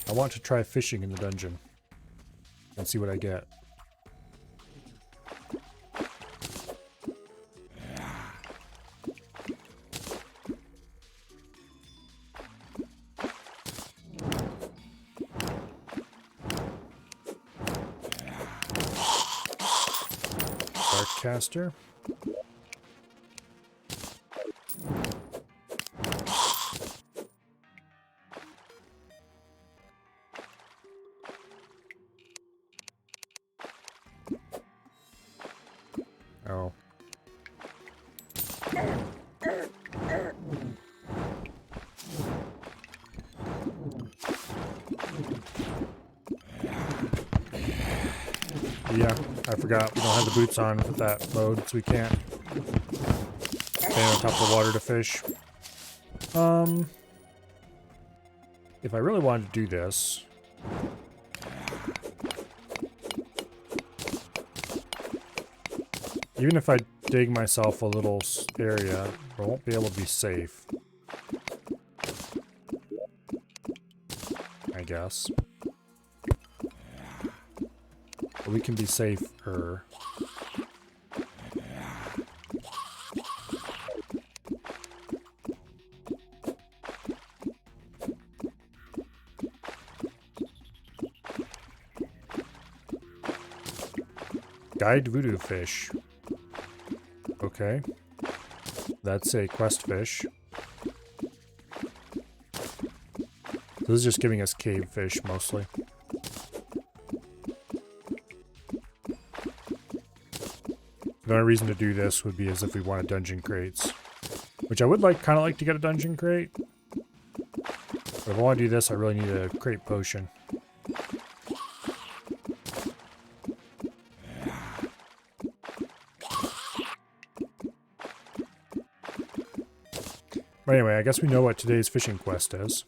I want to try fishing in the dungeon and see what I get. Darkcaster. Oh. Yeah, I forgot we don't have the boots on with that mode, so we can't stand on top of the water to fish. If I really wanted to do this... Even if I dig myself a little area, I won't be able to be safe. I guess. But we can be safer. Guide voodoo fish. Okay. That's a quest fish. This is just giving us cave fish mostly. The only reason to do this would be as if we wanted dungeon crates. Which I would kind of like to get a dungeon crate. But if I want to do this, I really need a crate potion. But anyway, I guess we know what today's fishing quest is.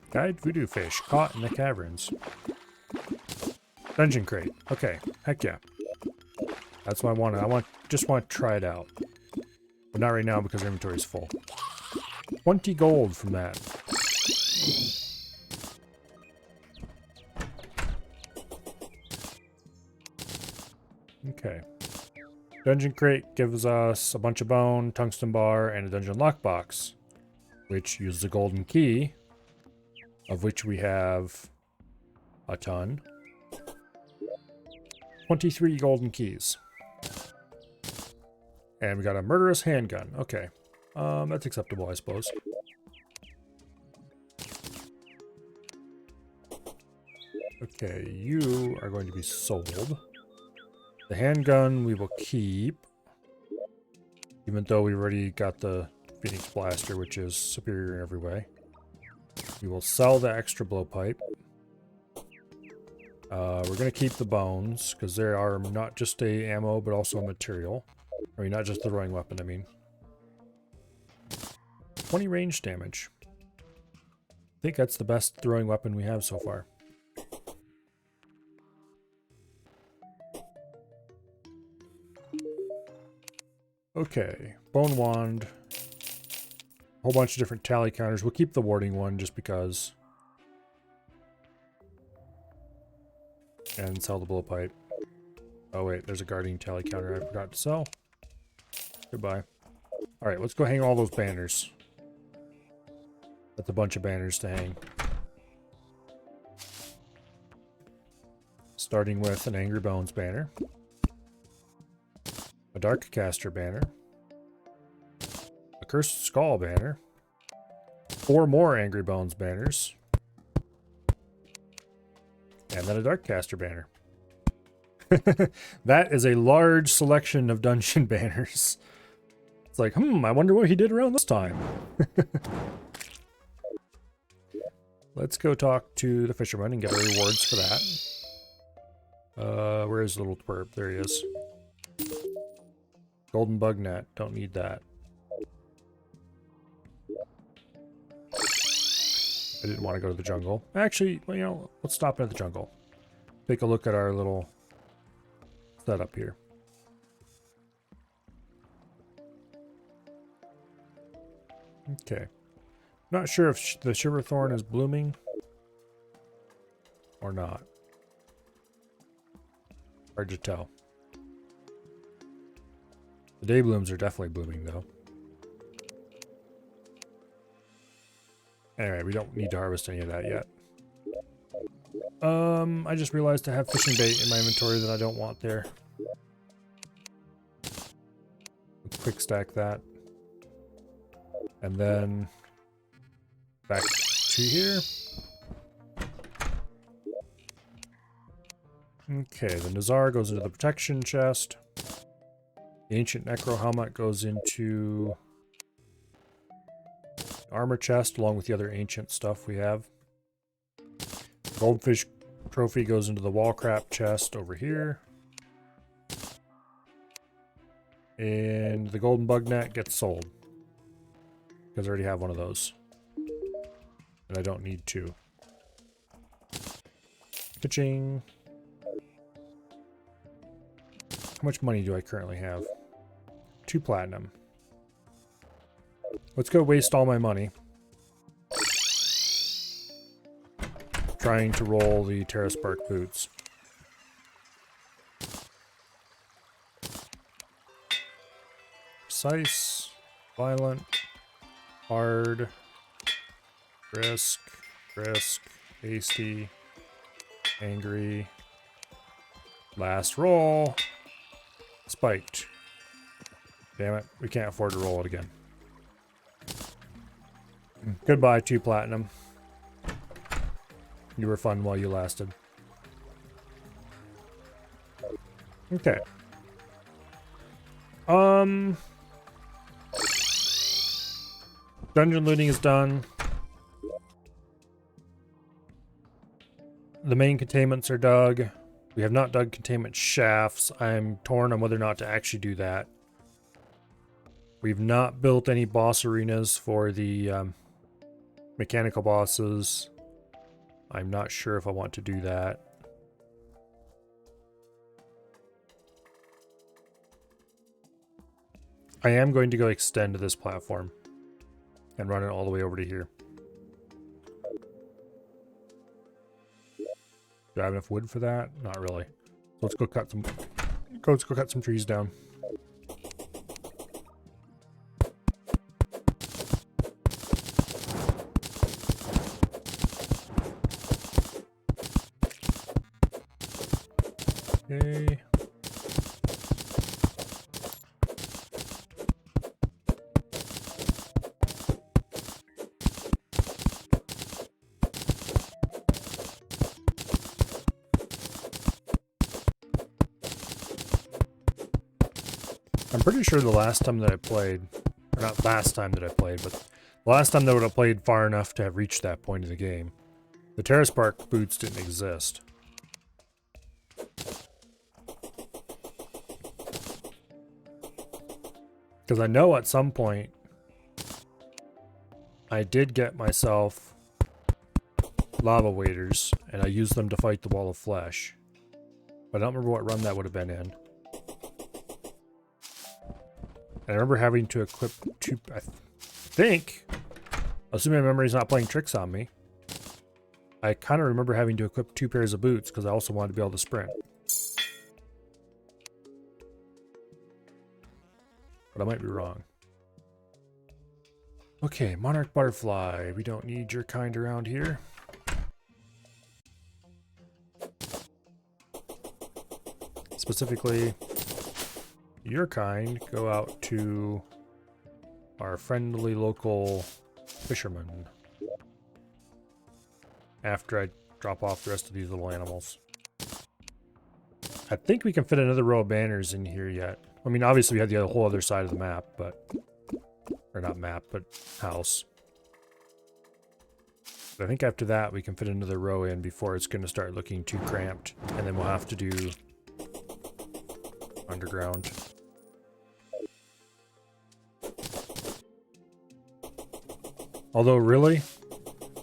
Guide voodoo fish caught in the caverns. Dungeon crate. Okay. Heck yeah. That's what I wanted. Just want to try it out. But not right now because our inventory is full. 20 gold from that. Okay. Dungeon crate gives us a bunch of bone, tungsten bar, and a dungeon lockbox, which uses a golden key, of which we have a ton. 23 golden keys. And we got a murderous handgun. Okay. That's acceptable, I suppose. Okay, you are going to be sold. The handgun we will keep. Even though we already got the Phoenix Blaster, which is superior in every way. We will sell the extra blowpipe. We're going to keep the bones, because they are not just a ammo, but also a material. I mean, not just the throwing weapon, I mean. 20 range damage. I think that's the best throwing weapon we have so far. Okay, bone wand. A whole bunch of different tally counters. We'll keep the warding one just because. And sell the blowpipe. Oh wait, there's a guardian tally counter I forgot to sell. Goodbye. Alright, let's go hang all those banners. That's a bunch of banners to hang. Starting with an Angry Bones banner. A Dark Caster banner. A Cursed Skull banner. 4 more Angry Bones banners. And then a Dark Caster banner. That is a large selection of dungeon banners. It's like, I wonder what he did around this time. Let's go talk to the fisherman and get our rewards for that. Where is the little twerp? There he is. Golden bug net. Don't need that. I didn't want to go to the jungle. Actually, well, you know, let's stop at the jungle. Take a look at our little setup here. Okay. Not sure if the Shiverthorn is blooming or not. Hard to tell. The day blooms are definitely blooming though. Anyway, we don't need to harvest any of that yet. I just realized I have fishing bait in my inventory that I don't want there. Let's quick stack that. And then back to here. Okay, the Nazar goes into the protection chest. The ancient Necro helmet goes into armor chest along with the other ancient stuff we have. Goldfish trophy goes into the wall crap chest over here. And the golden bug net gets sold. Because I already have one of those. And I don't need two. Ka-ching. How much money do I currently have? 2 platinum. Let's go waste all my money trying to roll the Terraspark boots. Precise, violent, hard, brisk, hasty, angry. Last roll. Spiked. Damn it, we can't afford to roll it again. Goodbye, 2 platinum. You were fun while you lasted. Okay. Dungeon looting is done. The main containments are dug. We have not dug containment shafts. I'm torn on whether or not to actually do that. We've not built any boss arenas for the mechanical bosses. I'm not sure if I want to do that. I am going to go extend this platform and run it all the way over to here. Do I have enough wood for that? Not really. Let's go cut some. Let's go cut some trees down. Okay. I'm pretty sure the last time that I played, or not last time that I played, but the last time that I would have played far enough to have reached that point of the game, the Terrace Park boots didn't exist. Because I know at some point I did get myself lava waders, and I used them to fight the wall of flesh. But I don't remember what run that would have been in. I remember having to equip two, I think, assuming my memory's not playing tricks on me, I kind of remember having to equip 2 pairs of boots because I also wanted to be able to sprint. But I might be wrong. Okay, Monarch Butterfly. We don't need your kind around here. Specifically, your kind go out to our friendly local fisherman after I drop off the rest of these little animals. I think we can fit another row of banners in here yet. I mean, obviously we have the whole other side of the map, but... or not map, but house. But I think after that we can fit another row in before it's going to start looking too cramped. And then we'll have to do underground. Although, really,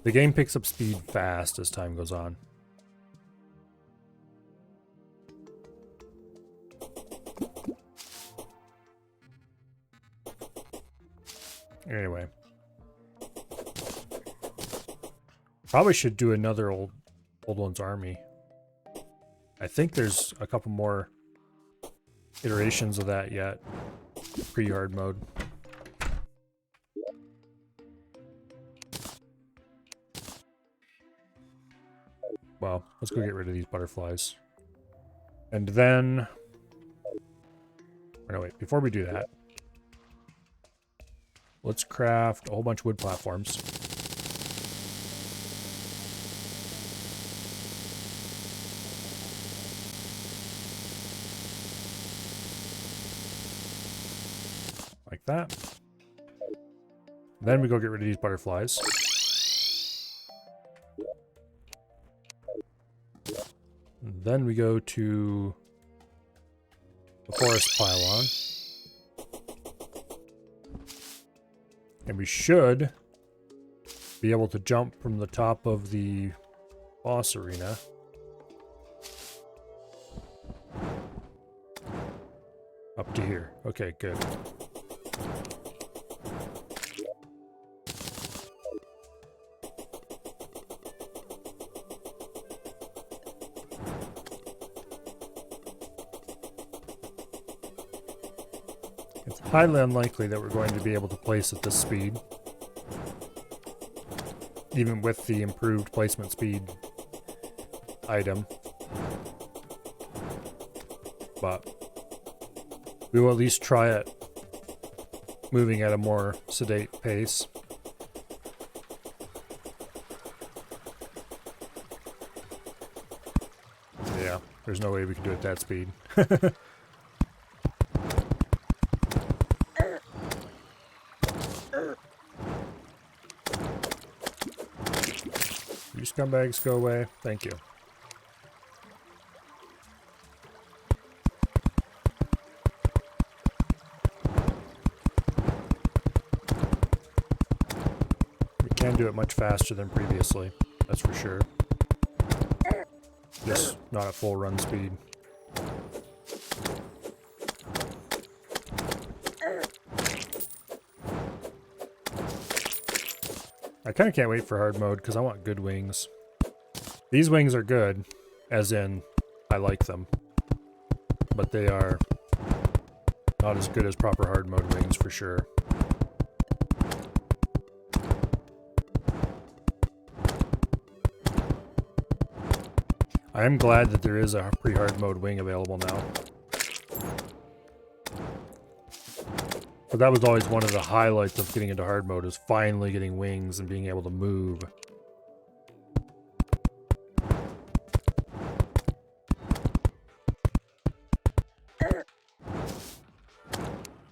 the game picks up speed fast as time goes on. Anyway. Probably should do another Old Ones Army. I think there's a couple more iterations of that yet. Pre-hard mode. Well, let's go get rid of these butterflies. And then... oh, no, wait. Before we do that, let's craft a whole bunch of wood platforms. Like that. Then we go get rid of these butterflies. And then we go to the forest pylon. And we should be able to jump from the top of the boss arena up to here. Okay, good. It's highly unlikely that we're going to be able to place at this speed, even with the improved placement speed item. But we will at least try it moving at a more sedate pace. Yeah, there's no way we can do it at that speed. You scumbags, go away. Thank you. We can do it much faster than previously, that's for sure. Just not at full run speed. kind of can't wait for hard mode because I want good wings. These wings are good, as in I like them, but they are not as good as proper hard mode wings for sure. I am glad that there is a pre-hard mode wing available now. But that was always one of the highlights of getting into hard mode, is finally getting wings and being able to move. Kind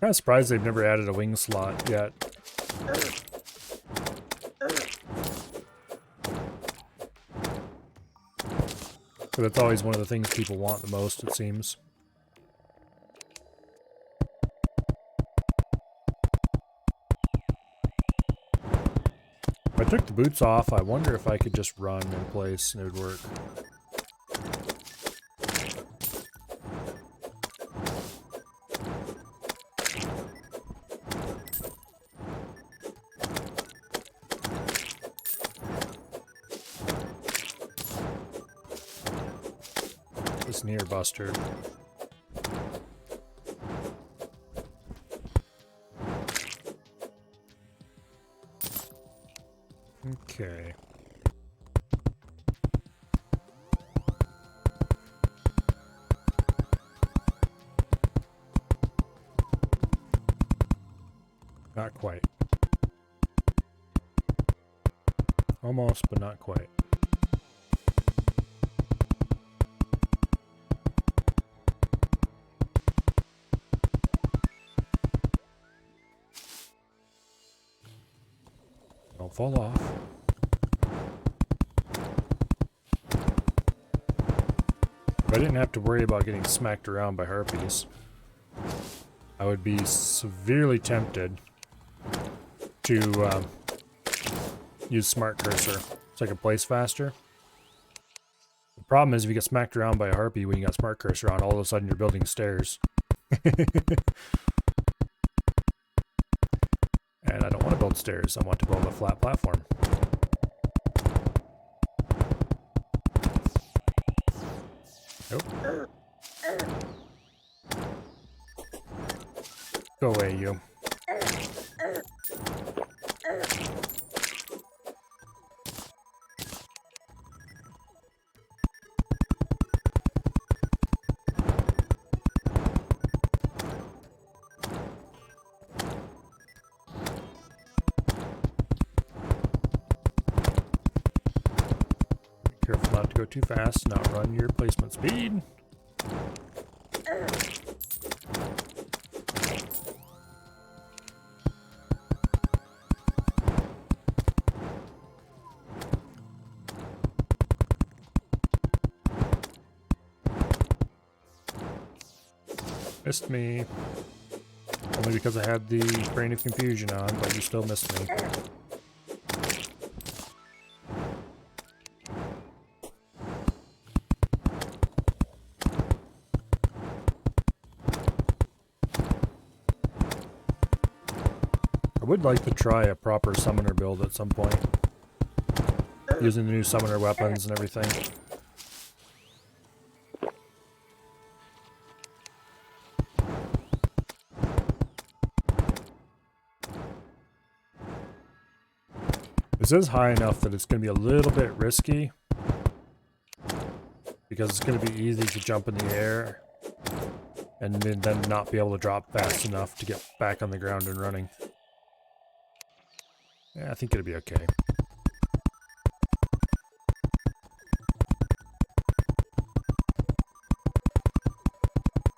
of surprised they've never added a wing slot yet. But that's always one of the things people want the most, it seems. If I took the boots off, I wonder if I could just run in place and it would work. This near buster. Okay. Not quite. Almost, but not quite. Don't fall off. If I didn't have to worry about getting smacked around by harpies, I would be severely tempted to use Smart Cursor so I can place faster. The problem is if you get smacked around by a harpy when you got Smart Cursor on, all of a sudden you're building stairs. And I don't want to build stairs, I want to build a flat platform. Nope. Go away, you. Careful not to go too fast, not run your placement speed. Missed me. Only because I had the Brain of Confusion on, but you still missed me. I would like to try a proper summoner build at some point, using the new summoner weapons and everything. This is high enough that it's going to be a little bit risky, because it's going to be easy to jump in the air and then not be able to drop fast enough to get back on the ground and running. Yeah, I think it'll be okay.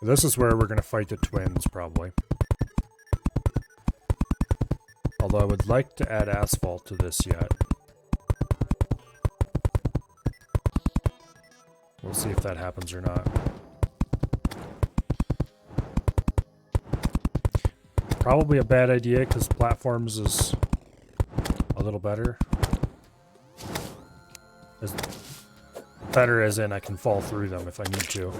This is where we're going to fight the twins, probably. Although I would like to add asphalt to this yet. We'll see if that happens or not. Probably a bad idea because platforms is a little better. Better as in I can fall through them if I need to.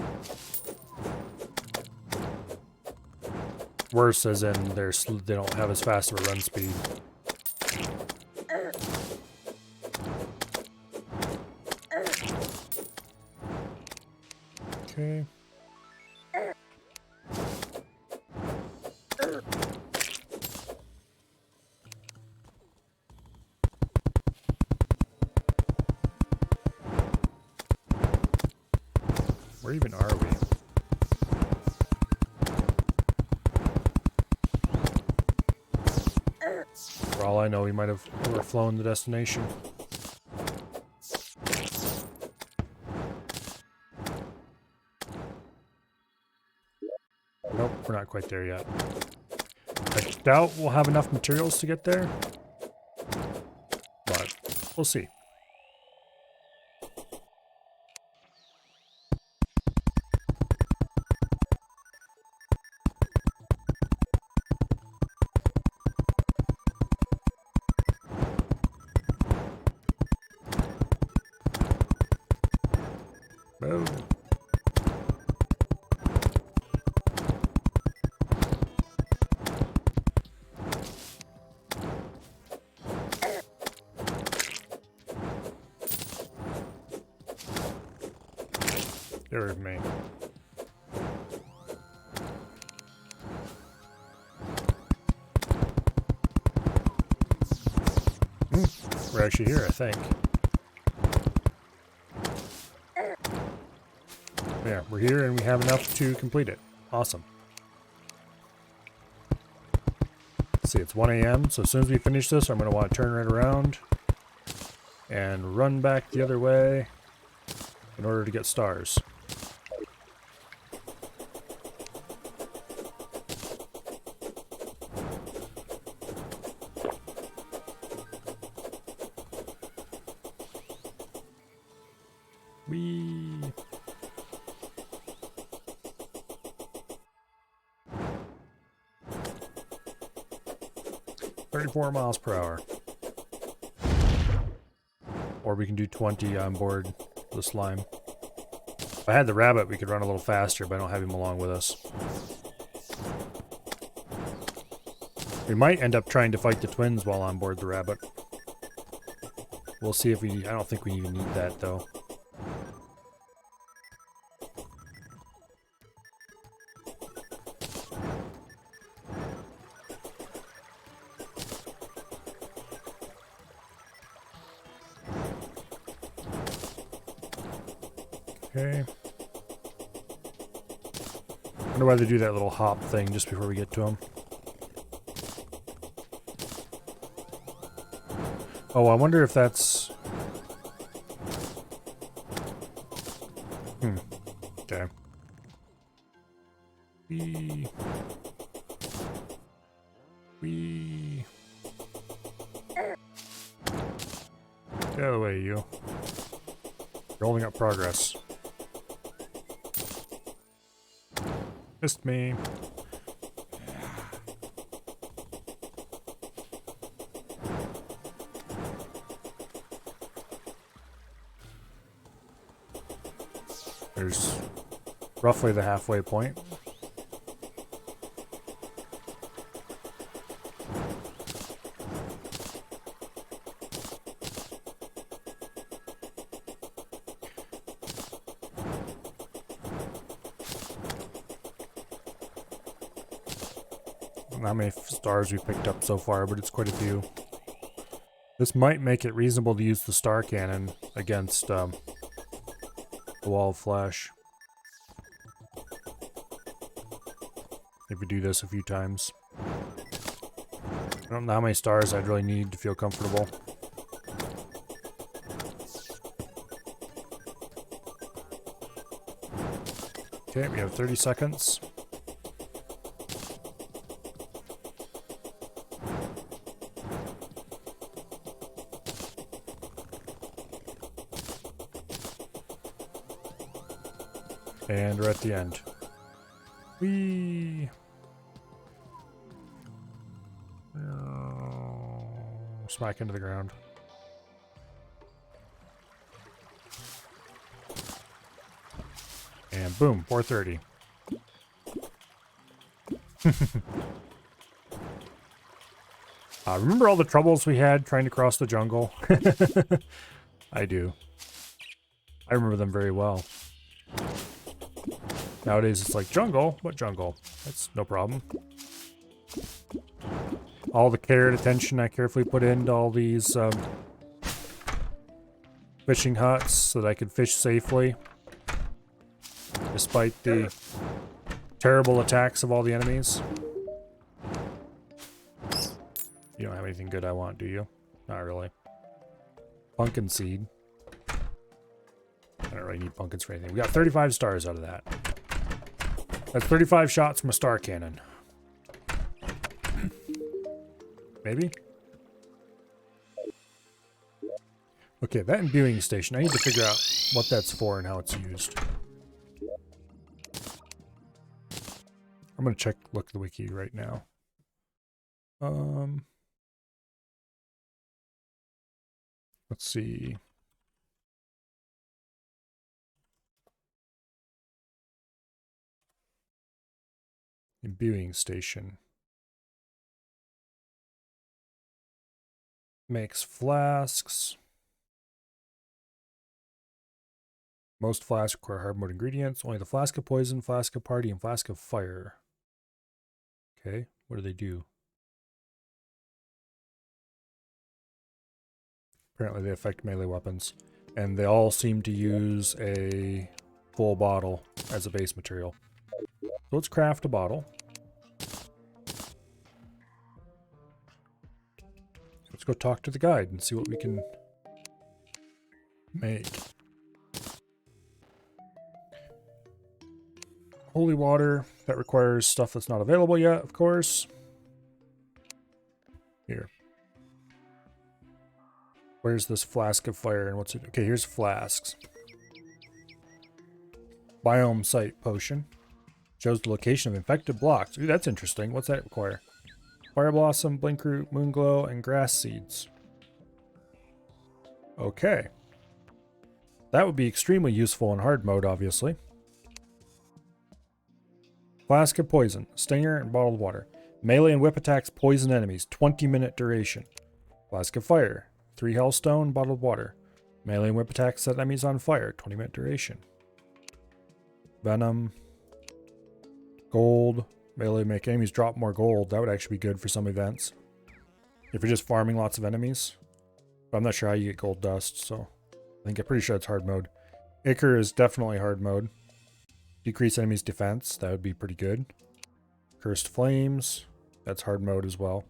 Worse as in they don't have as fast of a run speed. Okay. Where even are we? For all I know, we might have overflown the destination. Nope, we're not quite there yet. I doubt we'll have enough materials to get there, but we'll see. Boom. Get rid of me. We're actually here, I think. Yeah, we're here and we have enough to complete it. Awesome. Let's see, it's 1 a.m. So as soon as we finish this, I'm going to want to turn right around and run back the other way in order to get stars. Whee! $34 miles per hour. Or we can do 20 on board the slime. If I had the rabbit, we could run a little faster, but I don't have him along with us. We might end up trying to fight the twins while on board the rabbit. We'll see if we... I don't think we even need that, though. Okay. I wonder why they do that little hop thing just before we get to them. Oh, I wonder if that's... Okay. We... Get out of the way, you. You're holding up progress. Missed me. There's roughly the halfway point. How many stars we picked up so far, but it's quite a few. This might make it reasonable to use the star cannon against the wall of flesh. If we do this a few times. I don't know how many stars I'd really need to feel comfortable. Okay, we have 30 seconds. And we're at the end. Whee! Smack into the ground. And boom, 430. Remember all the troubles we had trying to cross the jungle? I do. I remember them very well. Nowadays it's like jungle. What jungle? That's no problem. All the care and attention I carefully put into all these fishing huts so that I could fish safely. Despite the terrible attacks of all the enemies. You don't have anything good I want, do you? Not really. Pumpkin seed. I don't really need pumpkins for anything. We got 35 stars out of that. That's 35 shots from a star cannon. Maybe? Okay, that imbuing station. I need to figure out what that's for and how it's used. I'm gonna look at the wiki right now. Let's see. Imbuing station. Makes flasks. Most flasks require hard mode ingredients. Only the flask of poison, flask of party, and flask of fire. Okay, what do they do? Apparently they affect melee weapons. And they all seem to use a full bottle as a base material. So let's craft a bottle. Let's go talk to the guide and see what we can make. Holy water. That requires stuff that's not available yet, of course. Here. Where's this flask of fire and what's it? Okay, here's flasks. Biome site potion. Shows the location of infected blocks. Ooh, that's interesting. What's that require? Fire blossom, blink root, moon glow, and grass seeds. Okay. That would be extremely useful in hard mode, obviously. Flask of poison, stinger, and bottled water. Melee and whip attacks poison enemies, 20-minute duration. Flask of fire, 3 hellstone, bottled water. Melee and whip attacks set enemies on fire, 20-minute duration. Venom. Gold. Melee make enemies drop more gold. That would actually be good for some events. If you're just farming lots of enemies. But I'm not sure how you get gold dust, so I'm pretty sure it's hard mode. Ichor is definitely hard mode. Decrease enemies' defense. That would be pretty good. Cursed flames. That's hard mode as well.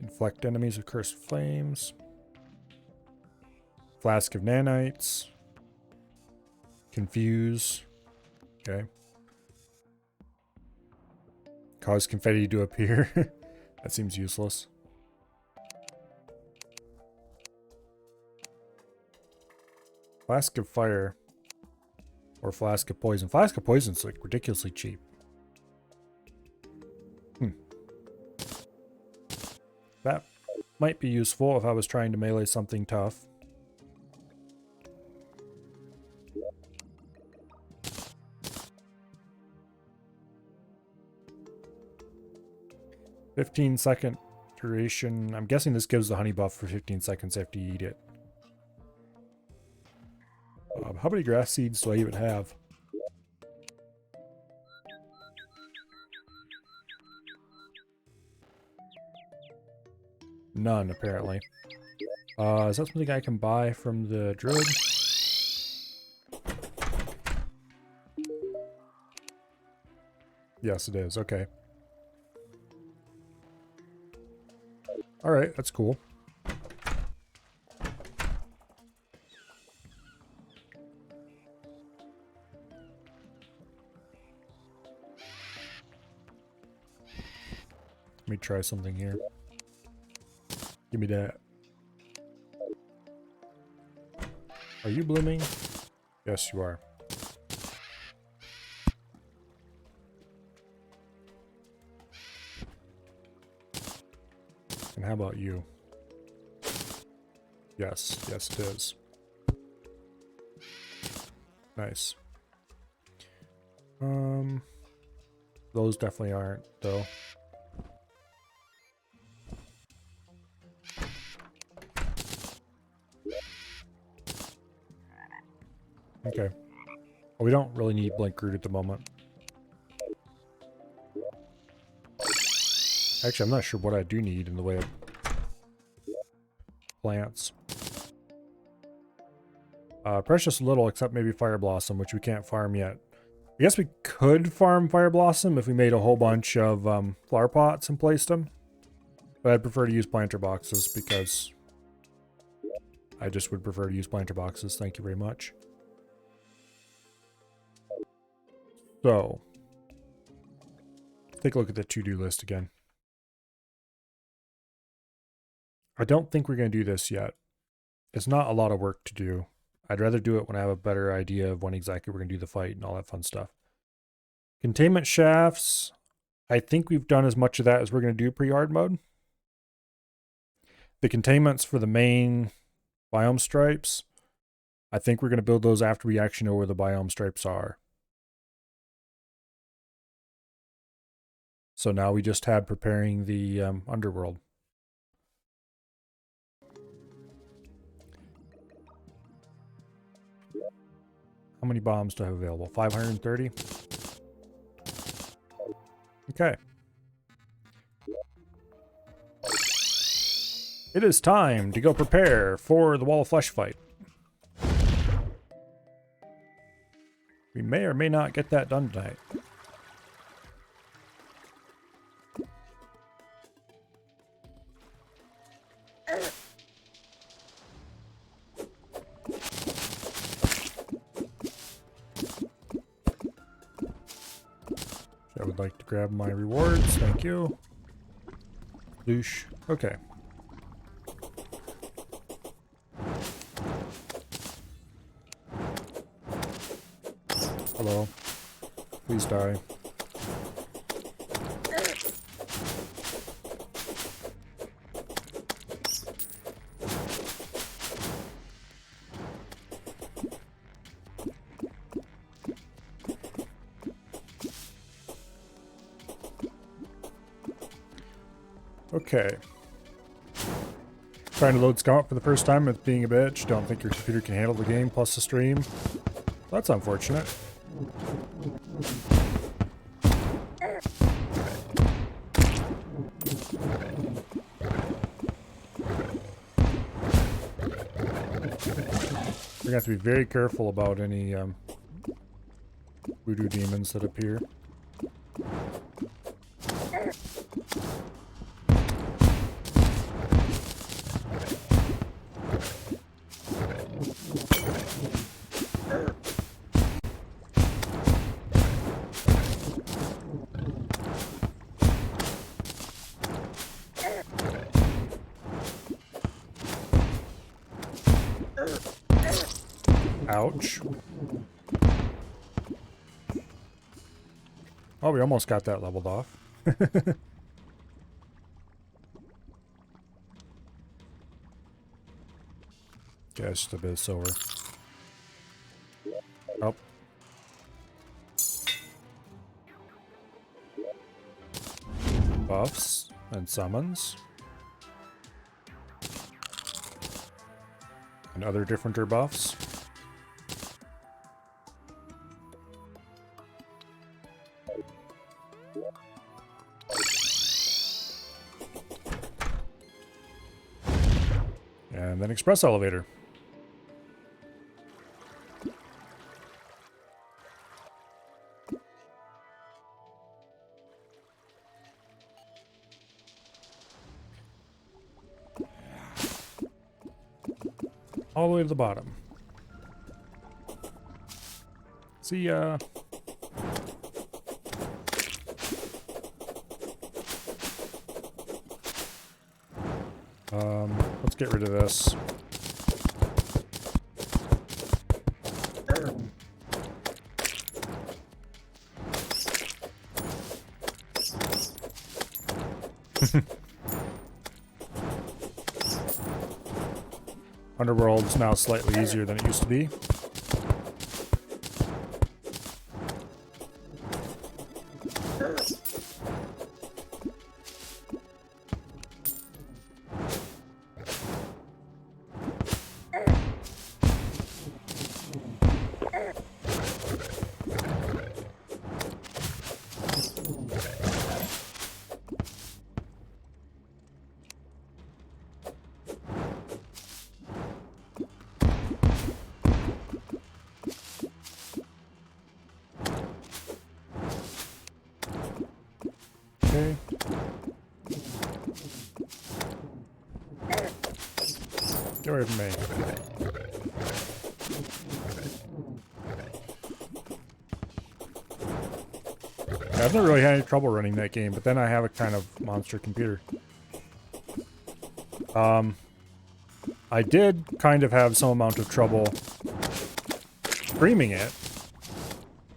Inflect enemies with cursed flames. Flask of nanites. Confuse. Okay. Cause confetti to appear. That seems useless. Flask of fire. Or flask of poison. Flask of poison's like ridiculously cheap. That might be useful if I was trying to melee something tough. "15-second duration." I'm guessing this gives the honey buff for 15 seconds after you eat it. How many grass seeds do I even have? None, apparently. Is that something I can buy from the druid? Yes, it is. Okay. Alright, that's cool. Let me try something here. Give me that. Are you blooming? Yes, you are. And how about you? Yes, yes it is. Nice. Those definitely aren't, though. Okay. We don't really need blink root at the moment. Actually, I'm not sure what I do need in the way of plants. Precious little, except maybe Fire Blossom, which we can't farm yet. I guess we could farm Fire Blossom if we made a whole bunch of flower pots and placed them. But I'd prefer to use planter boxes because I just would prefer to use planter boxes. Thank you very much. So, take a look at the to-do list again. I don't think we're going to do this yet. It's not a lot of work to do. I'd rather do it when I have a better idea of when exactly we're going to do the fight and all that fun stuff. Containment shafts. I think we've done as much of that as we're going to do pre-hard mode. The containments for the main biome stripes, I think we're going to build those after we actually know where the biome stripes are. So now we just had preparing the underworld. How many bombs do I have available? 530? Okay. It is time to go prepare for the Wall of Flesh fight. We may or may not get that done tonight. I would like to grab my rewards. Thank you. Douche. Okay. Hello. Please die. Okay. Trying to load Scum for the first time with being a bitch. Don't think your computer can handle the game plus the stream. That's unfortunate. We're gonna have to be very careful about any voodoo demons that appear. Ouch. Oh, we almost got that leveled off. Yeah, it's just a bit slower. Oh. Buffs and summons. And other differenter buffs. And then express elevator. All the way to the bottom. See ya. Let's get rid of this. Underworld is now slightly easier than it used to be. Okay. Get away from me. Yeah, I've never really had any trouble running that game, but then I have a kind of monster computer. I did kind of have some amount of trouble streaming it.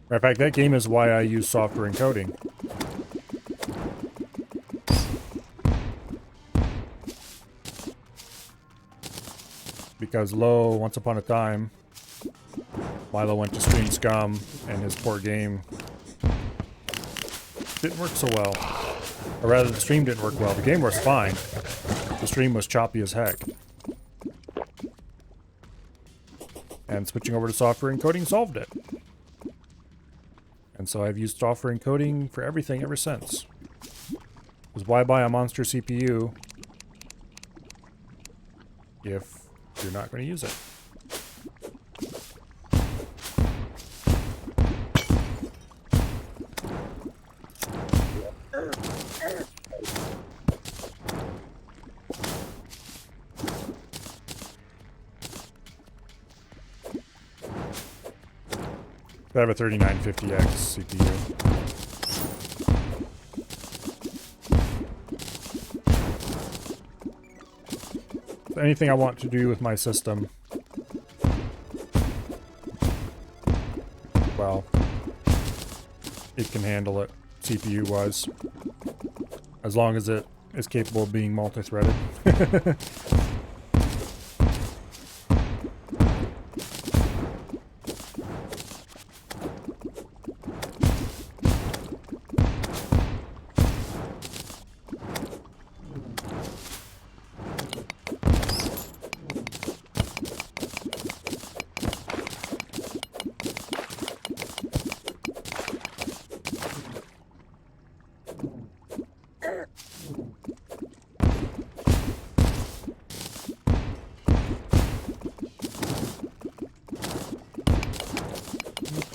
Matter of fact, that game is why I use software encoding. Because once upon a time, Milo went to Stream Scum, and his poor game didn't work so well. Or rather, the stream didn't work well. The game was fine. The stream was choppy as heck. And switching over to software encoding solved it. And so I've used software encoding for everything ever since. Because why buy a monster CPU if you're not going to use it? I have a 3950X CPU. So anything I want to do with my system, well, it can handle it CPU-wise, as long as it is capable of being multi-threaded.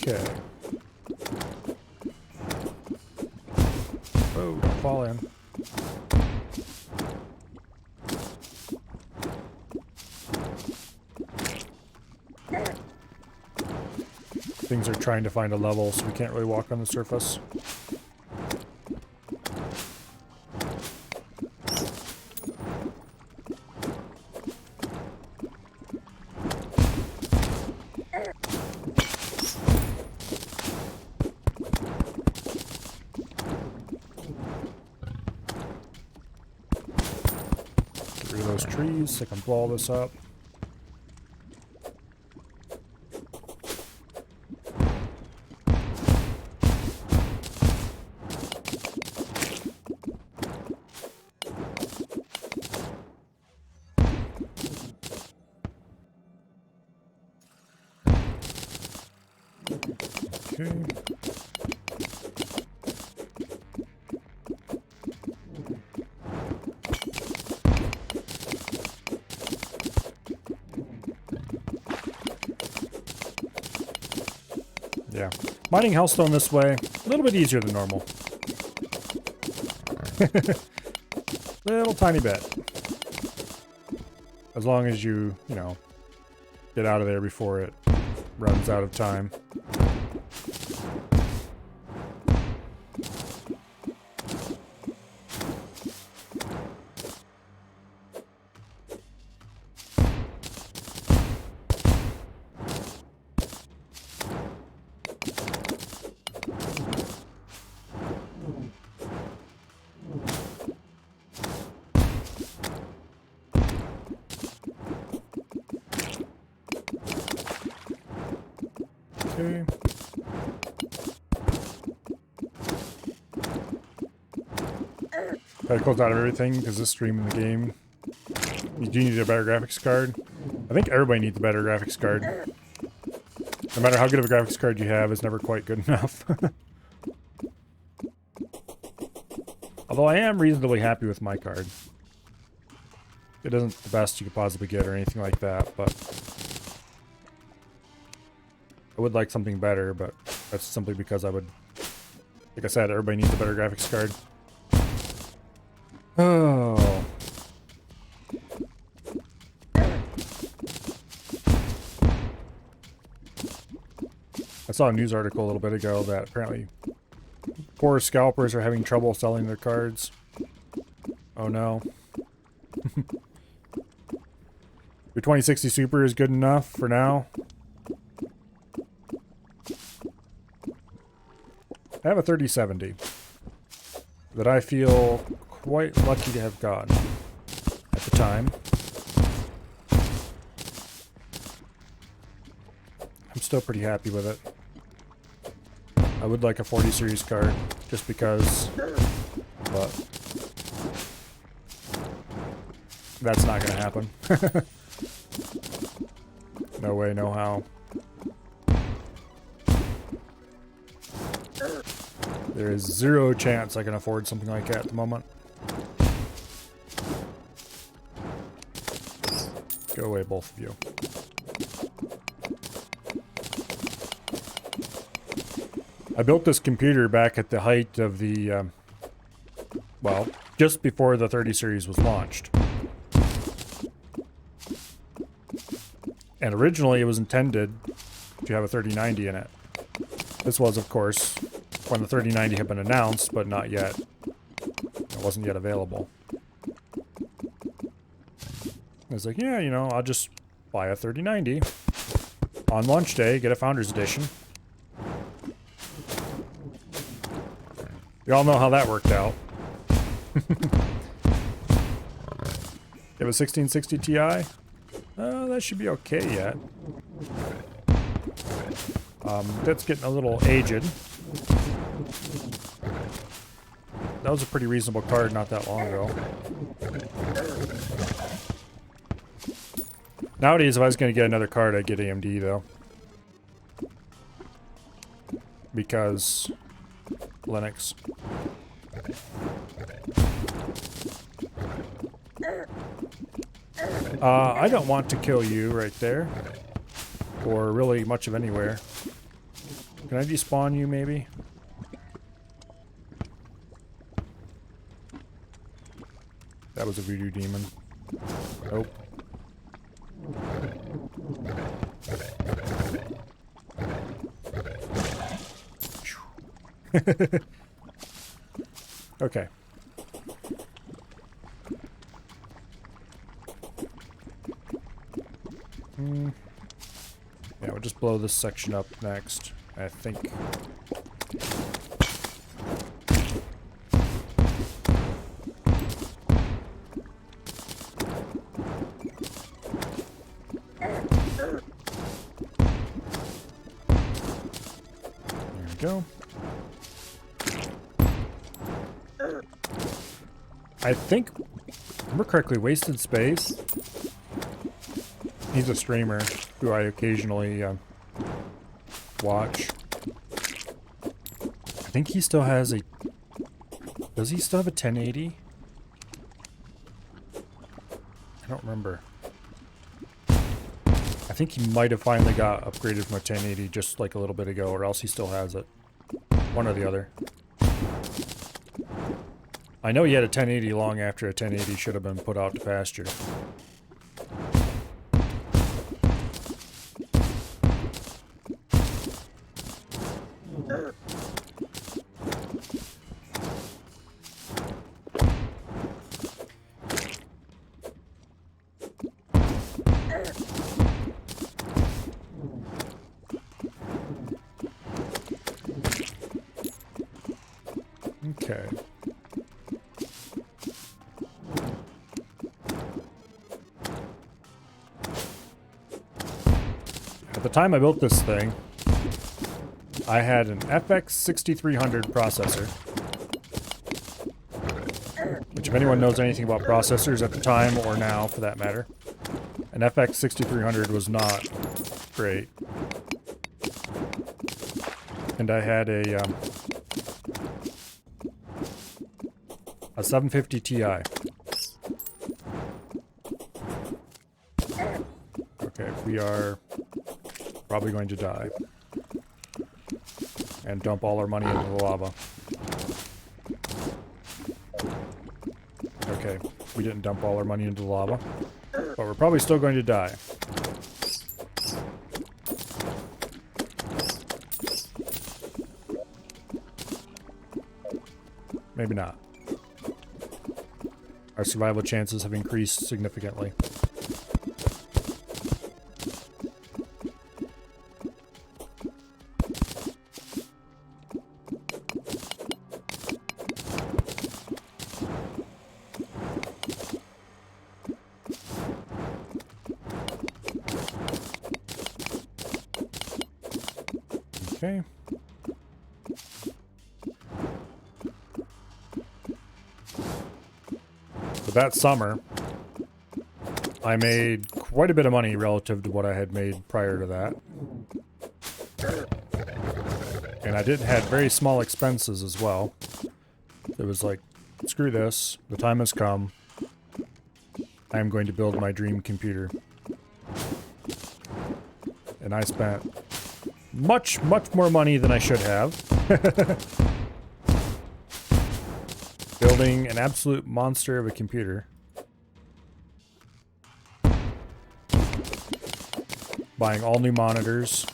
Okay. Oh, don't fall in. Things are trying to find a level, so we can't really walk on the surface. Get rid of those trees so I can blow all this up. Okay. Yeah. Mining Hellstone this way, a little bit easier than normal. Little tiny bit. As long as you know, get out of there before it runs out of time. Okay. Gotta close out of everything because this stream in the game, you do need a better graphics card. I think everybody needs a better graphics card. No matter how good of a graphics card you have, it's never quite good enough. Although I am reasonably happy with my card. It isn't the best you could possibly get or anything like that, but I would like something better, but that's simply because I would, like I said, everybody needs a better graphics card. Oh. I saw a news article a little bit ago that apparently poor scalpers are having trouble selling their cards. Oh no. Your 2060 Super is good enough for now. I have a 3070 that I feel quite lucky to have gotten at the time. I'm still pretty happy with it. I would like a 40 series card just because, but that's not going to happen. No way, no how. There is zero chance I can afford something like that at the moment. Go away, both of you. I built this computer back at the height of the, well, just before the 30 series was launched. And originally it was intended to have a 3090 in it. This was, of course, when the 3090 had been announced, but not yet. It wasn't yet available. I was like, yeah, you know, I'll just buy a 3090 on launch day, get a Founders Edition. You all know how that worked out. You have a 1660 Ti? That should be okay yet. That's getting a little aged. That was a pretty reasonable card not that long ago. Nowadays, if I was going to get another card, I'd get AMD, though. Because Linux. I don't want to kill you right there. Or really much of anywhere. Can I despawn you, maybe? That was a voodoo demon. Nope. Okay. Yeah, we'll just blow this section up next, I think. There we go. I think, if I remember correctly, Wasted Space. He's a streamer who I occasionally watch. I think he still has a... Does he still have a 1080? I don't remember. I think he might have finally got upgraded from a 1080 just like a little bit ago, or else he still has it. One or the other. I know he had a 1080 long after a 1080 should have been put out to pasture. Okay. At the time I built this thing, I had an FX 6300 processor. Which, if anyone knows anything about processors at the time, or now for that matter, an FX 6300 was not great. And I had a 750 Ti. Okay, we are probably going to die. And dump all our money into the lava. Okay, we didn't dump all our money into the lava. But we're probably still going to die. Maybe not. Our survival chances have increased significantly. Okay. So that summer, I made quite a bit of money relative to what I had made prior to that. And I did had very small expenses as well. It was like, screw this, the time has come. I am going to build my dream computer. And I spent much, much more money than I should have. Building an absolute monster of a computer. Buying all new monitors.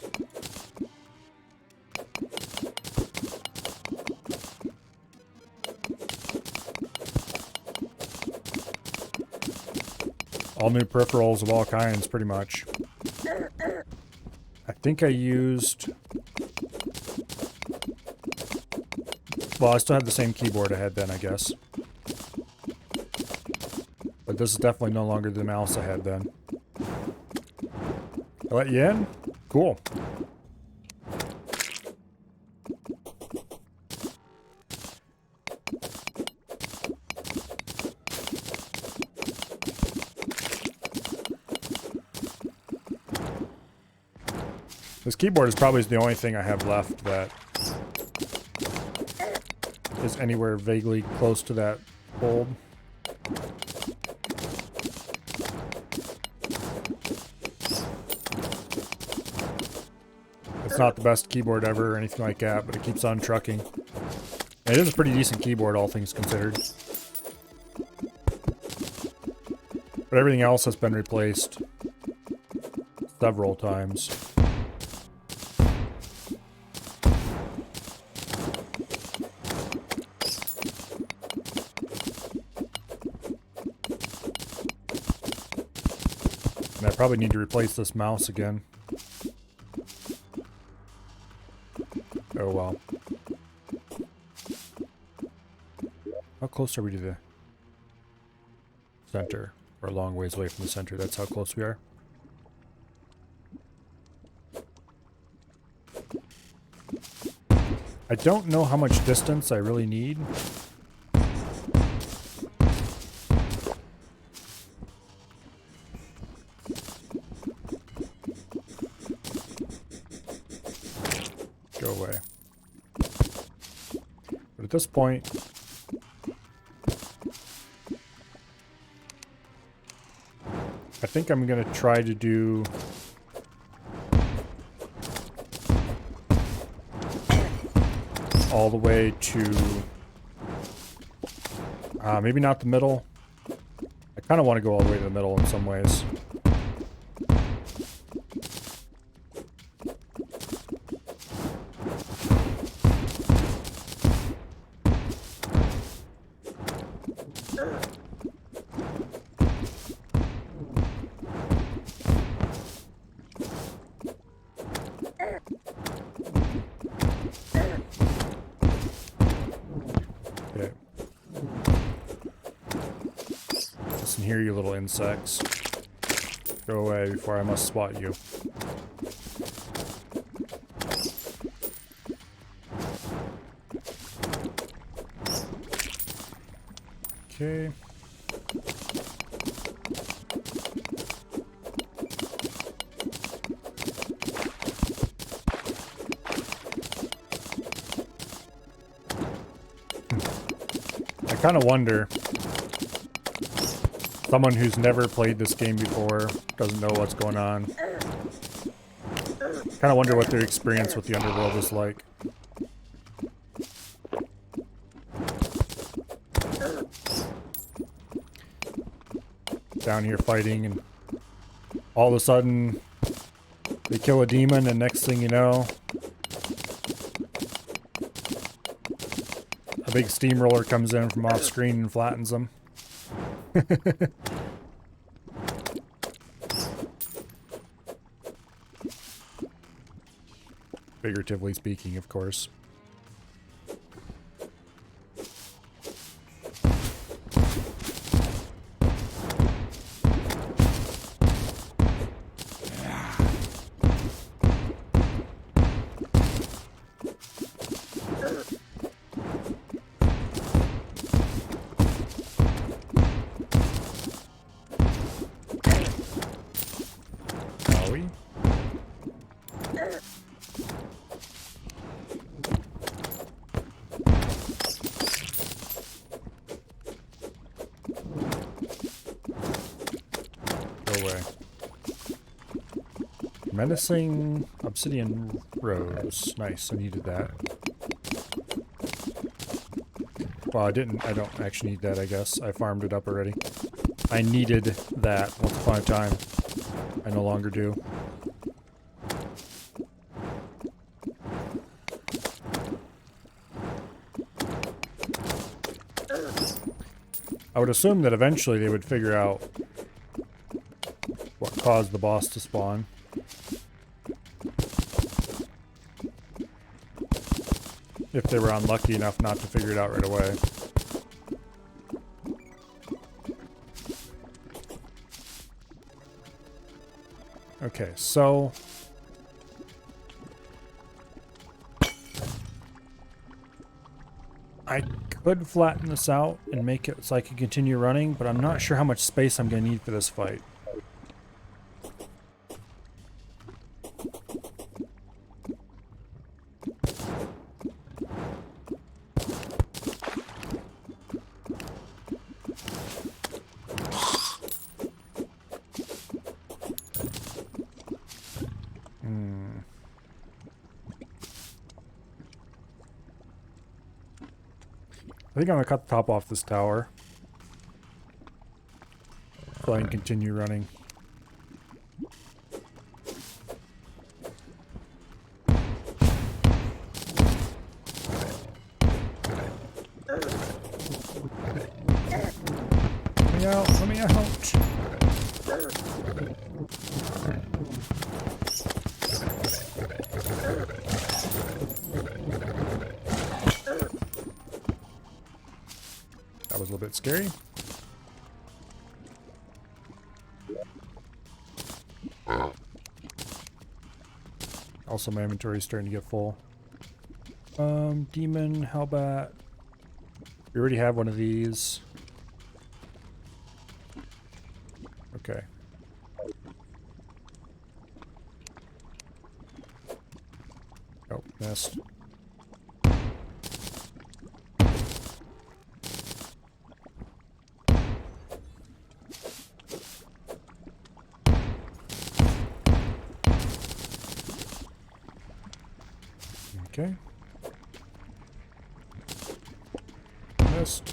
All new peripherals of all kinds, pretty much. I think I used... Well, I still have the same keyboard I had then, I guess. But this is definitely no longer the mouse I had then. I let you in? Cool. This keyboard is probably the only thing I have left that is anywhere vaguely close to that old. It's not the best keyboard ever or anything like that, but it keeps on trucking. And it is a pretty decent keyboard, all things considered. But everything else has been replaced several times. And I probably need to replace this mouse again. Oh well. How close are we to the center? We're a long ways away from the center. That's how close we are. I don't know how much distance I really need. Go away. But at this point, I think I'm going to try to do all the way to maybe not the middle. I kind of want to go all the way to the middle in some ways. Okay. Listen here, you little insects. Go away before I must swat you. Okay. I kind of wonder, someone who's never played this game before, doesn't know what's going on, kind of wonder what their experience with the underworld is like. down here fighting, and all of a sudden they kill a demon, and next thing you know, a big steamroller comes in from off screen and flattens them. Figuratively speaking, of course. Menacing obsidian rose. Nice, I needed that. Well, I don't actually need that, I guess. I farmed it up already. I needed that once upon a time. I no longer do. I would assume that eventually they would figure out what caused the boss to spawn. If they were unlucky enough not to figure it out right away. Okay, so I could flatten this out and make it so I can continue running, but I'm not sure how much space I'm going to need for this fight. I think I'm gonna cut the top off this tower so I can continue running. Let me out, let me out. That was a little bit scary. Also, my inventory is starting to get full. Demon, Hellbat. We already have one of these. Okay. Oh, missed. Okay. Missed.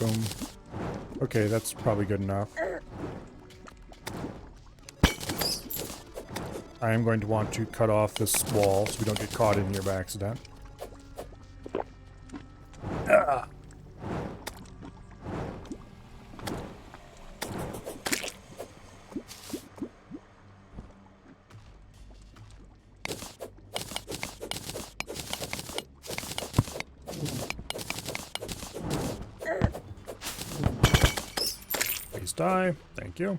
Boom. Okay, that's probably good enough. I am going to want to cut off this wall so we don't get caught in here by accident. Ah. Please die. Thank you.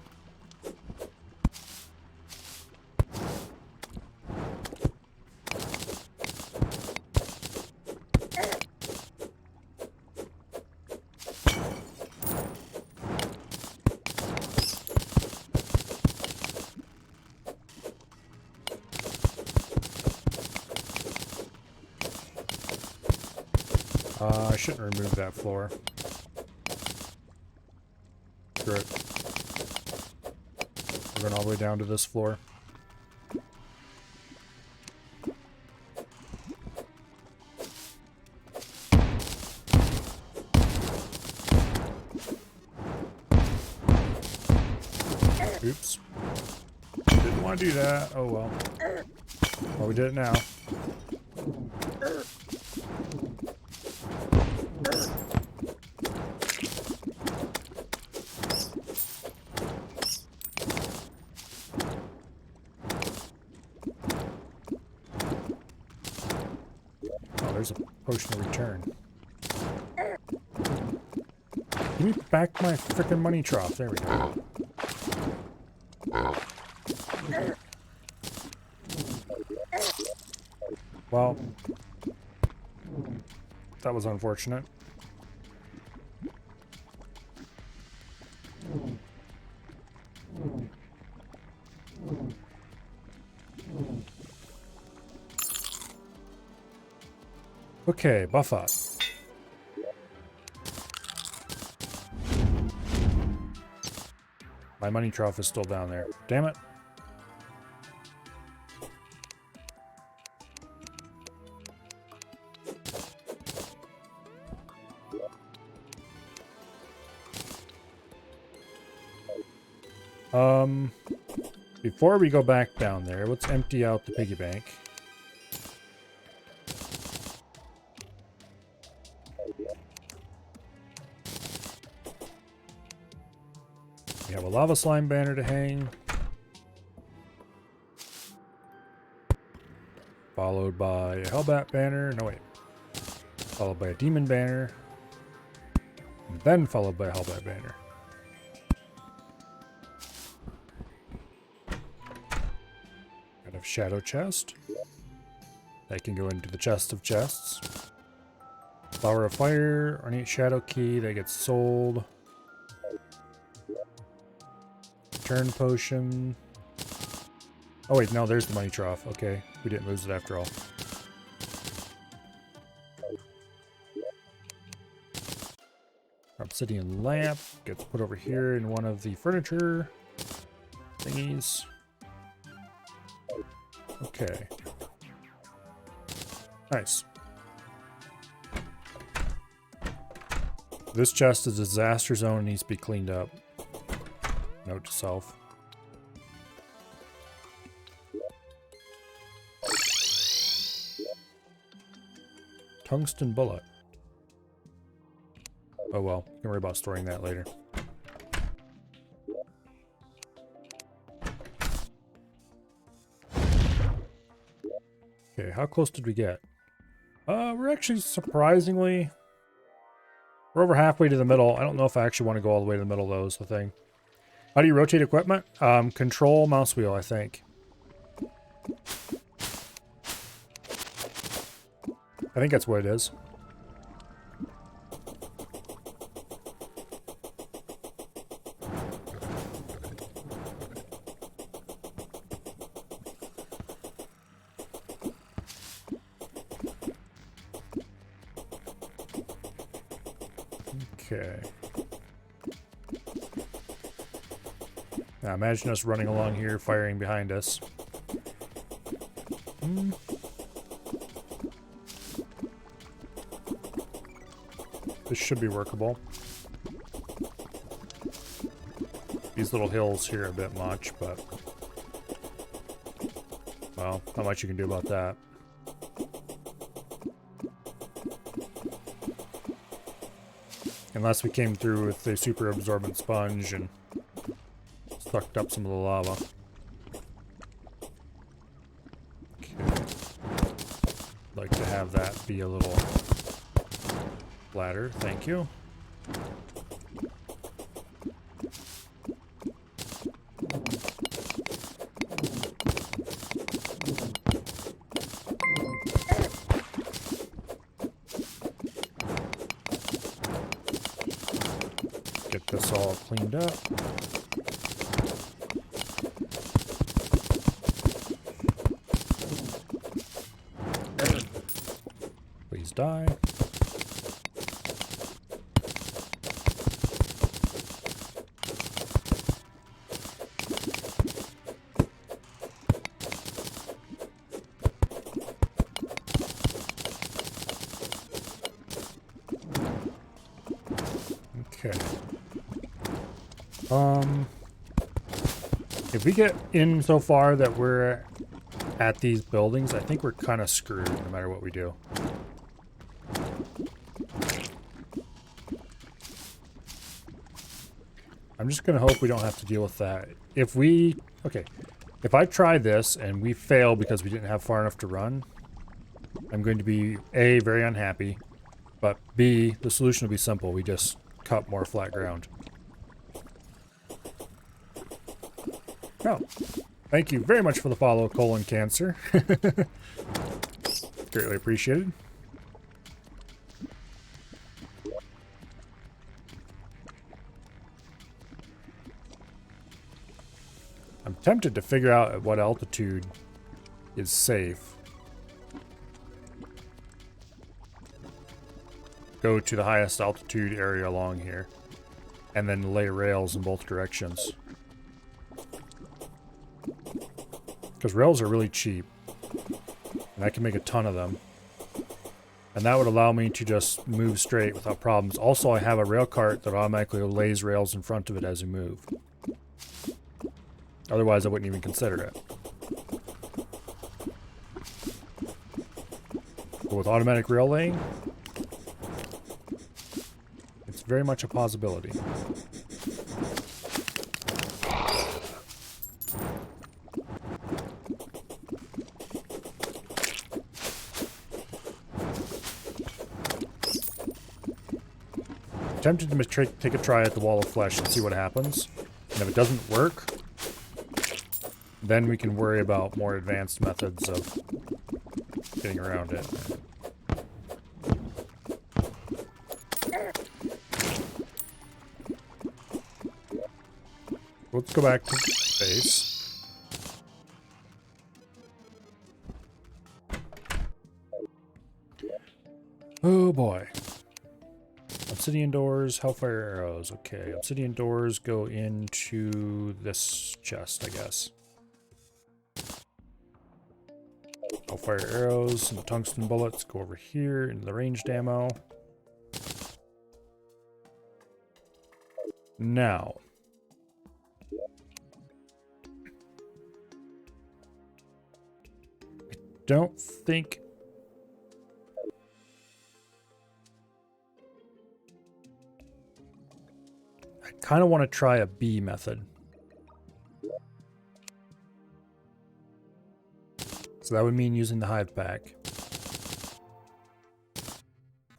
I shouldn't remove that floor. Screw it. We're going all the way down to this floor. Oops. Didn't want to do that. Oh well. Well, we did it now. Oh, there's a potion of return. Give me back my frickin' money trough. There we go. Well, that was unfortunate. Okay, buff up. My money trough is still down there. Damn it. Before we go back down there, let's empty out the piggy bank. We have a lava slime banner to hang. Followed by a hellbat banner. No, wait. Followed by a demon banner. And then followed by a hellbat banner. Got a shadow chest. That can go into the chest of chests. Flower of Fire, ornate shadow key that gets sold. Turn potion. Oh wait, no, there's the money trough. Okay, we didn't lose it after all. Obsidian lamp gets put over here in one of the furniture thingies. Okay. Nice. This chest is a disaster zone, needs to be cleaned up. Note to self. Tungsten bullet. Oh well, don't worry about storing that later. Okay, how close did we get? We're actually surprisingly... We're over halfway to the middle. I don't know if I actually want to go all the way to the middle, though, is the thing. How do you rotate equipment? Control mouse wheel, I think. I think that's what it is. Okay. Now imagine us running along here, firing behind us. This should be workable. These little hills here are a bit much, but... Well, not much you can do about that. Unless we came through with a super absorbent sponge and sucked up some of the lava. Okay. I'd like to have that be a little flatter, thank you. Get this all cleaned up. Please die. Okay. If we get in so far that we're at these buildings, I think we're kind of screwed no matter what we do. I'm just going to hope we don't have to deal with that. If we... Okay. If I try this and we fail because we didn't have far enough to run, I'm going to be, A, very unhappy, but B, the solution will be simple. We just cut more flat ground. Oh, thank you very much for the follow, Colon Cancer. Greatly appreciated. I'm tempted to figure out at what altitude is safe. Go to the highest altitude area along here, and then lay rails in both directions. Because rails are really cheap, and I can make a ton of them. And that would allow me to just move straight without problems. Also, I have a rail cart that automatically lays rails in front of it as you move. Otherwise, I wouldn't even consider it. But with automatic rail laying, it's very much a possibility. Tempted to take a try at the wall of flesh and see what happens. And if it doesn't work, then we can worry about more advanced methods of getting around it. Let's go back to base. Oh boy. Obsidian doors, Hellfire arrows. Okay, obsidian doors go into this chest, I guess. Hellfire arrows and tungsten bullets go over here into the ranged ammo. Now. I don't think... I kind of want to try a B method. So that would mean using the hive pack.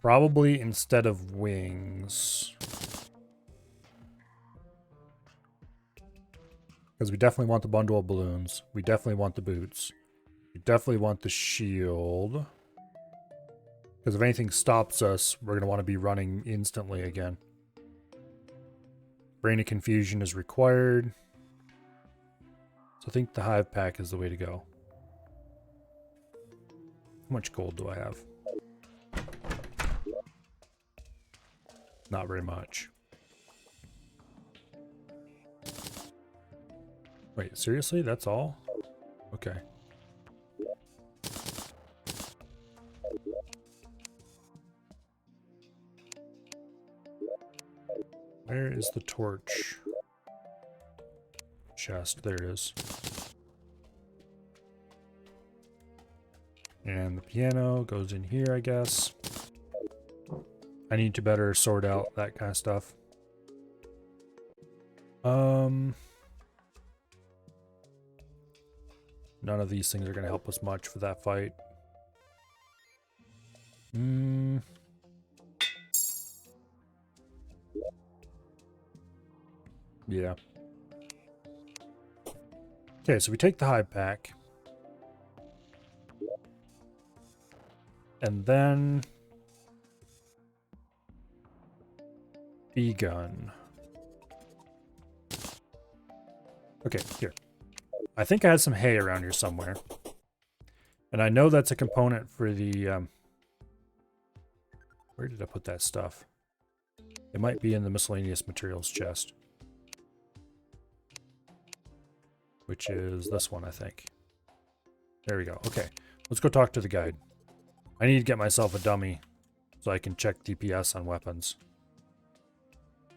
Probably instead of wings. Because we definitely want the bundle of balloons. We definitely want the boots. We definitely want the shield. Because if anything stops us, we're going to want to be running instantly again. Brain of Confusion is required. So I think the hive pack is the way to go. How much gold do I have? Not very much. Wait, seriously? That's all? Okay. Where is the torch chest? There it is. And the piano goes in here, I guess. I need to better sort out that kind of stuff. None of these things are going to help us much for that fight. Yeah. Okay, so we take the hive pack. And then... B-gun. Okay, here. I think I had some hay around here somewhere. And I know that's a component for the... Where did I put that stuff? It might be in the miscellaneous materials chest. Which is this one, I think. There we go. Okay, let's go talk to the guide. I need to get myself a dummy so I can check DPS on weapons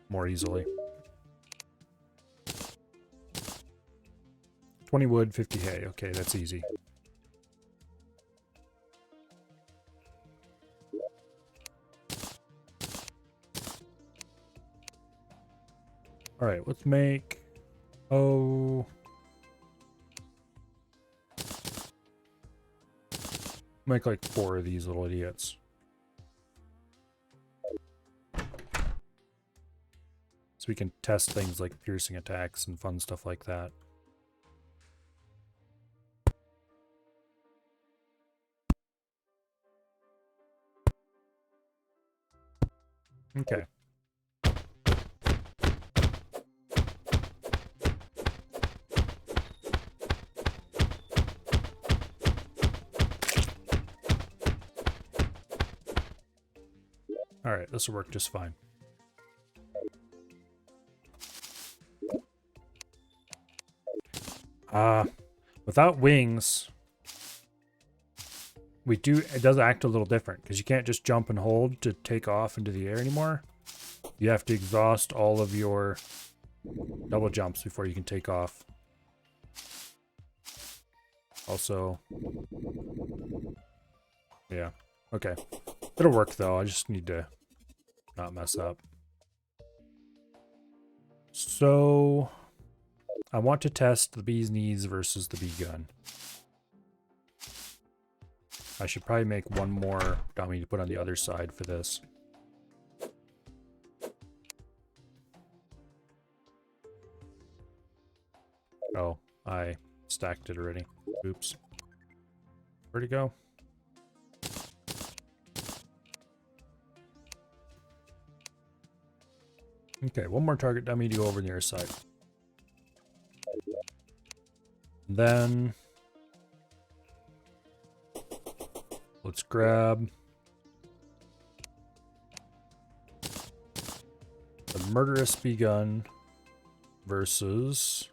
more easily. 20 wood, 50 hay. Okay, that's easy. All right, let's make... Oh... Make like 4 of these little idiots. So we can test things like piercing attacks and fun stuff like that. Okay. Alright, this will work just fine. Without wings, it does act a little different, because you can't just jump and hold to take off into the air anymore. You have to exhaust all of your double jumps before you can take off. Also, yeah, okay. It'll work though, I just need to not mess up. So, I want to test the bee's knees versus the bee gun. I should probably make one more dummy to put on the other side for this. Oh, I stacked it already. Oops. Where'd it go? Okay, one more target dummy to go over on the other side. Then let's grab the murderous bee gun versus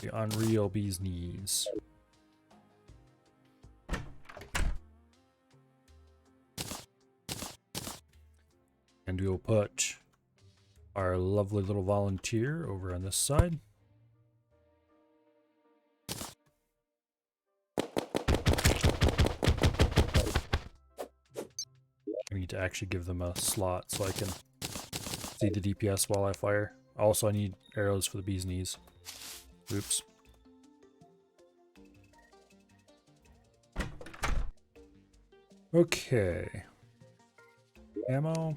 the unreal bee's knees. And we'll put our lovely little volunteer over on this side. I need to actually give them a slot so I can see the DPS while I fire. Also, I need arrows for the bee's knees. Oops. Okay. Ammo.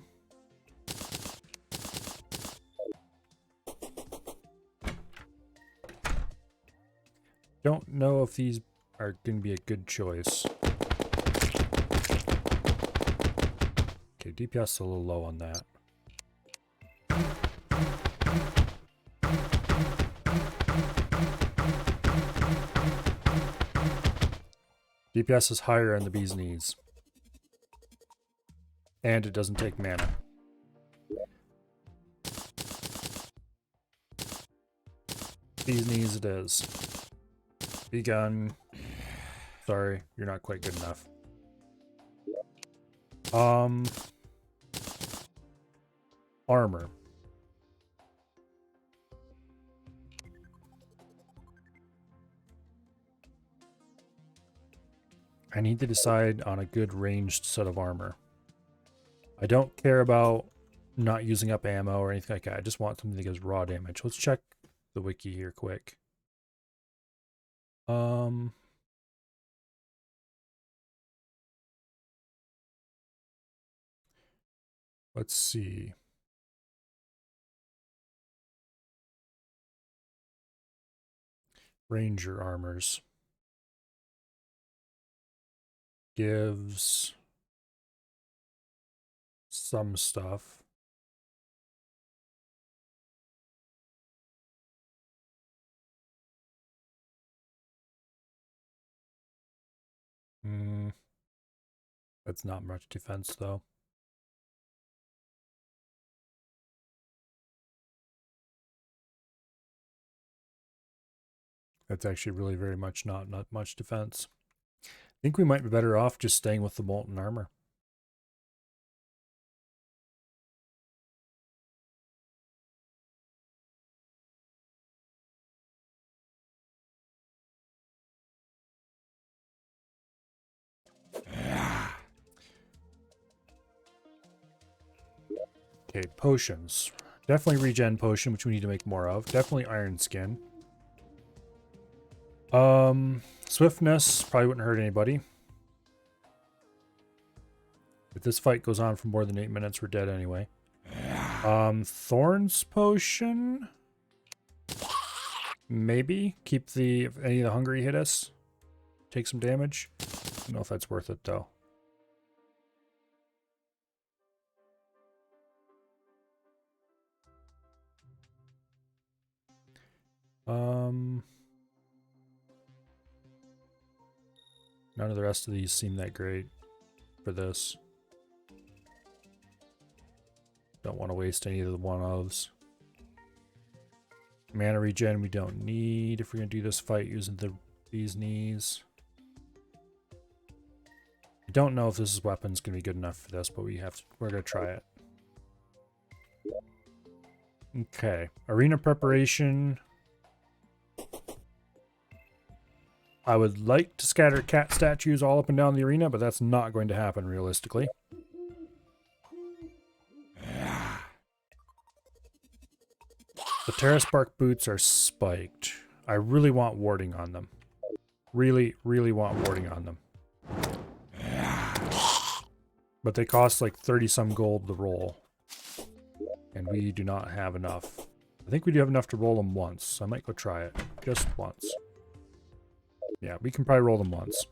Don't know if these are going to be a good choice. Okay, DPS is a little low on that. DPS is higher on the bee's knees. And it doesn't take mana. Bee's knees it is. Bee gun. Sorry, you're not quite good enough. Armor. I need to decide on a good ranged set of armor. I don't care about not using up ammo or anything like that. I just want something that gives raw damage. Let's check the wiki here quick. Let's see. Ranger armors. Gives some stuff. That's not much defense though. That's actually really very much not much defense. I think we might be better off just staying with the molten armor. Okay, potions. Definitely regen potion, which we need to make more of. Definitely iron skin. Swiftness probably wouldn't hurt anybody. If this fight goes on for more than 8 minutes, we're dead anyway. Thorns potion. Maybe keep if any of the hungry hit us. Take some damage. I don't know if that's worth it though. None of the rest of these seem that great for this. Don't want to waste any of the one-ofs. Mana regen we don't need if we're going to do this fight using these knees. I don't know if this weapon's going to be good enough for this, but we're going to try it. Okay, arena preparation. I would like to scatter cat statues all up and down the arena, but that's not going to happen realistically. The terrace bark boots are spiked. I really want warding on them. Really, really want warding on them. But they cost like 30 some gold to roll. And we do not have enough. I think we do have enough to roll them once, so I might go try it. Just once. Yeah, we can probably roll them once.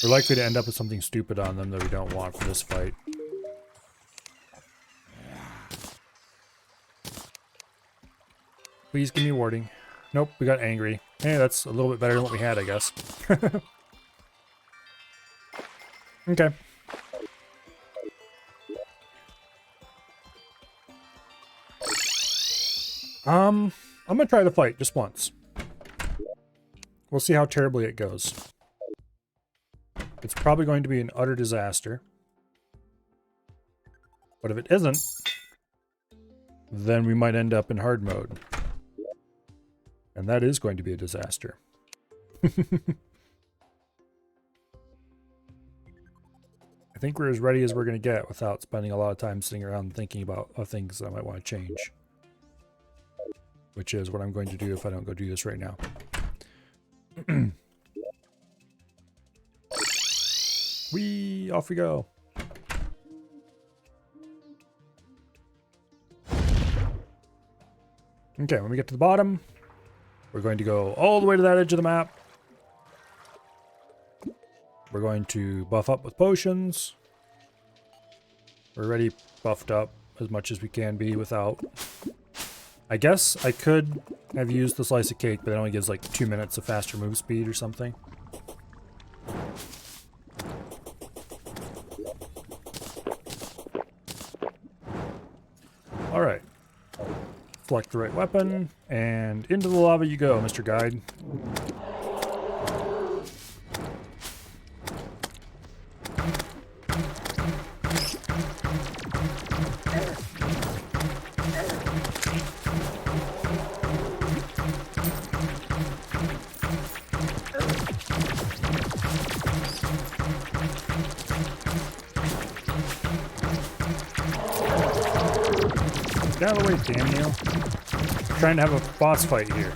We're likely to end up with something stupid on them that we don't want for this fight. Please give me warding. Nope, we got angry. Hey, that's a little bit better than what we had, I guess. Okay. I'm gonna try the fight just once. We'll see how terribly it goes. It's probably going to be an utter disaster. But if it isn't, then we might end up in hard mode. And that is going to be a disaster. I think we're as ready as we're going to get without spending a lot of time sitting around thinking about things that I might want to change. Which is what I'm going to do if I don't go do this right now. Whee! Off we go. Okay, when we get to the bottom, we're going to go all the way to that edge of the map. We're going to buff up with potions. We're already buffed up as much as we can be without. I guess I could have used the slice of cake, but it only gives like 2 minutes of faster move speed or something. Alright. Select the right weapon, and into the lava you go, Mr. Guide. Get out of the way, damn you. I'm trying to have a boss fight here.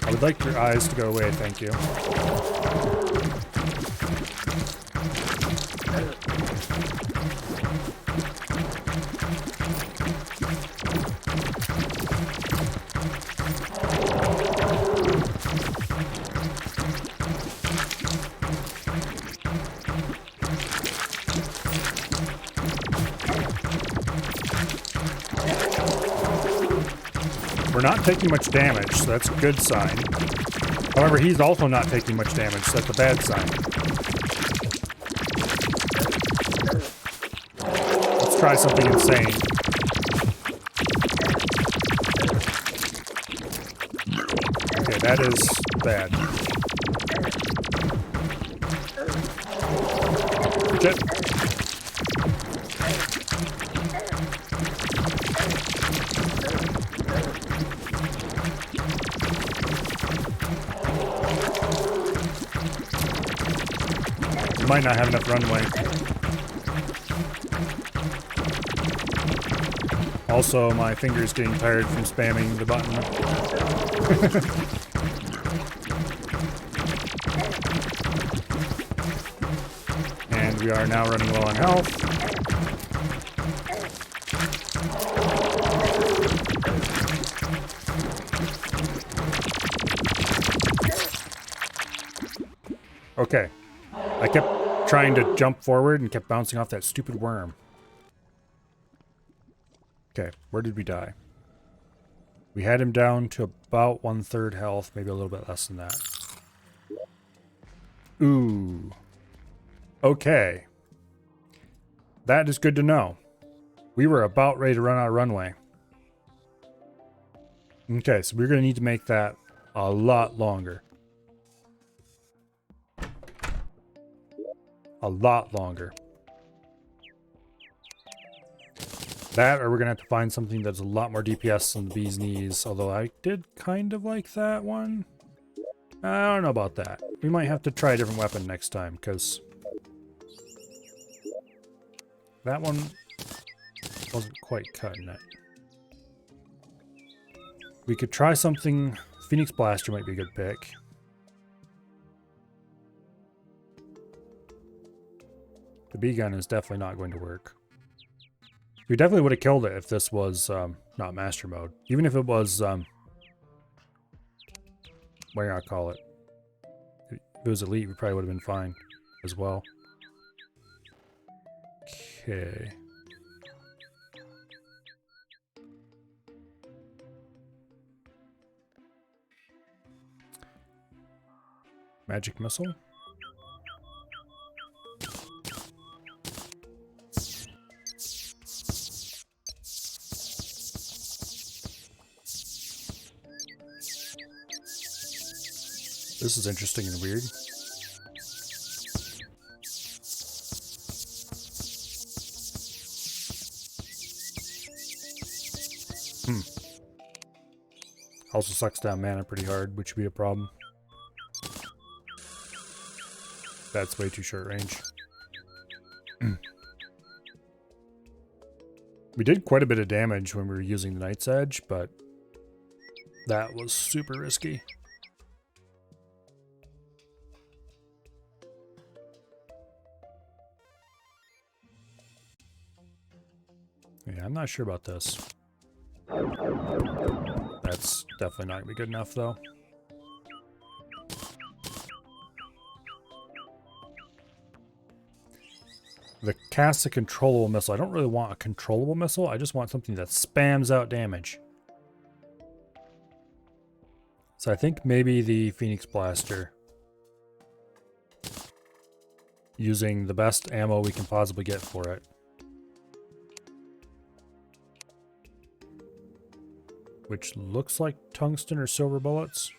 I would like your eyes to go away, thank you. We're not taking much damage, so that's a good sign. However, he's also not taking much damage, so that's a bad sign. Let's try something insane. Okay, that is bad. Shit. We might not have enough runway. Also, my finger's getting tired from spamming the button. And we are now running low on health. Okay. I kept trying to jump forward and kept bouncing off that stupid worm. Okay, where did we die? We had him down to about 1/3 health, maybe a little bit less than that. Ooh. Okay. That is good to know. We were about ready to run out of runway. Okay, so we're going to need to make that a lot longer. A lot longer. That, or we're going to have to find something that's a lot more DPS than the bee's knees, although I did kind of like that one. I don't know about that. We might have to try a different weapon next time, because that one wasn't quite cutting it. We could try something. Phoenix Blaster might be a good pick. The bee gun is definitely not going to work. We definitely would have killed it if this was not master mode. Even if it was, what do I call it? If it was elite, we probably would have been fine as well. Okay. Magic missile? This is interesting and weird. Also sucks down mana pretty hard, which would be a problem. That's way too short range. We did quite a bit of damage when we were using the Night's Edge, but that was super risky. Yeah, I'm not sure about this. That's definitely not going to be good enough, though. The cast a controllable missile. I don't really want a controllable missile. I just want something that spams out damage. So I think maybe the Phoenix Blaster. Using the best ammo we can possibly get for it. Which looks like tungsten or silver bullets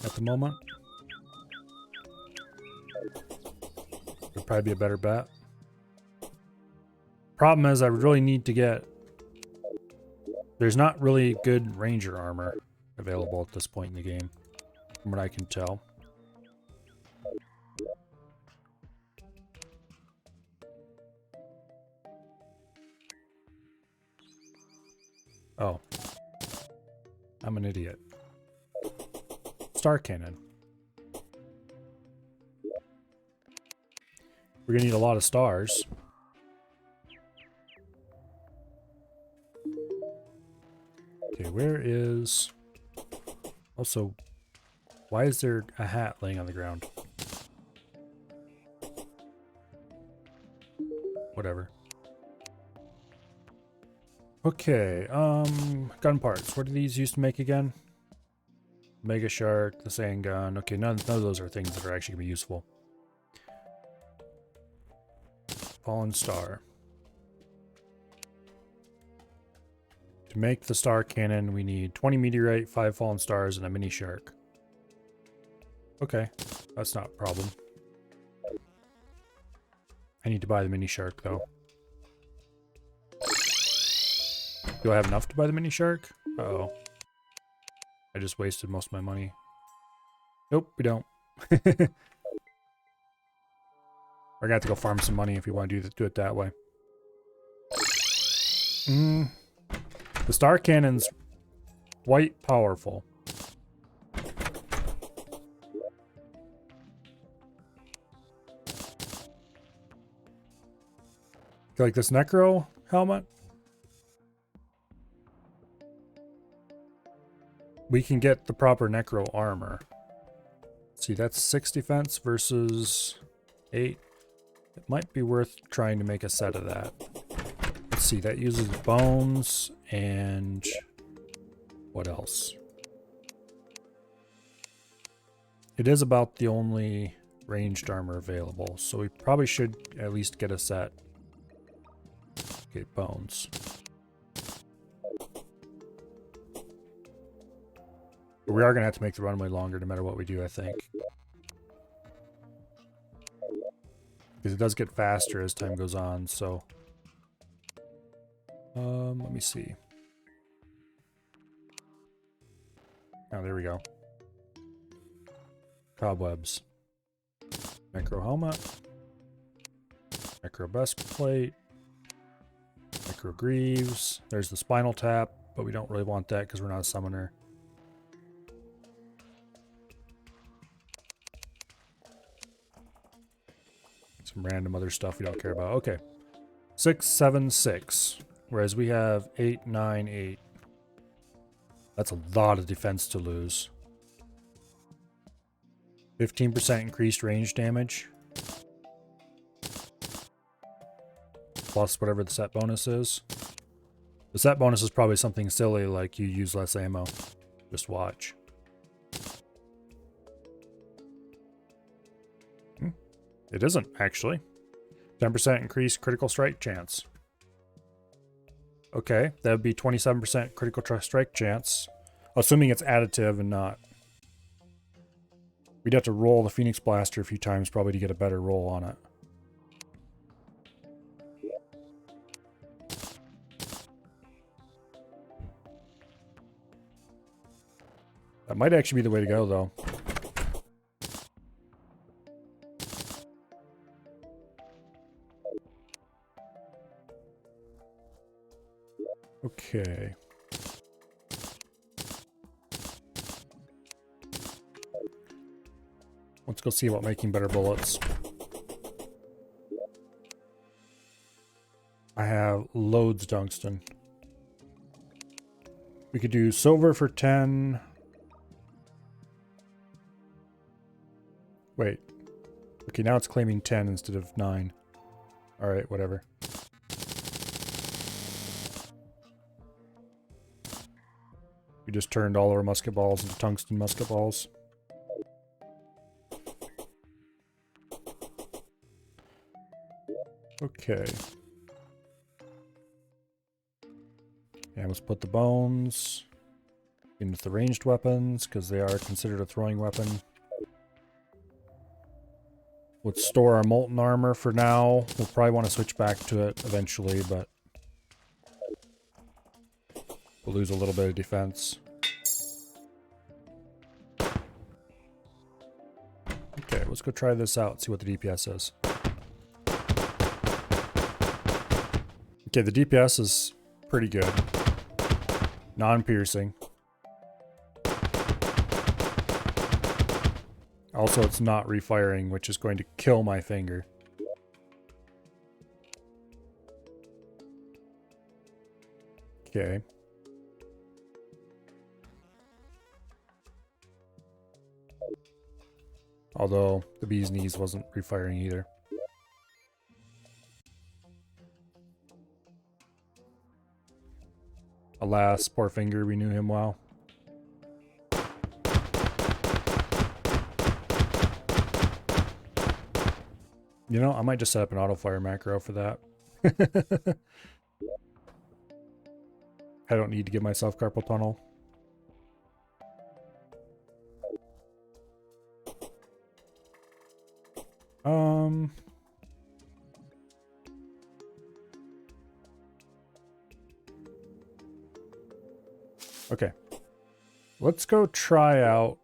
at the moment. Would probably be a better bet. Problem is, I really need to get... There's not really good ranger armor available at this point in the game, from what I can tell. Oh. I'm an idiot. Star cannon. We're gonna need a lot of stars. Okay, where is... Also, why is there a hat laying on the ground? Whatever. Okay, gun parts. What are these used to make again? Mega Shark, the sand gun. Okay, none of those are things that are actually going to be useful. Fallen Star. To make the star cannon, we need 20 meteorite, 5 fallen stars, and a mini shark. Okay, that's not a problem. I need to buy the mini shark though. Do I have enough to buy the mini shark? Uh-oh. I just wasted most of my money. Nope, we don't. We're gonna have to go farm some money if we want to do it that way. The star cannon's quite powerful. Like this Necro helmet? We can get the proper Necro armor. See, that's 6 defense versus 8. It might be worth trying to make a set of that. Let's see, that uses bones and what else? It is about the only ranged armor available, so we probably should at least get a set. Okay, bones. But we are going to have to make the runway longer no matter what we do, I think. Because it does get faster as time goes on, so... let me see. Oh, there we go. Cobwebs. Necro helmet. Necro breastplate. Necro greaves. There's the spinal tap, but we don't really want that because we're not a summoner. Some random other stuff we don't care about. Okay. 6, 7, 6. Whereas we have 8, 9, 8. That's a lot of defense to lose. 15% increased range damage. Plus whatever the set bonus is. The set bonus is probably something silly like you use less ammo. Just watch. It isn't, actually. 10% increased critical strike chance. Okay, that would be 27% critical strike chance. Assuming it's additive and not. We'd have to roll the Phoenix Blaster a few times probably to get a better roll on it. That might actually be the way to go, though. Okay. Let's go see about making better bullets. I have loads of tungsten. We could do silver for 10. Wait. Okay, now it's claiming 10 instead of 9. Alright, whatever. We just turned all our musket balls into tungsten musket balls. Okay. And let's put the bones into the ranged weapons, because they are considered a throwing weapon. Let's store our molten armor for now. We'll probably want to switch back to it eventually, but we'll lose a little bit of defense. Okay, let's go try this out, see what the DPS is. Okay, the DPS is pretty good. Non-piercing. Also, it's not refiring, which is going to kill my finger. Okay. Although, the bee's knees wasn't refiring either. Alas, poor finger, we knew him well. You know, I might just set up an auto-fire macro for that. I don't need to give myself carpal tunnel. Okay. Let's go try out...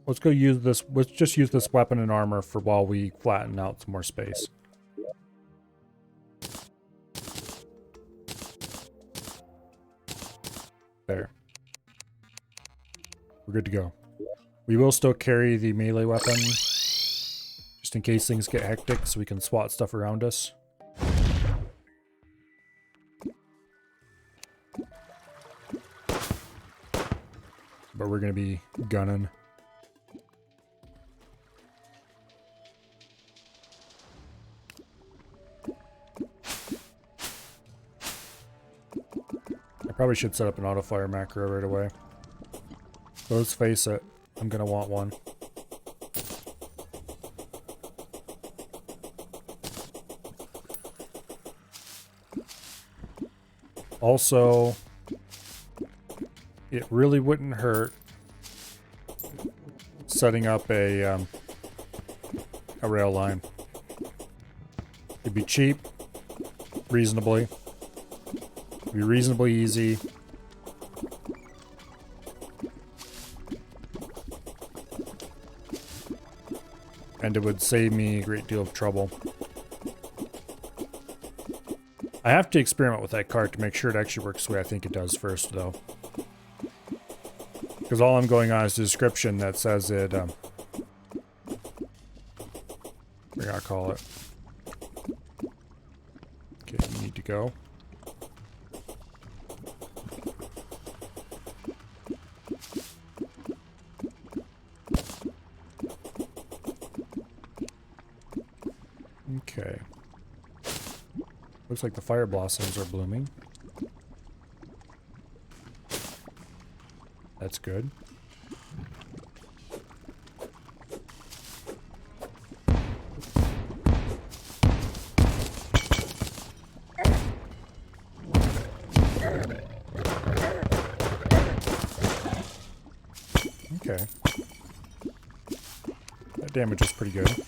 Let's go use this... Let's just use this weapon and armor for while we flatten out some more space. There. We're good to go. We will still carry the melee weapon, just in case things get hectic, so we can swat stuff around us. But we're going to be gunning. I probably should set up an auto-fire macro right away. But let's face it, I'm going to want one. Also, it really wouldn't hurt setting up a rail line. It'd be cheap, reasonably. It'd be reasonably easy. And it would save me a great deal of trouble. I have to experiment with that cart to make sure it actually works the way I think it does first, though. Because all I'm going on is the description that says it, we're gonna call it. Okay, you need to go. Okay. Looks like the fire blossoms are blooming. That's good. Okay. That damage is pretty good.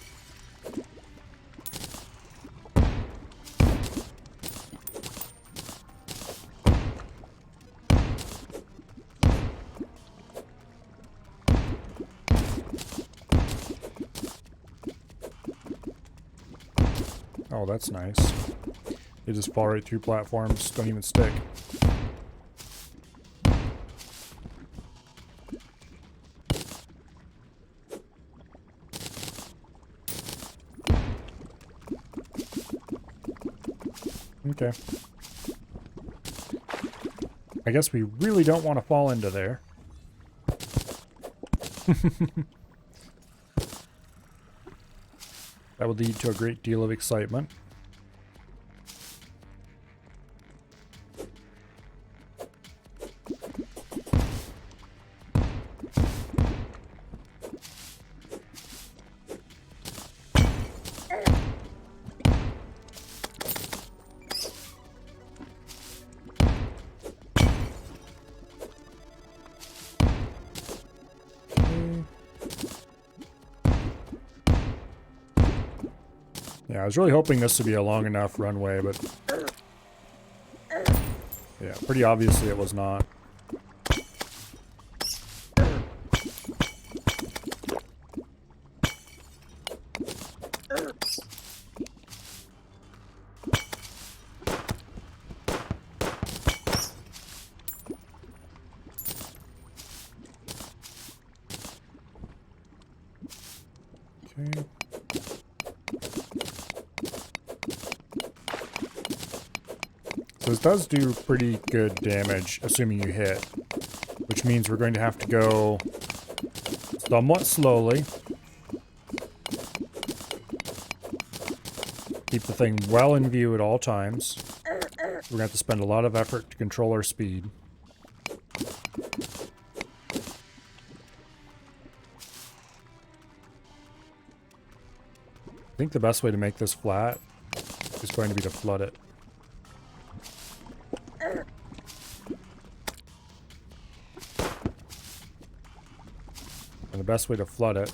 Oh, that's nice. They just fall right through platforms, don't even stick. Okay. I guess we really don't want to fall into there. That would lead to a great deal of excitement. Yeah, I was really hoping this would be a long enough runway, but yeah, pretty obviously it was not. Okay. So this does do pretty good damage, assuming you hit, which means we're going to have to go somewhat slowly. Keep the thing well in view at all times. We're going to have to spend a lot of effort to control our speed. I think the best way to make this flat is going to be to flood it. And the best way to flood it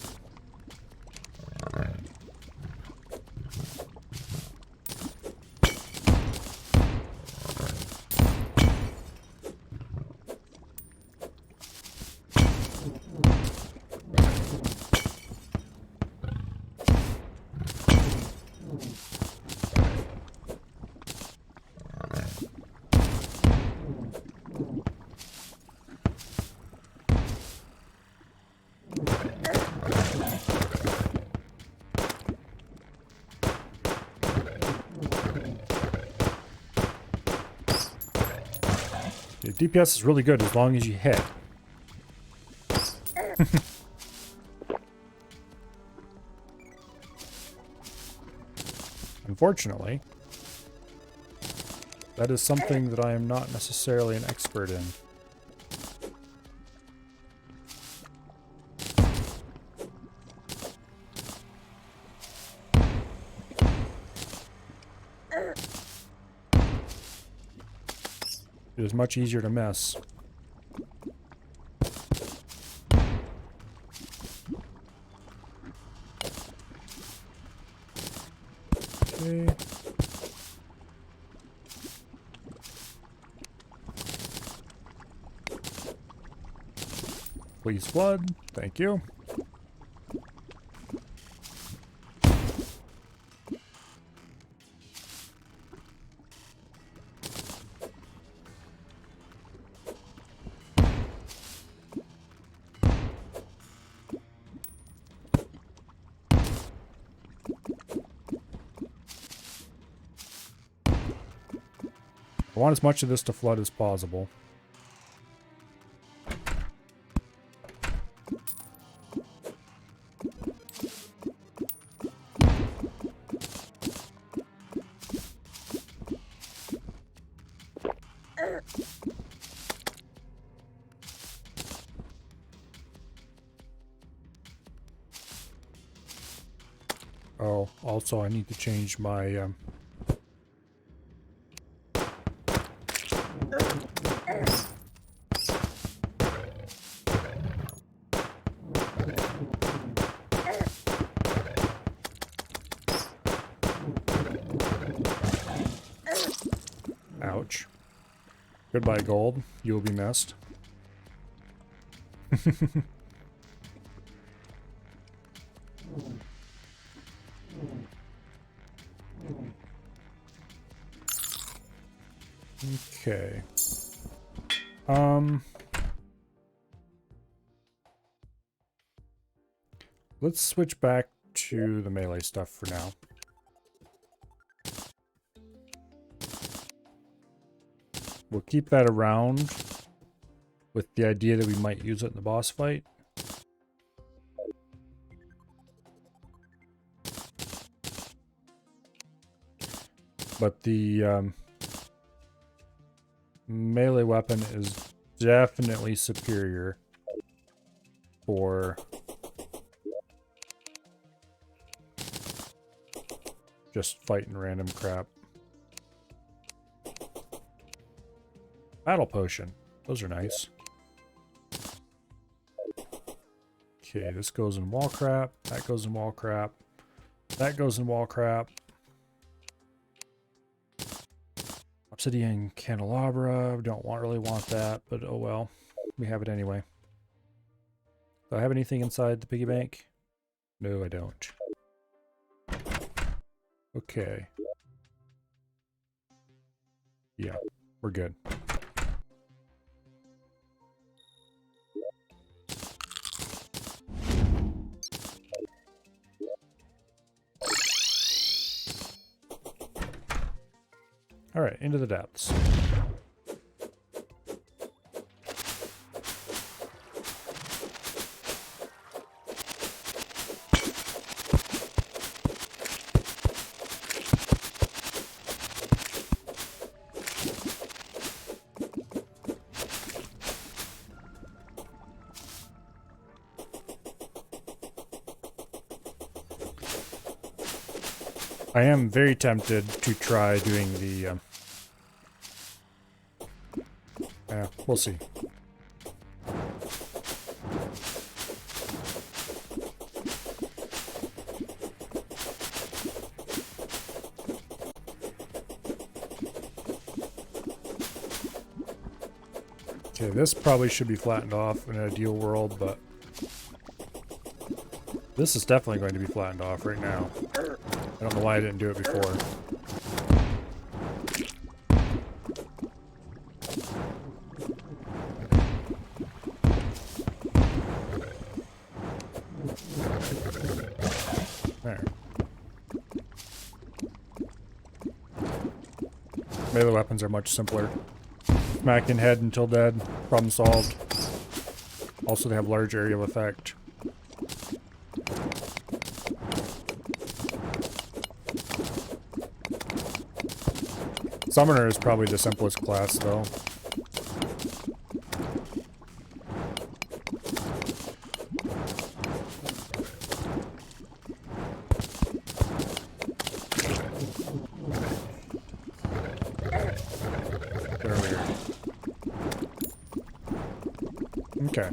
DPS is really good as long as you hit. Unfortunately, that is something that I am not necessarily an expert in. It is much easier to miss. Okay. Please flood. Thank you. I want as much of this to flood as possible. Oh, also I need to change my ouch. Goodbye, gold. You will be missed. Okay. Let's switch back to the melee stuff for now. We'll keep that around with the idea that we might use it in the boss fight. But the melee weapon is definitely superior for just fighting random crap. Battle potion. Those are nice. Okay, this goes in wall crap. That goes in wall crap. That goes in wall crap. Obsidian candelabra. Don't really want that, but oh well. We have it anyway. Do I have anything inside the piggy bank? No, I don't. Okay. Yeah, we're good. All right, into the depths. I am very tempted to try doing the we'll see. Okay, this probably should be flattened off in an ideal world, but this is definitely going to be flattened off right now. I don't know why I didn't do it before. There. Melee weapons are much simpler. Smacking head until dead. Problem solved. Also, they have large area of effect. Summoner is probably the simplest class, though. There we are. Okay.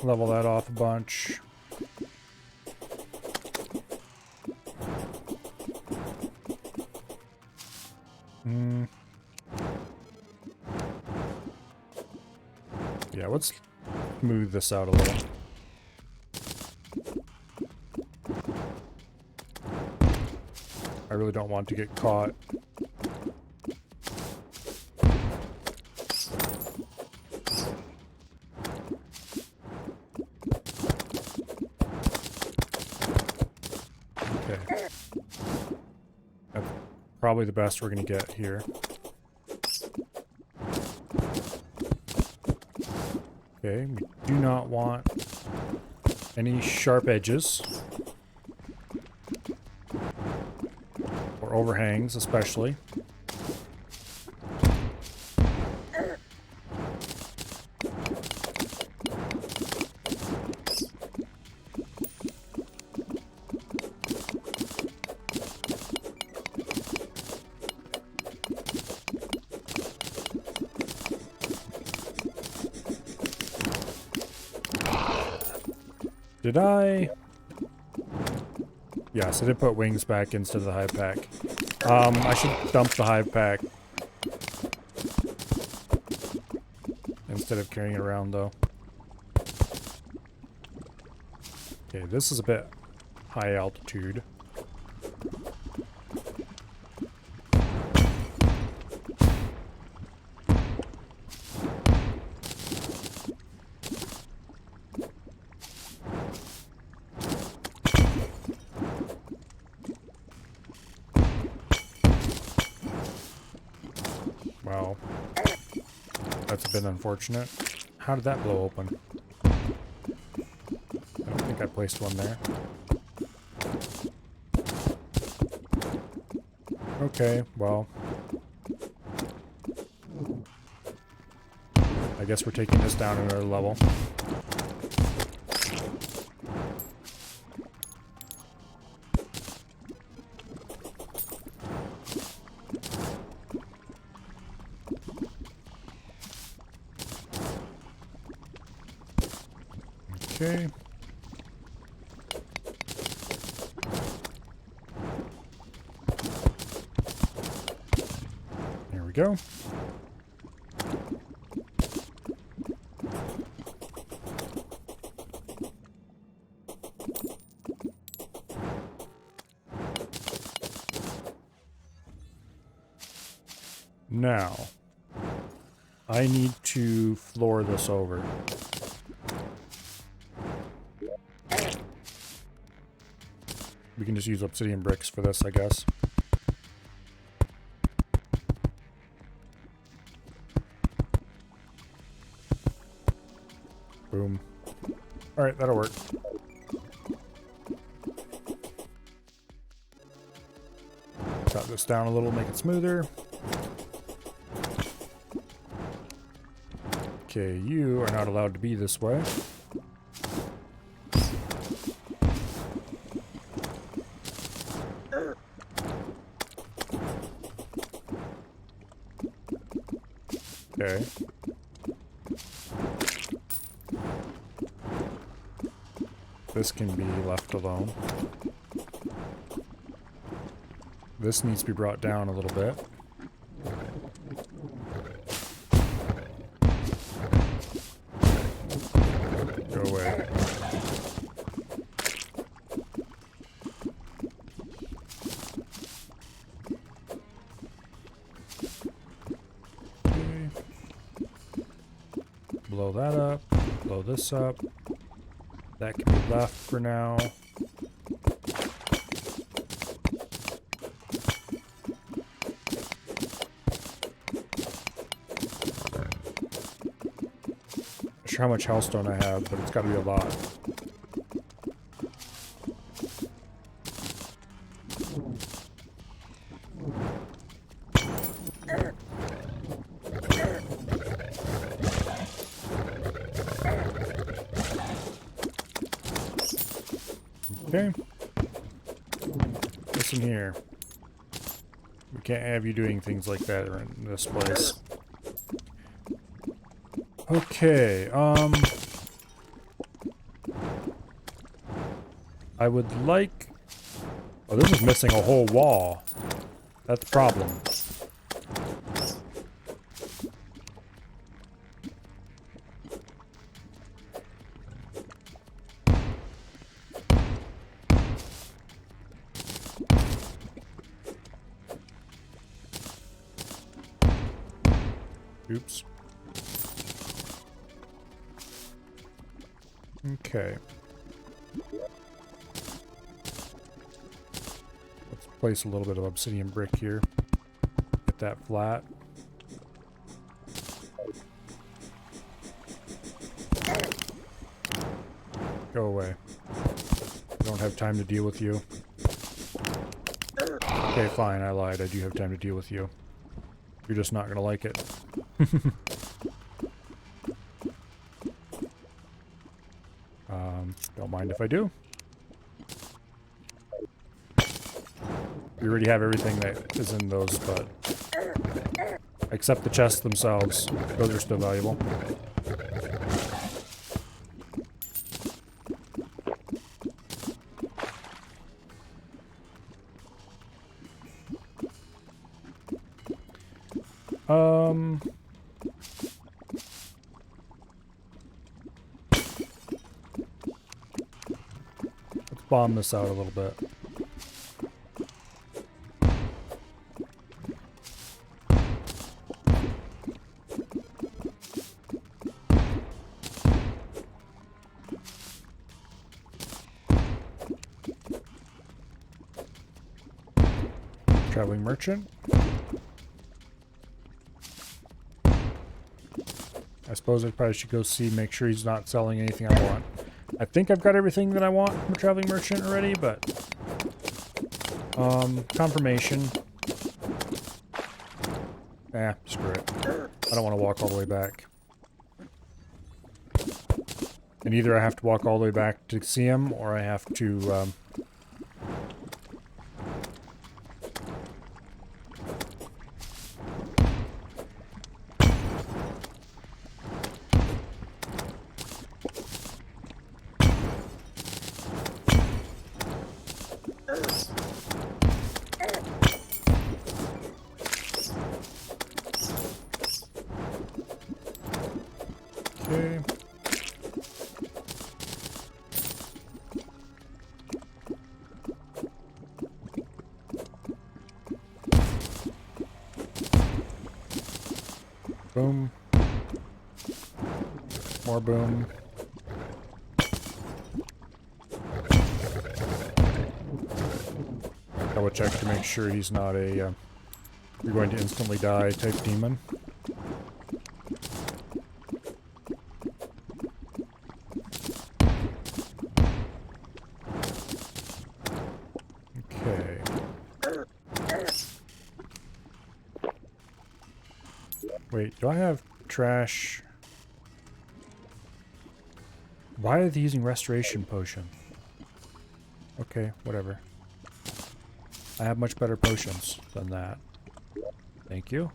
Level that off a bunch. Yeah, let's smooth this out a little. I really don't want to get caught. Okay. That's probably the best we're going to get here. Okay, we do not want any sharp edges. Or overhangs, especially. Did I? Yes, I did put wings back instead of the hive pack. I should dump the hive pack instead of carrying it around, though. Okay, this is a bit high altitude. Wow. That's a bit unfortunate. How did that blow open? I don't think I placed one there. Okay, well. I guess we're taking this down another level. Okay. There we go. Now, I need to floor this over. We can just use obsidian bricks for this, I guess. Boom. Alright, that'll work. Cut this down a little, make it smoother. Okay, you are not allowed to be this way. Okay. This can be left alone. This needs to be brought down a little bit. Go away. Okay. Blow that up. Blow this up. That can be left for now. sure how much hellstone I have, but it's got to be a lot. Okay. Listen here. We can't have you doing things like that in this place. Okay, I would like... Oh, this is missing a whole wall. That's the problem. Oops. Okay. Let's place a little bit of obsidian brick here. Get that flat. Go away. I don't have time to deal with you. Okay, fine, I lied. I do have time to deal with you. You're just not gonna like it. Don't mind if I do. We already have everything that is in those, but... except the chests themselves. Those are still valuable. Let's bomb this out a little bit. Traveling merchant. I suppose I probably should go see, make sure he's not selling anything I want. I think I've got everything that I want from a traveling merchant already, but... confirmation. Screw it. I don't want to walk all the way back. And either I have to walk all the way back to see him, or I have to, okay. Boom. More boom. Double check to make sure he's not a you're going to instantly die type demon. Okay. Wait, do I have trash? Why are they using restoration potion? Okay, whatever. I have much better potions than that. Thank you.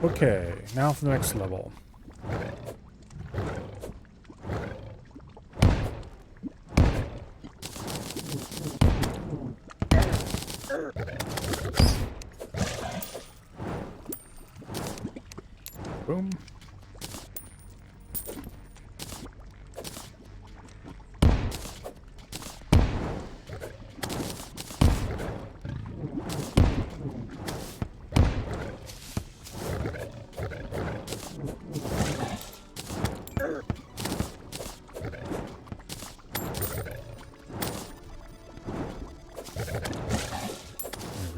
Okay, now for the next level. Boom.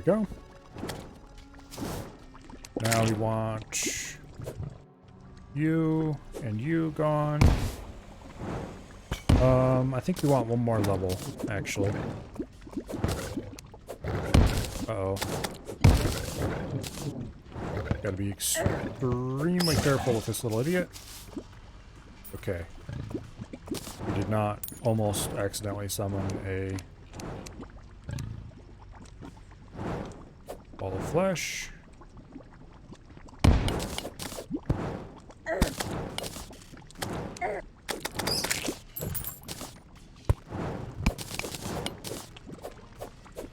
Go. Now we want you and you gone. I think we want one more level, actually. Uh-oh. Gotta be extremely careful with this little idiot. Okay. We did not almost accidentally summon a ball of flesh.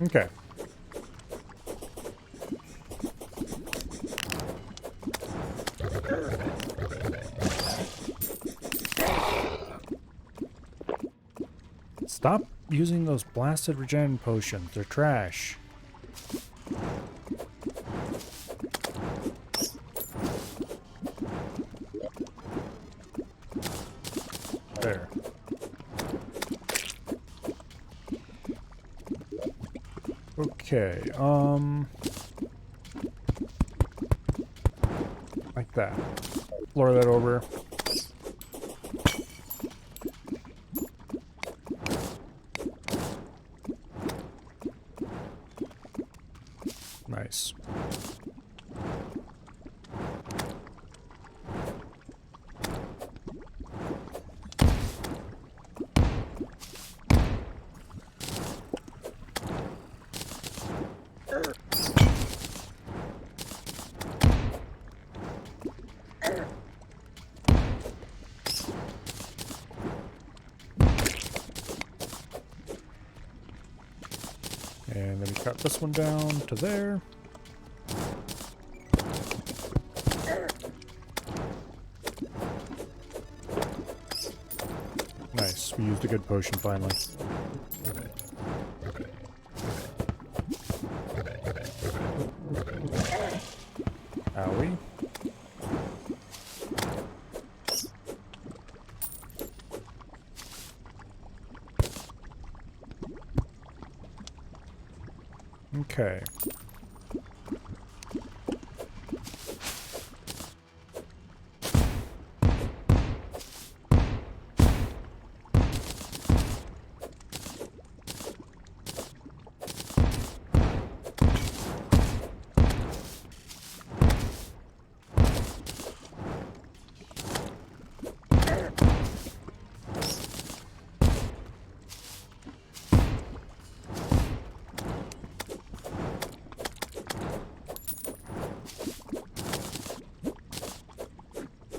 Okay. Stop using those blasted regen potions. They're trash. There. Okay, like that. Floor that over. Nice. And then we cut this one down to there. Nice, we used a good potion finally. Owie. Okay.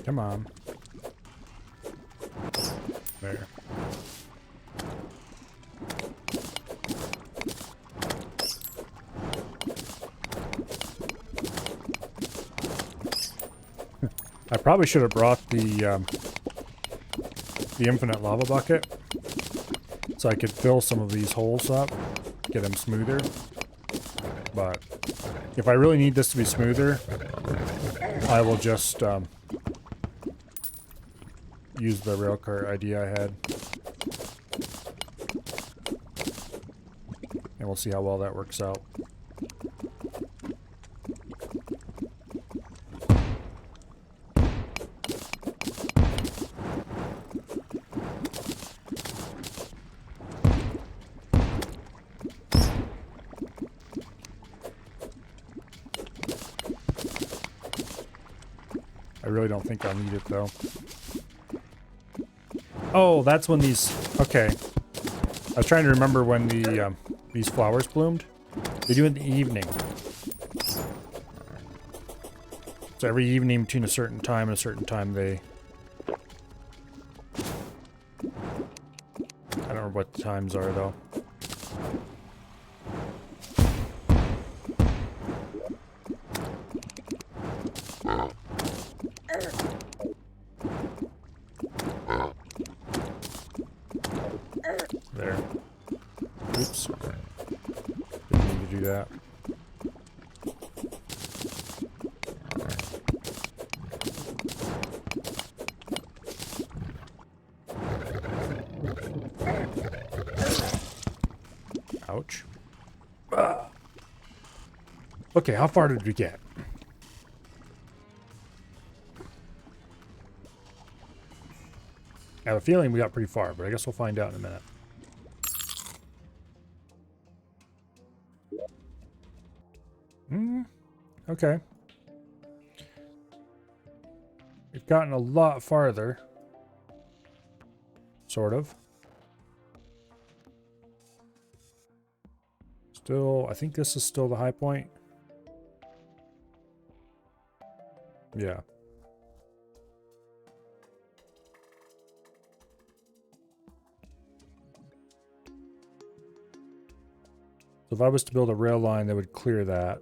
Come on. There. I probably should have brought the infinite lava bucket so I could fill some of these holes up, get them smoother. But if I really need this to be smoother, I will just use the railcart idea I had. And we'll see how well that works out. I really don't think I'll need it though. Oh, that's when these... Okay. I was trying to remember when the these flowers bloomed. They do it in the evening. So every evening between a certain time and a certain time they... I don't know what the times are though. There. Oops. Didn't mean to do that. Ouch. Ah. Okay, how far did we get? I have a feeling we got pretty far, but I guess we'll find out in a minute. Okay. We've gotten a lot farther. Sort of. Still, I think this is still the high point. Yeah. So if I was to build a rail line that would clear that.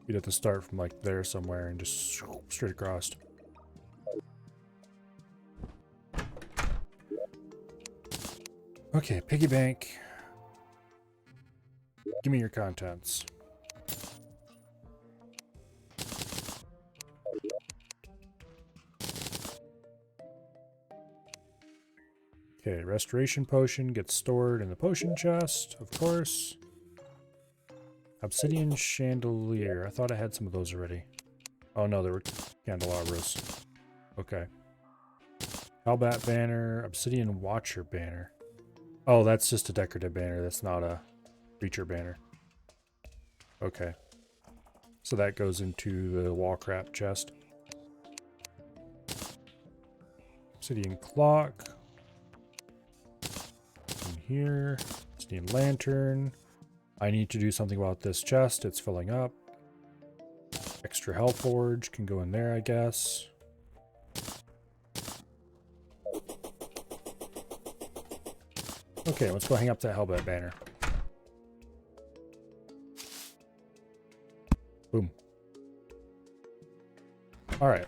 You'd have to start from like there somewhere and just straight across. Okay, piggy bank. Give me your contents. Okay, restoration potion gets stored in the potion chest, of course. Obsidian chandelier. I thought I had some of those already. Oh no, there were candelabras. Okay. Halbat banner, obsidian watcher banner. Oh, that's just a decorative banner. That's not a creature banner. Okay. So that goes into the wallcraft chest. Obsidian clock. In here. Obsidian lantern. I need to do something about this chest. It's filling up. Extra Hellforge can go in there, I guess. Okay, let's go hang up that Hellbat banner. Boom. Alright.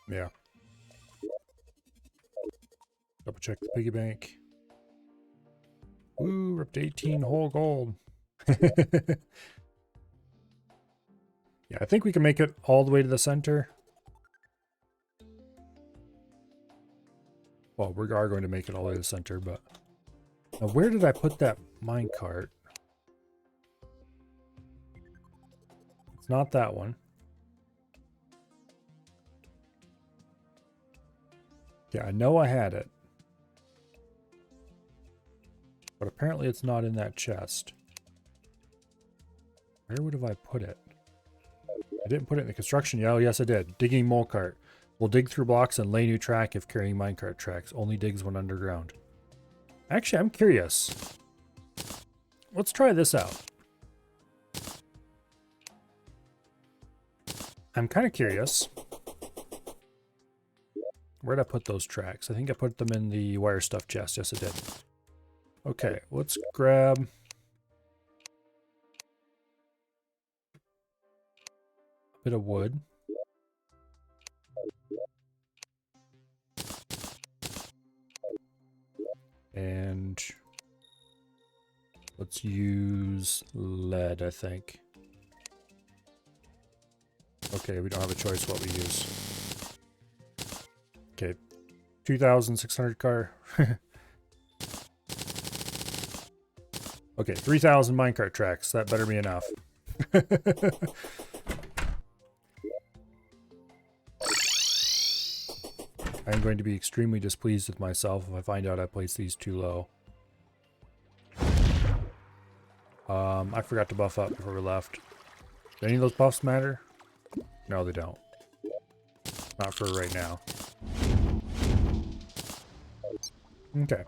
Yeah. Double check the piggy bank. Ooh, we're up to 18 whole gold. Yeah, I think we can make it all the way to the center. Well, we are going to make it all the way to the center, but... Now, where did I put that minecart? It's not that one. Yeah, I know I had it. But apparently it's not in that chest. Where would have I put it? I didn't put it in the construction. Yeah, oh, yes, I did. Digging mole cart. Will dig through blocks and lay new track if carrying minecart tracks. Only digs when underground. Actually, I'm curious. Let's try this out. I'm kind of curious. Where'd I put those tracks? I think I put them in the wire stuff chest. Yes, I did. Okay, let's grab... a bit of wood. And let's use lead, I think. Okay, we don't have a choice what we use. Okay, 2,600 car. Okay, 3,000 minecart tracks. That better be enough. I'm going to be extremely displeased with myself if I find out I placed these too low. I forgot to buff up before we left. Do any of those buffs matter? No, they don't. Not for right now. Okay.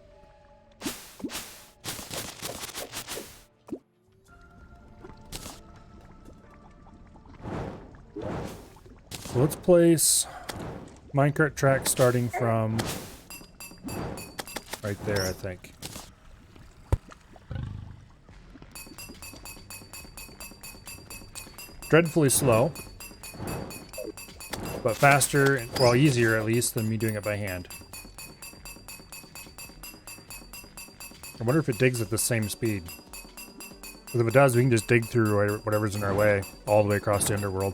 So let's place minecart track starting from right there, I think. dreadfully slow, but faster, well, easier at least, than me doing it by hand. I wonder if it digs at the same speed. Because if it does, we can just dig through whatever's in our way, all the way across the underworld.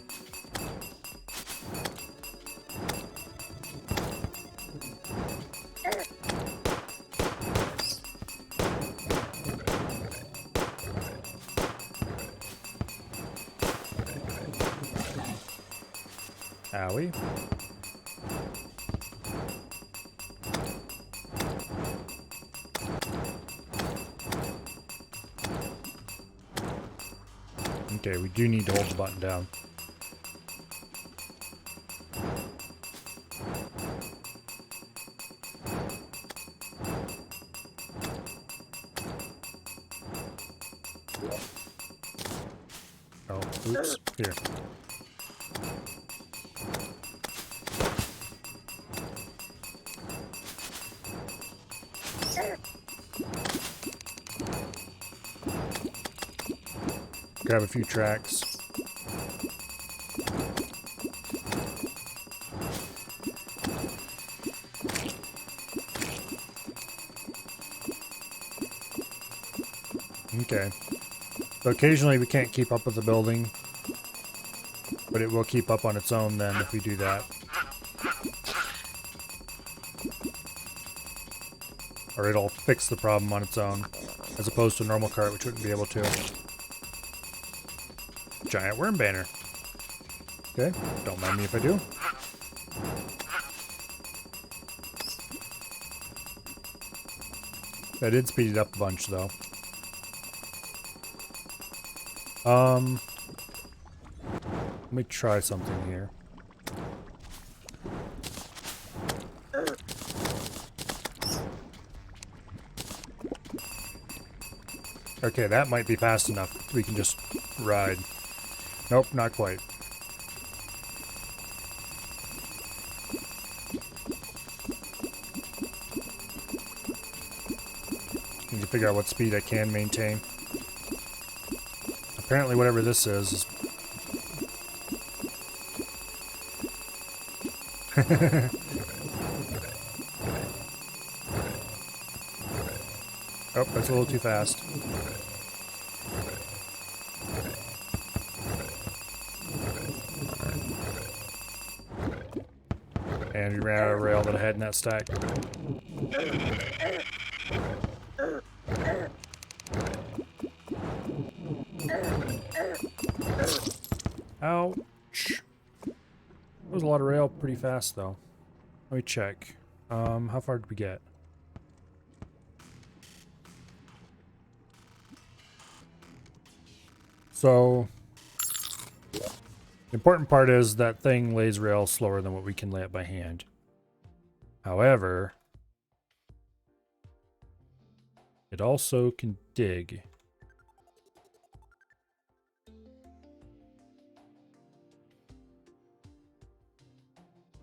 Owie. Okay, we do need to hold the button down. Oh, oops. Here. Grab a few tracks. Okay. So occasionally we can't keep up with the building, but it will keep up on its own then if we do that. Or it'll fix the problem on its own, as opposed to a normal cart, which wouldn't be able to. Giant worm banner. Okay, don't mind me if I do. That did speed it up a bunch, though. Let me try something here. Okay, that might be fast enough. We can just ride. Nope, not quite. Need to figure out what speed I can maintain. Apparently whatever this is... Oh, that's a little too fast. And we ran out of rail that I had in that stack. Ouch. That was a lot of rail pretty fast, though. Let me check. How far did we get? So, the important part is that thing lays rail slower than what we can lay it by hand. However, it also can dig.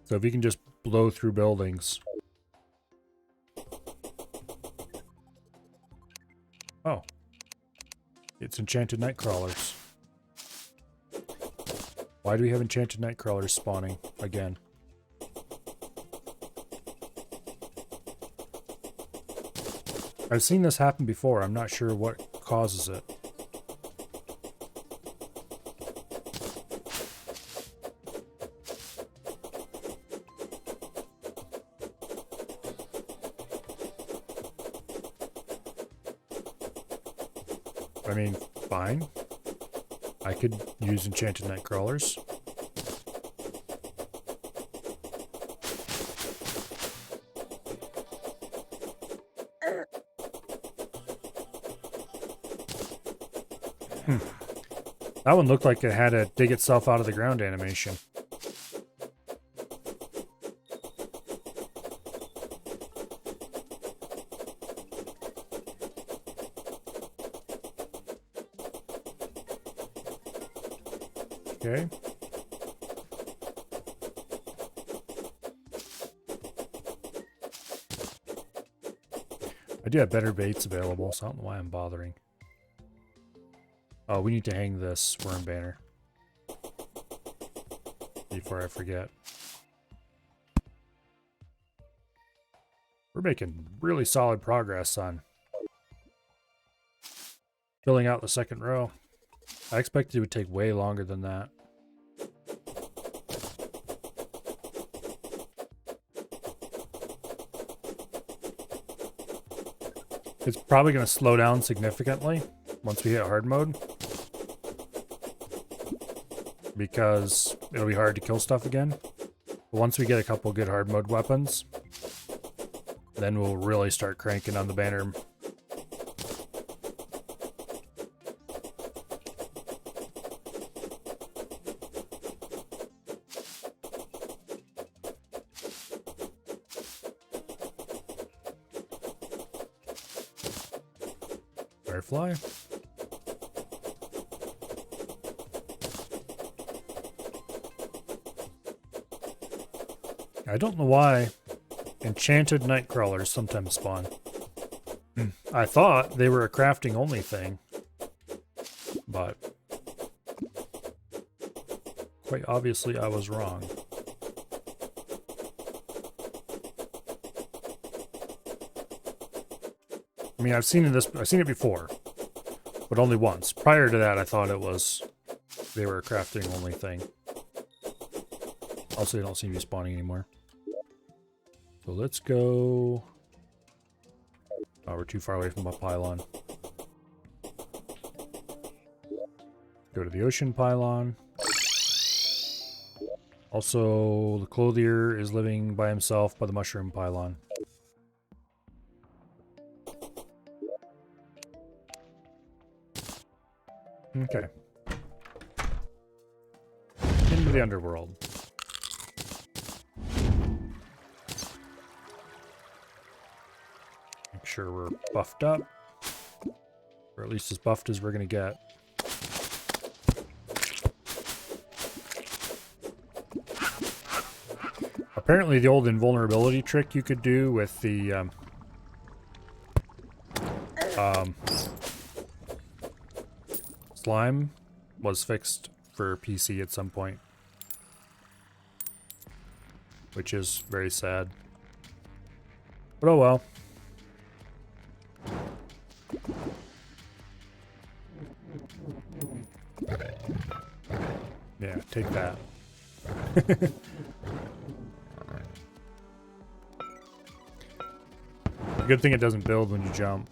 So if you can just blow through buildings. Oh. It's enchanted night crawlers. Why do we have enchanted night crawlers spawning again? I've seen this happen before. I'm not sure what causes it. I mean, fine. I could use enchanted night crawlers. That one looked like it had a dig itself out of the ground animation. Okay. I do have better baits available, so I don't know why I'm bothering. Oh, we need to hang this worm banner. before I forget. We're making really solid progress on filling out the second row. I expected it would take way longer than that. It's probably going to slow down significantly once we hit hard mode, because it'll be hard to kill stuff again. But once we get a couple good hard mode weapons, then we'll really start cranking on the banner. Firefly. I don't know why enchanted nightcrawlers sometimes spawn. I thought they were a crafting only thing, but quite obviously I was wrong. I mean, I've seen it before, but only once. Prior to that, I thought they were a crafting only thing. Also, they don't seem to be spawning anymore. So let's go. Oh, we're too far away from a pylon. Go to the ocean pylon. Also, the clothier is living by himself by the mushroom pylon. Okay. Into the underworld. Make sure we're buffed up. Or at least as buffed as we're going to get. Apparently the old invulnerability trick you could do with the slime was fixed for PC at some point, which is very sad. But oh well. Yeah, take that. Good thing it doesn't build when you jump.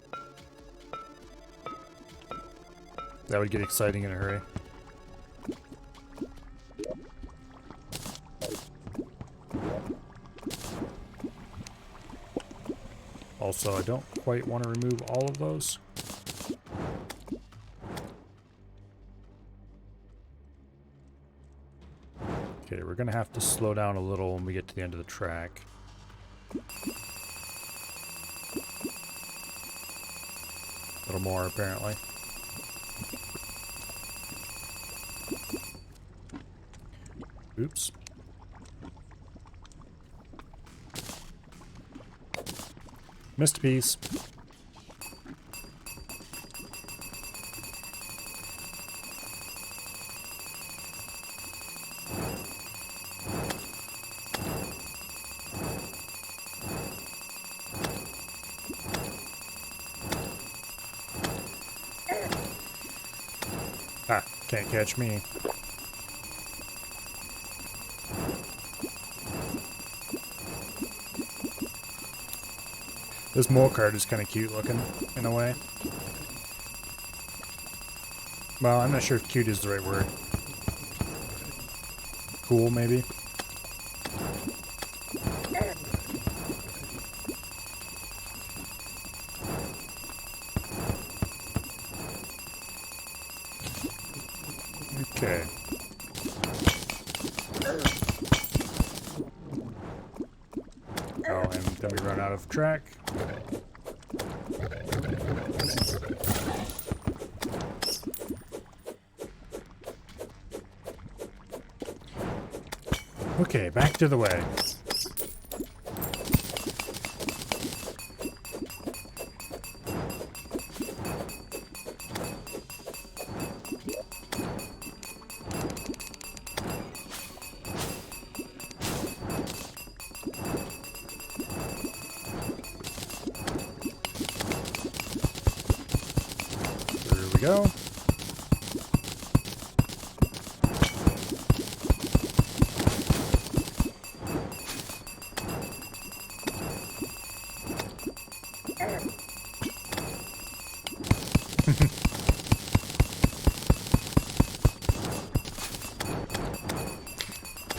That would get exciting in a hurry. Also, I don't quite want to remove all of those. Okay, we're gonna have to slow down a little when we get to the end of the track. A little more, apparently. Oops. Missed a piece. Ah, can't catch me. This mole card is kind of cute looking, in a way. Well, I'm not sure if cute is the right word. Cool, maybe? Okay. Oh, and then we run out of track. Okay, back to the way. go.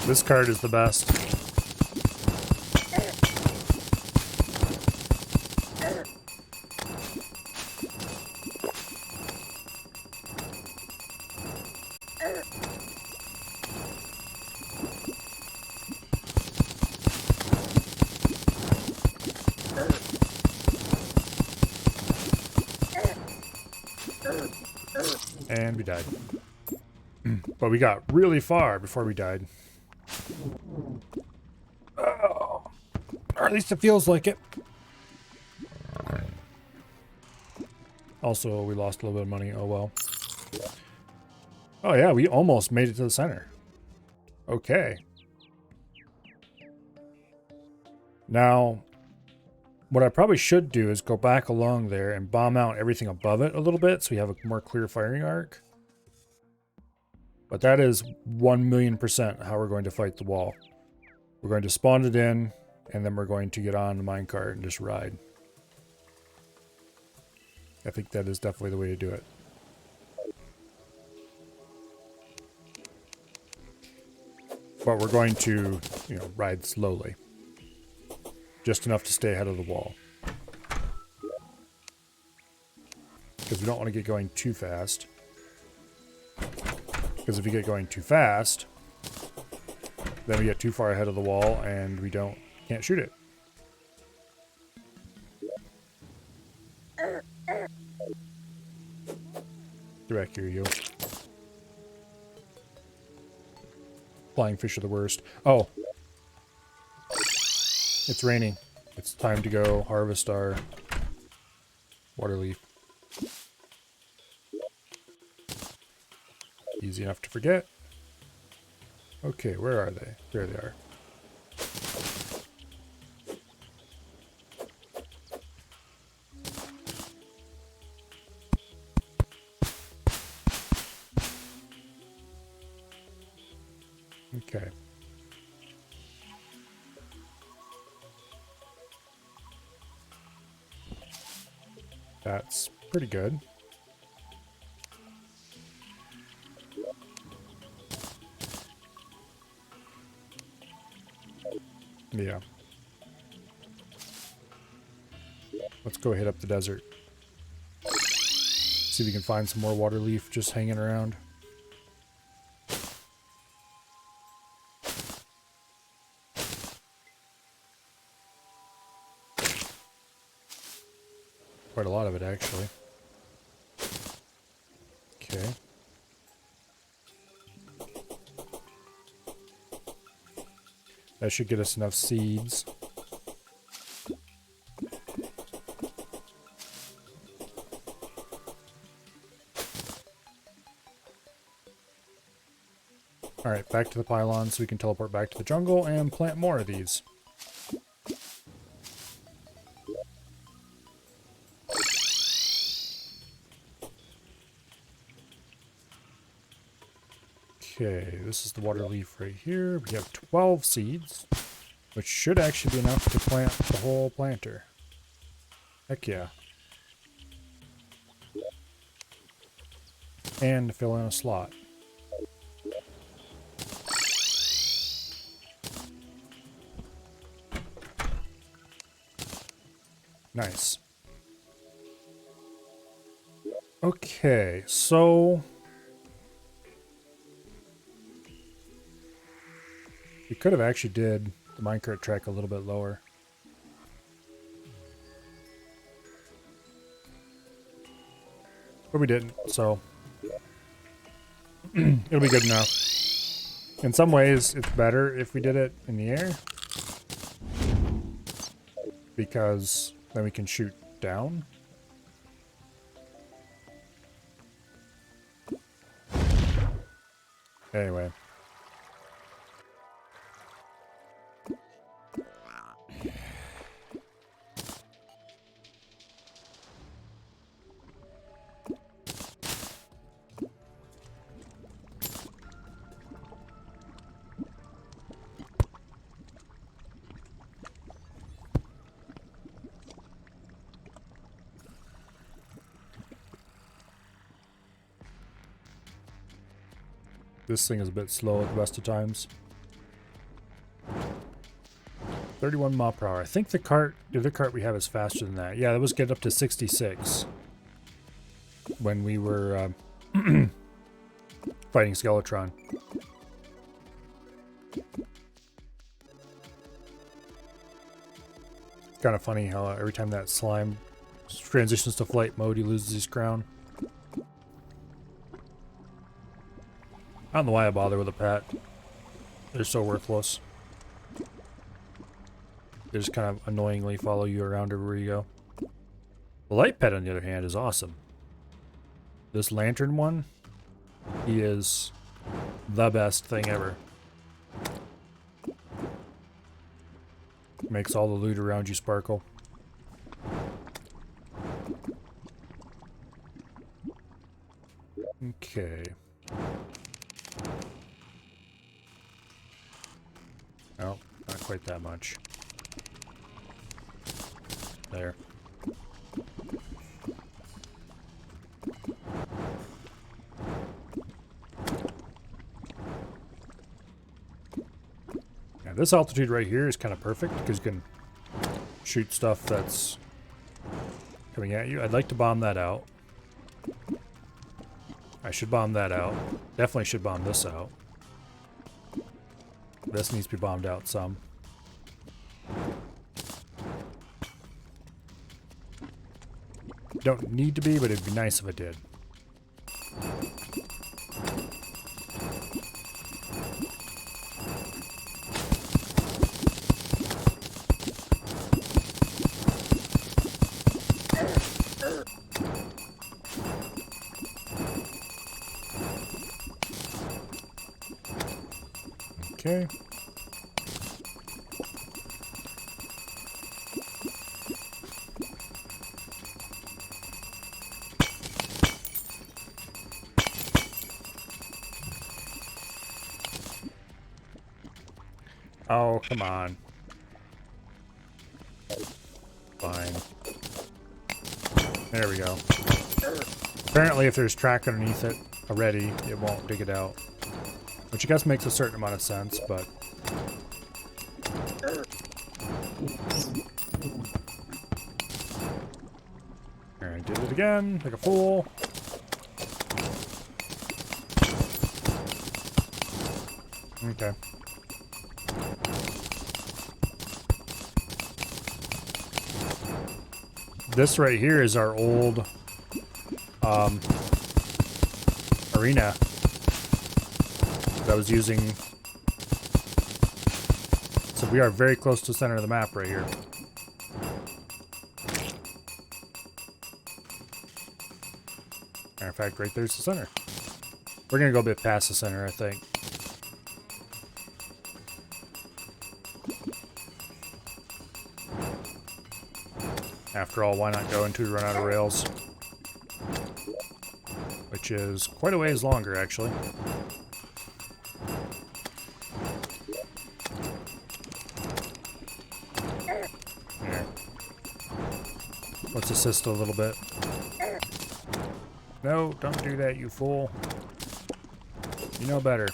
This card is the best. And we died. But we got really far before we died. Oh. Or at least it feels like it. Also, we lost a little bit of money. Oh well. Oh yeah, we almost made it to the center. Okay. Now, what I probably should do is go back along there and bomb out everything above it a little bit so we have a more clear firing arc. But that is 1,000,000% how we're going to fight the wall. We're going to spawn it in, and then we're going to get on the minecart and just ride. I think that is definitely the way to do it. But we're going to, ride slowly. Just enough to stay ahead of the wall. Because we don't want to get going too fast. Because if we get going too fast, then we get too far ahead of the wall and we can't shoot it. Get back here, you. Flying fish are the worst. Oh. It's raining. It's time to go harvest our water leaf. Easy enough to forget. Okay, where are they? There they are. Okay. That's pretty good. Yeah. Let's go hit up the desert. See if we can find some more water leaf just hanging around. Quite a lot of it, actually. Okay. That should get us enough seeds. Alright, back to the pylon so we can teleport back to the jungle and plant more of these. Okay, this is the water leaf right here. We have 12 seeds, which should actually be enough to plant the whole planter. Heck yeah. And to fill in a slot. Nice. Okay, so we could have actually did the minecart track a little bit lower. But we didn't, so it'll be good enough. In some ways, it's better if we did it in the air, because then we can shoot down. Anyway. This thing is a bit slow at the best of times. 31 mile per hour. I think the other cart we have is faster than that. Yeah, that was get up to 66 when we were fighting Skeletron. It's kind of funny how every time that slime transitions to flight mode, he loses his crown. I don't know why I bother with a pet. They're so worthless. They just kind of annoyingly follow you around everywhere you go. The light pet, on the other hand, is awesome. This lantern one, he is the best thing ever. Makes all the loot around you sparkle. Okay. Oh, not quite that much. There. Now this altitude right here is kind of perfect because you can shoot stuff that's coming at you. I'd like to bomb that out. I should bomb that out. Definitely should bomb this out. This needs to be bombed out some. Don't need to be, but it'd be nice if it did. Okay. Oh, come on. Fine. There we go. Apparently if there's track underneath it already, it won't dig it out. Which I guess makes a certain amount of sense, but... Alright, did it again, like a fool. Okay. This right here is our old arena that I was using. So we are very close to the center of the map right here. Matter of fact, right there's the center. We're gonna go a bit past the center, I think. After all, why not go until we run out of rails? Which is quite a ways longer, actually. Here. Let's assist a little bit. No, don't do that, you fool. You know better.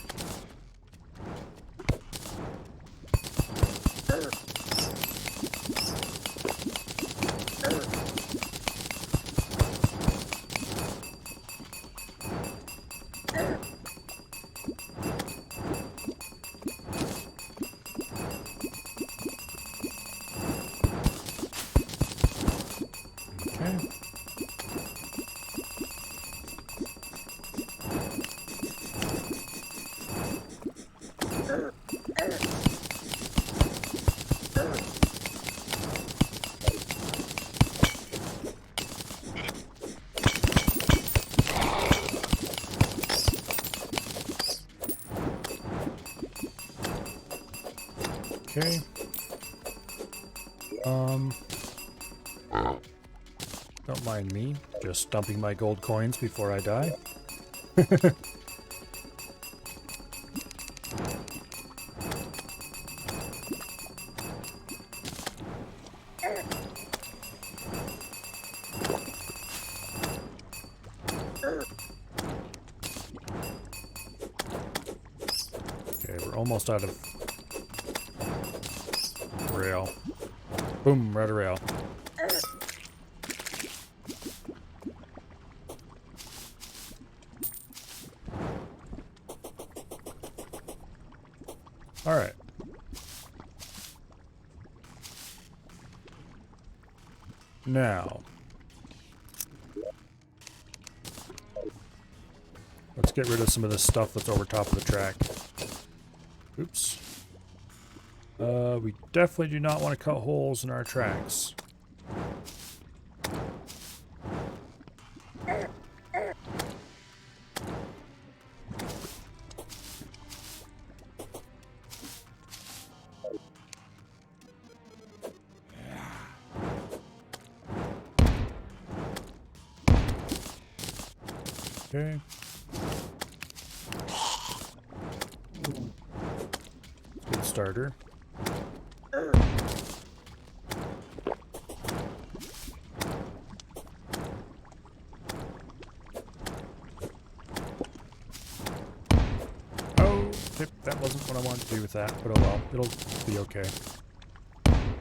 Okay. Don't mind me, just dumping my gold coins before I die. almost out of rail. Boom, we're out of rail. Alright. Now, let's get rid of some of this stuff that's over top of the track. Oops. We definitely do not want to cut holes in our tracks. Okay. Good starter. Oh, that wasn't what I wanted to do with that, but oh well, it'll be okay.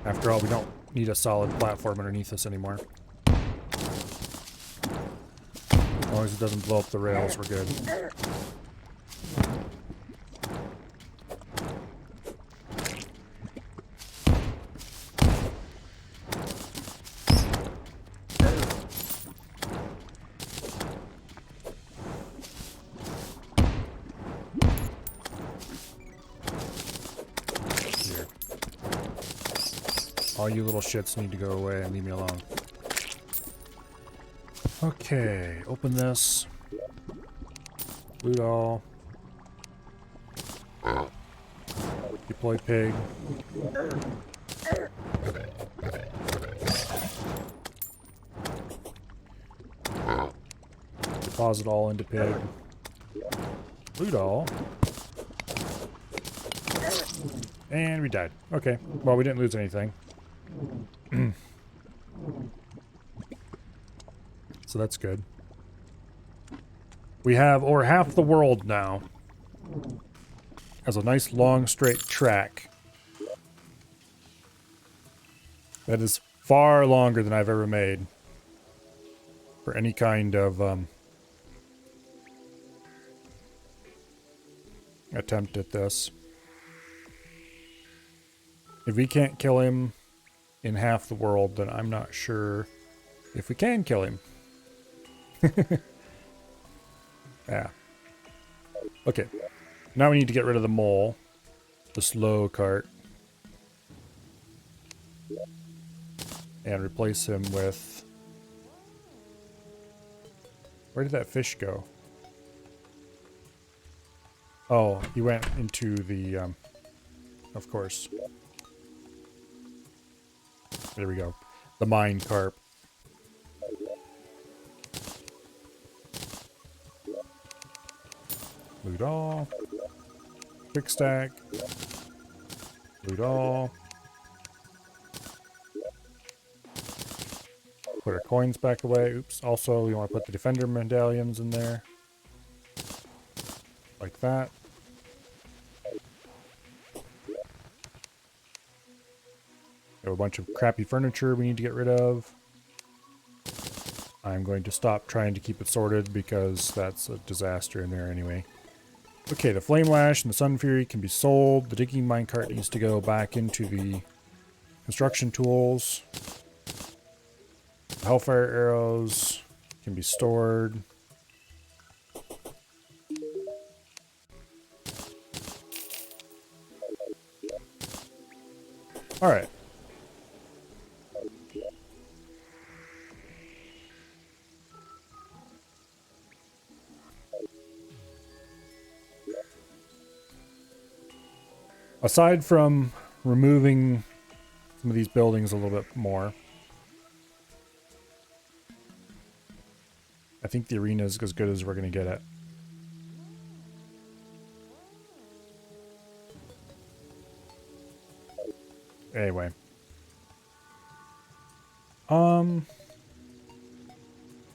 After all, we don't need a solid platform underneath us anymore. As long as it doesn't blow up the rails, we're good. Here. All you little shits need to go away and leave me alone. Okay, open this. Loot all. Deploy pig. Deposit all into pig. Loot all. And we died. Okay, well we didn't lose anything. So that's good. We have over half the world now as a nice long straight track. That is far longer than I've ever made for any kind of attempt at this. If we can't kill him in half the world, then I'm not sure if we can kill him. Yeah. Okay. Now we need to get rid of the mole. The slow cart. And replace him with... Where did that fish go? Oh, he went into the... of course. There we go. The mine carp. Loot all. Quick stack. Loot all. Put our coins back away. Oops. Also, we want to put the defender medallions in there. Like that. We have a bunch of crappy furniture we need to get rid of. I'm going to stop trying to keep it sorted because that's a disaster in there anyway. Okay, the Flame Lash and the Sun Fury can be sold. The digging minecart needs to go back into the construction tools. The Hellfire arrows can be stored. Alright. Aside from removing some of these buildings a little bit more, I think the arena is as good as we're going to get it. Anyway.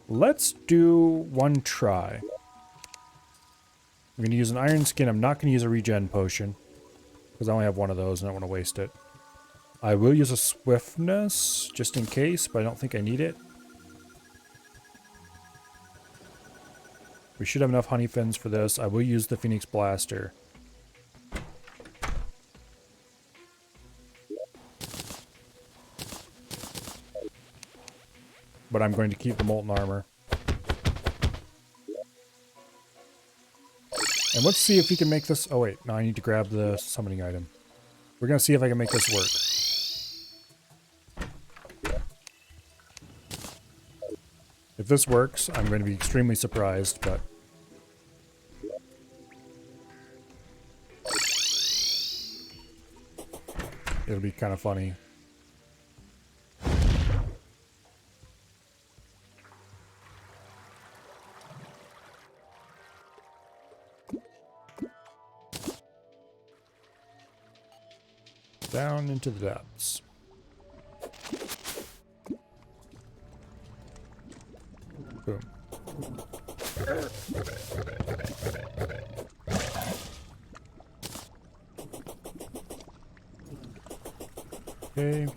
Let's do one try. I'm going to use an iron skin. I'm not going to use a regen potion. Because I only have one of those and I don't want to waste it. I will use a swiftness just in case, but I don't think I need it. We should have enough honey fins for this. I will use the Phoenix Blaster. But I'm going to keep the Molten Armor. And let's see if we can make this... Oh wait, no, I need to grab the summoning item. We're going to see if I can make this work. If this works, I'm going to be extremely surprised, but... it'll be kind of funny. Down into the depths. Boom. Okay.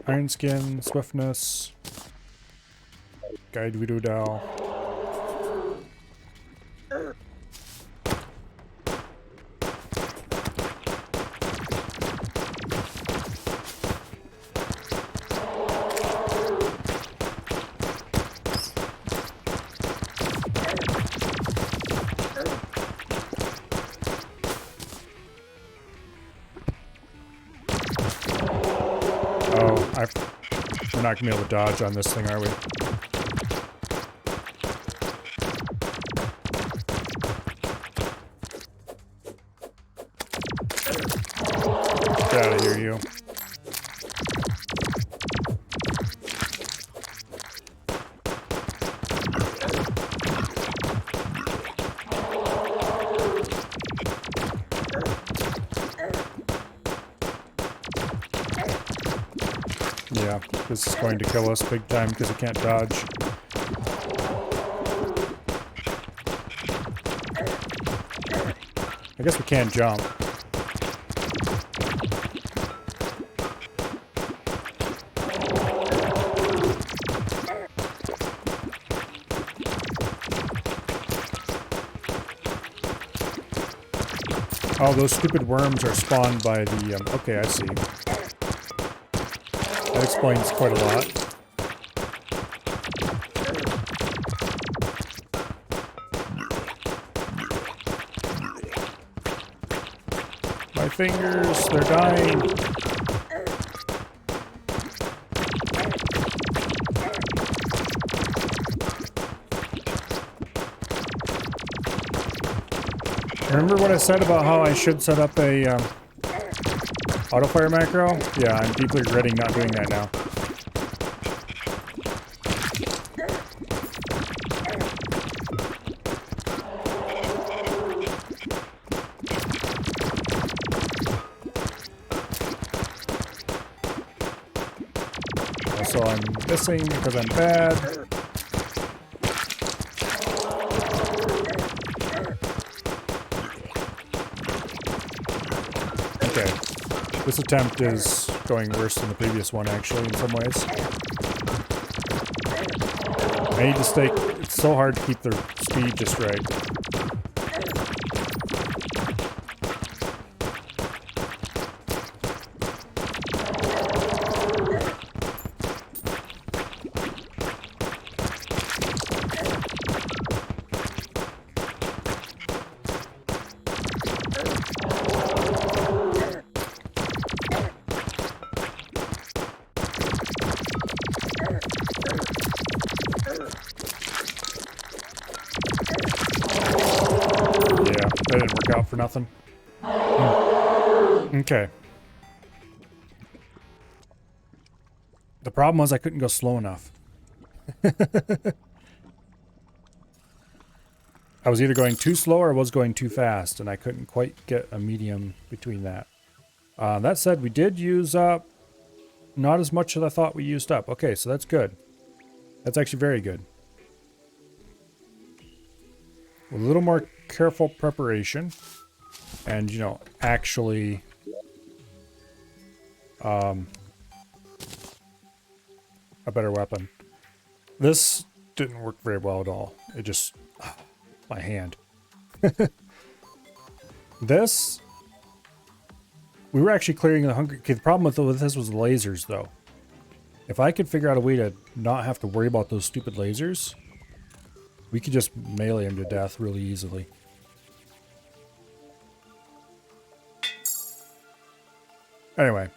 Iron Skin, Swiftness, Guide Widow. We're not gonna be able to dodge on this thing, are we? Get out of here, you. Yeah, this is going to kill us big time because we can't dodge. I guess we can jump. Oh, those stupid worms are spawned by the... okay, I see. That explains quite a lot. My fingers, they're dying. Remember what I said about how I should set up a auto fire macro? Yeah, I'm deeply regretting not doing that now. Also, I'm missing because I'm bad. Okay. This attempt is going worse than the previous one, actually, in some ways. I need to stay... it's so hard to keep the speed just right. That didn't work out for nothing. Okay. The problem was I couldn't go slow enough. I was either going too slow or I was going too fast, and I couldn't quite get a medium between that. That said, we did use up not as much as I thought we used up. Okay, so that's good. That's actually very good. with a little more careful preparation and, you know, actually a better weapon. This didn't work very well at all. It just, my hand. This, we were actually clearing the hunger. Okay, the problem with this was the lasers, though. If I could figure out a way to not have to worry about those stupid lasers, we could just melee him to death really easily. Anyway.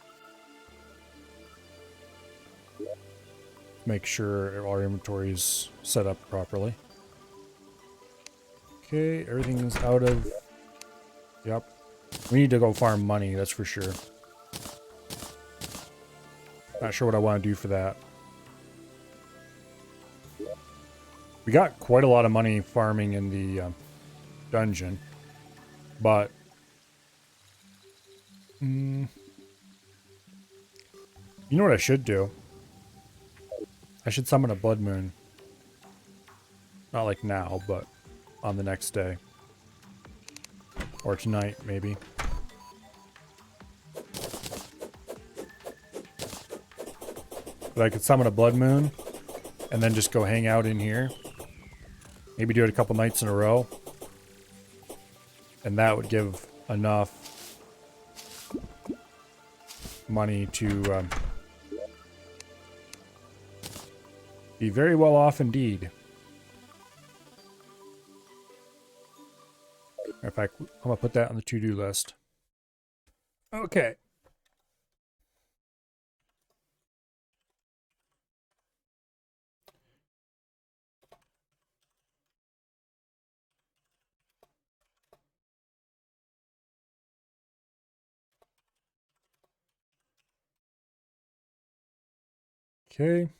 Make sure our inventory is set up properly. Okay, everything's out of... Yep. We need to go farm money, that's for sure. Not sure what I want to do for that. We got quite a lot of money farming in the dungeon, but... you know what I should do? I should summon a blood moon. Not like now, but on the next day. Or tonight, maybe. But I could summon a blood moon and then just go hang out in here. Maybe do it a couple nights in a row. And that would give enough money to be very well off indeed. In fact, I'm going to put that on the to-do list. Okay. Okay.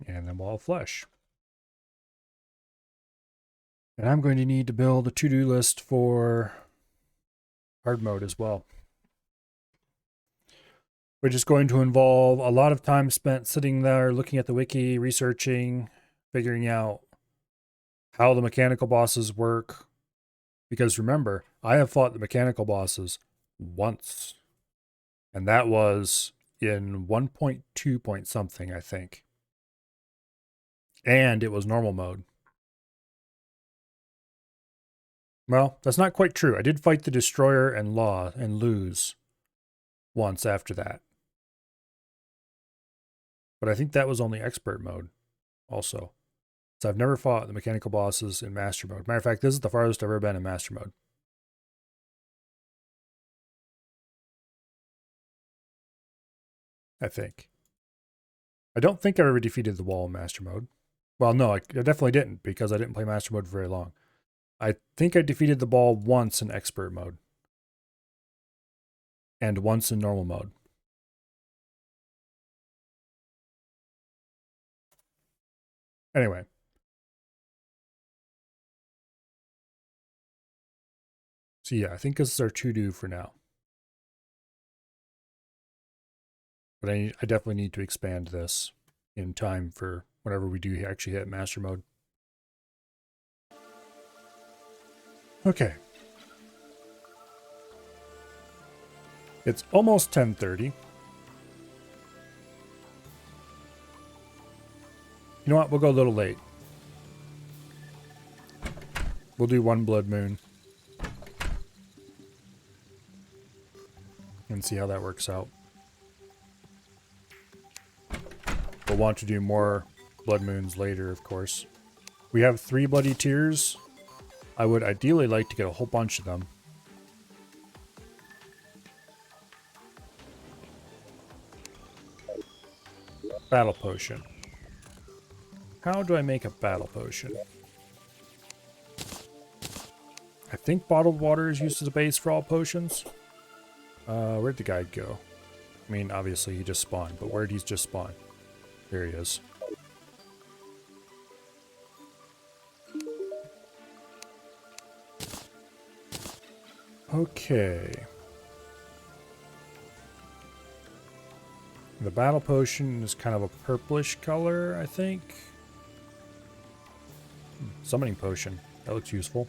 And then wall of flesh. And I'm going to need to build a to-do list for hard mode as well. Which is going to involve a lot of time spent sitting there looking at the wiki, researching, figuring out how the mechanical bosses work. Because remember, I have fought the mechanical bosses once. And that was in 1.2 point something, I think. And it was normal mode. Well, that's not quite true. I did fight the Destroyer and Law and lose once after that. But I think that was only expert mode also. So I've never fought the mechanical bosses in master mode. Matter of fact, this is the farthest I've ever been in master mode. I think. I don't think I ever defeated the wall in master mode. Well, no, I definitely didn't because I didn't play master mode for very long. I think I defeated the ball once in expert mode. And once in normal mode. Anyway. So yeah, I think this is our to-do for now. But I definitely need to expand this in time for whenever we do actually hit master mode. Okay. It's almost 10:30. You know what? We'll go a little late. We'll do one blood moon. And see how that works out. We'll want to do more blood moons later, of course. We have 3 bloody tears. I would ideally like to get a whole bunch of them. Battle potion. How do I make a battle potion? I think bottled water is used as a base for all potions. Where'd the guy go? I mean, obviously he just spawned, but where'd he just spawn? There he is. Okay. The battle potion is kind of a purplish color, I think. Summoning potion. That looks useful.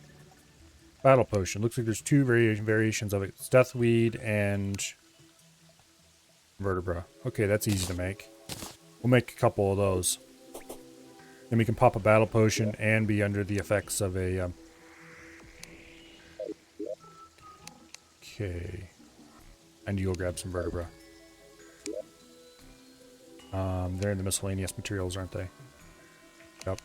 Battle potion. Looks like there's two variations of it. It's Deathweed and Vertebra. Okay, that's easy to make. We'll make a couple of those. Then we can pop a battle potion and be under the effects of a... Okay. And you'll grab some Vertebra. They're in the miscellaneous materials, aren't they? Yep.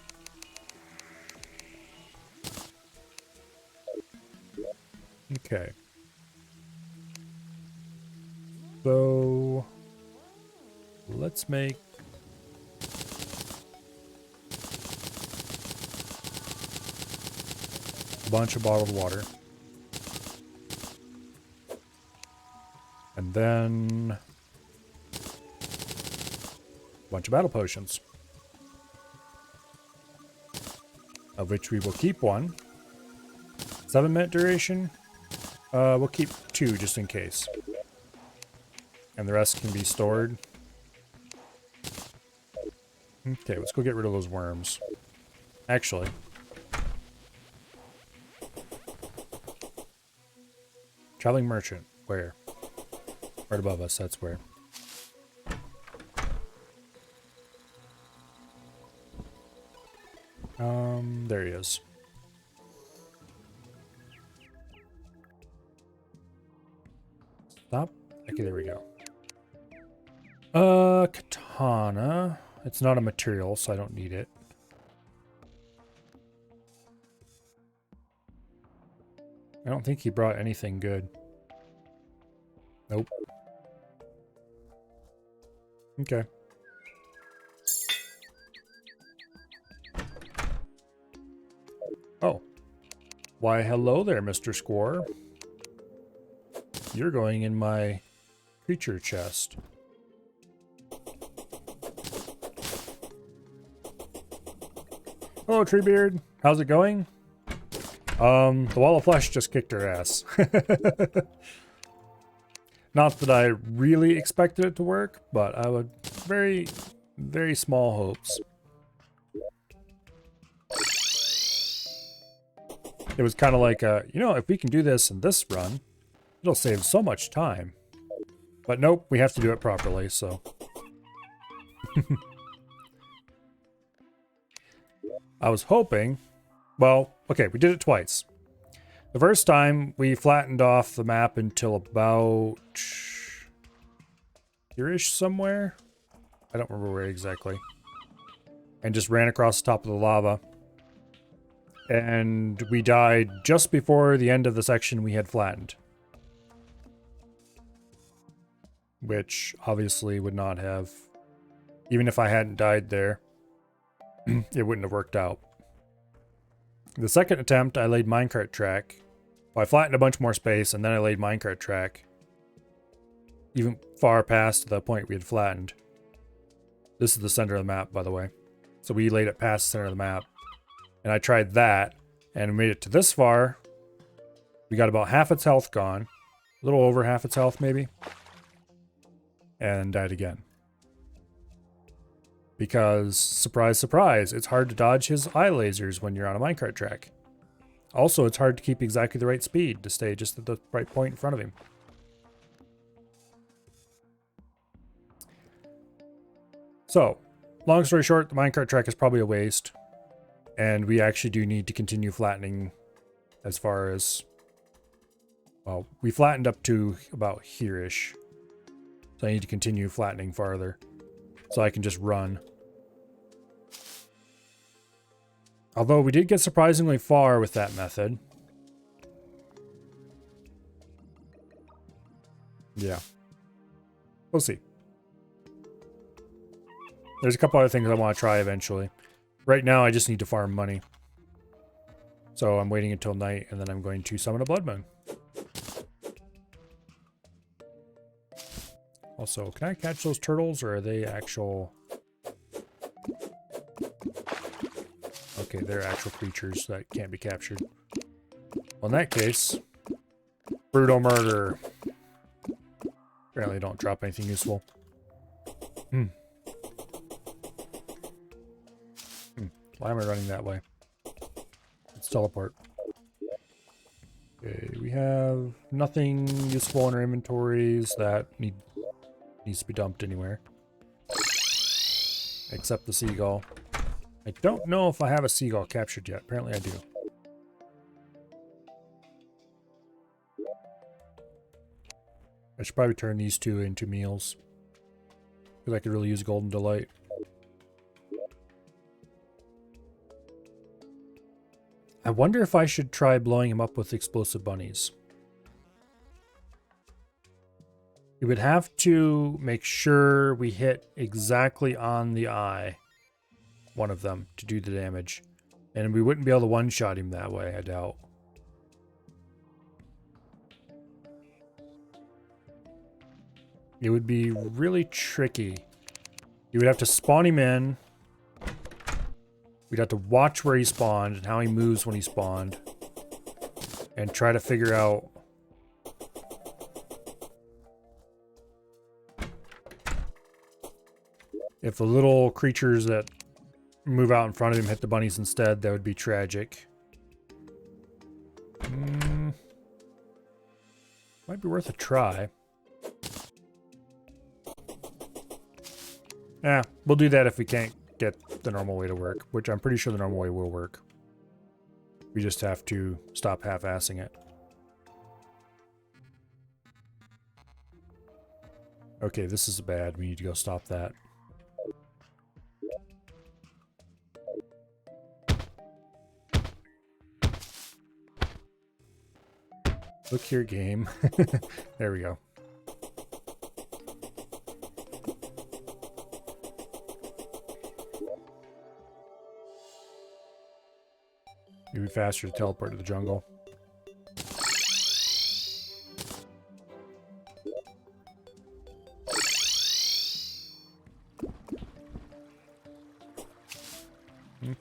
Okay. So let's make a bunch of bottled water. And then a bunch of battle potions. Of which we will keep one. 7-minute duration. We'll keep 2 just in case. And the rest can be stored. Okay, let's go get rid of those worms. Actually. Traveling merchant. Where? Right above us, that's where. There he is. Stop. Okay, there we go. Katana. It's not a material, so I don't need it. I don't think he brought anything good. Nope. Okay. Oh. Why, hello there, Mr. Squore. You're going in my creature chest. Hello, Treebeard. How's it going? The Wall of Flesh just kicked her ass. Not that I really expected it to work, but I would very, very small hopes. It was kind of like, you know, if we can do this in this run, it'll save so much time. But nope, we have to do it properly, so. I was hoping, well, okay, we did it twice. The first time, we flattened off the map until about here-ish somewhere. I don't remember where exactly. And just ran across the top of the lava. And we died just before the end of the section we had flattened. Which obviously would not have, even if I hadn't died there, it wouldn't have worked out. The second attempt, I laid minecart track. Well, I flattened a bunch more space, and then I laid minecart track. Even far past the point we had flattened. This is the center of the map, by the way. So we laid it past the center of the map. And I tried that, and made it to this far. We got about half its health gone. A little over half its health, maybe. And died again. Because, surprise, surprise, it's hard to dodge his eye lasers when you're on a minecart track. Also, it's hard to keep exactly the right speed to stay just at the right point in front of him. So, long story short, the minecart track is probably a waste. And we actually do need to continue flattening as far as... Well, we flattened up to about here-ish. So I need to continue flattening farther. So I can just run. Although we did get surprisingly far with that method. Yeah. We'll see. There's a couple other things I want to try eventually. Right now I just need to farm money. So I'm waiting until night and then I'm going to summon a blood moon. Also, can I catch those turtles or are they actual... Okay, they're actual creatures that can't be captured. Well, in that case, brutal murder. Apparently don't drop anything useful. Why am I running that way? Let's teleport. Okay, we have nothing useful in our inventories that needs to be dumped anywhere. Except the seagull. I don't know if I have a seagull captured yet. Apparently I do. I should probably turn these two into meals. Because I could really use Golden Delight. I wonder if I should try blowing him up with explosive bunnies. We would have to make sure we hit exactly on the eye. One of them to do the damage. And we wouldn't be able to one-shot him that way, I doubt. It would be really tricky. You would have to spawn him in. We'd have to watch where he spawned and how he moves when he spawned. And try to figure out if the little creatures that move out in front of him hit the bunnies instead, that would be tragic. Might be worth a try. Yeah, we'll do that if we can't get the normal way to work, which I'm pretty sure the normal way will work. We just have to stop half-assing it. Okay, this is bad. We need to go stop that. Look here, game. There we go. It'd be faster to teleport to the jungle.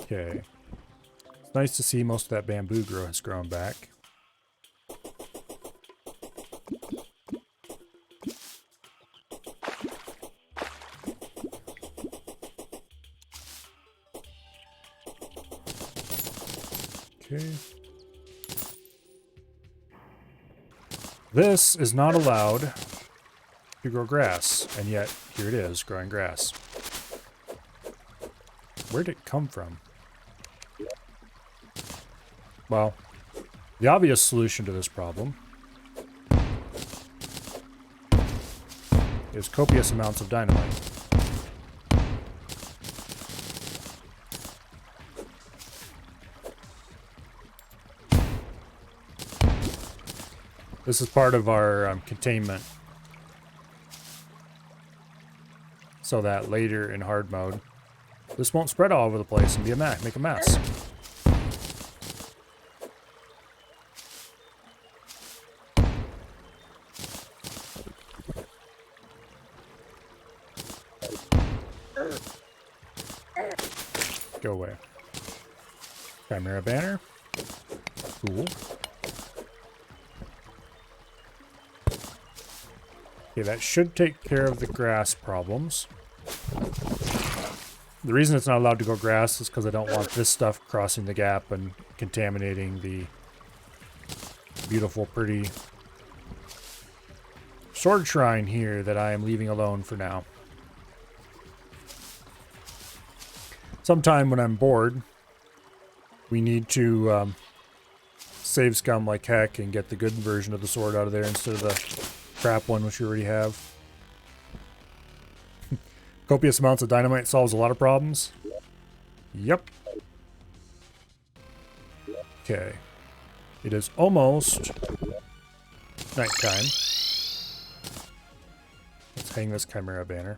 Okay. It's nice to see most of that bamboo has grown back. Okay. This is not allowed to grow grass, and yet here it is, growing grass. Where'd it come from? Well, the obvious solution to this problem is copious amounts of dynamite. This is part of our containment, so that later in hard mode, this won't spread all over the place and be make a mess. Go away. Chimera banner. Cool. Okay, that should take care of the grass problems. The reason it's not allowed to go grass is because I don't want this stuff crossing the gap and contaminating the beautiful, pretty sword shrine here that I am leaving alone for now. Sometime when I'm bored, we need to save scum like heck and get the good version of the sword out of there instead of the crap one which we already have. Copious amounts of dynamite solves a lot of problems. Yep. Okay. It is almost nighttime. Let's hang this Chimera banner.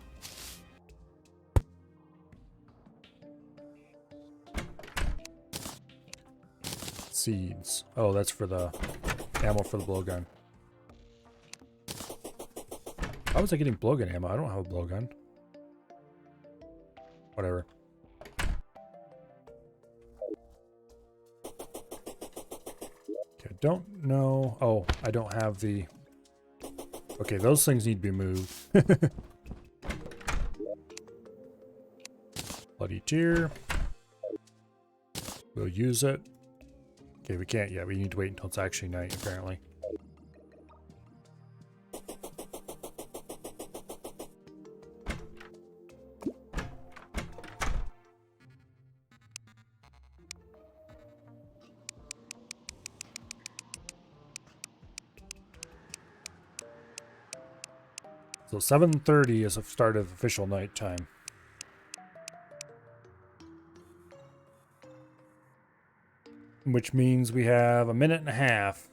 Seeds. Oh, that's for the ammo for the blowgun. How was I getting blowgun ammo? I don't have a blowgun. Whatever. Okay, I don't know. Oh, I don't have the... Okay, those things need to be moved. Bloody Tear. We'll use it. Okay, we can't yet. We need to wait until it's actually night, apparently. So 7:30 is the start of official nighttime. Which means we have a minute and a half.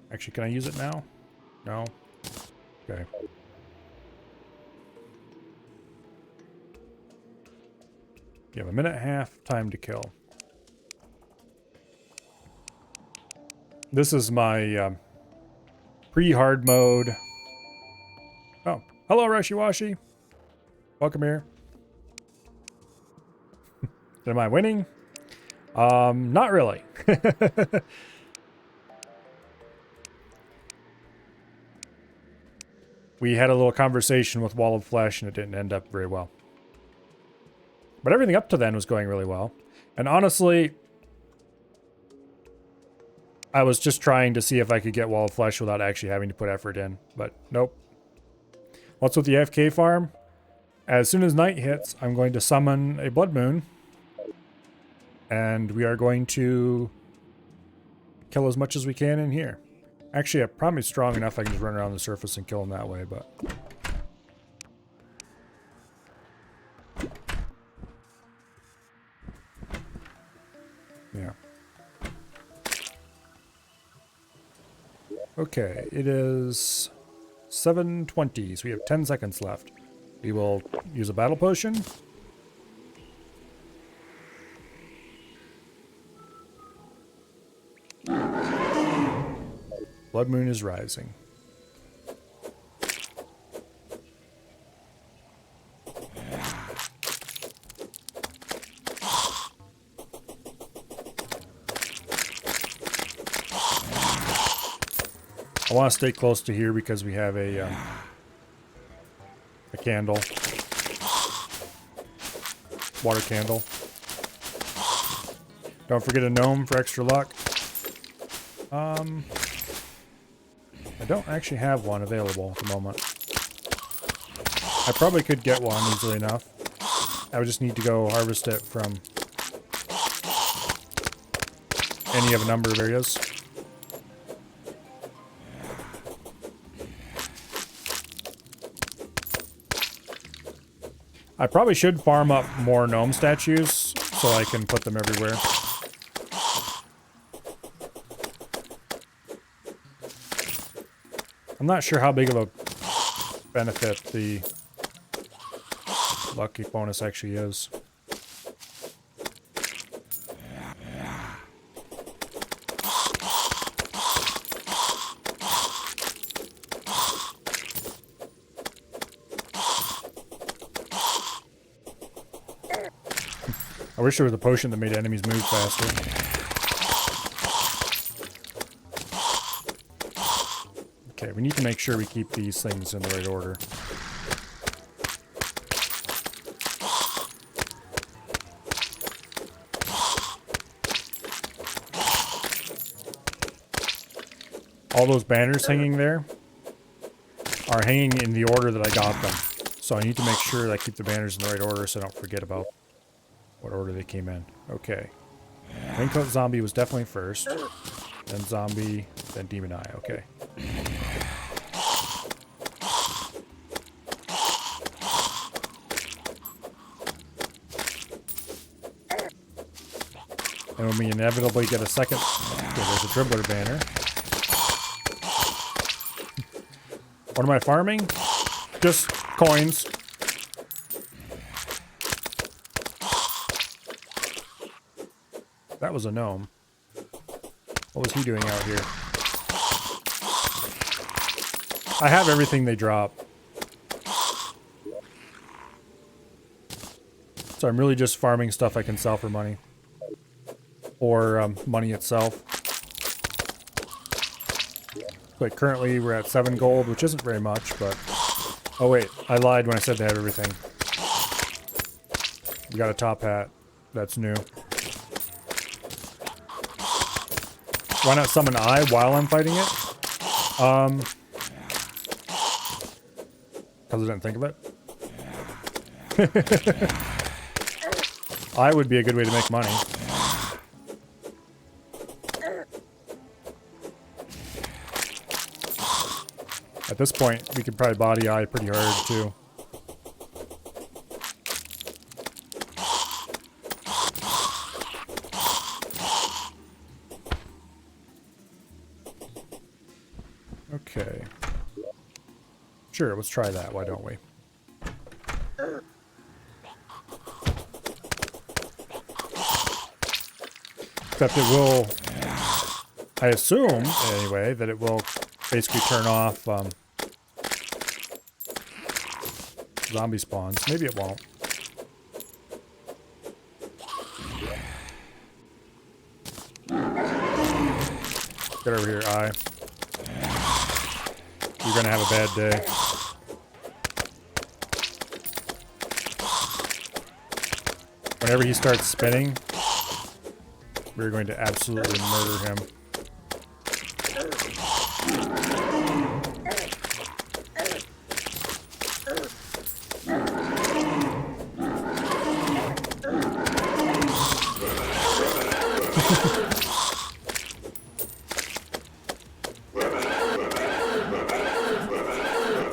Actually, can I use it now? No? Okay. You have a minute and a half time to kill. This is my pre-hard mode. Oh, hello, Reshiwashi. Welcome here. Am I winning? Not really. We had a little conversation with Wall of Flesh and it didn't end up very well. But everything up to then was going really well. And honestly, I was just trying to see if I could get Wall of Flesh without actually having to put effort in. But nope. What's with the AFK farm? As soon as night hits, I'm going to summon a Blood Moon. And we are going to kill as much as we can in here. Actually, I'm probably strong enough I can just run around the surface and kill them that way, but... yeah. Okay, it is 7:20, so we have 10 seconds left. We will use a battle potion. Blood Moon is rising. I want to stay close to here because we have a candle. Water candle. Don't forget a gnome for extra luck. I don't actually have one available at the moment. I probably could get one easily enough. I would just need to go harvest it from any of a number of areas. I probably should farm up more gnome statues so I can put them everywhere. I'm not sure how big of a benefit the lucky bonus actually is. I wish there was a potion that made enemies move faster. Okay, we need to make sure we keep these things in the right order. All those banners hanging there are hanging in the order that I got them. So I need to make sure that I keep the banners in the right order so I don't forget about what order they came in. Okay. Raincoat Zombie was definitely first. Then Zombie, then Demon Eye. Okay. And when we inevitably get a second... okay, there's a Dribbler banner. What am I farming? Just coins. That was a gnome. What was he doing out here? I have everything they drop. So I'm really just farming stuff I can sell for money. Or money itself. But currently we're at 7 gold, which isn't very much, but... oh wait, I lied when I said they have everything. We got a top hat. That's new. Why not summon I while I'm fighting it? Because I didn't think of it. I would be a good way to make money. At this point, we could probably body I pretty hard too. Okay. Sure, let's try that. Why don't we? Except it will, I assume, anyway, that it will basically turn off zombie spawns. Maybe it won't. Get over here, I. You're gonna have a bad day. Whenever he starts spinning, we're going to absolutely murder him.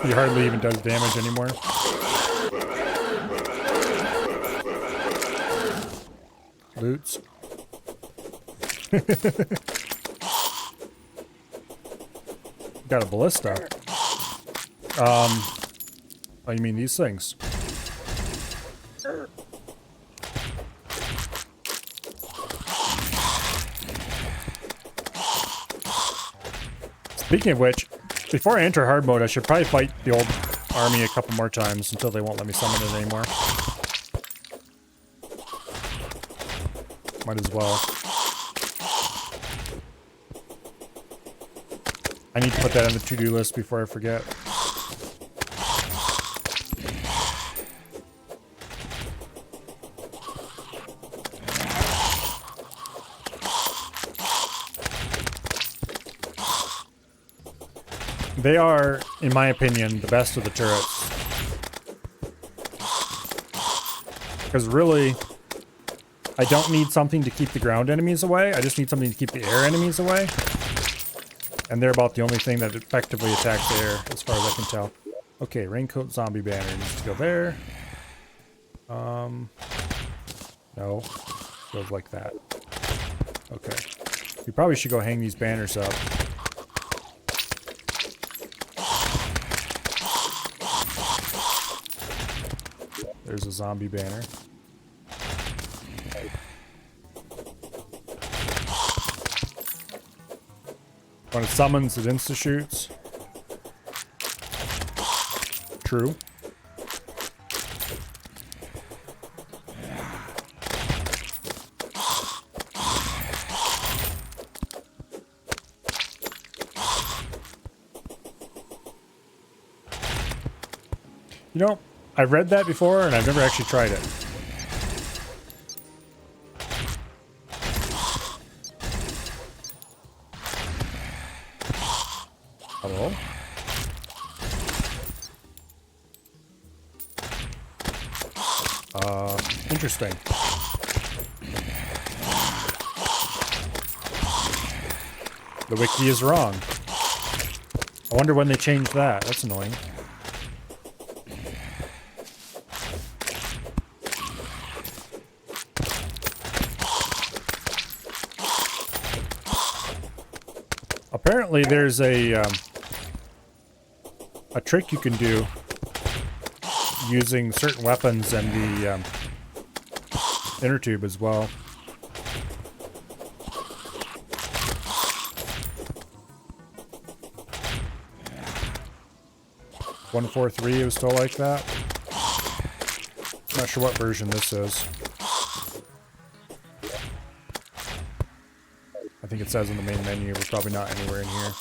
He hardly even does damage anymore. Loots. Got a ballista. Oh, you mean these things? Speaking of which, before I enter hard mode, I should probably fight the old army a couple more times until they won't let me summon it anymore. Might as well. I need to put that on the to-do list before I forget. They are, in my opinion, the best of the turrets. Because really, I don't need something to keep the ground enemies away. I just need something to keep the air enemies away. And they're about the only thing that effectively attacks the air, as far as I can tell. Okay, raincoat zombie banner needs to go there. No. Goes like that. Okay. We probably should go hang these banners up. There's a zombie banner. When it summons, it insta-shoots. True. You know, I've read that before and I've never actually tried it. Hello? Interesting. The wiki is wrong. I wonder when they changed that. That's annoying. Apparently there's a trick you can do using certain weapons and the inner tube as well. .143, it was still like that. Not sure what version this is. I think it says in the main menu, we're probably not anywhere in here.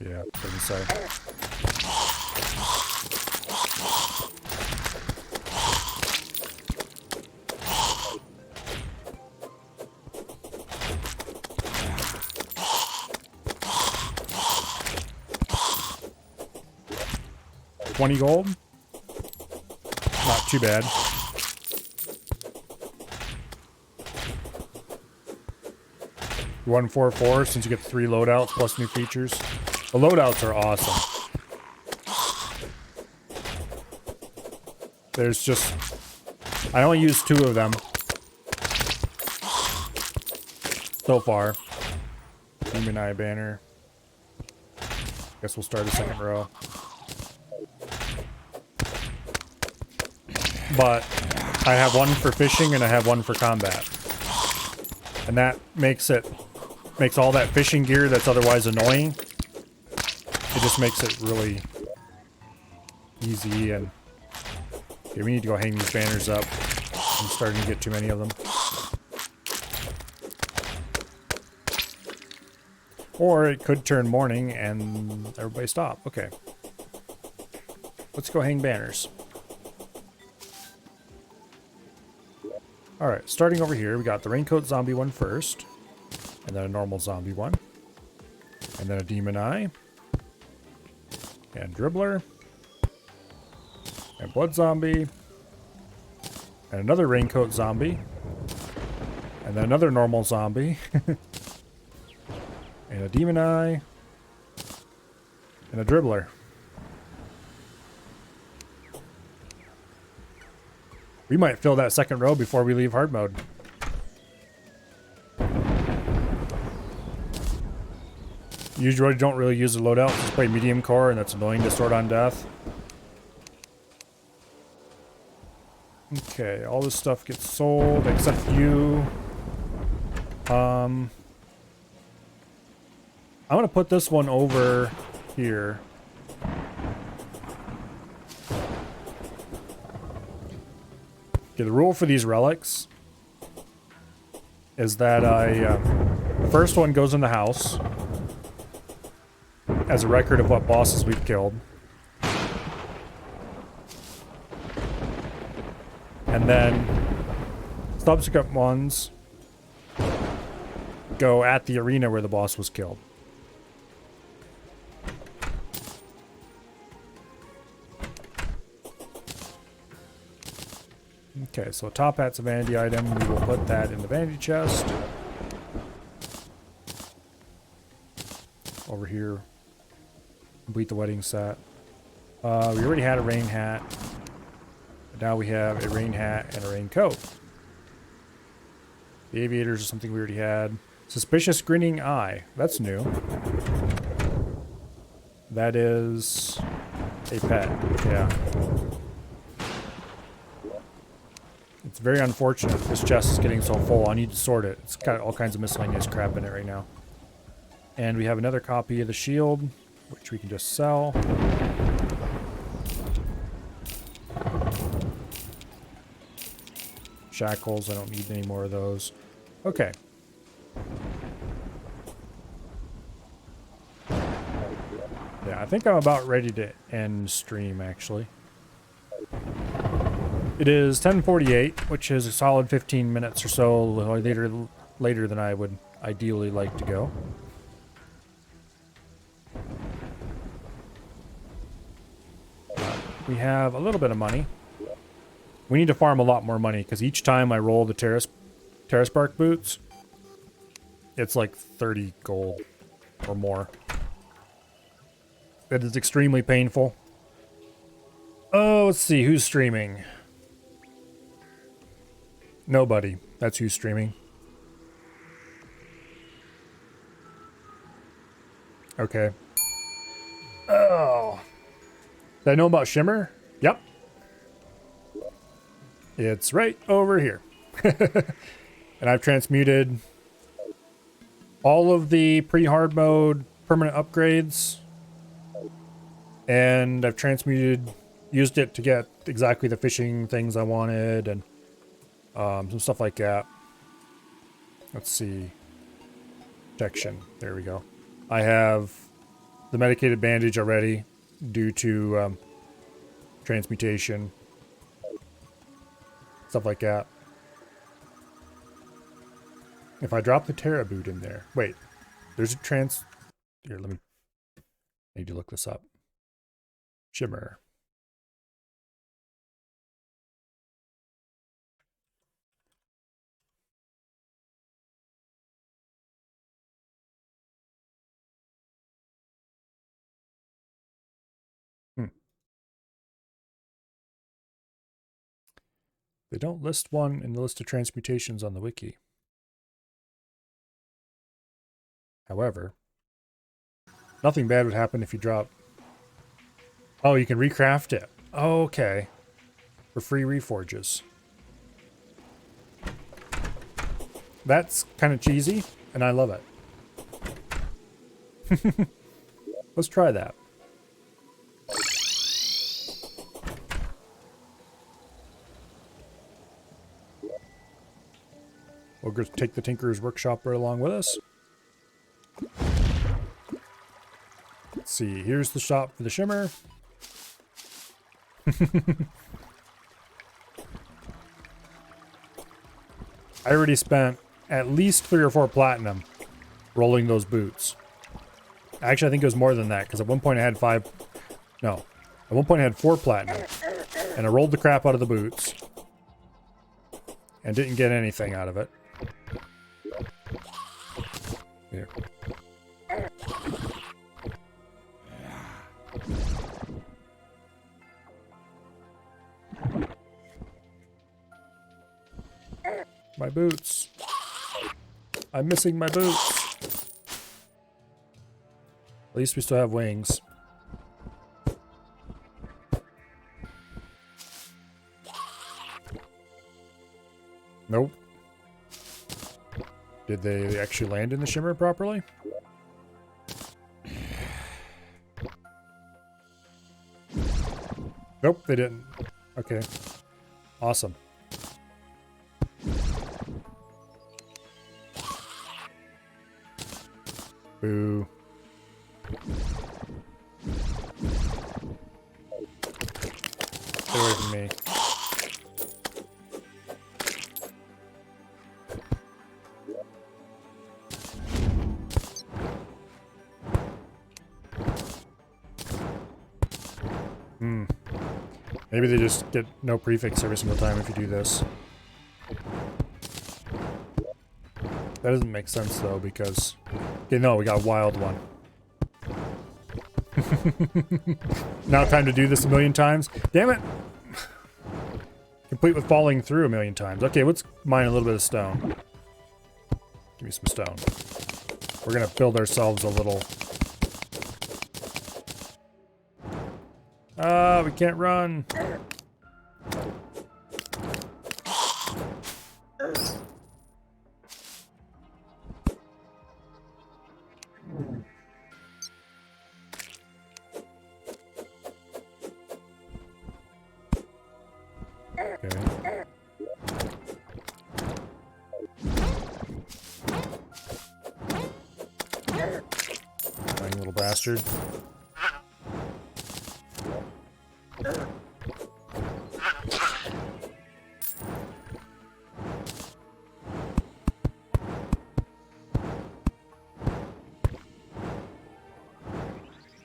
Yeah, doesn't say. $20 gold. Not too bad. $144 since you get 3 loadouts plus new features. The loadouts are awesome. There's just... I only used 2 of them so far. Demon Eye banner. Guess we'll start a second row. But I have one for fishing and I have one for combat. And that makes all that fishing gear that's otherwise annoying. It just makes it really easy. And okay, we need to go hang these banners up. I'm starting to get too many of them. Or it could turn morning and everybody stop. Okay. Let's go hang banners. Alright, starting over here, we got the Raincoat Zombie one first. And then a normal zombie one. And then a Demon Eye. And Dribbler. And Blood Zombie. And another Raincoat Zombie. And then another normal zombie. And a Demon Eye. And a Dribbler. We might fill that second row before we leave hard mode. Usually don't really use the loadout, just play medium core, and that's annoying to sort on death. Okay, all this stuff gets sold except you. I'm gonna put this one over here. Okay, the rule for these relics is that the first one goes in the house as a record of what bosses we've killed. And then subsequent ones go at the arena where the boss was killed. Okay, so top hat's a vanity item. We will put that in the vanity chest. Over here. Complete the wedding set. We already had a rain hat. But now we have a rain hat and a raincoat. The aviators are something we already had. Suspicious grinning eye. That's new. That is a pet. Yeah. It's very unfortunate. This chest is getting so full. I need to sort it. It's got all kinds of miscellaneous crap in it right now. And we have another copy of the shield, which we can just sell. Shackles, I don't need any more of those. Okay. Yeah, I think I'm about ready to end stream, actually. It is 10:48, which is a solid 15 minutes or so later than I would ideally like to go. We have a little bit of money. We need to farm a lot more money, because each time I roll the terrace bark boots, it's like 30 gold or more. It is extremely painful. Oh, let's see, who's streaming? Nobody. That's who's streaming. Okay. Oh. Did I know about Shimmer? Yep. It's right over here. And I've transmuted all of the pre-hard mode permanent upgrades. And I've used it to get exactly the fishing things I wanted and some stuff like that. Let's see. Protection. There we go. I have the medicated bandage already due to transmutation, stuff like that. If I drop the Terra boot in there, wait, there's a here, I need to look this up. Shimmer. They don't list one in the list of transmutations on the wiki. However, nothing bad would happen if you drop... Oh, you can recraft it. Oh, okay. For free reforges. That's kind of cheesy, and I love it. Let's try that. We'll just take the Tinker's Workshop right along with us. Let's see, here's the shop for the Shimmer. I already spent at least 3 or 4 platinum rolling those boots. Actually, I think it was more than that, because at one point I had 5... No. At one point I had 4 platinum. And I rolled the crap out of the boots. And didn't get anything out of it. Here. My boots. I'm missing my boots. At least we still have wings. Nope. Did they actually land in the Shimmer properly? Nope, they didn't. Okay. Awesome. Boo. Stay away from me. Maybe they just get no prefix every single time if you do this. That doesn't make sense though, because... Okay, no, we got a wild one. Now time to do this a million times. Damn it! Complete with falling through a million times. Okay, let's mine a little bit of stone. Give me some stone. We're gonna build ourselves a little... Ah, we can't run. Okay. Lying little bastard.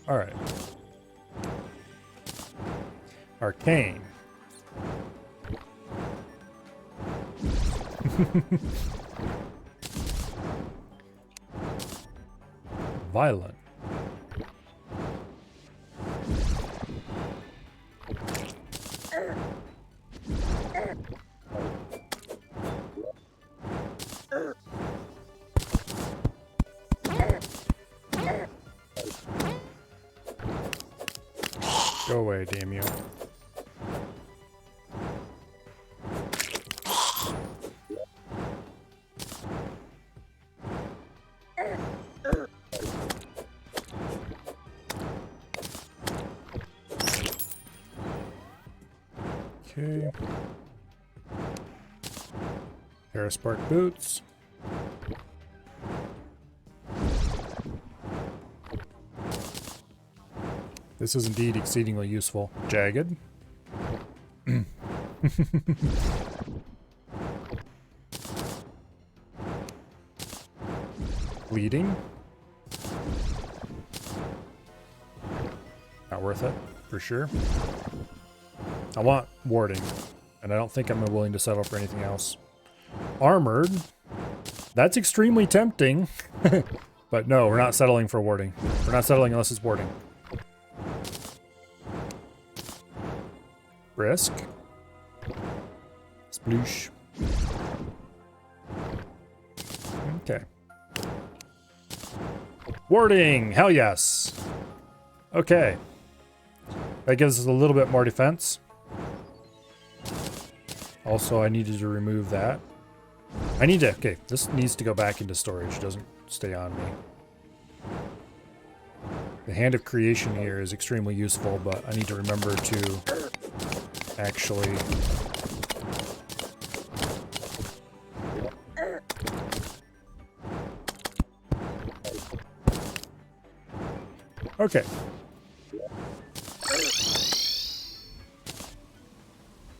All right. Arcane. Violent. Go away, damn you. Okay. Pair of spark boots. This is indeed exceedingly useful. Jagged. Bleeding? Not worth it, for sure. I want warding, and I don't think I'm willing to settle for anything else. Armored? That's extremely tempting. But no, we're not settling for warding. We're not settling unless it's warding. Brisk. Sploosh. Okay. Warding! Hell yes! Okay. That gives us a little bit more defense. Also, I needed to remove that. I need to... Okay, this needs to go back into storage. It doesn't stay on me. The Hand of Creation here is extremely useful, but I need to remember to actually... Okay.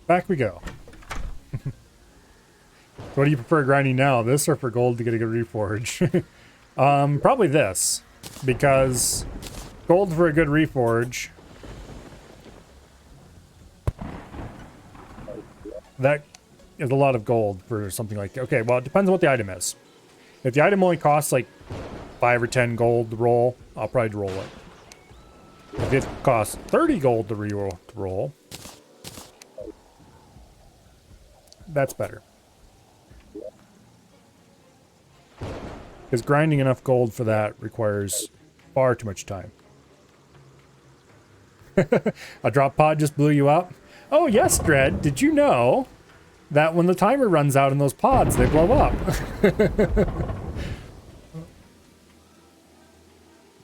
Back we go. What do you prefer grinding now? This or for gold to get a good reforge? Probably this. Because gold for a good reforge. That is a lot of gold for something like that. Okay, well, it depends on what the item is. If the item only costs like 5 or 10 gold to roll, I'll probably roll it. If it costs 30 gold to roll, that's better. Because grinding enough gold for that requires far too much time. A drop pod just blew you up? Oh yes, Dread, did you know that when the timer runs out in those pods, they blow up?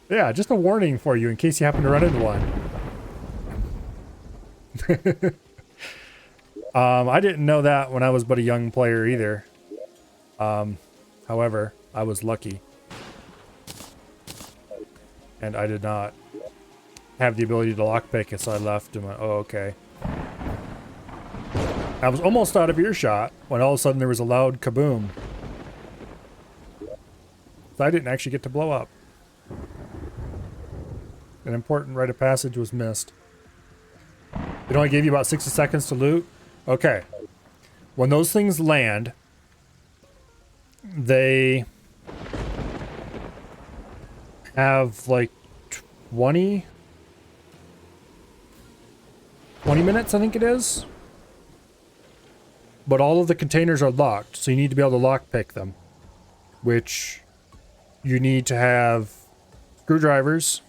Yeah, just a warning for you in case you happen to run into one. I didn't know that when I was but a young player either. However, I was lucky. And I did not have the ability to lockpick it, so I left and went, oh, okay. I was almost out of earshot when all of a sudden there was a loud kaboom. So I didn't actually get to blow up. An important rite of passage was missed. It only gave you about 60 seconds to loot. Okay. When those things land, they have like 20 minutes, I think it is. But all of the containers are locked, so you need to be able to lockpick them. Which you need to have screwdrivers.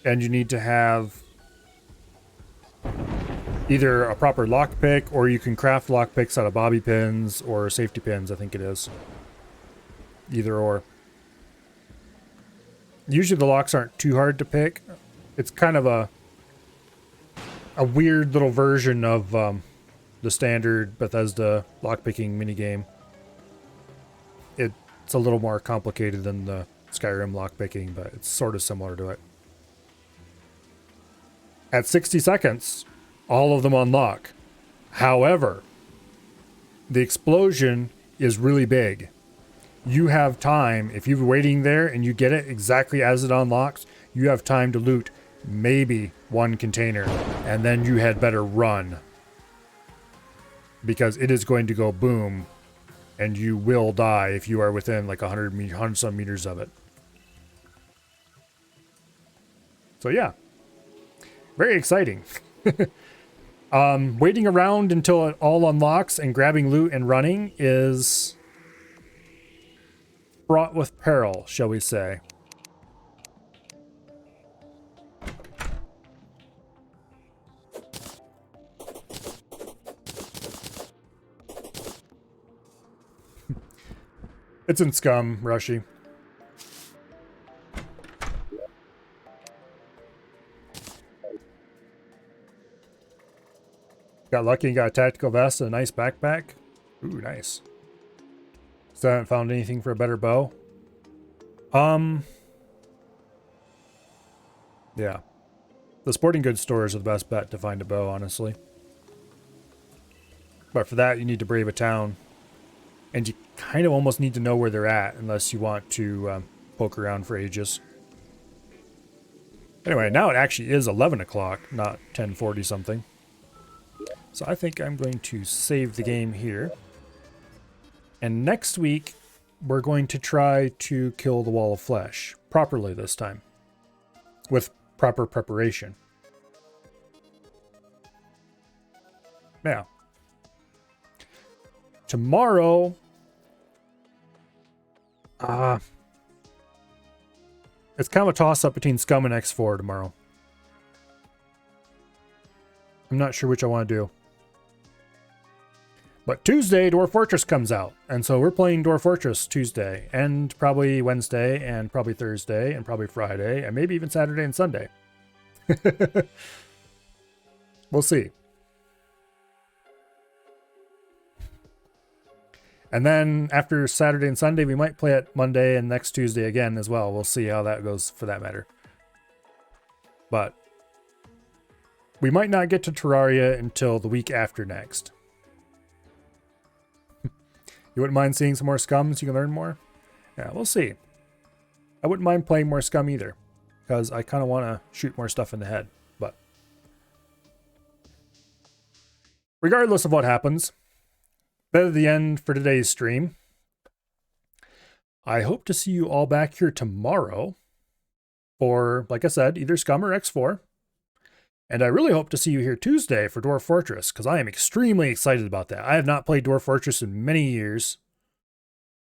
And you need to have either a proper lockpick, or you can craft lockpicks out of bobby pins or safety pins, I think it is. Either or. Usually the locks aren't too hard to pick. It's kind of a weird little version of the standard Bethesda lockpicking minigame. It's a little more complicated than the Skyrim lockpicking, but it's sort of similar to it. At 60 seconds, all of them unlock. However, the explosion is really big. You have time, if you're waiting there and you get it exactly as it unlocks, you have time to loot maybe one container, and then you had better run. Because it is going to go boom, and you will die if you are within like 100 some meters of it. So yeah. Very exciting. Waiting around until it all unlocks and grabbing loot and running is fraught with peril, shall we say. It's in Scum, Rushy. Got lucky and got a tactical vest and a nice backpack. Ooh, nice. Still haven't found anything for a better bow. Yeah. The sporting goods stores are the best bet to find a bow, honestly. But for that, you need to brave a town. And you kind of almost need to know where they're at, unless you want to poke around for ages. Anyway, now it actually is 11 o'clock, not 10:40 something. So I think I'm going to save the game here. And next week, we're going to try to kill the Wall of Flesh. Properly this time. With proper preparation. Now. Tomorrow... it's kind of a toss-up between Scum and X4 tomorrow. I'm not sure which I want to do. But Tuesday, Dwarf Fortress comes out. And so we're playing Dwarf Fortress Tuesday. And probably Wednesday, and probably Thursday, and probably Friday, and maybe even Saturday and Sunday. We'll see. And then after Saturday and Sunday, we might play it Monday and next Tuesday again as well. We'll see how that goes for that matter. But we might not get to Terraria until the week after next. You wouldn't mind seeing some more Scum so you can learn more? Yeah, we'll see. I wouldn't mind playing more Scum either, because I kind of want to shoot more stuff in the head. But regardless of what happens, that is the end for today's stream. I hope to see you all back here tomorrow for, like I said, either Scum or X4. And I really hope to see you here Tuesday for Dwarf Fortress, because I am extremely excited about that. I have not played Dwarf Fortress in many years.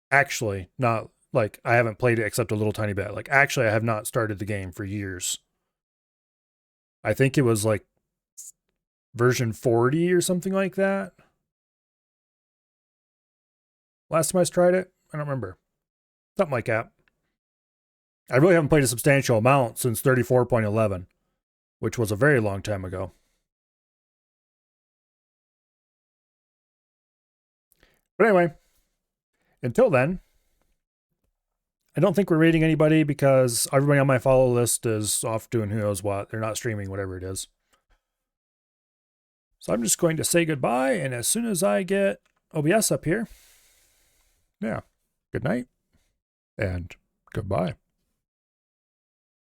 Actually, not like I haven't played it except a little tiny bit. Like, actually, I have not started the game for years. I think it was like version 40 or something like that. Last time I tried it, I don't remember. Something like that. I really haven't played a substantial amount since 34.11. Which was a very long time ago. But anyway, until then, I don't think we're raiding anybody because everybody on my follow list is off doing who knows what. They're not streaming, whatever it is. So I'm just going to say goodbye, and as soon as I get OBS up here, yeah, good night and goodbye.